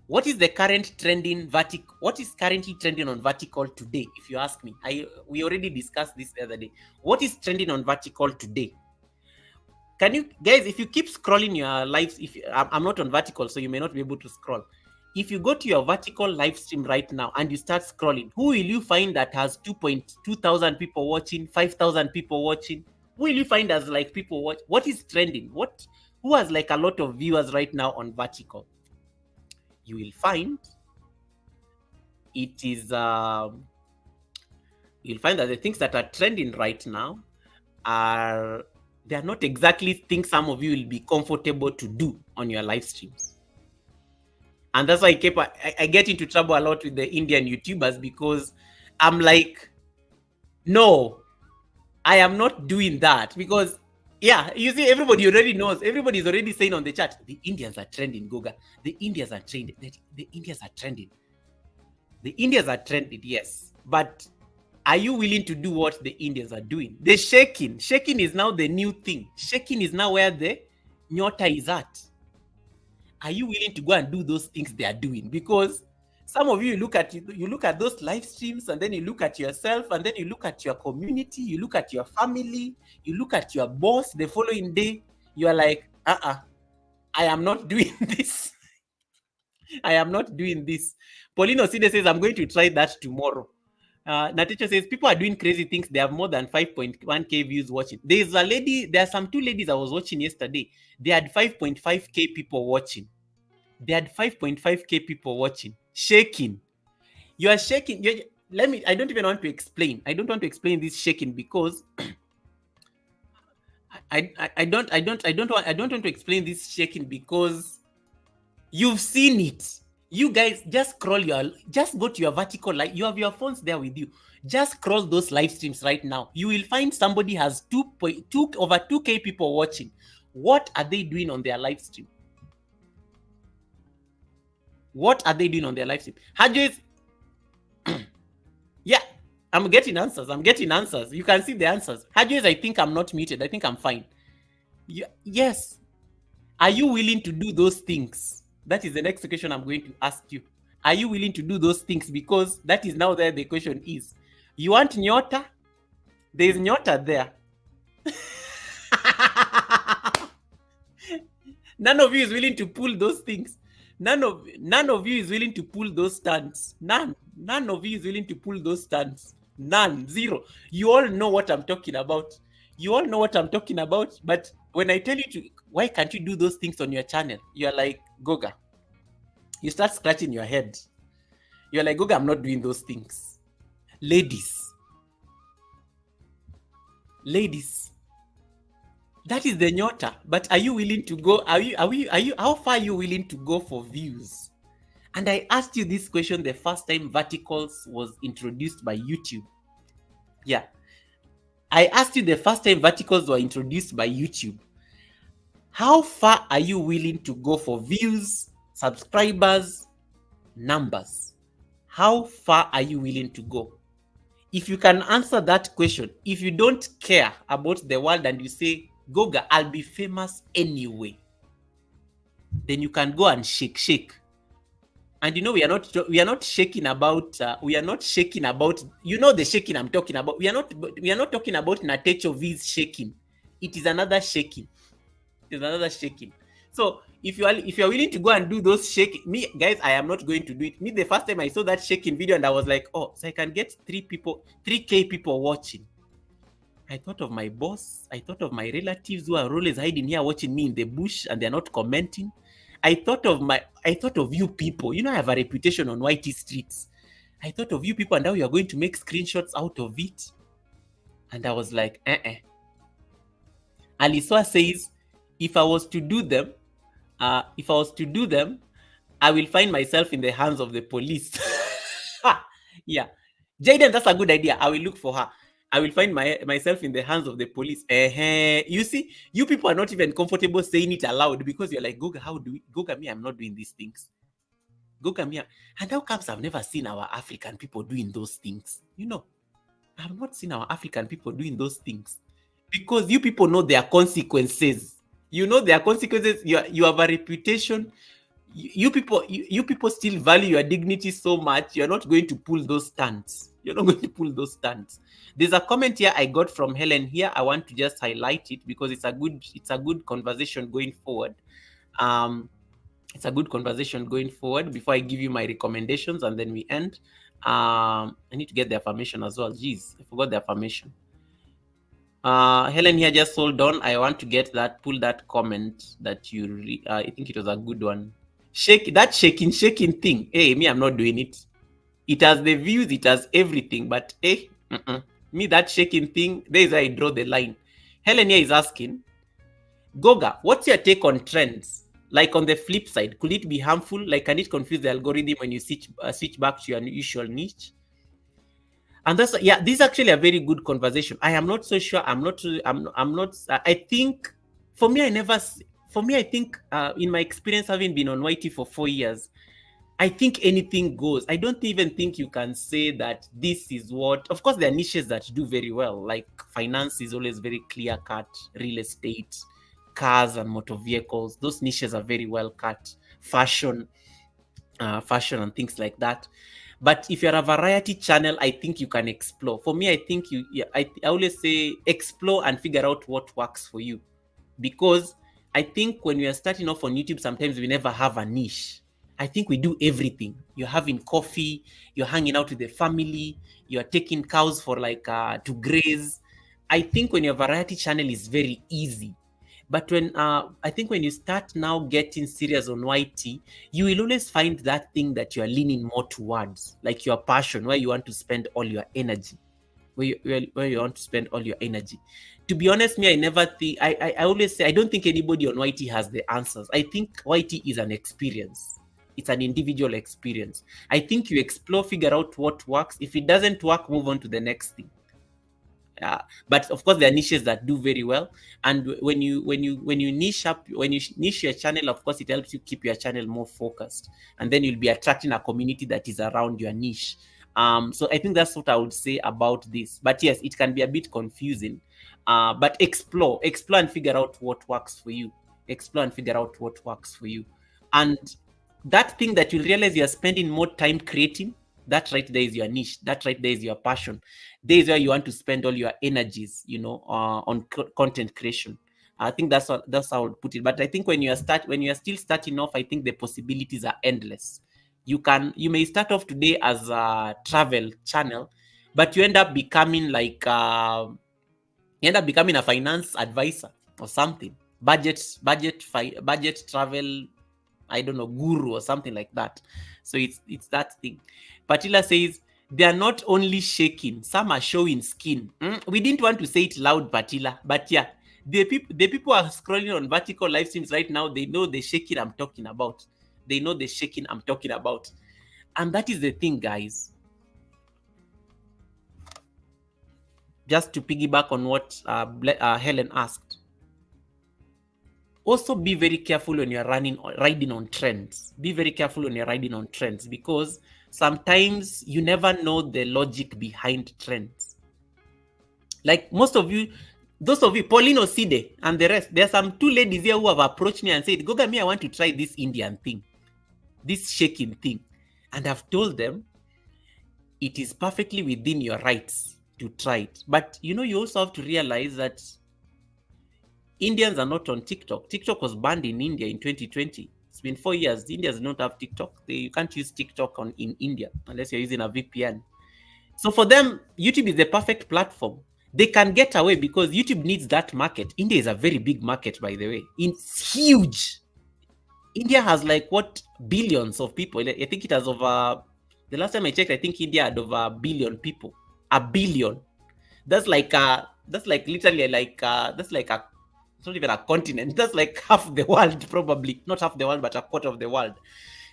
what is the current trending vertical? What is currently trending on vertical today? If you ask me, we already discussed this the other day. What is trending on vertical today? Can you guys, if you keep scrolling your lives, I'm not on vertical, so you may not be able to scroll. If you go to your vertical live stream right now and you start scrolling, who will you find that has 2,200 people watching, 5,000 people watching? Who will you find as like people watch? What is trending? Who has like a lot of viewers right now on vertical? You will find it is you'll find that the things that are trending right now they are not exactly things some of you will be comfortable to do on your live streams. And that's why I get into trouble a lot with the Indian YouTubers, because I'm like, no, I am not doing that. Because yeah, you see, everybody already knows. Everybody's already saying on the chat, the Indians are trending, Goga. The Indians are trending. The Indians are trending. The Indians are trending, yes. But are you willing to do what the Indians are doing? The shaking. Shaking is now the new thing. Shaking is now where the nyota is at. Are you willing to go and do those things they are doing? Because some of you look at those live streams, and then you look at yourself, and then you look at your community, you look at your family, you look at your boss the following day, you are like, I am not doing this. I am not doing this. Paulino Side says, I'm going to try that tomorrow. Natecha says, people are doing crazy things. They have more than 5.1k views watching. There are some two ladies I was watching yesterday. They had 5.5k people watching. Shaking. You are shaking. I don't even want to explain. I don't want to explain this shaking because I don't want to explain this shaking because you've seen it. You guys just go to your vertical live. You have your phones there with you. Just scroll those live streams right now. You will find somebody has over 2k people watching. What are they doing on their live stream? What are they doing on their live stream? Hajis, yeah, I'm getting answers. You can see the answers. Hajis, I think I'm not muted. I think I'm fine. Yes. Are you willing to do those things? That is the next question I'm going to ask you. Are you willing to do those things? Because that is now there the question is. You want nyota? There's nyota there. None of you is willing to pull those things. None of you is willing to pull those stunts. None of you is willing to pull those stunts. None. Zero. You all know what I'm talking about. But when I tell you why can't you do those things on your channel? You're like, Goga. You start scratching your head. You're like, Goga, I'm not doing those things. Ladies. That is the nyota. But are you willing to go? How far are you willing to go for views? And I asked you this question the first time verticals was introduced by YouTube. Yeah. I asked you the first time verticals were introduced by YouTube. How far are you willing to go for views, subscribers, numbers? How far are you willing to go? If you can answer that question, if you don't care about the world and you say, Goga, I'll be famous anyway, then you can go and shake. And we are not shaking about you know the shaking I'm talking about. We are not talking about Natecho V's shaking. It is another shaking. So if you are willing to go and do those shaking, me guys, I am not going to do it. Me, the first time I saw that shaking video and I was like, oh, so I can get 3k people watching. I thought of my boss. I thought of my relatives who are always hiding here watching me in the bush and they're not commenting. I thought of you people. You know, I have a reputation on YT streets. I thought of you people and how you are going to make screenshots out of it. And I was like, Alisa says, if I was to do them, I will find myself in the hands of the police. Yeah. Jaden, that's a good idea. I will look for her. I will find myself in the hands of the police. You see, you people are not even comfortable saying it aloud because you're like, Goga, Goga, me, I'm not doing these things. Goga, me, and how comes I've never seen our African people doing those things? You know, I've not seen our African people doing those things because you people know their consequences. You know their consequences. You have a reputation. You people still value your dignity so much. You're not going to pull those stunts. You're not going to pull those stunts. There's a comment here I got from Helen here. I want to just highlight it because it's a good conversation going forward. It's a good conversation going forward. Before I give you my recommendations and then we end, I need to get the affirmation as well. Jeez, I forgot the affirmation. Helen here, just hold on. I want to get that. Pull that comment that you. I think it was a good one. That shaking thing. Hey, me, I'm not doing it. It has the views, it has everything, but me, that shaking thing, there is where I draw the line. Helen here is asking, Goga, what's your take on trends? Like on the flip side, could it be harmful? Like, can it confuse the algorithm when you switch back to your usual niche? And that's, yeah, this is actually a very good conversation. I am not so sure. I'm not. I think, for me, I think in my experience, having been on YT for 4 years, I think anything goes. I don't even think you can say that this is what. Of course, there are niches that do very well, like finance is always very clear cut, real estate, cars and motor vehicles. Those niches are very well cut. Fashion and things like that. But if you're a variety channel, I think you can explore. For me, I think I always say explore and figure out what works for you, because I think when we are starting off on YouTube, sometimes we never have a niche. I think we do everything. You're having coffee, you're hanging out with the family, you're taking cows for to graze. I think when your variety channel is very easy. But when I think when you start now getting serious on YT, you will always find that thing that you are leaning more towards, like your passion, where you want to spend all your energy. Where you want to spend all your energy. To be honest, me, I never think, I always say, I don't think anybody on YT has the answers. I think YT is an experience. It's an individual experience. I think you explore, figure out what works. If it doesn't work, move on to the next thing. But of course, there are niches that do very well. And when you niche your channel, of course, it helps you keep your channel more focused. And then you'll be attracting a community that is around your niche. So I think that's what I would say about this. But yes, it can be a bit confusing. But explore and figure out what works for you. Explore and figure out what works for you. And that thing that you'll realize you're spending more time creating, that right there is your niche. That right there is your passion. There is where you want to spend all your energies, on content creation. I think that's how I would put it. But I think when you are still starting off, I think the possibilities are endless. You may start off today as a travel channel, but you end up becoming a finance advisor or something. Budget travel, I don't know, guru or something like that. So it's that thing. Patila says they are not only shaking, some are showing skin. We didn't want to say it loud, Patila, but yeah, the people are scrolling on vertical live streams right now. They know the shaking I'm talking about. And that is the thing, guys. Just to piggyback on what Helen asked. Also, be very careful when you're riding on trends. Be very careful when you're riding on trends, because sometimes you never know the logic behind trends. Like those of you, Pauline Oside and the rest, there are some 2 ladies here who have approached me and said, Goga, me, I want to try this Indian thing, this shaking thing. And I've told them it is perfectly within your rights to try it. But you also have to realize that Indians are not on TikTok. TikTok was banned in India in 2020. It's been 4 years. The Indians don't have TikTok. You can't use TikTok in India unless you're using a VPN. So for them, YouTube is the perfect platform. They can get away because YouTube needs that market. India is a very big market, by the way. It's huge. India has billions of people. I think it has over, the last time I checked, I think India had over 1 billion people. 1 billion. That's it's not even a continent. That's like half the world, probably. Not half the world, but a quarter of the world.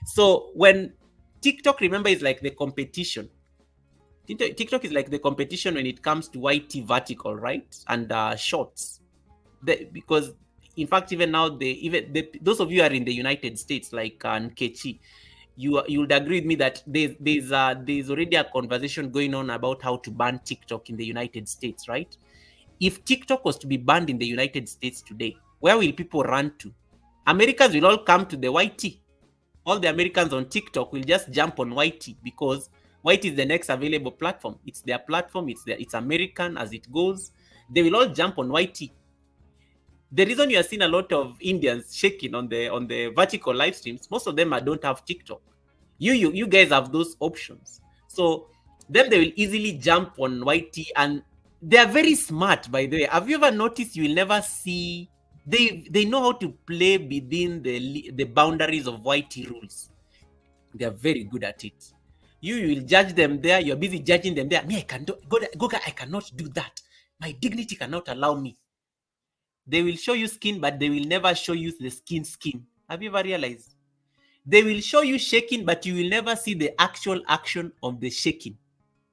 So when TikTok, remember, is like the competition. TikTok is like the competition when it comes to YT vertical, right? And shorts. Because in fact, even now, those of you who are in the United States, like Nkechi, you would agree with me that there's already a conversation going on about how to ban TikTok in the United States, right? If TikTok was to be banned in the United States today, where will people run to? Americans will all come to the YT. All the Americans on TikTok will just jump on YT because YT is the next available platform. It's their platform. It's American as it goes. They will all jump on YT. The reason you are seeing a lot of Indians shaking on the vertical live streams, most of them don't have TikTok. You guys have those options. So then they will easily jump on YT, and they are very smart, by the way. Have you ever noticed you will never see they know how to play within the boundaries of YT rules. They are very good at it. You will judge them there. You're busy judging them there. Me, I cannot do that. My dignity cannot allow me. They will show you skin, but they will never show you the skin. Have you ever realized? They will show you shaking, but you will never see the actual action of the shaking.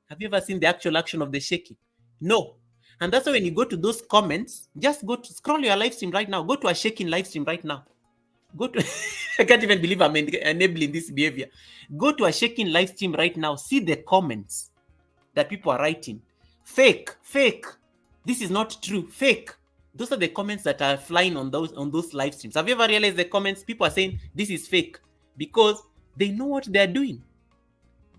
Have you ever seen the actual action of the shaking? No. And that's why when you go to those comments, just go to scroll your live stream right now. Go to a shaking live stream right now. Go to I can't even believe I'm enabling this behavior. Go to a shaking live stream right now. See the comments that people are writing. Fake. This is not true. Fake. Those are the comments that are flying on those live streams. Have you ever realized the comments? People are saying this is fake because they know what they're doing.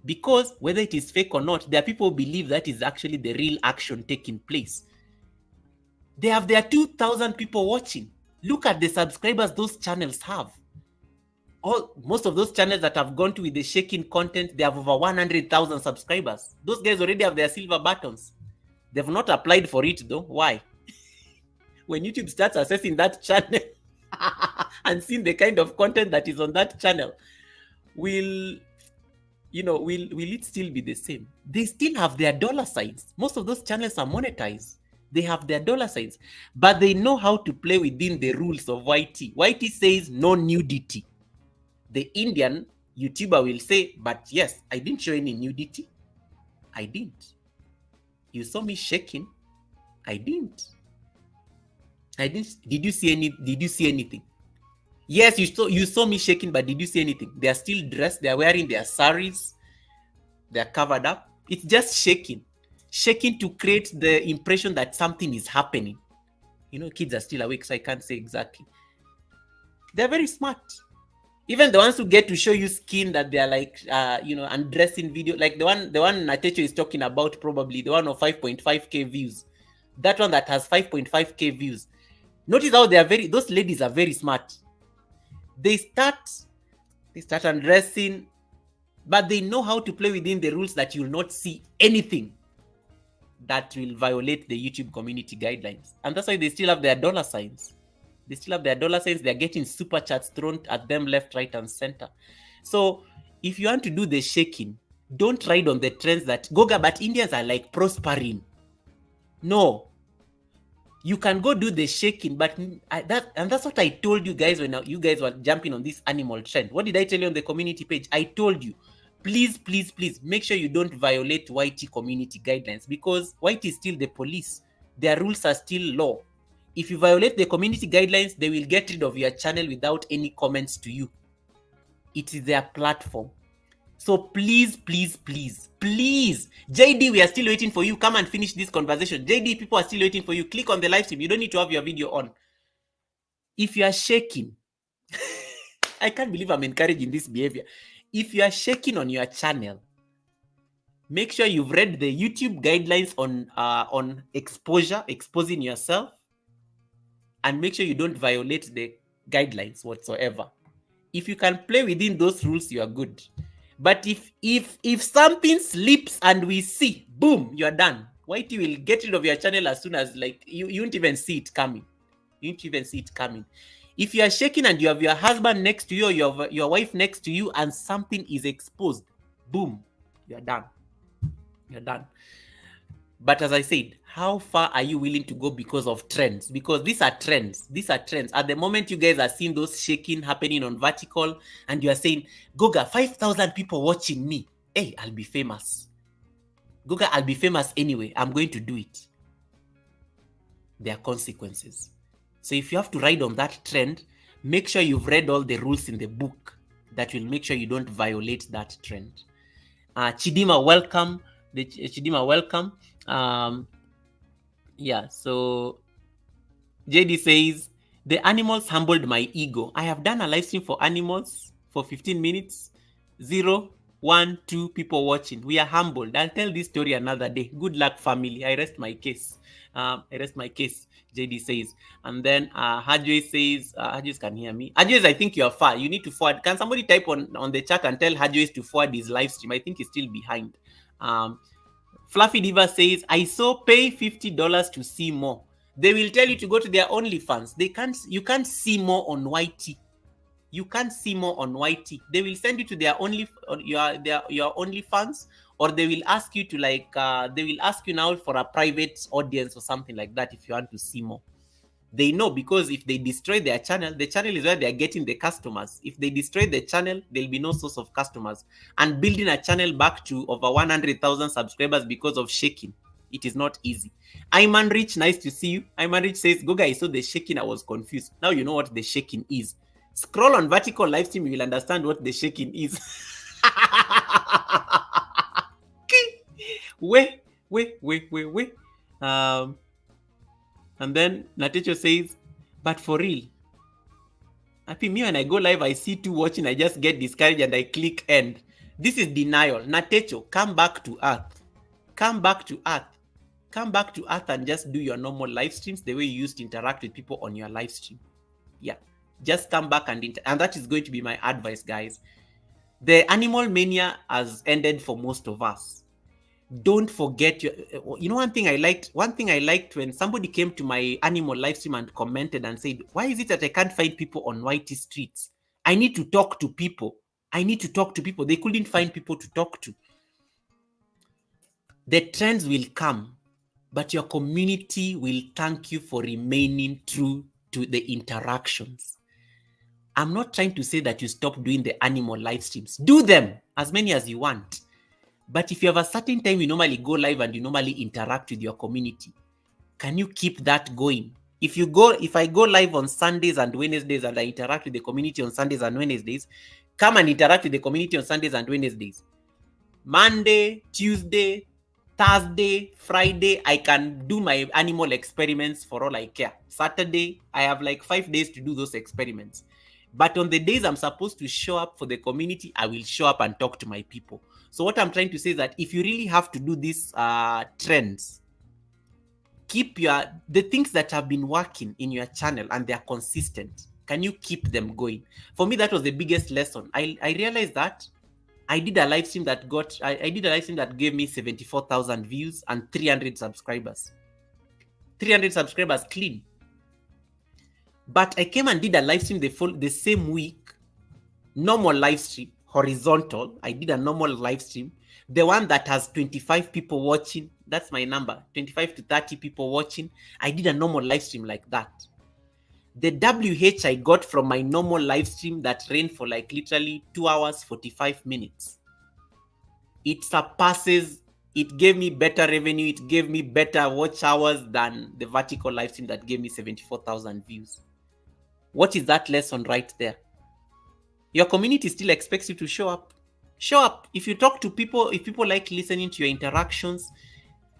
Because whether it is fake or not, there are people who believe that is actually the real action taking place. They have their 2,000 people watching. Look at the subscribers those channels have. Most of those channels that have gone to with the shaking content, they have over 100,000 subscribers. Those guys already have their silver buttons. They've not applied for it though. Why? When YouTube starts assessing that channel and seeing the kind of content that is on that channel, will it still be the same? They still have their dollar signs. Most of those channels are monetized. They have their dollar signs, but they know how to play within the rules of YT. YT says no nudity. The Indian YouTuber will say, but yes, I didn't show any nudity. I didn't. You saw me shaking. I didn't. Did you see anything? Yes, you saw me shaking, but did you see anything? They are still dressed. They are wearing their saris. They are covered up. It's just shaking to create the impression that something is happening. Kids are still awake, so I can't say exactly. They're very smart. Even the ones who get to show you skin that they are like, undressing video, like the one Natecho is talking about, probably the one of 5.5k views. That one that has 5.5k views. Notice how those ladies are very smart. They start undressing, but they know how to play within the rules that you'll not see anything that will violate the YouTube community guidelines. And that's why they still have their dollar signs. They're getting super chats thrown at them left, right, and center. So if you want to do the shaking, don't ride on the trends that Goga, but Indians are like prospering. No. You can go do the shaking, but that's what I told you guys when you guys were jumping on this animal trend. What did I tell you on the community page? I told you, please make sure you don't violate YT community guidelines, because YT is still the police. Their rules are still law. If you violate the community guidelines, they will get rid of your channel without any comments to you. It is their platform. So please, JD, we are still waiting for you. Come and finish this conversation. JD, people are still waiting for you. Click on the live stream. You don't need to have your video on. If you are shaking, I can't believe I'm encouraging this behavior. If you are shaking on your channel, make sure you've read the YouTube guidelines on exposing yourself, and make sure you don't violate the guidelines whatsoever. If you can play within those rules, you are good. But if something slips and we see, boom, you're done. YT will get rid of your channel as soon as, like, you won't even see it coming. If you are shaking and you have your husband next to you, or you have your wife next to you, and something is exposed, boom, you're done. But as I said, how far are you willing to go because of trends? Because these are trends. At the moment, you guys are seeing those shaking happening on vertical, and you are saying, Goga, 5,000 people watching me. Hey, I'll be famous. Goga, I'll be famous anyway. I'm going to do it. There are consequences. So if you have to ride on that trend, make sure you've read all the rules in the book that will make sure you don't violate that trend. Chidima, welcome. Chidima, welcome. Yeah, so JD says, the animals humbled my ego. I have done a live stream for animals for 15 minutes. 0, 1, 2 people watching. We are humbled. I'll tell this story another day. Good luck, family. I rest my case. JD says. And then Hajwe says, Hajwe can hear me. Hajwe, I think you are far. You need to forward. Can somebody type on the chat and tell Hajwe to forward his live stream? I think he's still behind. Fluffy Diva says, I saw pay $50 to see more. They will tell you to go to their OnlyFans. You can't see more on YT. You can't see more on YT. They will send you to their your OnlyFans, or they will ask you to they will ask you now for a private audience or something like that if you want to see more. They know, because if they destroy their channel, the channel is where they are getting the customers. If they destroy the channel, there'll be no source of customers. And building a channel back to over 100,000 subscribers because of shaking, it is not easy. Iman Rich, nice to see you. Iman Rich says, Goga, I saw the shaking, I was confused. Now you know what the shaking is. Scroll on vertical live stream, you will understand what the shaking is. Wait. And then Natecho says, but for real, Happy, me when I go live, I see 2 watching, I just get discouraged and I click end. This is denial. Natecho, come back to earth. Come back to earth. Come back to earth and just do your normal live streams the way you used to interact with people on your live stream. Yeah. Just come back and that is going to be my advice, guys. The Animal Mania has ended for most of us. Don't forget one thing I liked when somebody came to my animal live stream and commented and said, why is it that I can't find people on YT streets? I need to talk to people. They couldn't find people to talk to. The trends will come, but your community will thank you for remaining true to the interactions. I'm not trying to say that you stop doing the animal live streams. Do them as many as you want. But if you have a certain time you normally go live and you normally interact with your community, can you keep that going? If I go live on Sundays and Wednesdays and I interact with the community on Sundays and Wednesdays, come and interact with the community on Sundays and Wednesdays. Monday, Tuesday, Thursday, Friday, I can do my animal experiments for all I care. Saturday, I have like 5 days to do those experiments. But on the days I'm supposed to show up for the community, I will show up and talk to my people. So what I'm trying to say is that if you really have to do these trends, keep the things that have been working in your channel and they're consistent. Can you keep them going? For me, that was the biggest lesson. I realized that I did a live stream that gave me 74,000 views and 300 subscribers. 300 subscribers clean. But I came and did a live stream the same week, normal live stream, horizontal. I did a normal live stream, the one that has 25 people watching. That's my number, 25 to 30 people watching. I did a normal live stream like that. The WH I got from my normal live stream that ran for like literally 2 hours, 45 minutes. It surpasses, it gave me better revenue, it gave me better watch hours than the vertical live stream that gave me 74,000 views. What is that lesson right there? Your community still expects you to show up. Show up. If you talk to people, if people like listening to your interactions,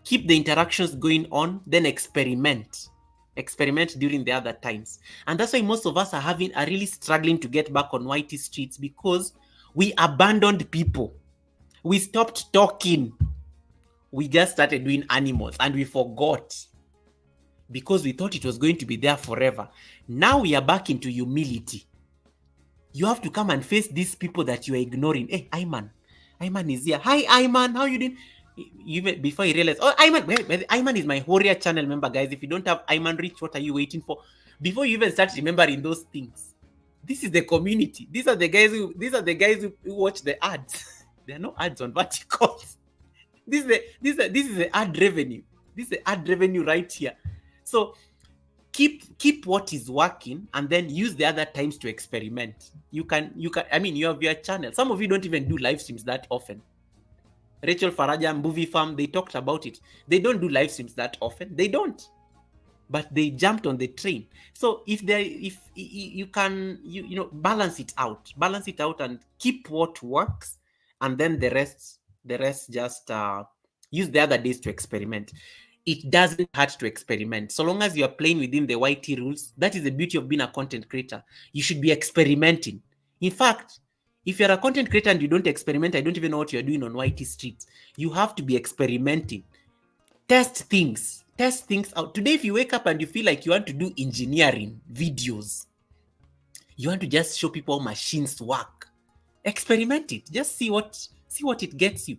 keep the interactions going on, then experiment. Experiment during the other times. And that's why most of us are really struggling to get back on YT streets, because we abandoned people. We stopped talking. We just started doing animals and we forgot, because we thought it was going to be there forever. Now we are back into humility. You have to come and face these people that you are ignoring. Hey, Ayman is here. Hi, Ayman. How you doing? Even before you realize, oh, Ayman is my Warrior channel member, guys. If you don't have Ayman Rich, what are you waiting for? Before you even start remembering those things, this is the community. These are the guys who watch the ads. There are no ads on verticals. This is the ad revenue. This is the ad revenue right here. So keep what is working and then use the other times to experiment. You can. I mean, you have your channel. Some of you don't even do live streams that often. Rachel Faraja, Movie Farm, they talked about it. They don't do live streams that often. They don't. But they jumped on the train. So if you can balance it out and keep what works, and then the rest just use the other days to experiment. It doesn't hurt to experiment. So long as you are playing within the YT rules, that is the beauty of being a content creator. You should be experimenting. In fact, if you're a content creator and you don't experiment, I don't even know what you're doing on YT streets. You have to be experimenting. Test things out. Today, if you wake up and you feel like you want to do engineering videos, you want to just show people how machines work, experiment it. Just see what it gets you.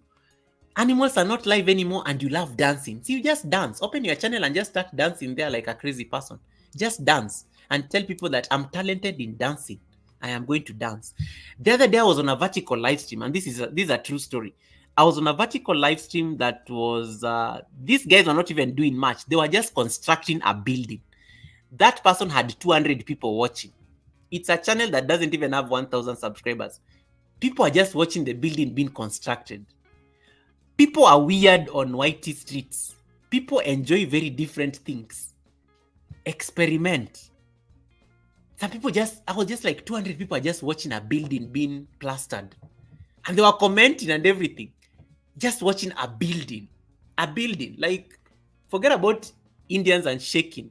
Animals are not live anymore and you love dancing. So you just dance. Open your channel and just start dancing there like a crazy person. Just dance and tell people that I'm talented in dancing. I am going to dance. The other day I was on a vertical live stream, and this is a true story. I was on a vertical live stream that was, these guys were not even doing much. They were just constructing a building. That person had 200 people watching. It's a channel that doesn't even have 1,000 subscribers. People are just watching the building being constructed. People are weird on YT streets. People enjoy very different things. Experiment. Some people I was just like 200 people are just watching a building being plastered. And they were commenting and everything. Just watching a building. Like, forget about Indians and shaking.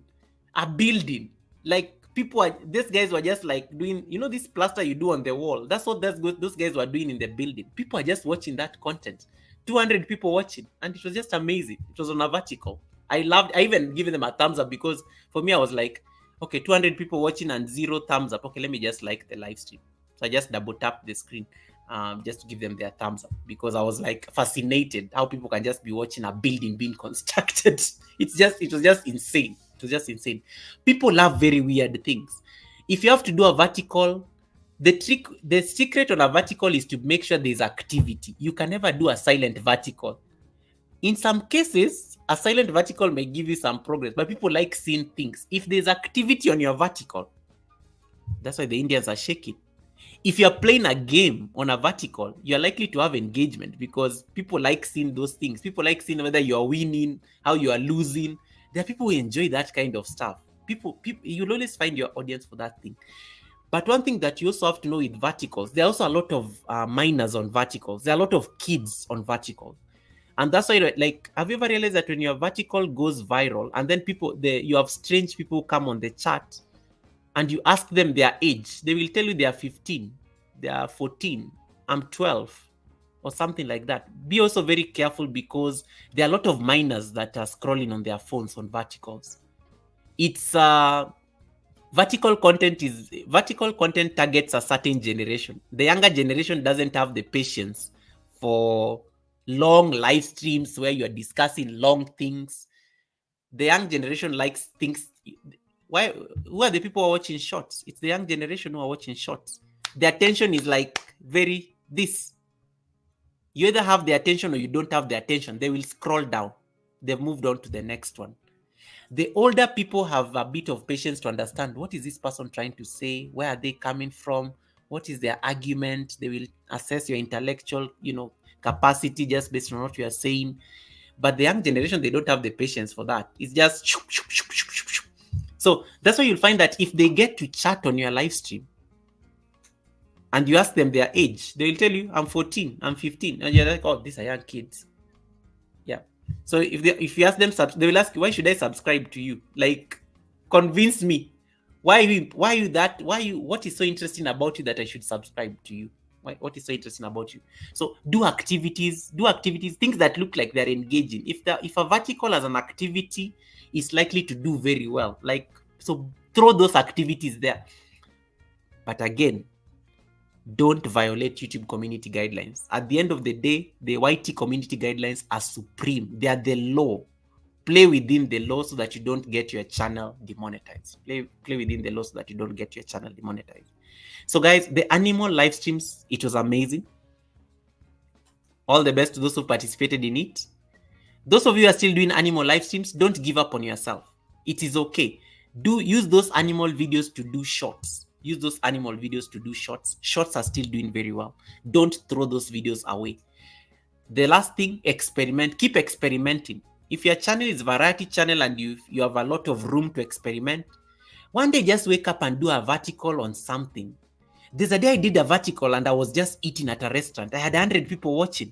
A building. Like, these guys were just like doing, this plaster you do on the wall. That's what those guys were doing in the building. People are just watching that content. 200 people watching. And it was just amazing. It was on a vertical. I even given them a thumbs up, because for me, I was like, okay, 200 people watching and 0 thumbs up. Okay, let me just like the live stream. So I just double tap the screen just to give them their thumbs up, because I was like fascinated how people can just be watching a building being constructed. It was just insane. It was just insane. People love very weird things. If you have to do a vertical, the secret on a vertical is to make sure there's activity. You can never do a silent vertical. In some cases, a silent vertical may give you some progress, but people like seeing things. If there's activity on your vertical, that's why the Indians are shaking. If you're playing a game on a vertical, you're likely to have engagement, because people like seeing those things. People like seeing whether you're winning, how you are losing. There are people who enjoy that kind of stuff. People, you'll always find your audience for that thing. But one thing that you also have to know with verticals, there are also a lot of minors on verticals. There are a lot of kids on verticals. And that's why, like, have you ever realized that when your vertical goes viral and then you have strange people come on the chat and you ask them their age, they will tell you they are 15, they are 14, I'm 12, or something like that. Be also very careful, because there are a lot of minors that are scrolling on their phones on verticals. It's vertical content targets a certain generation. The younger generation doesn't have the patience for long live streams where you're discussing long things. The young generation likes things. Who are the people who are watching shorts? It's the young generation who are watching shorts. The attention is like this. You either have the attention or you don't have the attention. They will scroll down. They've moved on to the next one. The older people have a bit of patience to understand, what is this person trying to say? Where are they coming from? What is their argument? They will assess your intellectual, capacity just based on what you are saying. But the young generation, they don't have the patience for that. It's just so that's why you'll find that if they get to chat on your live stream and you ask them their age, they will tell you, I'm 14, I'm 15. And you're like, oh, these are young kids. Yeah. So if you ask them, they will ask you, why should I subscribe to you? Like, convince me. What is so interesting about you that I should subscribe to you? What is so interesting about you? So do activities, things that look like they're engaging. If a vertical has an activity, it's likely to do very well. Like, so throw those activities there. But again, don't violate YouTube community guidelines. At the end of the day, the YT community guidelines are supreme. They are the law. Play within the law so that you don't get your channel demonetized. Play within the law so that you don't get your channel demonetized. So guys, the animal live streams, it was amazing. All the best to those who participated in it. Those of you who are still doing animal live streams, don't give up on yourself. It is okay. Use those animal videos to do shorts. Use those animal videos to do shorts. Shorts are still doing very well. Don't throw those videos away. The last thing, experiment. Keep experimenting. If your channel is variety channel and you have a lot of room to experiment, one day just wake up and do a vertical on something. There's a day I did a vertical and I was just eating at a restaurant. I had 100 people watching.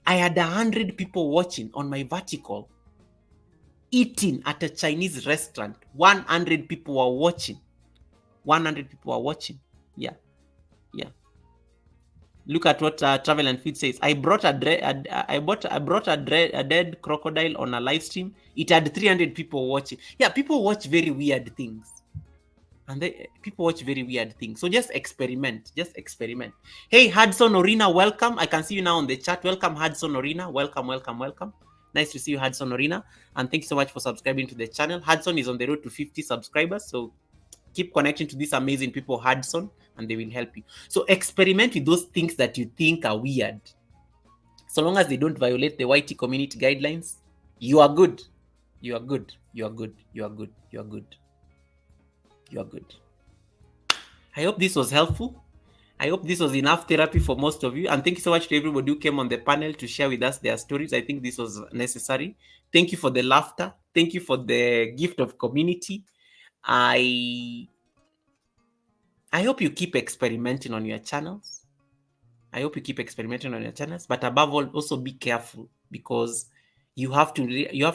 I had 100 people watching on my vertical. Eating at a Chinese restaurant. 100 people were watching. 100 people were watching. Yeah. Yeah. Look at what Travel and Feed says. I brought a dead crocodile on a live stream. It had 300 people watching. Yeah, people watch very weird things. And people watch very weird things. So just experiment. Just experiment. Hey, Hudson Orina, welcome. I can see you now on the chat. Welcome, Hudson Orina. Welcome, welcome, welcome. Nice to see you, Hudson Orina. And thank you so much for subscribing to the channel. Hudson is on the road to 50 subscribers. So keep connecting to these amazing people, Hudson, and they will help you. So experiment with those things that you think are weird. So long as they don't violate the YT community guidelines, you are good. You are good. You are good. You are good. You are good. You are good. I hope this was helpful. I hope this was enough therapy for most of you. And thank you so much to everybody who came on the panel to share with us their stories. I think this was necessary. Thank you for the laughter. Thank you for the gift of community. I hope you keep experimenting on your channels. I hope you keep experimenting on your channels. But above all, also be careful, because you have to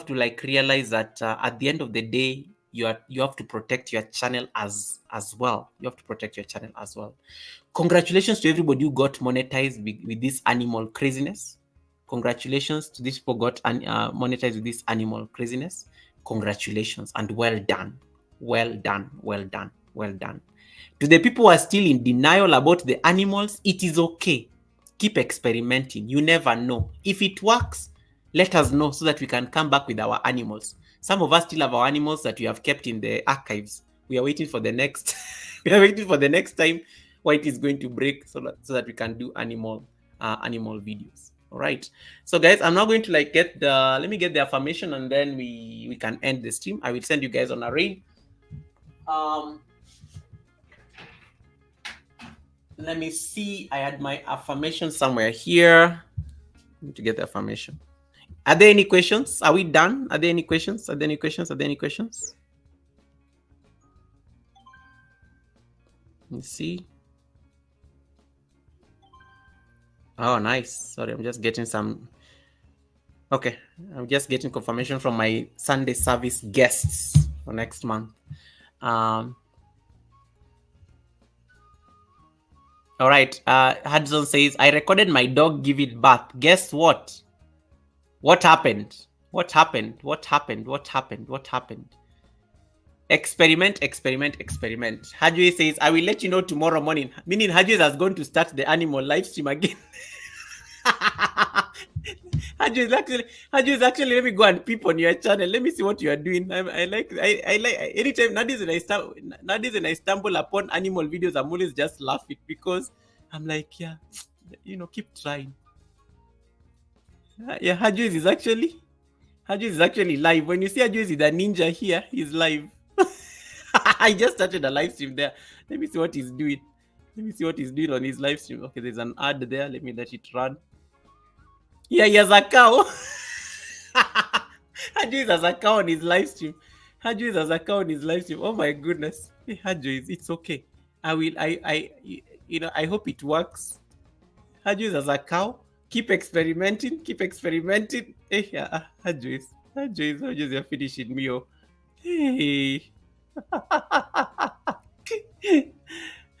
like realize that at the end of the day, you have to protect your channel as well. You have to protect your channel as well. Congratulations to everybody who got monetized with this animal craziness. Congratulations to these people who got monetized with this animal craziness. Congratulations and well done. Well done. Well done. Well done. To the people who are still in denial about the animals, it is okay. Keep experimenting. You never know. If it works, let us know so that we can come back with our animals. Some of us still have our animals that we have kept in the archives. We are waiting for the next. We are waiting for the next time White is going to break so that we can do animal videos. All right. So guys, I'm now going to like let me get the affirmation, and then we can end the stream. I will send you guys on a raid. Let me see. I had my affirmation somewhere here. I need to get the affirmation. Are there any questions? Are we done? Are there any questions? Are there any questions? Are there any questions? Let's see. Oh, nice. Sorry, I'm just getting some. Okay, I'm just getting confirmation from my Sunday service guests for next month. All right. Hudson says, I recorded my dog give it birth. Guess what? What happened? What happened? What happened? What happened? What happened? Experiment, experiment, experiment. Hajwe says, I will let you know tomorrow morning. Meaning Hajwe has gone to start the animal live stream again. Hajwe is actually, let me go and peep on your channel. Let me see what you are doing. I like anytime nowadays when I stumble upon animal videos, I'm always just laughing, because I'm like, yeah, keep trying. Yeah, Hajwe is actually live. When you see Hajwe is the ninja here, he's live. I just started a live stream there. Let me see what he's doing. Let me see what he's doing on his live stream. Okay, there's an ad there. Let me let it run. Yeah, he has a cow. Hajwe has a cow on his live stream. Hajwe has a cow on his live stream. Oh my goodness. Hey, Hajwe, it's okay. I hope it works. Hajwe has a cow. Keep experimenting. Keep experimenting. Hey, Hajwe, you're finishing me. Oh, hey.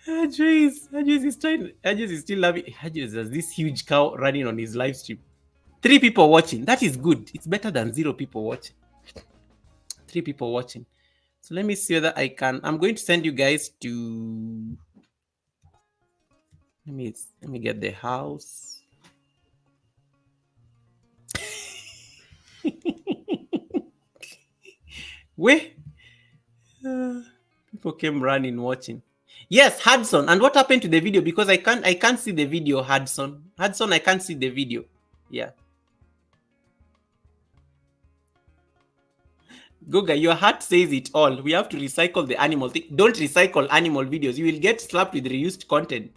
Hajwe is still loving. Hajwe has this huge cow running on his live stream. 3 people watching. That is good. It's better than 0 people watching. 3 people watching. So let me see whether I can. I'm going to send you guys to. Let me get the house. Wueh. People came running watching. Yes, Hudson. And what happened to the video? Because I can't see the video, Hudson. Hudson, I can't see the video. Yeah. Goga, your heart says it all. We have to recycle the animal thing. Don't recycle animal videos. You will get slapped with reused content.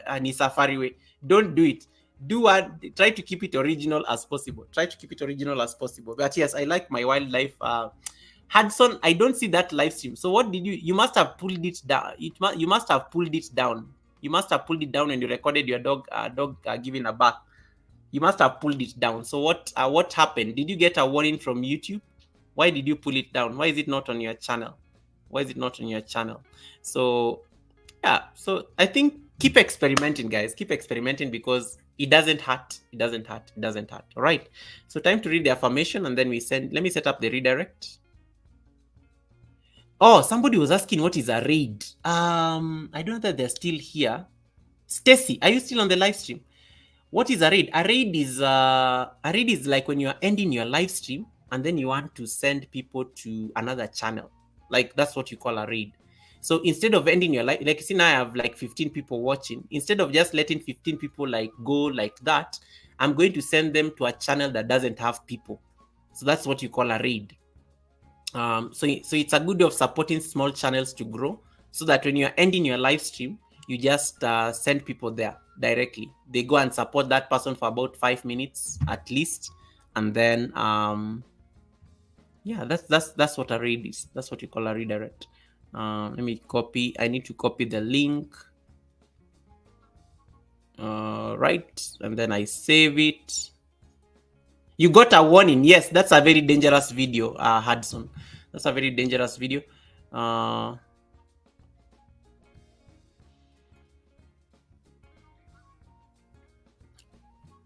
And it's Safari way. Don't do it. try to keep it original as possible. But yes, I like my wildlife. Hudson, I don't see that live stream. So what did you must have pulled it down. You must have pulled it down. You must have pulled it down when you recorded your dog giving a bath. You must have pulled it down. So what happened? Did you get a warning from YouTube? Why did you pull it down? Why is it not on your channel? So yeah, so I think keep experimenting, guys. Keep experimenting because it doesn't hurt. All right. So time to read the affirmation, and then let me set up the redirect. Oh, somebody was asking what is a raid. I don't know that they're still here. Stacy, are you still on the live stream? What is a raid? A raid is like when you are ending your live stream and then you want to send people to another channel. Like that's what you call a raid. So instead of ending your live, like you see now I have like 15 people watching. Instead of just letting 15 people like go like that, I'm going to send them to a channel that doesn't have people. So that's what you call a raid. So it's a good way of supporting small channels to grow, so that when you're ending your live stream, you just send people there directly. They go and support that person for about 5 minutes at least, and then yeah, that's what a raid is. That's what you call a redirect. Let me copy. I need to copy the link. Right, and then I save it. You got a warning. Yes, that's a very dangerous video, Hudson. That's a very dangerous video.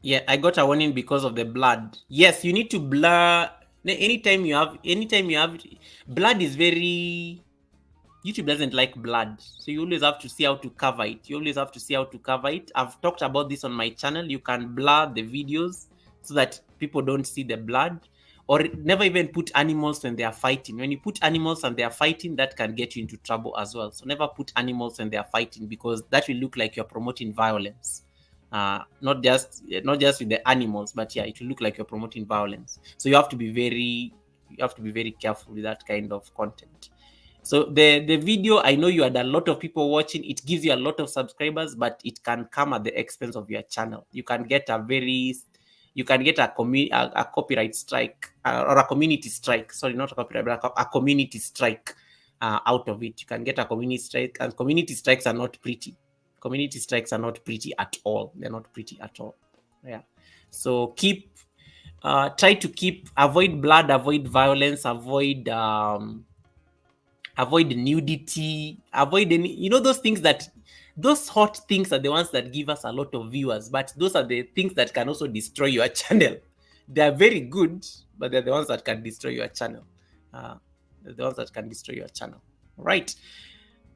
Yeah, I got a warning because of the blood. Yes, you need to blur. Anytime you have blood is very. YouTube doesn't like blood, so you always have to see how to cover it. I've talked about this on my channel. You can blur the videos so that people don't see the blood, or never even put animals when they are fighting. When you put animals and they are fighting, that can get you into trouble as well. So never put animals when they are fighting, because that will look like you're promoting violence. Not just with the animals, but yeah, it will look like you're promoting violence. So you have to be very careful with that kind of content. So the video, I know you had a lot of people watching. It gives you a lot of subscribers, but it can come at the expense of your channel. You can get a copyright strike or a community strike. Sorry, not a copyright, but a community strike out of it. You can get a community strike, and community strikes are not pretty. Community strikes are not pretty at all. They're not pretty at all. Yeah. So try to avoid blood, avoid violence, avoid nudity, avoid any, those hot things are the ones that give us a lot of viewers, but those are the things that can also destroy your channel. They are very good, but they're the ones that can destroy your channel. Right.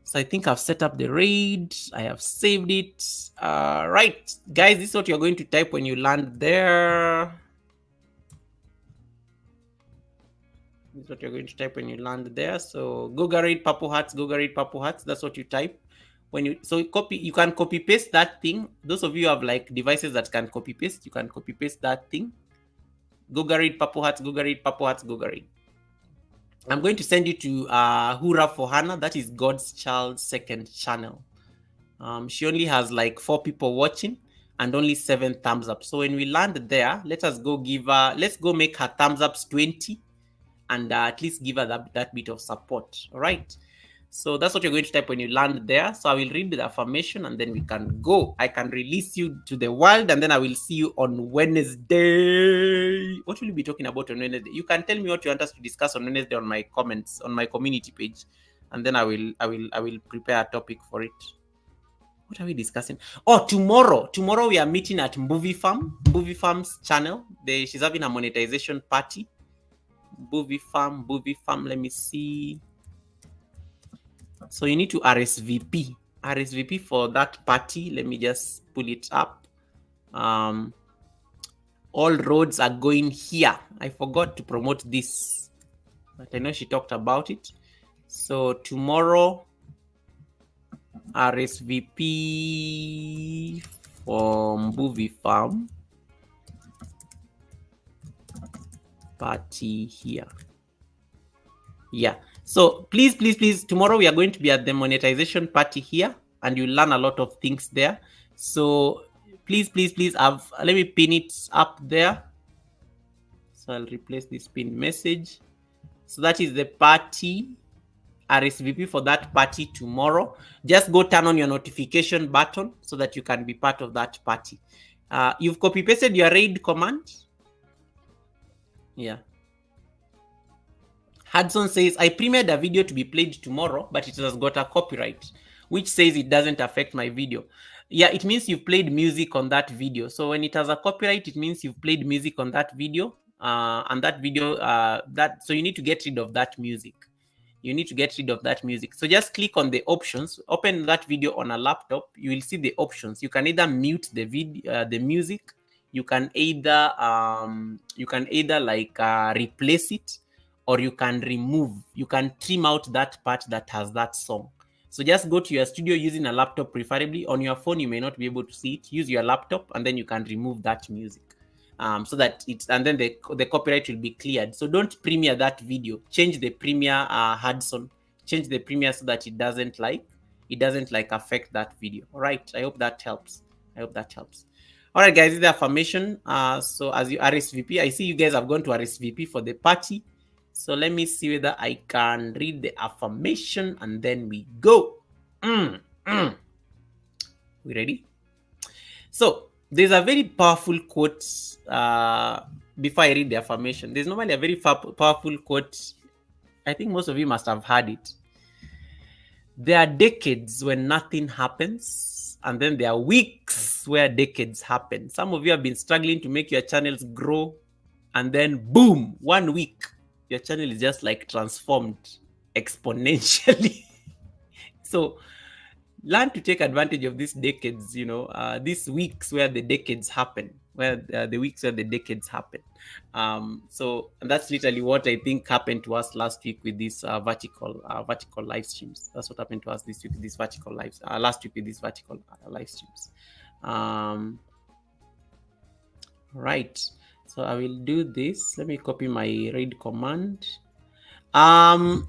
So I think I've set up the raid. I have saved it. Right, guys, this is what you're going to type when you land there. This is what you're going to type when you land there. So Gogarade Purple Hearts, that's what you type. You can copy paste that thing. Those of you who have like devices that can copy paste, you can copy paste that thing. Gogarade Purple Hearts, Gogarade. I'm going to send you to Hurrah for Hannah. That is God's Child's second channel. She only has like 4 people watching and only 7 thumbs up. So when we land there, let's go make her thumbs ups 20. And at least give her that bit of support. All right. So that's what you're going to type when you land there. So I will read the affirmation and then we can go. I can release you to the world, and then I will see you on Wednesday. What will you be talking about on Wednesday? You can tell me what you want us to discuss on Wednesday on my comments on my community page, and then I will prepare a topic for it. What are we discussing? Oh, tomorrow we are meeting at Movie Farm's channel. She's having a monetization party. Movie Farm, let me see. So you need to RSVP for that party. Let me just pull it up. All roads are going here. I forgot to promote this, but I know she talked about it. So tomorrow, RSVP for Movie Farm party here. Yeah. So please, tomorrow we are going to be at the monetization party here, and you learn a lot of things there. So please, let me pin it up there. So I'll replace this pinned message. So that is the party, RSVP for that party tomorrow. Just go turn on your notification button so that you can be part of that party. You've copy pasted your raid command. Yeah. Hudson says, I premiered a video to be played tomorrow, but it has got a copyright, which says it doesn't affect my video. Yeah, it means you've played music on that video. So when it has a copyright, it means you've played music on that video. And that video, so you need to get rid of that music. You need to get rid of that music. So just click on the options, open that video on a laptop. You will see the options. You can either mute the video, the music. You can either like replace it, or you can remove. You can trim out that part that has that song. So just go to your studio using a laptop, preferably. On your phone, you may not be able to see it. Use your laptop, and then you can remove that music. So that it's, and then the copyright will be cleared. So don't premiere that video. Change the premiere, Hudson. Change the premiere so that it doesn't like affect that video. All right. I hope that helps. All right, guys. This is the affirmation. So as you RSVP, I see you guys have gone to RSVP for the party. So let me see whether I can read the affirmation, and then we go. We ready? So there's a very powerful quote before I read the affirmation. There's normally a very powerful quote. I think most of you must have heard it. There are decades when nothing happens, and then there are weeks where decades happen. Some of you have been struggling to make your channels grow, and then boom, 1 week, your channel is just like transformed exponentially. So learn to take advantage of these decades, these weeks where the decades happen, So that's literally what I think happened to us last week with these vertical live streams. That's what happened to us this week with these vertical lives. Last week with these vertical live streams. Right. So I will do this. Let me copy my raid command. Orina,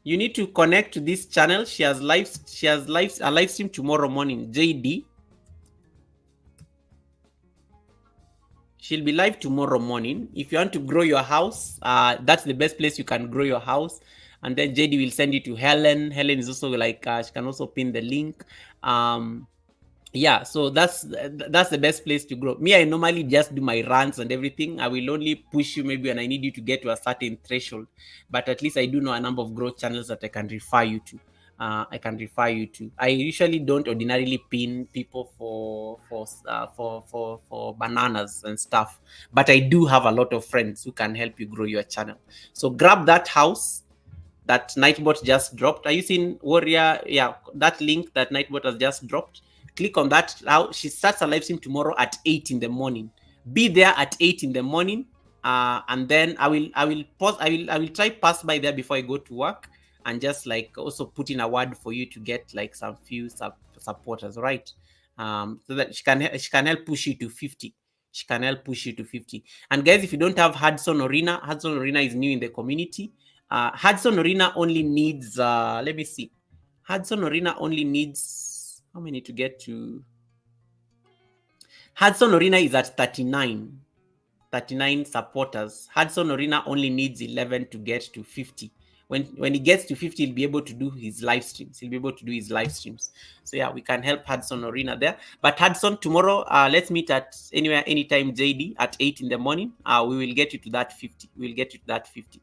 you need to connect to this channel. She has a live stream tomorrow morning. JD. She'll be live tomorrow morning. If you want to grow your house, that's the best place you can grow your house. And then JD will send you to Helen. Helen is also like, she can also pin the link. Yeah, so that's the best place to grow. Me, I normally just do my rants and everything. I will only push you maybe when I need you to get to a certain threshold, but at least I do know a number of growth channels that I can refer you to. I usually don't ordinarily pin people for bananas and stuff, but I do have a lot of friends who can help you grow your channel. So grab that house that Nightbot just dropped. Are you seeing Warrior? Yeah, that link that Nightbot has just dropped. Click on that. She starts a live stream tomorrow at 8 in the morning. Be there at 8 in the morning, and then I will try pass by there before I go to work, and just like also put in a word for you to get like some few supporters, right? So that she can help push you to 50. She can help push you to 50. And guys, if you don't have Hudson Orina is new in the community. Hudson Orina only needs let me see. Hudson Orina only needs how many to get to? Hudson Orina is at 39 supporters. Hudson Orina only needs 11 to get to 50. When he gets to 50, he'll be able to do his live streams. So yeah, we can help Hudson Orina there. But Hudson, tomorrow, let's meet at anytime, JD, at 8 in the morning. We will get you to that 50. We'll get you to that 50.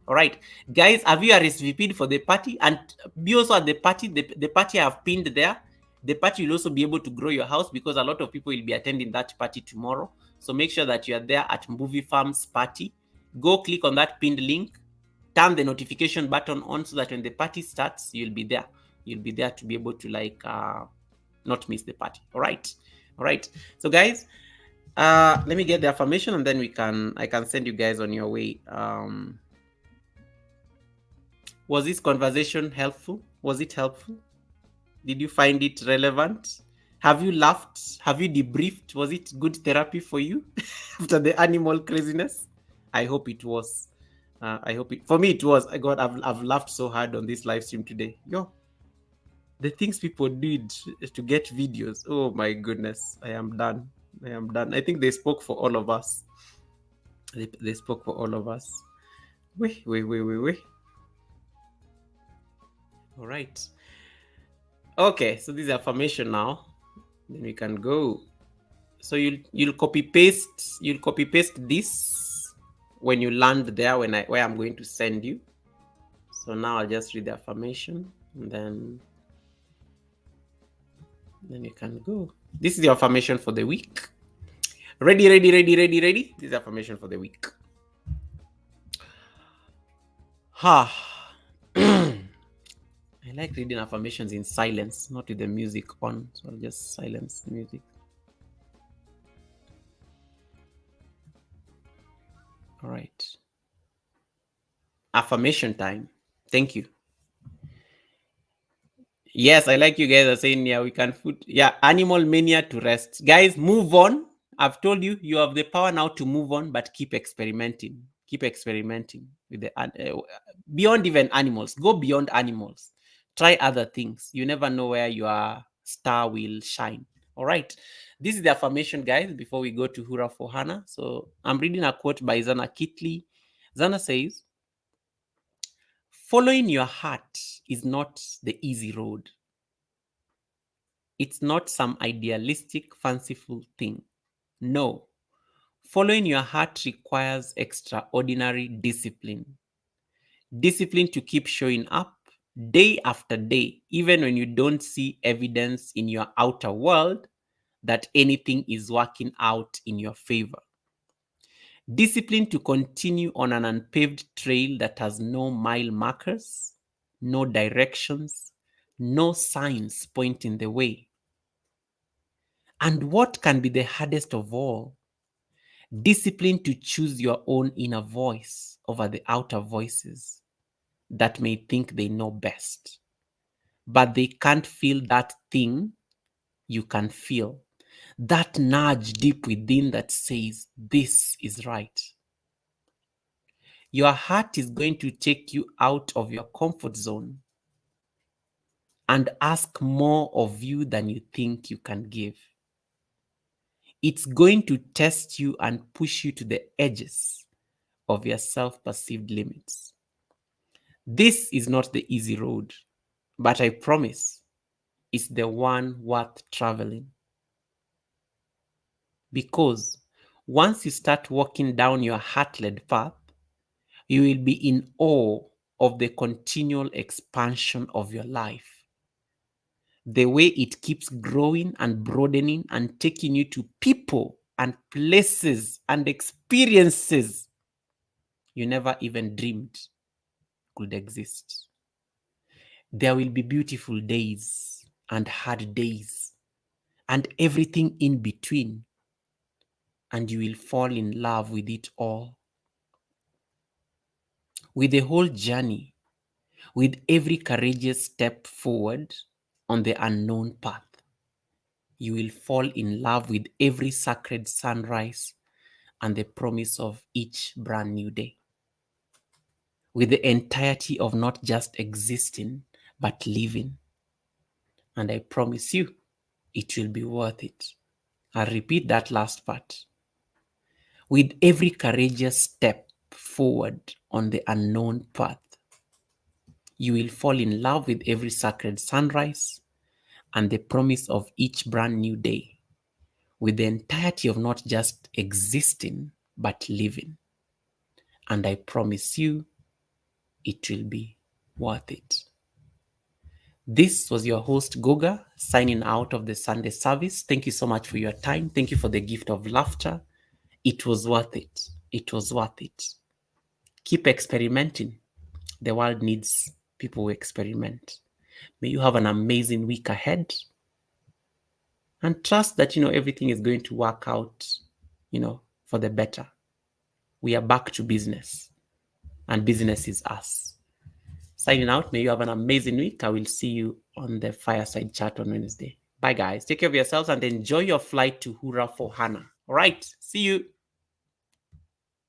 All right, guys, have you RSVP'd for the party? And be also at the party. The party I have pinned there. The party will also be able to grow your house because a lot of people will be attending that party tomorrow. So make sure that you are there at Movie Farm's party. Go click on that pinned link. Turn the notification button on so that when the party starts, you'll be there. You'll be there to be able to not miss the party. All right. So guys, let me get the affirmation, and then I can send you guys on your way. Was this conversation helpful? Was it helpful? Did you find it relevant? Have you laughed? Have you debriefed? Was it good therapy for you after the animal craziness? I hope it was. For me it was. I've laughed so hard on this live stream today. The things people did to get videos. Oh my goodness. I am done. I am done. I think they spoke for all of us. They spoke for all of us. Wait. All right. Okay, so this is affirmation now. Then we can go. So you'll copy paste this when you land there where I'm going to send you. So now I'll just read the affirmation and then you can go. This is the affirmation for the week. Ready. This is the affirmation for the week. I like reading affirmations in silence, not with the music on. So I'll just silence the music. All right. Affirmation time. Thank you. Yes, I like you guys are saying, yeah, we can put, Animal Mania to rest. Guys, move on. I've told you, you have the power now to move on, but keep experimenting. Keep experimenting with the beyond even animals. Go beyond animals. Try other things. You never know where your star will shine. All right. This is the affirmation, guys, before we go to Hurrah for Hannah. So I'm reading a quote by Zana Kitley. Zana says, following your heart is not the easy road. It's not some idealistic, fanciful thing. No. Following your heart requires extraordinary discipline. Discipline to keep showing up day after day, even when you don't see evidence in your outer world that anything is working out in your favor. Discipline to continue on an unpaved trail that has no mile markers, no directions, no signs pointing the way. And what can be the hardest of all? Discipline to choose your own inner voice over the outer voices that may think they know best, but they can't feel that thing you can feel, that nudge deep within that says, this is right. Your heart is going to take you out of your comfort zone and ask more of you than you think you can give. It's going to test you and push you to the edges of your self-perceived limits. This is not the easy road, but I promise it's the one worth traveling. Because once you start walking down your heart-led path, you will be in awe of the continual expansion of your life. The way it keeps growing and broadening and taking you to people and places and experiences you never even dreamed could exist. There will be beautiful days and hard days and everything in between, and you will fall in love with it all. With the whole journey, with every courageous step forward on the unknown path, you will fall in love with every sacred sunrise and the promise of each brand new day. With the entirety of not just existing, but living. And I promise you, it will be worth it. I'll repeat that last part. With every courageous step forward on the unknown path, you will fall in love with every sacred sunrise and the promise of each brand new day, with the entirety of not just existing, but living. And I promise you, it will be worth it. This was your host, Goga, signing out of the Sunday service. Thank you so much for your time. Thank you for the gift of laughter. It was worth it. It was worth it. Keep experimenting. The world needs people who experiment. May you have an amazing week ahead. And trust that, everything is going to work out, for the better. We are back to business. And business is us. Signing out. May you have an amazing week. I will see you on the fireside chat on Wednesday. Bye, guys. Take care of yourselves and enjoy your flight to Hurrah for Hannah. All right. See you.